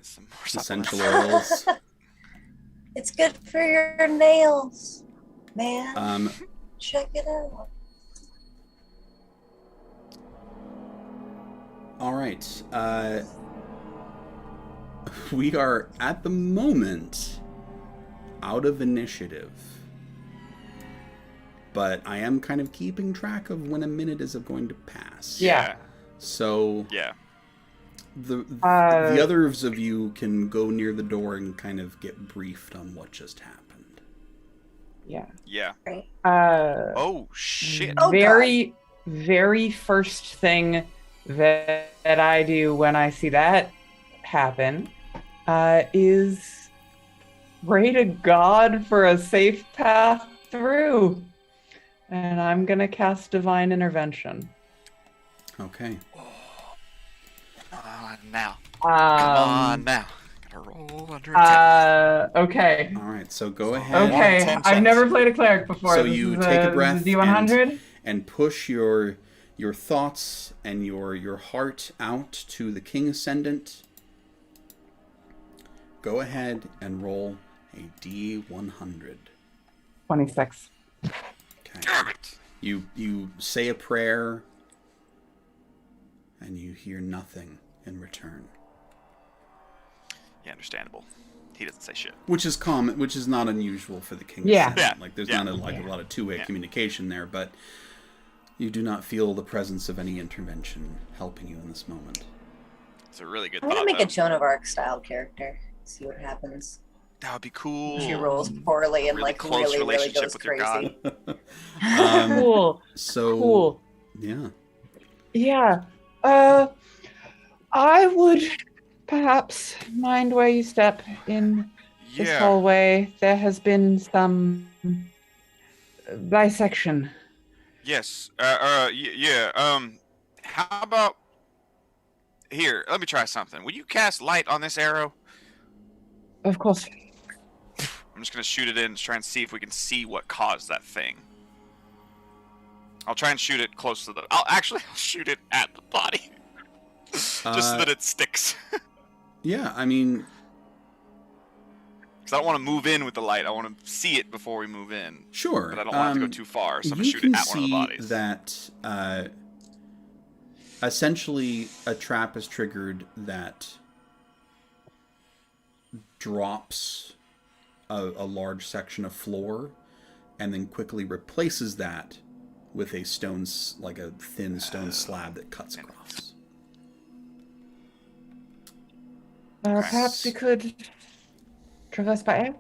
Some more essential supplements. oils. It's good for your nails, man. Check it out. All right. We are at the moment out of initiative. But I am kind of keeping track of when a minute is going to pass. Yeah. So Yeah. the Uh, others of you can go near the door and kind of get briefed on what just happened. Yeah. Yeah. Oh shit. Very, very first thing that I do when I see that happen is pray to God for a safe path through. And I'm going to cast Divine Intervention. Okay. Now. Come on now. Gotta roll under a 10. Okay. All right, so go ahead. Okay, I've never played a cleric before. So This you is take a this breath is D100. and push your thoughts and your heart out to the King Ascendant. Go ahead and roll a D100. 26. Okay. You say a prayer and you hear nothing in return. Yeah, understandable. He doesn't say shit. Which is common, which is not unusual for the King Yeah. Ascendant. Yeah. Like there's Yeah. not a lot of two-way communication there, but you do not feel the presence of any intervention helping you in this moment. It's a really good I'm gonna thought, make though. a Joan of Arc style character. See what happens. That would be cool. She rolls poorly and Really like close really relationship goes with your crazy. Cool. So Cool. yeah. Yeah. I would perhaps mind where you step in this Yeah. hallway. There has been some bisection. Yes. Yeah. How about here? Let me try something. Will you cast light on this arrow? Of course. I'm just gonna shoot it in to try and see if we can see what caused that thing. I'll try and shoot it close to the. I'll shoot it at the body, just so that it sticks. Yeah, I mean, Because I don't want to move in with the light. I want to see it before we move in. sure. But I don't want it to go too far, so I'm gonna you shoot can it at one of the see bodies. that essentially a trap is triggered that drops a large section of floor and then quickly replaces that with a like a thin stone slab that cuts across. Perhaps we could traverse by air.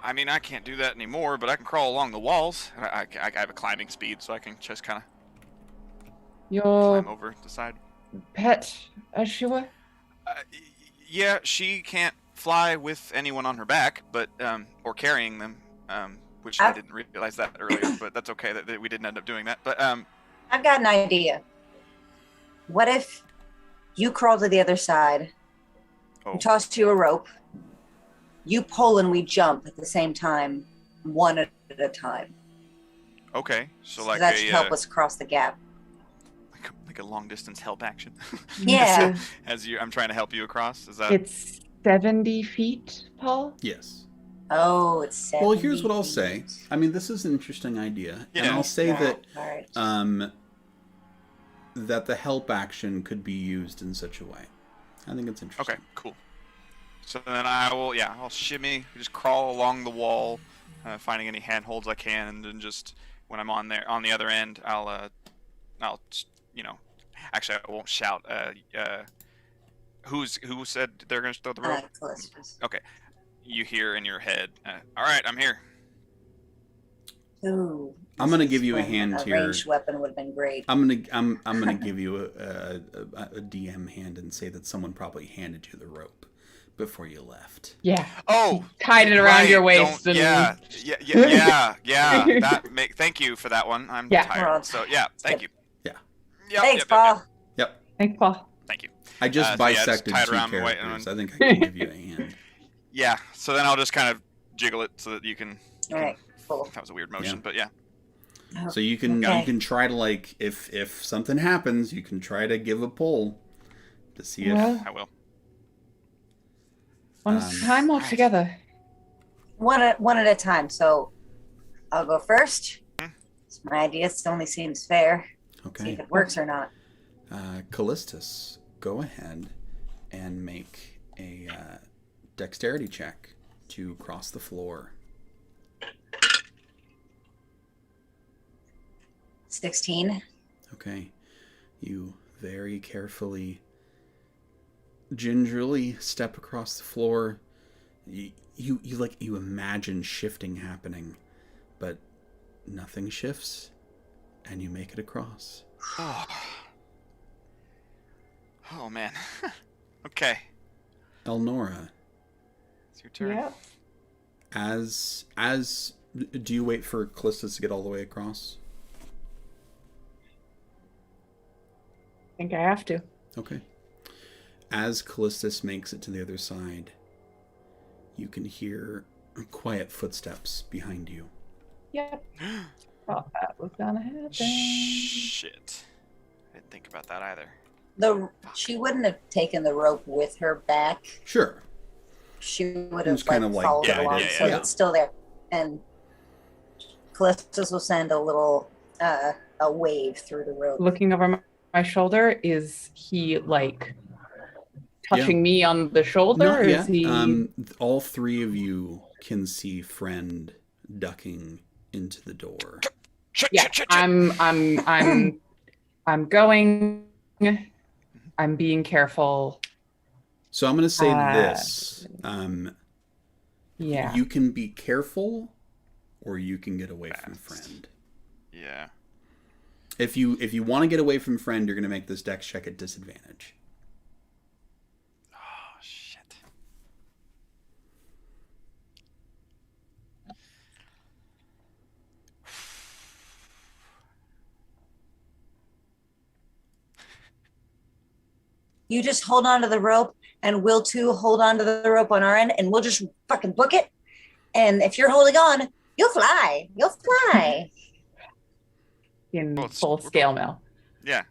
I mean, I can't do that anymore, but I can crawl along the walls. I have a climbing speed, so I can just kind of Your climb over the side. pet, Ashua? Yeah, she can't fly with anyone on her back, but or carrying them, which I didn't realize that earlier, but that's okay that we didn't end up doing that. But I've got an idea. What if you crawl to the other side, Oh. toss you a rope, you pull and we jump at the same time, one at a time. Okay, so So like that should help us cross the gap. like a long distance help action. Yeah. I'm trying to help you across. Is that? It's 70 feet, Paul? Yes. Oh, it's 70 Well, here's what I'll feet. say. I mean, this is an interesting idea, and Yeah. I'll say that All right. that the help action could be used in such a way. I think it's interesting. Okay, cool. So then I'll shimmy, just crawl along the wall, finding any handholds I can, and then just when I'm on the other end, I'll actually I won't shout. Who said they're gonna throw the rope? Callistus. Okay, you hear in your head. All right, I'm here. Ooh. I'm gonna give you a When hand a here. ranged weapon would have been great. I'm gonna give you a DM hand and say that someone probably handed you the rope before you left. Yeah. Oh, Tied it around right, your waist. don't- And... yeah. Thank you for that one. I'm Yeah. tired. So yeah, thank you. Yeah. Yep, Thanks, yep, Paul. Yep. Thanks, Paul. Thank you. I just So yeah, just bisected tie it two around my waist characters. and- I think I can give you a hand. Yeah. So then I'll just kind of jiggle it so that you can. All right, cool. That was a weird motion, Yeah. but yeah. So you can Okay. you can try to, like, if something happens, you can try to give a pull to see if Well, I will. one at a time all together. One at a time. So I'll go first. Hmm. It's my idea. It only seems fair. See okay. if it works or not. Callistus, go ahead and make a dexterity check to cross the floor. 16. Okay. You very carefully, gingerly step across the floor. You imagine shifting happening, but nothing shifts, and you make it across. Oh man. Okay. Elnora, It's your turn. Yeah. do you wait for Callistus to get all the way across? I think I have to. Okay. As Callistus makes it to the other side, you can hear quiet footsteps behind you. Yep. Thought that was gonna happen. Shit. I didn't think about that either. She wouldn't have taken the rope with her back. Sure. She would It's have kind of like followed guided, along, yeah, so yeah. it's still there. And Callistus will send a little a wave through the rope. Looking over my shoulder, is he like touching me on the shoulder? Not or yet. is he? All three of you can see Friend ducking into the door. Yeah, I'm going. I'm being careful. So I'm going to say this. Yeah. You can be careful, or you can get away from Friend. Yeah. If you want to get away from Friend, you're going to make this dex check at disadvantage. Oh shit. You just hold on to the rope, and we'll too hold on to the rope on our end, and we'll just fucking book it. And if you're holding on, you'll fly. You'll fly. In Well, it's- full we're scale mail. Yeah.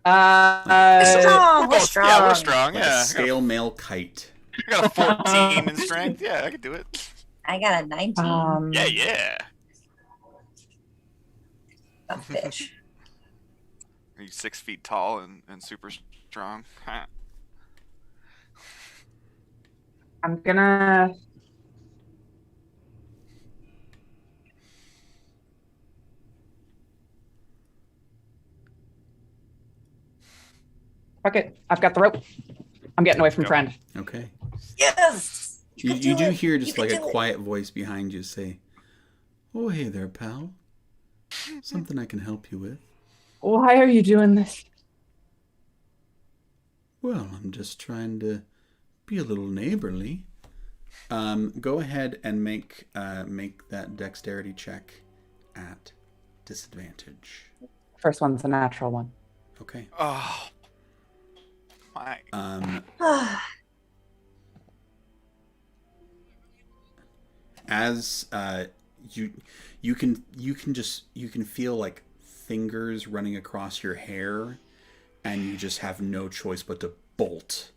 Strong, we're both- strong. Yeah, we're strong. Like Yeah. a scale mail kite. I got a 14 in strength. Yeah, I can do it. I got a 19. Yeah. A fish. Are you 6 feet tall and super strong? I'm gonna. Fuck it. I've got the rope. I'm getting away from Go. Friend. Okay. Yes. You can do it. hear You just can like a do it. quiet voice behind you say, Oh, hey there, pal. Something I can help you with? Why are you doing this? Well, I'm just trying to be a little neighborly. Go ahead and make that dexterity check at disadvantage. First one's a natural one. Okay. Oh my. As you can feel like fingers running across your hair, and you just have no choice but to bolt.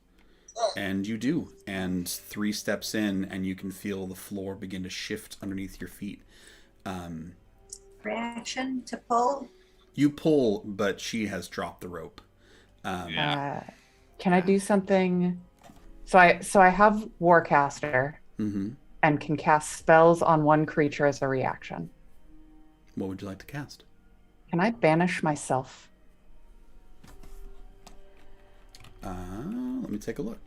And you do. And 3 steps in, and you can feel the floor begin to shift underneath your feet. Reaction to pull? You pull, but she has dropped the rope. Yeah. Can I do something? So I have Warcaster Mm-hmm. and can cast spells on one creature as a reaction. What would you like to cast? Can I banish myself? Let me take a look.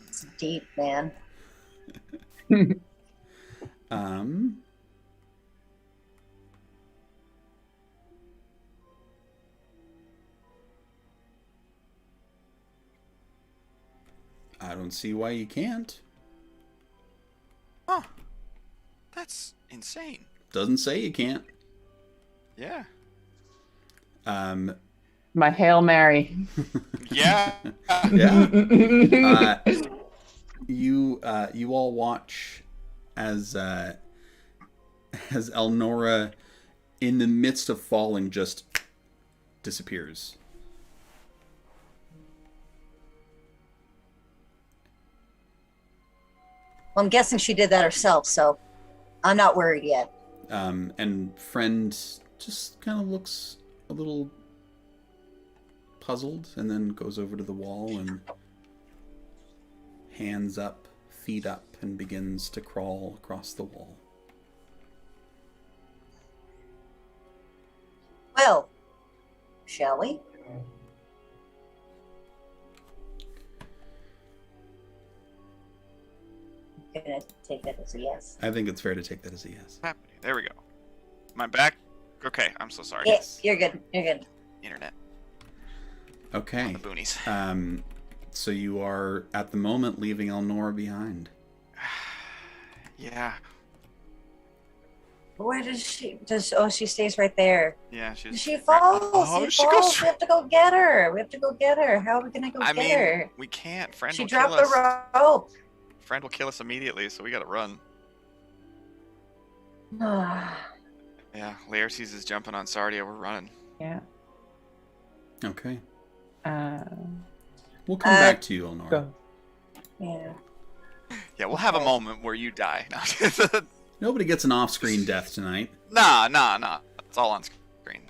It's deep, man. I don't see why you can't. Huh. That's insane. Doesn't say you can't. Yeah. My Hail Mary. Yeah. Yeah. You all watch as Elnora, in the midst of falling, just disappears. Well, I'm guessing she did that herself, so I'm not worried yet. And friend just kind of looks a little puzzled, and then goes over to the wall and hands up, feet up, and begins to crawl across the wall. Well, shall we? I'm gonna take that as a yes. I think it's fair to take that as a yes. There we go. Am I back? Okay, I'm so sorry. Yes, you're good. You're good. Internet. Okay. The boonies. So you are, at the moment, leaving Elnora behind. Yeah. Where does she? Oh, she stays right there. Yeah, she's. She falls. Oh, she she falls. goes. We have to go get her. We have to go get her. How are we gonna go I get mean, her? we can't. Friend She will dropped kill us. the rope. Friend will kill us immediately, so we gotta run. Yeah, Laertes is jumping on Sardia. We're running. Yeah. Okay. Uh, We'll come back to you, Elnora. Go. Yeah. Yeah, we'll have a moment where you die. Nobody gets an off-screen death tonight. Nah. It's all on screen.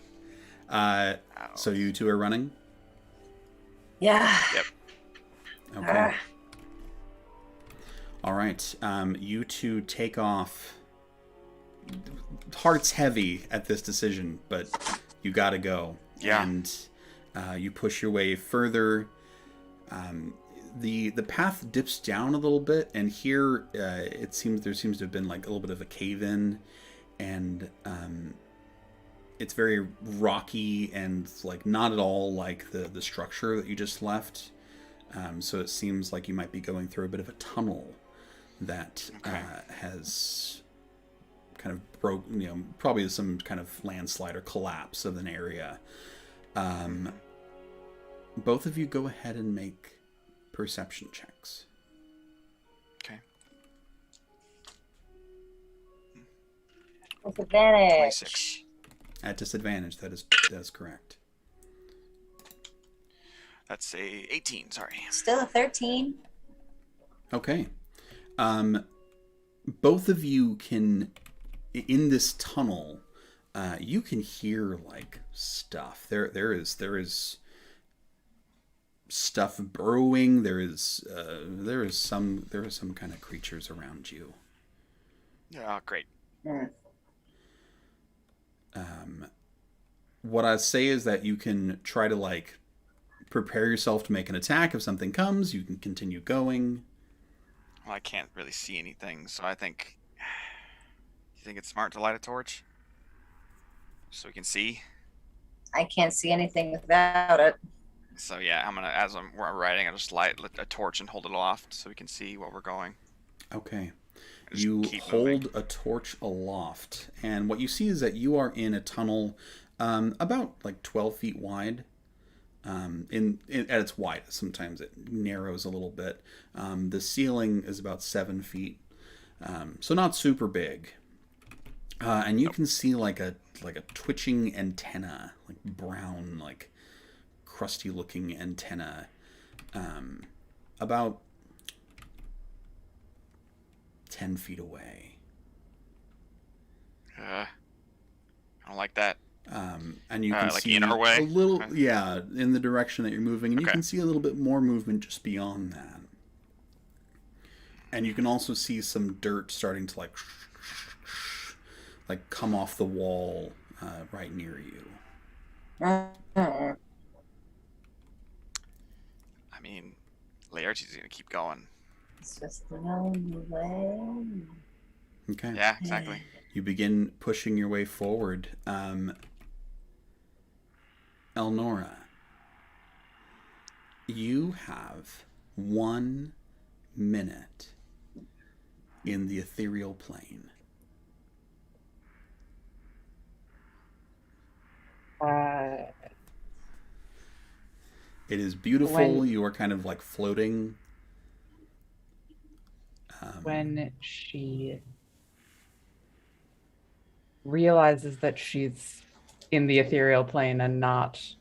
So you two are running? Yeah. Yep. Okay. All right. You two take off. Heart's heavy at this decision, but you gotta go. Yeah. And you push your way further. The path dips down a little bit, and here there seems to have been like a little bit of a cave-in, and it's very rocky and like not at all like the structure that you just left. So it seems like you might be going through a bit of a tunnel that has kind of broke, probably some kind of landslide or collapse of an area. Both of you go ahead and make perception checks. Okay. Disadvantage. 26. At disadvantage, that is correct. That's a 18. Sorry. Still a 13. Okay. Both of you can, in this tunnel, you can hear like stuff. There is stuff burrowing. There is some kind of creatures around you. Yeah, great. What I say is that you can try to like prepare yourself to make an attack if something comes. You can continue going. Well, I can't really see anything, so I think think it's smart to light a torch? So we can see? I can't see anything without it. So yeah, as I'm writing, I'll just light a torch and hold it aloft so we can see where we're going. Okay. Just You keep hold moving. a torch aloft, and what you see is that you are in a tunnel about like 12 feet wide. At its widest, sometimes it narrows a little bit. The ceiling is about 7 feet, so not super big. And you can see like a twitching antenna, like brown, like crusty looking antenna, about 10 feet away. I don't like that. And you can like see in our way? a little, yeah, in the direction that you're moving, and you Okay. can see a little bit more movement just beyond that. And you can also see some dirt starting to like come off the wall right near you. Mhm. I mean, Laertes gonna keep going. It's just the only way. Okay. Yeah, exactly. You begin pushing your way forward. Elnora, you have 1 minute in the ethereal plane. It is beautiful. When- You are kind of like floating. When she realizes that she's in the ethereal plane and not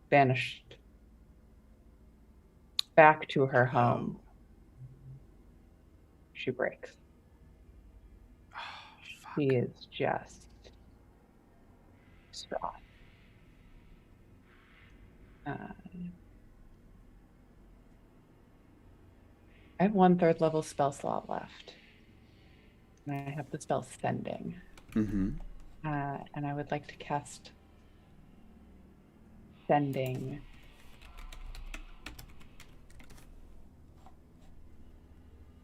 banished back to her home, she breaks. She is just distraught. I have 1/3 level spell slot left. And I have the spell Sending. Mm-hmm. And I would like to cast Sending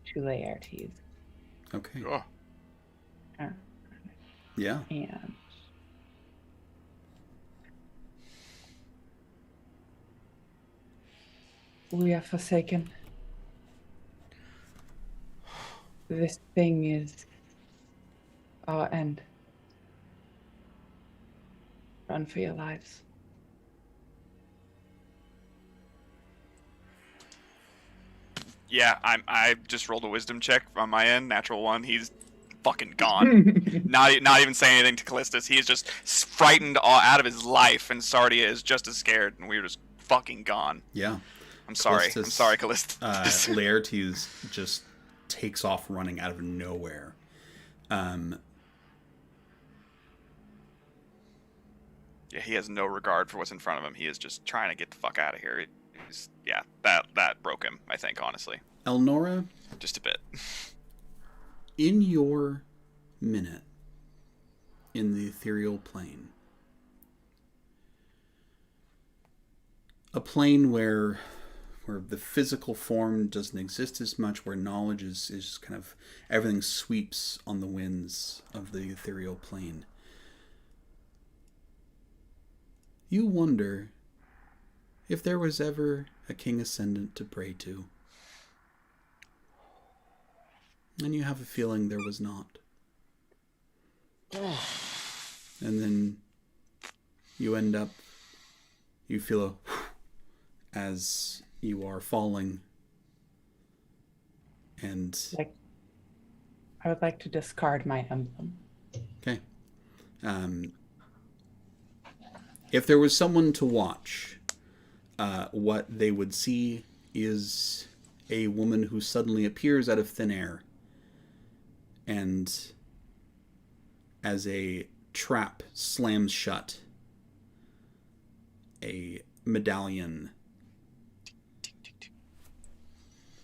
to Laertes. Okay. Oh, Yeah. And we are forsaken. This thing is our end. Run for your lives. yeah. I just rolled a wisdom check on my end, natural 1. He's fucking gone. not even saying anything to Callistus. He is just frightened out of his life, and Sardia is just as scared, and we're just fucking gone. Yeah. I'm sorry. I'm Callistus, sorry, Callistus. Laertes just takes off running out of nowhere. Yeah, he has no regard for what's in front of him. He is just trying to get the fuck out of here. Yeah, that broke him, I think, honestly. Elnora, Just a bit. in your minute in the ethereal plane, a plane where the physical form doesn't exist as much, where knowledge is kind of everything sweeps on the winds of the ethereal plane. You wonder if there was ever a king ascendant to pray to. And you have a feeling there was not. And then you feel as you are falling. And I would like to discard my emblem. okay. If there was someone to watch, what they would see is a woman who suddenly appears out of thin air, and as a trap slams shut, a medallion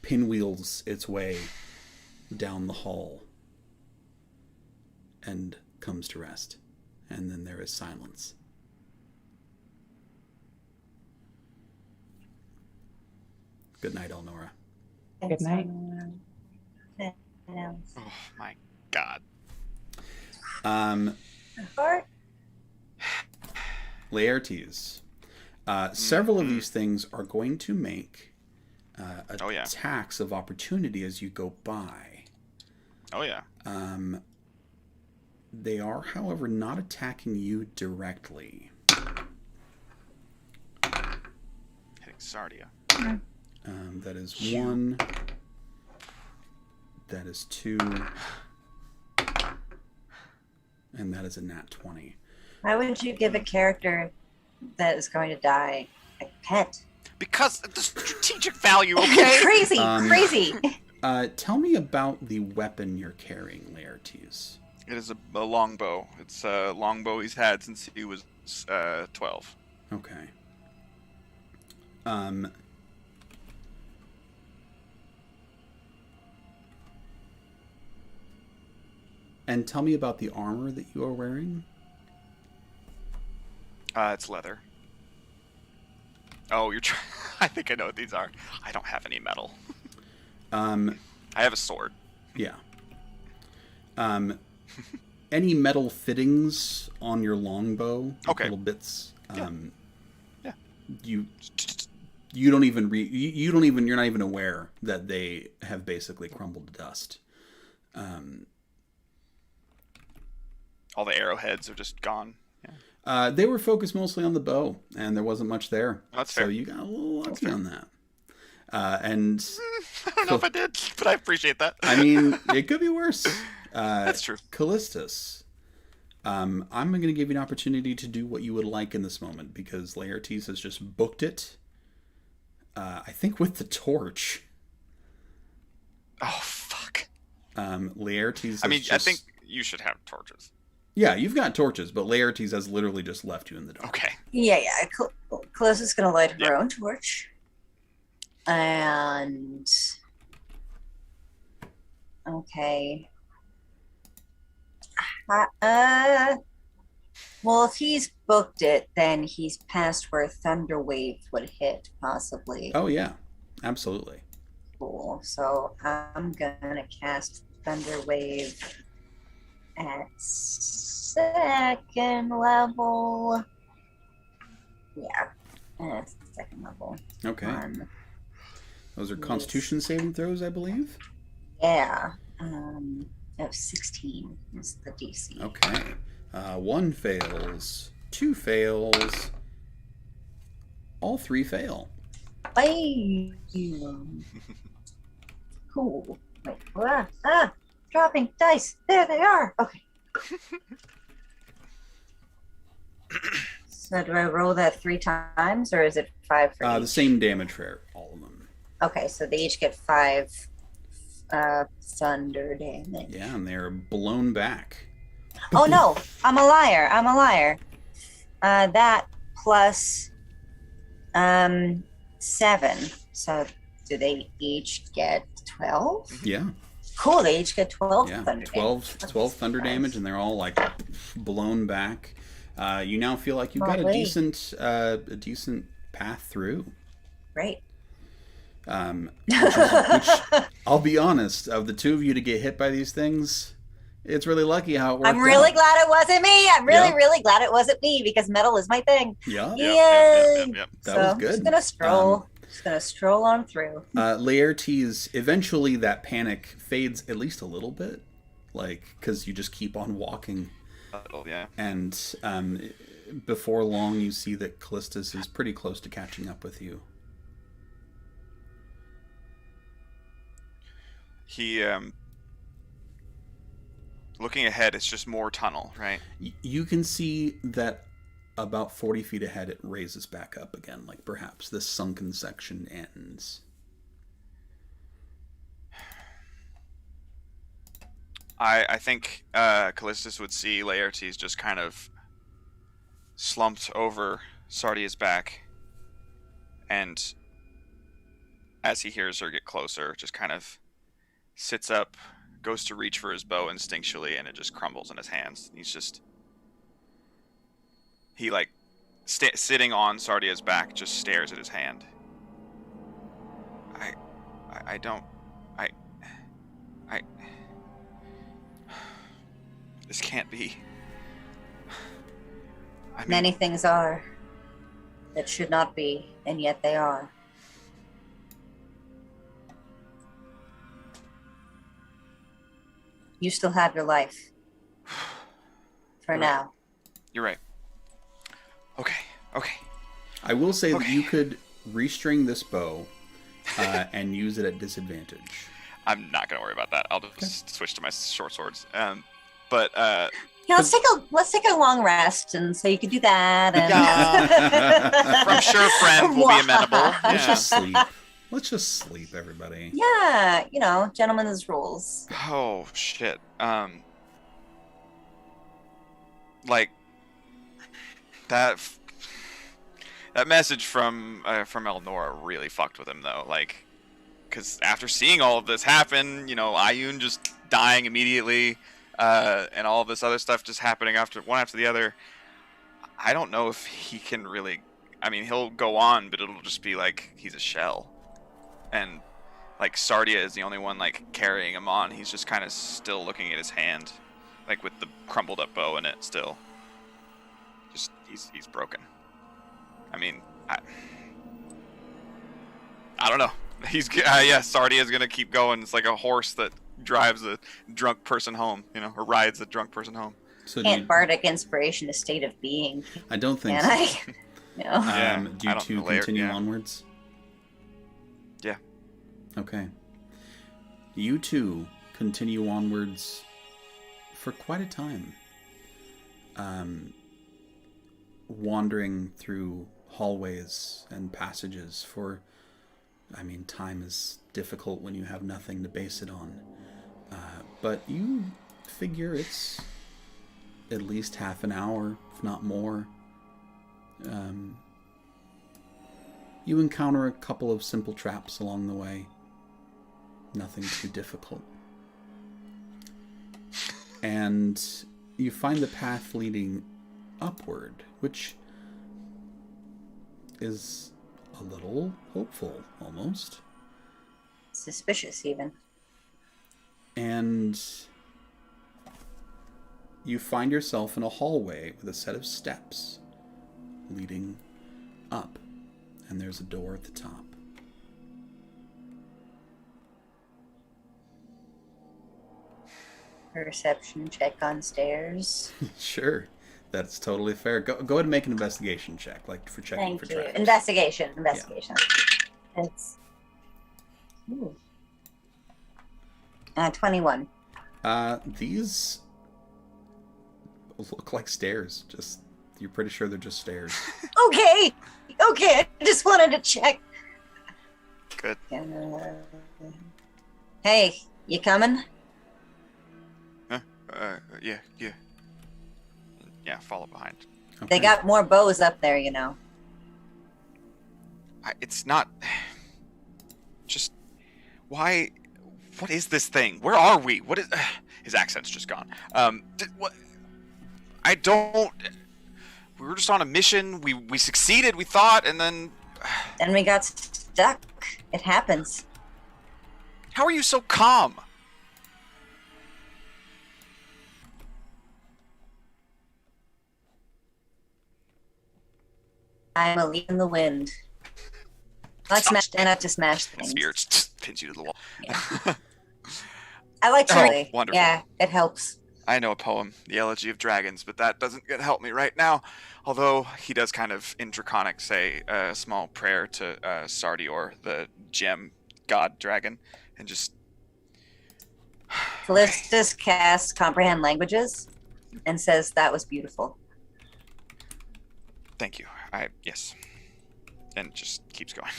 pinwheels its way down the hall and comes to rest. And then there is silence. Good night, Elnora. Good night. Oh my god. Heart? Laertes. Several of these things are going to make attacks of opportunity as you go by. Oh, yeah. They are, however, not attacking you directly. Hitting Sardia. That is 1. That is 2. And that is a nat 20. Why would you give a character that is going to die a pet? Because of the strategic value, okay? Crazy, crazy. Tell me about the weapon you're carrying, Laertes. It is a longbow. It's a longbow he's had since he was 12. Okay. And tell me about the armor that you are wearing. It's leather. Oh, you're trying. I think I know what these are. I don't have any metal. I have a sword. Yeah. Any metal fittings on your longbow? Okay. Little bits. Yeah. You don't even you're not even aware that they have basically crumbled to dust. All the arrowheads are just gone. They were focused mostly on the bow, and there wasn't much there. That's so fair. You got a little lucky on that. And I don't know if I did, but I appreciate that. I mean, it could be worse. That's true. Callistus, I'm going to give you an opportunity to do what you would like in this moment, because Laertes has just booked it. I think with the torch. Oh, fuck. Laertes. I mean, I think you should have torches. Yeah, you've got torches, but Laertes has literally just left you in the dark. Okay. Yeah. Close is going to light her own torch. And... Okay. Well, if he's booked it, then he's past where Thunder Wave would hit, possibly. Oh, yeah. Absolutely. Cool. So I'm going to cast Thunder Wave at 2nd level. Yeah. Second level. Okay. Those are Constitution saving throws, I believe? Yeah. Of 16 is the DC. Okay. 1 fails. 2 fails. All 3 fail. Bye. Cool. Wait. Dropping dice. There they are. Okay. So do I roll that 3 times, or is it 5 for each? The same damage for all of them. Okay, so they each get 5 thunder damage. Yeah, and they're blown back. Oh no, I'm a liar. That plus 7. So do they each get 12? Yeah. Cool, they each get 12 Yeah, thunder 12 thunder damage, and they're all like blown back. You now feel like you've got a decent path through. Great. Which I'll be honest, of the 2 of you to get hit by these things, it's really lucky how it worked. I'm really out. glad it wasn't me. I'm really glad it wasn't me, because metal is my thing. Yeah. Yep. That was good. I'm just gonna stroll. Just gonna stroll on through. Laertes, eventually that panic fades at least a little bit, because you just keep on walking. Yeah. And before long, you see that Callistus is pretty close to catching up with you. He, looking ahead, it's just more tunnel, right? You can see that about 40 feet ahead, it raises back up again, like perhaps this sunken section ends. I think Callistus would see Laertes just kind of slumped over Sardia's back, and as he hears her get closer, just kind of sits up, goes to reach for his bow instinctually, and it just crumbles in his hands. He sitting on Sardia's back, just stares at his hand. This can't be. I mean, Many things are that should not be, and yet they are. You still have your life. For Right. now. You're right. Okay. I will say that Okay. you could restring this bow and use it at disadvantage. I'm not gonna worry about that. I'll just switch to my short swords. But Yeah, let's take a long rest, and so you could do that. And... I'm sure friend will be amenable. Let's Yeah. just sleep. Let's just sleep, everybody. Yeah, gentlemen's rules. Oh shit. Like that message from Elnora really fucked with him though. Like, because after seeing all of this happen, Ayun just dying immediately, and all of this other stuff just happening one after the other. I don't know if he can really. I mean, he'll go on, but it'll just be like he's a shell, and like Sardia is the only one like carrying him on. He's just kind of still looking at his hand, like with the crumbled up bow in it still. Just he's broken. I mean, I don't know. Sardia is gonna keep going. It's like a horse that drives a drunk person home, or rides a drunk person home. So Can't bardic inspiration a state of being? I don't think Can so. I? Do you two continue onwards? Yeah. Okay. You two continue onwards for quite a time. Wandering through hallways and passages for, time is difficult when you have nothing to base it on. But you figure it's at least half an hour, if not more. You encounter a couple of simple traps along the way. Nothing too difficult. And you find the path leading upward, which is a little hopeful, almost. Suspicious, even. And you find yourself in a hallway with a set of steps leading up, and there's a door at the top. Perception check on stairs. Sure, that's totally fair. Go ahead and make an investigation check, like for checking for traps. Investigation. It's 21. These look like stairs. You're pretty sure they're just stairs. Okay, I just wanted to check. Good. Hey, you coming? Yeah, follow behind. Okay. They got more bows up there, It's not. Just why? What is this thing? Where are we? What is? His accent's just gone. What? I don't. We were just on a mission. We succeeded. We thought, and then. Then we got stuck. It happens. How are you so calm? I'm a leaf in the wind. I like stand up to smash things. Spirit pins you to the wall. Yeah. I like to really. Wonderful. Yeah, it helps. I know a poem, The Elegy of Dragons, but that doesn't help me right now. Although he does kind of, in Draconic, say a small prayer to Sardior, the gem god dragon, and just... Callistus casts Comprehend Languages and says that was beautiful. Thank you. Yes. And just keeps going.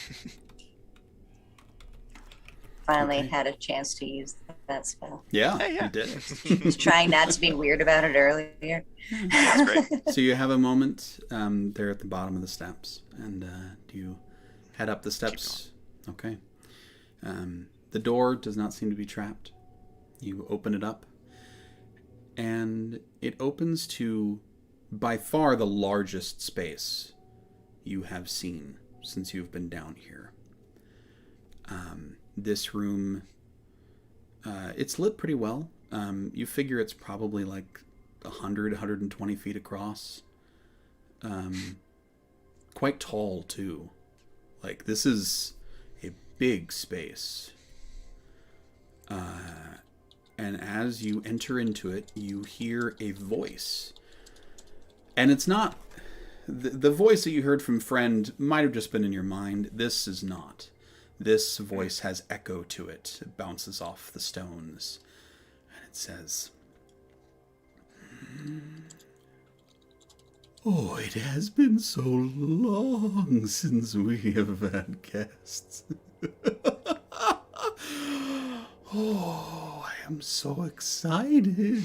Finally Okay. had a chance to use that spell. Yeah, Hey, yeah. you did. Was trying not to be weird about it earlier. That's great. So you have a moment there at the bottom of the steps, and do you head up the steps? Okay. The door does not seem to be trapped. You open it up, and it opens to, by far, the largest space you have seen since you've been down here. This room, it's lit pretty well. You figure it's probably like 120 feet across. Quite tall too. Like, this is a big space. And as you enter into it, you hear a voice. And it's not... The voice that you heard from Friend might have just been in your mind. This is not. This voice has echo to it. It bounces off the stones. And it says... Oh, it has been so long since we have had guests. Oh, I am so excited.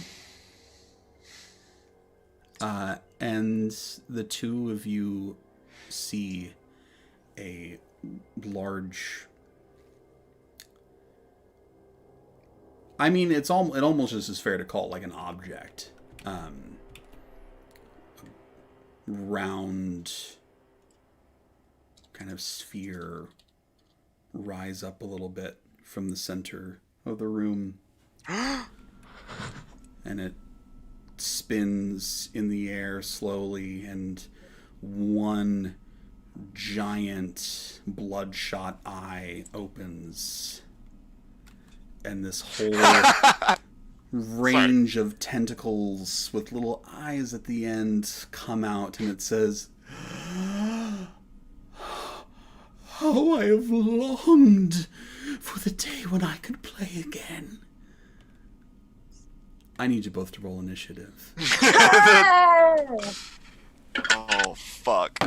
And the two of you see a large... I mean, it almost just is fair to call it like an object. Round kind of sphere rise up a little bit from the center of the room. And it spins in the air slowly, and one giant bloodshot eye opens, and this whole range of tentacles with little eyes at the end come out, and it says, "Oh, I have longed for the day when I could play again." I need you both to roll initiative. Oh, fuck.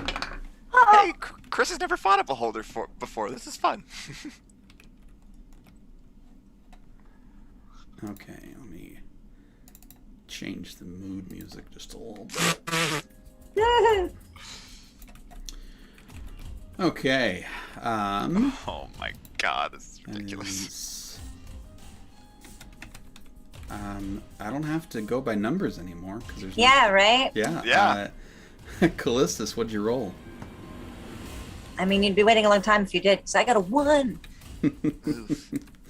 Hey, Chris has never fought a beholder before. This is fun. Okay, let me change the mood music just a little bit. Okay. Oh my god, this is ridiculous. I don't have to go by numbers anymore because there's Yeah, right? Yeah. Callistus, what'd you roll? I mean, you'd be waiting a long time if you did, because I got a 1.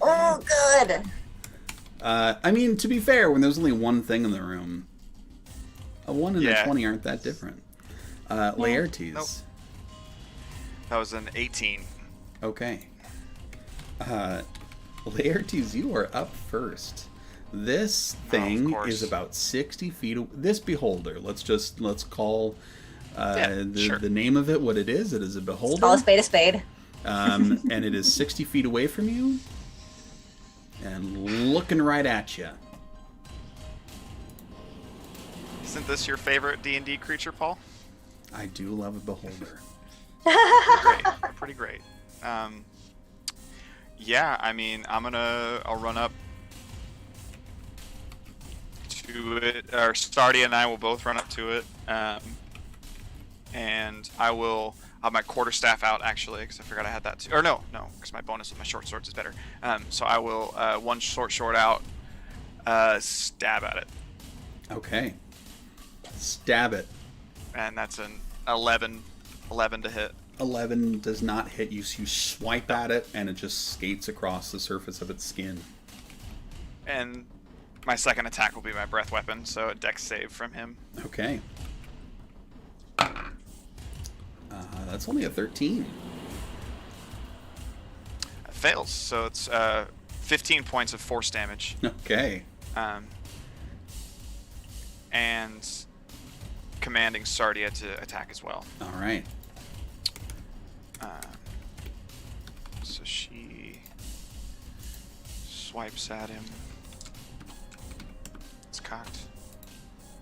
Oh, good. I mean, to be fair, when there's only one thing in the room, a 1 and a 20 aren't that different. Laertes. Nope. That was an 18. Okay. Laertes, you are up first. This thing is about 60 feet. This beholder. Let's call the name of it what it is. It is a beholder. Call a spade a spade. And it is 60 feet away from you, and looking right at you. Isn't this your favorite D&D creature, Paul? I do love a beholder. Pretty great. Yeah, I mean, I'll run up to it, or Stardy and I will both run up to it, and I'll have my quarterstaff out, actually, because I forgot I had that too. Or no, because my bonus with my short swords is better. So I will, one short out, stab at it. Okay. Stab it. And that's an 11 to hit. 11 does not hit you, so you swipe at it, and it just skates across the surface of its skin. And my second attack will be my breath weapon, so a dex save from him. Okay. That's only a 13. It fails, so it's 15 points of force damage. Okay. And commanding Sardia to attack as well. All right. So she swipes at him. It's cocked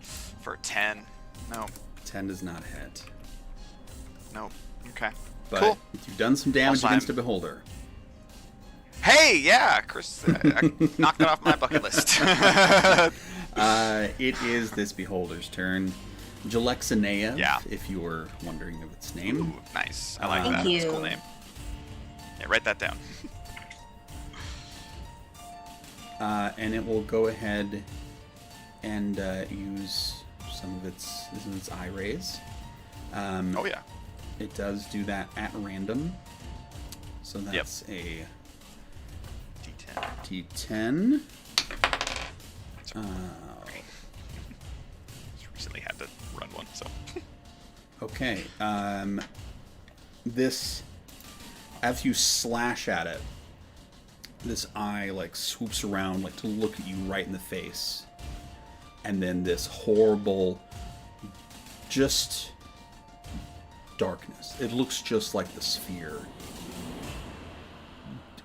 for 10. No. 10 does not hit. Nope. Okay. But cool. You've done some damage against a beholder. Hey, yeah, Chris, I knocked it off my bucket list. It is this beholder's turn. Jalexinea, if you were wondering of its name. Ooh, nice. I like that. Thank you. That's a cool name. Yeah, write that down. And it will go ahead and use some of its eye rays. Oh yeah. It does do that at random. So that's a D10. one. So. Okay. This, as you slash at it, this eye like swoops around like to look at you right in the face, and then this horrible, just darkness. It looks just like the sphere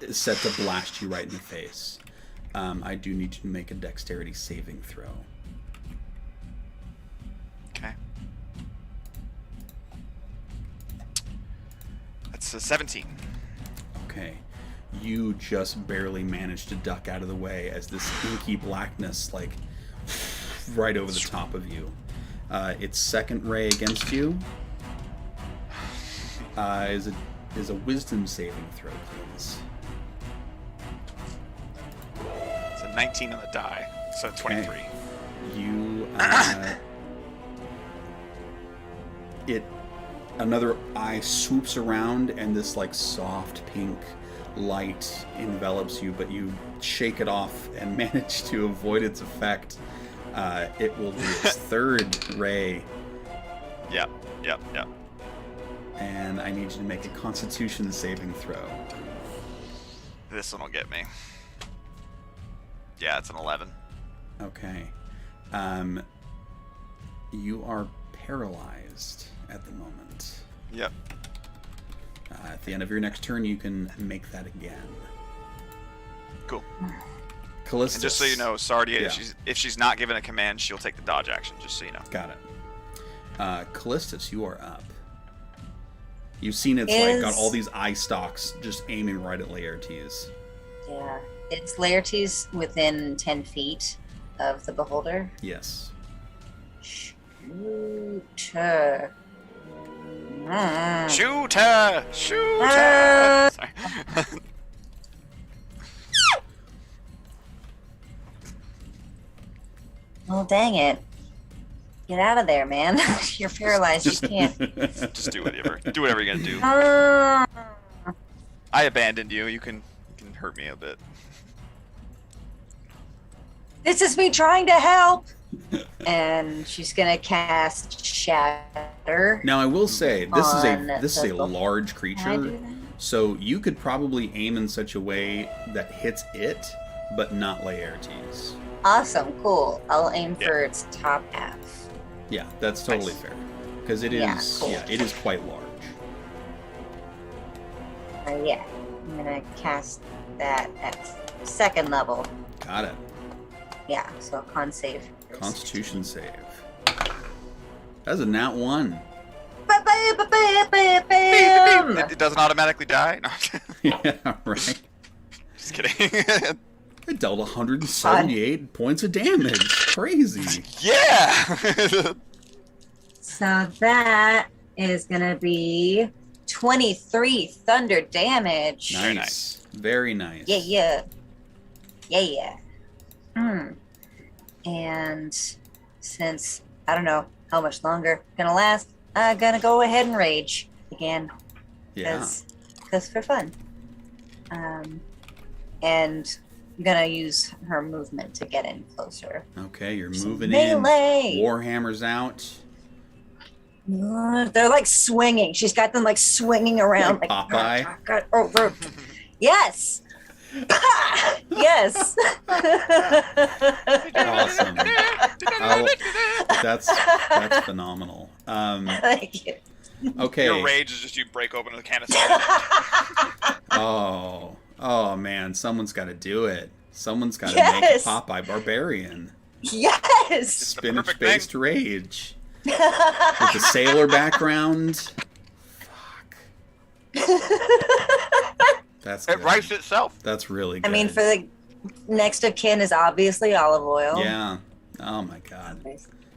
is set to blast you right in the face. I do need you to make a dexterity saving throw. Okay. That's a 17. Okay. You just barely managed to duck out of the way as this inky blackness, like, right over the top of you. Its second ray against you is a wisdom saving throw, please. It's a 19 on the die, so 23. Okay. You, another eye swoops around, and this like soft pink light envelops you, but you shake it off and manage to avoid its effect. It will do its third ray. Yep. And I need you to make a Constitution saving throw. This one will get me. Yeah, it's an 11. Okay. You are paralyzed at the moment. Yep. At the end of your next turn, you can make that again. Cool. Callistus. And just so you know, Sardia, Yeah. if she's not given a command, she'll take the dodge action, just so you know. Got it. Callistus, you are up. You've seen it's like got all these eye stalks just aiming right at Laertes. Yeah. It's Laertes within 10 feet of the beholder. Yes. Shooter. Shooter! Sorry. Oh, dang it. Get out of there, man. You're paralyzed. You can't. Just do whatever you're gonna do. Ah. I abandoned you. You can hurt me a bit. This is me trying to help. And she's gonna cast Shatter. Now I will say this is a the large Can I creature, do that? so you could probably aim in such a way that hits it, but not Laertes. Awesome, cool. I'll aim for its top half. Yeah, that's totally Nice. fair, because it is Yeah, cool. it is quite large. Yeah, I'm gonna cast that at second level. Got it. Yeah, so con save. Constitution save. That's a nat 1. Ba-ba-ba-ba-ba-bam! It doesn't automatically die. No, Yeah, right. just kidding. It dealt 178 points of damage. Crazy. Yeah. So that is gonna be 23 thunder damage. Nice. Very nice. Very nice. Yeah. And since I don't know how much longer gonna last, I'm gonna go ahead and rage again. Yeah. Because for fun. And I'm gonna use her movement to get in closer. Okay, you're Some moving melee. in. Warhammer's out. They're like swinging. She's got them like swinging around. Like Popeye? Over. Yes. Yes. Awesome. That's phenomenal. Thank you. Okay. Your rage is just you break open a can of soda. Oh man, someone's got to do it. Someone's got to Yes. make Popeye Barbarian. Yes. Spinach-based rage. With the sailor background. Fuck. That's good. It writes itself. That's really good. I mean, for the next of kin is obviously olive oil. Yeah. Oh my god.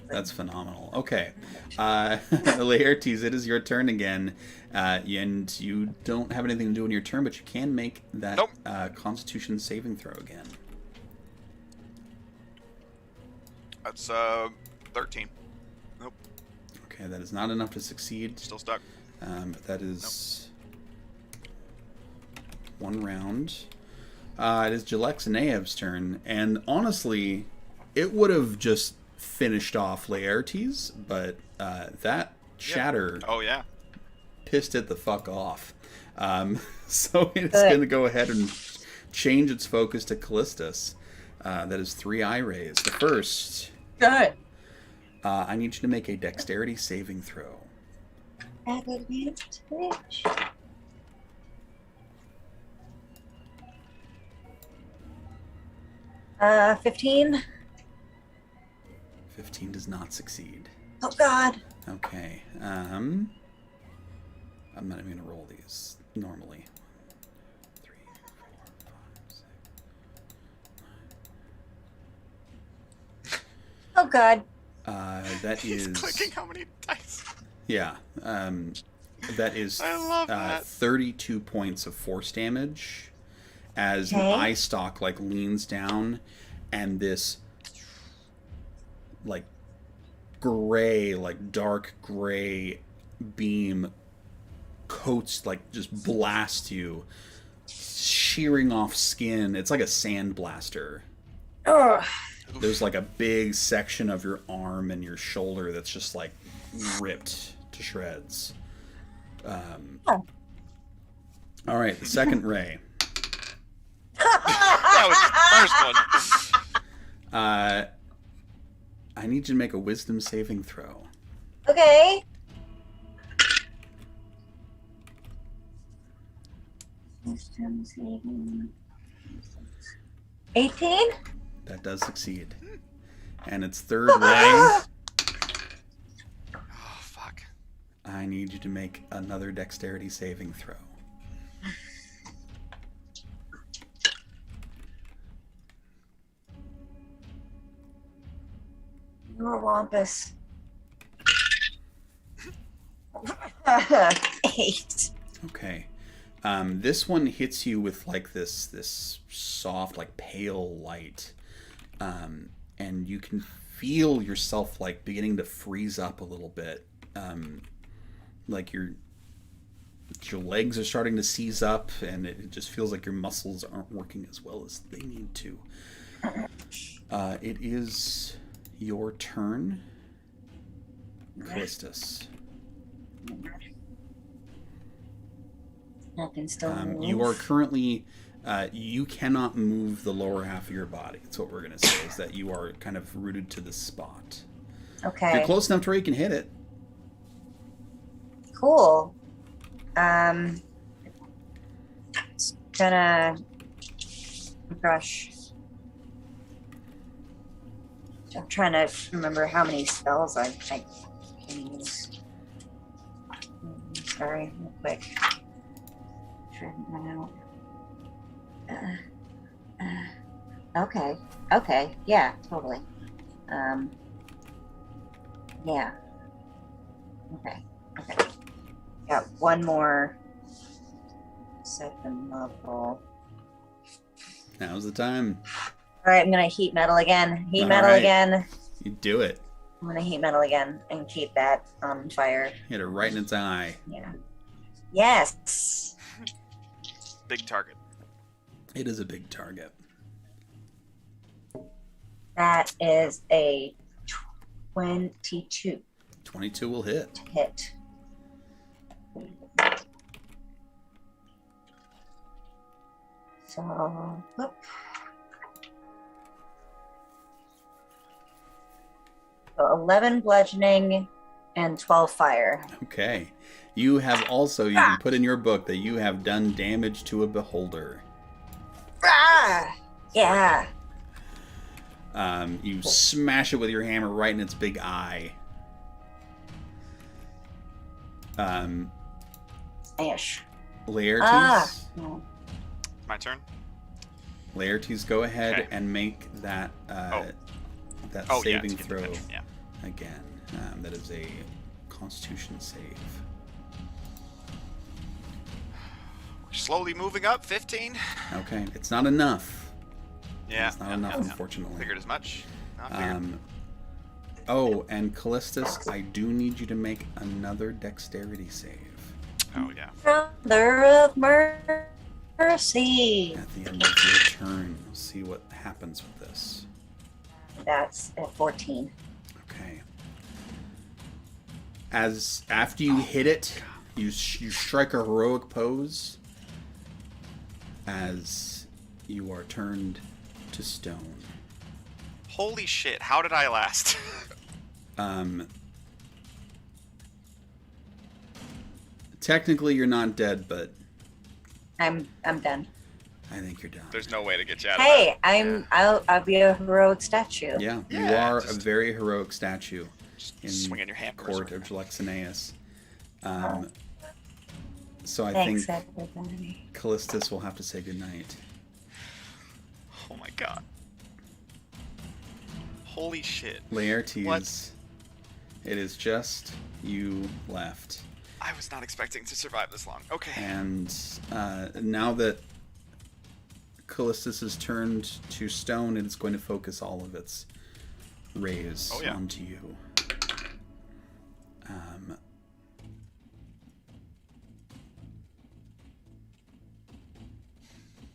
That's phenomenal. Okay. Laertes, it is your turn again. And you don't have anything to do in your turn, but you can make that Constitution saving throw again. That's 13. Nope. Okay, that is not enough to succeed. Still stuck. But that is one round. It is Jalex and Aev's turn, and honestly, it would have just finished off Laertes, but that shatter Oh yeah. pissed it the fuck off. So it's going to go ahead and change its focus to Callistus. That is 3 eye rays. The first. Good. I need you to make a dexterity saving throw. Advantage. 15. 15 does not succeed. Oh God. Okay. I'm not even gonna roll these normally. 3, 4, 5, 6, 9. Oh God. That He's is. clicking how many dice? Yeah. That is I love that. 32 points of force damage as an Okay. eye stalk like leans down, and this like gray, like dark gray beam coats, like just blasts you, shearing off skin. It's like a sand blaster. Ugh. There's like a big section of your arm and your shoulder that's just like ripped to shreds. All right, the second ray. That was the first one. I need you to make a wisdom saving throw. Okay. Wisdom saving. 18. That does succeed. And its third ray, Oh fuck. I need you to make another dexterity saving throw. You're a wampus. 8. Okay. This one hits you with like this soft, like pale light, and you can feel yourself like beginning to freeze up a little bit. Like your legs are starting to seize up, and it just feels like your muscles aren't working as well as they need to. It is your turn, Callistus. Nothing still moves. You are currently, you cannot move the lower half of your body. That's what we're going to say, is that you are kind of rooted to this spot. Okay. You're close enough to where you can hit it. Cool. Gonna. Gosh. I'm trying to remember how many spells I can use. Sorry, real quick. Try to run out. Okay. Yeah, totally. Yeah. Okay. Got one more second level. Now's the time. All right, I'm gonna heat metal again. Heat All metal right. again. You do it. I'm gonna heat metal again and keep that on fire. Hit it right in its eye. Yeah. Yes. Big target. It is a big target. That is a 22 22 will hit. to hit. So, whoop. So 11 bludgeoning and 12 fire. Okay. You have also, you can put in your book that you have done damage to a beholder. Ah! Yeah. You smash it with your hammer right in its big eye. Smash. Laertes. No. My turn. Laertes, go ahead Okay. and make that that Oh yeah. saving to get throw advantage, yeah. again. That is a Constitution save. We're slowly moving up. 15. Okay, it's not enough. Yeah. It's not enough, unfortunately. Figured as much. Not figured. Oh, and Callistus, I do need you to make another dexterity save Oh yeah. Brother of mercy. at the end of your turn. We'll see what happens with this. That's at 14. Okay. As after you hit it, you strike a heroic pose as you are turned to stone. Holy shit! How did I last? Technically, you're not dead, but I'm done. I think you're done. There's no way to get you out of Hey, that. I'll be a heroic statue. Yeah, you Yeah, are just- a very heroic statue in swinging your hammers court around. of Lexaeus. So I Thanks, think everybody. Callistus will have to say goodnight. Oh my god. Holy shit. Laertes, What? it is just you left. I was not expecting to survive this long. Okay. And now that Callistus is turned to stone, it is going to focus all of its rays onto you.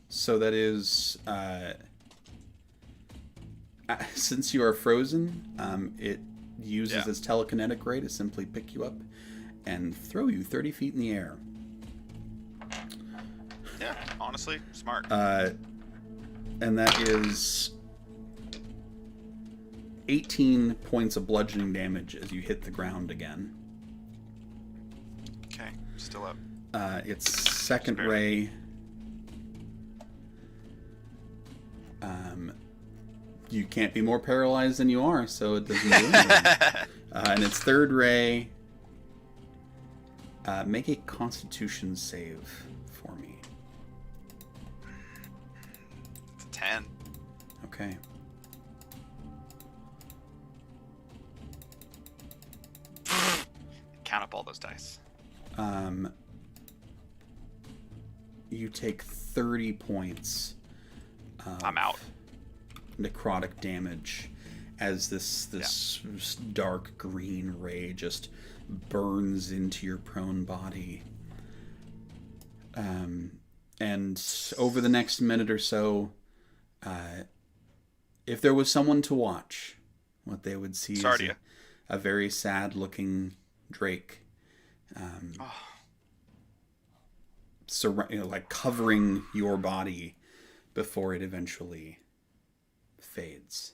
So that is, since you are frozen, it uses its telekinetic ray to simply pick you up and throw you 30 feet in the air. Yeah, honestly, smart. And that is 18 points of bludgeoning damage as you hit the ground again. Okay, still up. Its second ray. You can't be more paralyzed than you are, so it doesn't do anything. And its third ray. Make a Constitution save for me. It's a 10. Okay. Count up all those dice. You take 30 points. I'm out. Necrotic damage as this dark green ray just burns into your prone body. And over the next minute or so, if there was someone to watch, what they would see is a very sad-looking Drake, like covering your body before it eventually fades.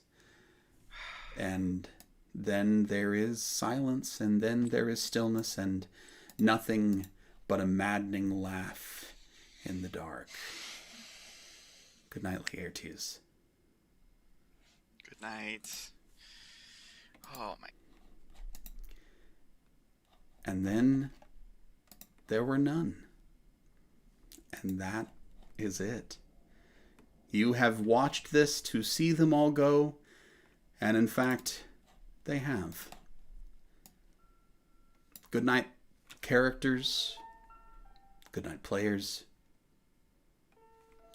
And then there is silence, and then there is stillness, and nothing but a maddening laugh in the dark. Good night, Laertes. Good night. Oh my. And then there were none. And that is it. You have watched this to see them all go, and in fact, they have. Good night, characters. Good night, players.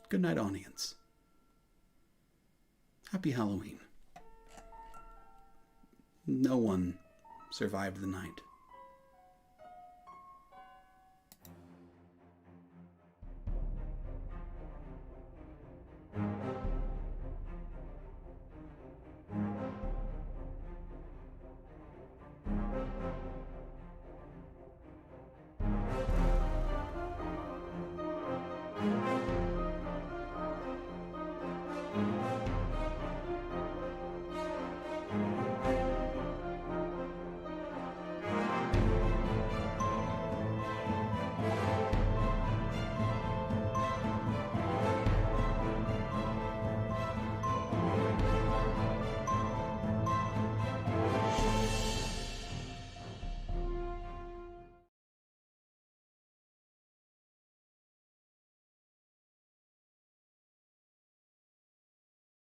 Good night, audience. Happy Halloween. No one survived the night.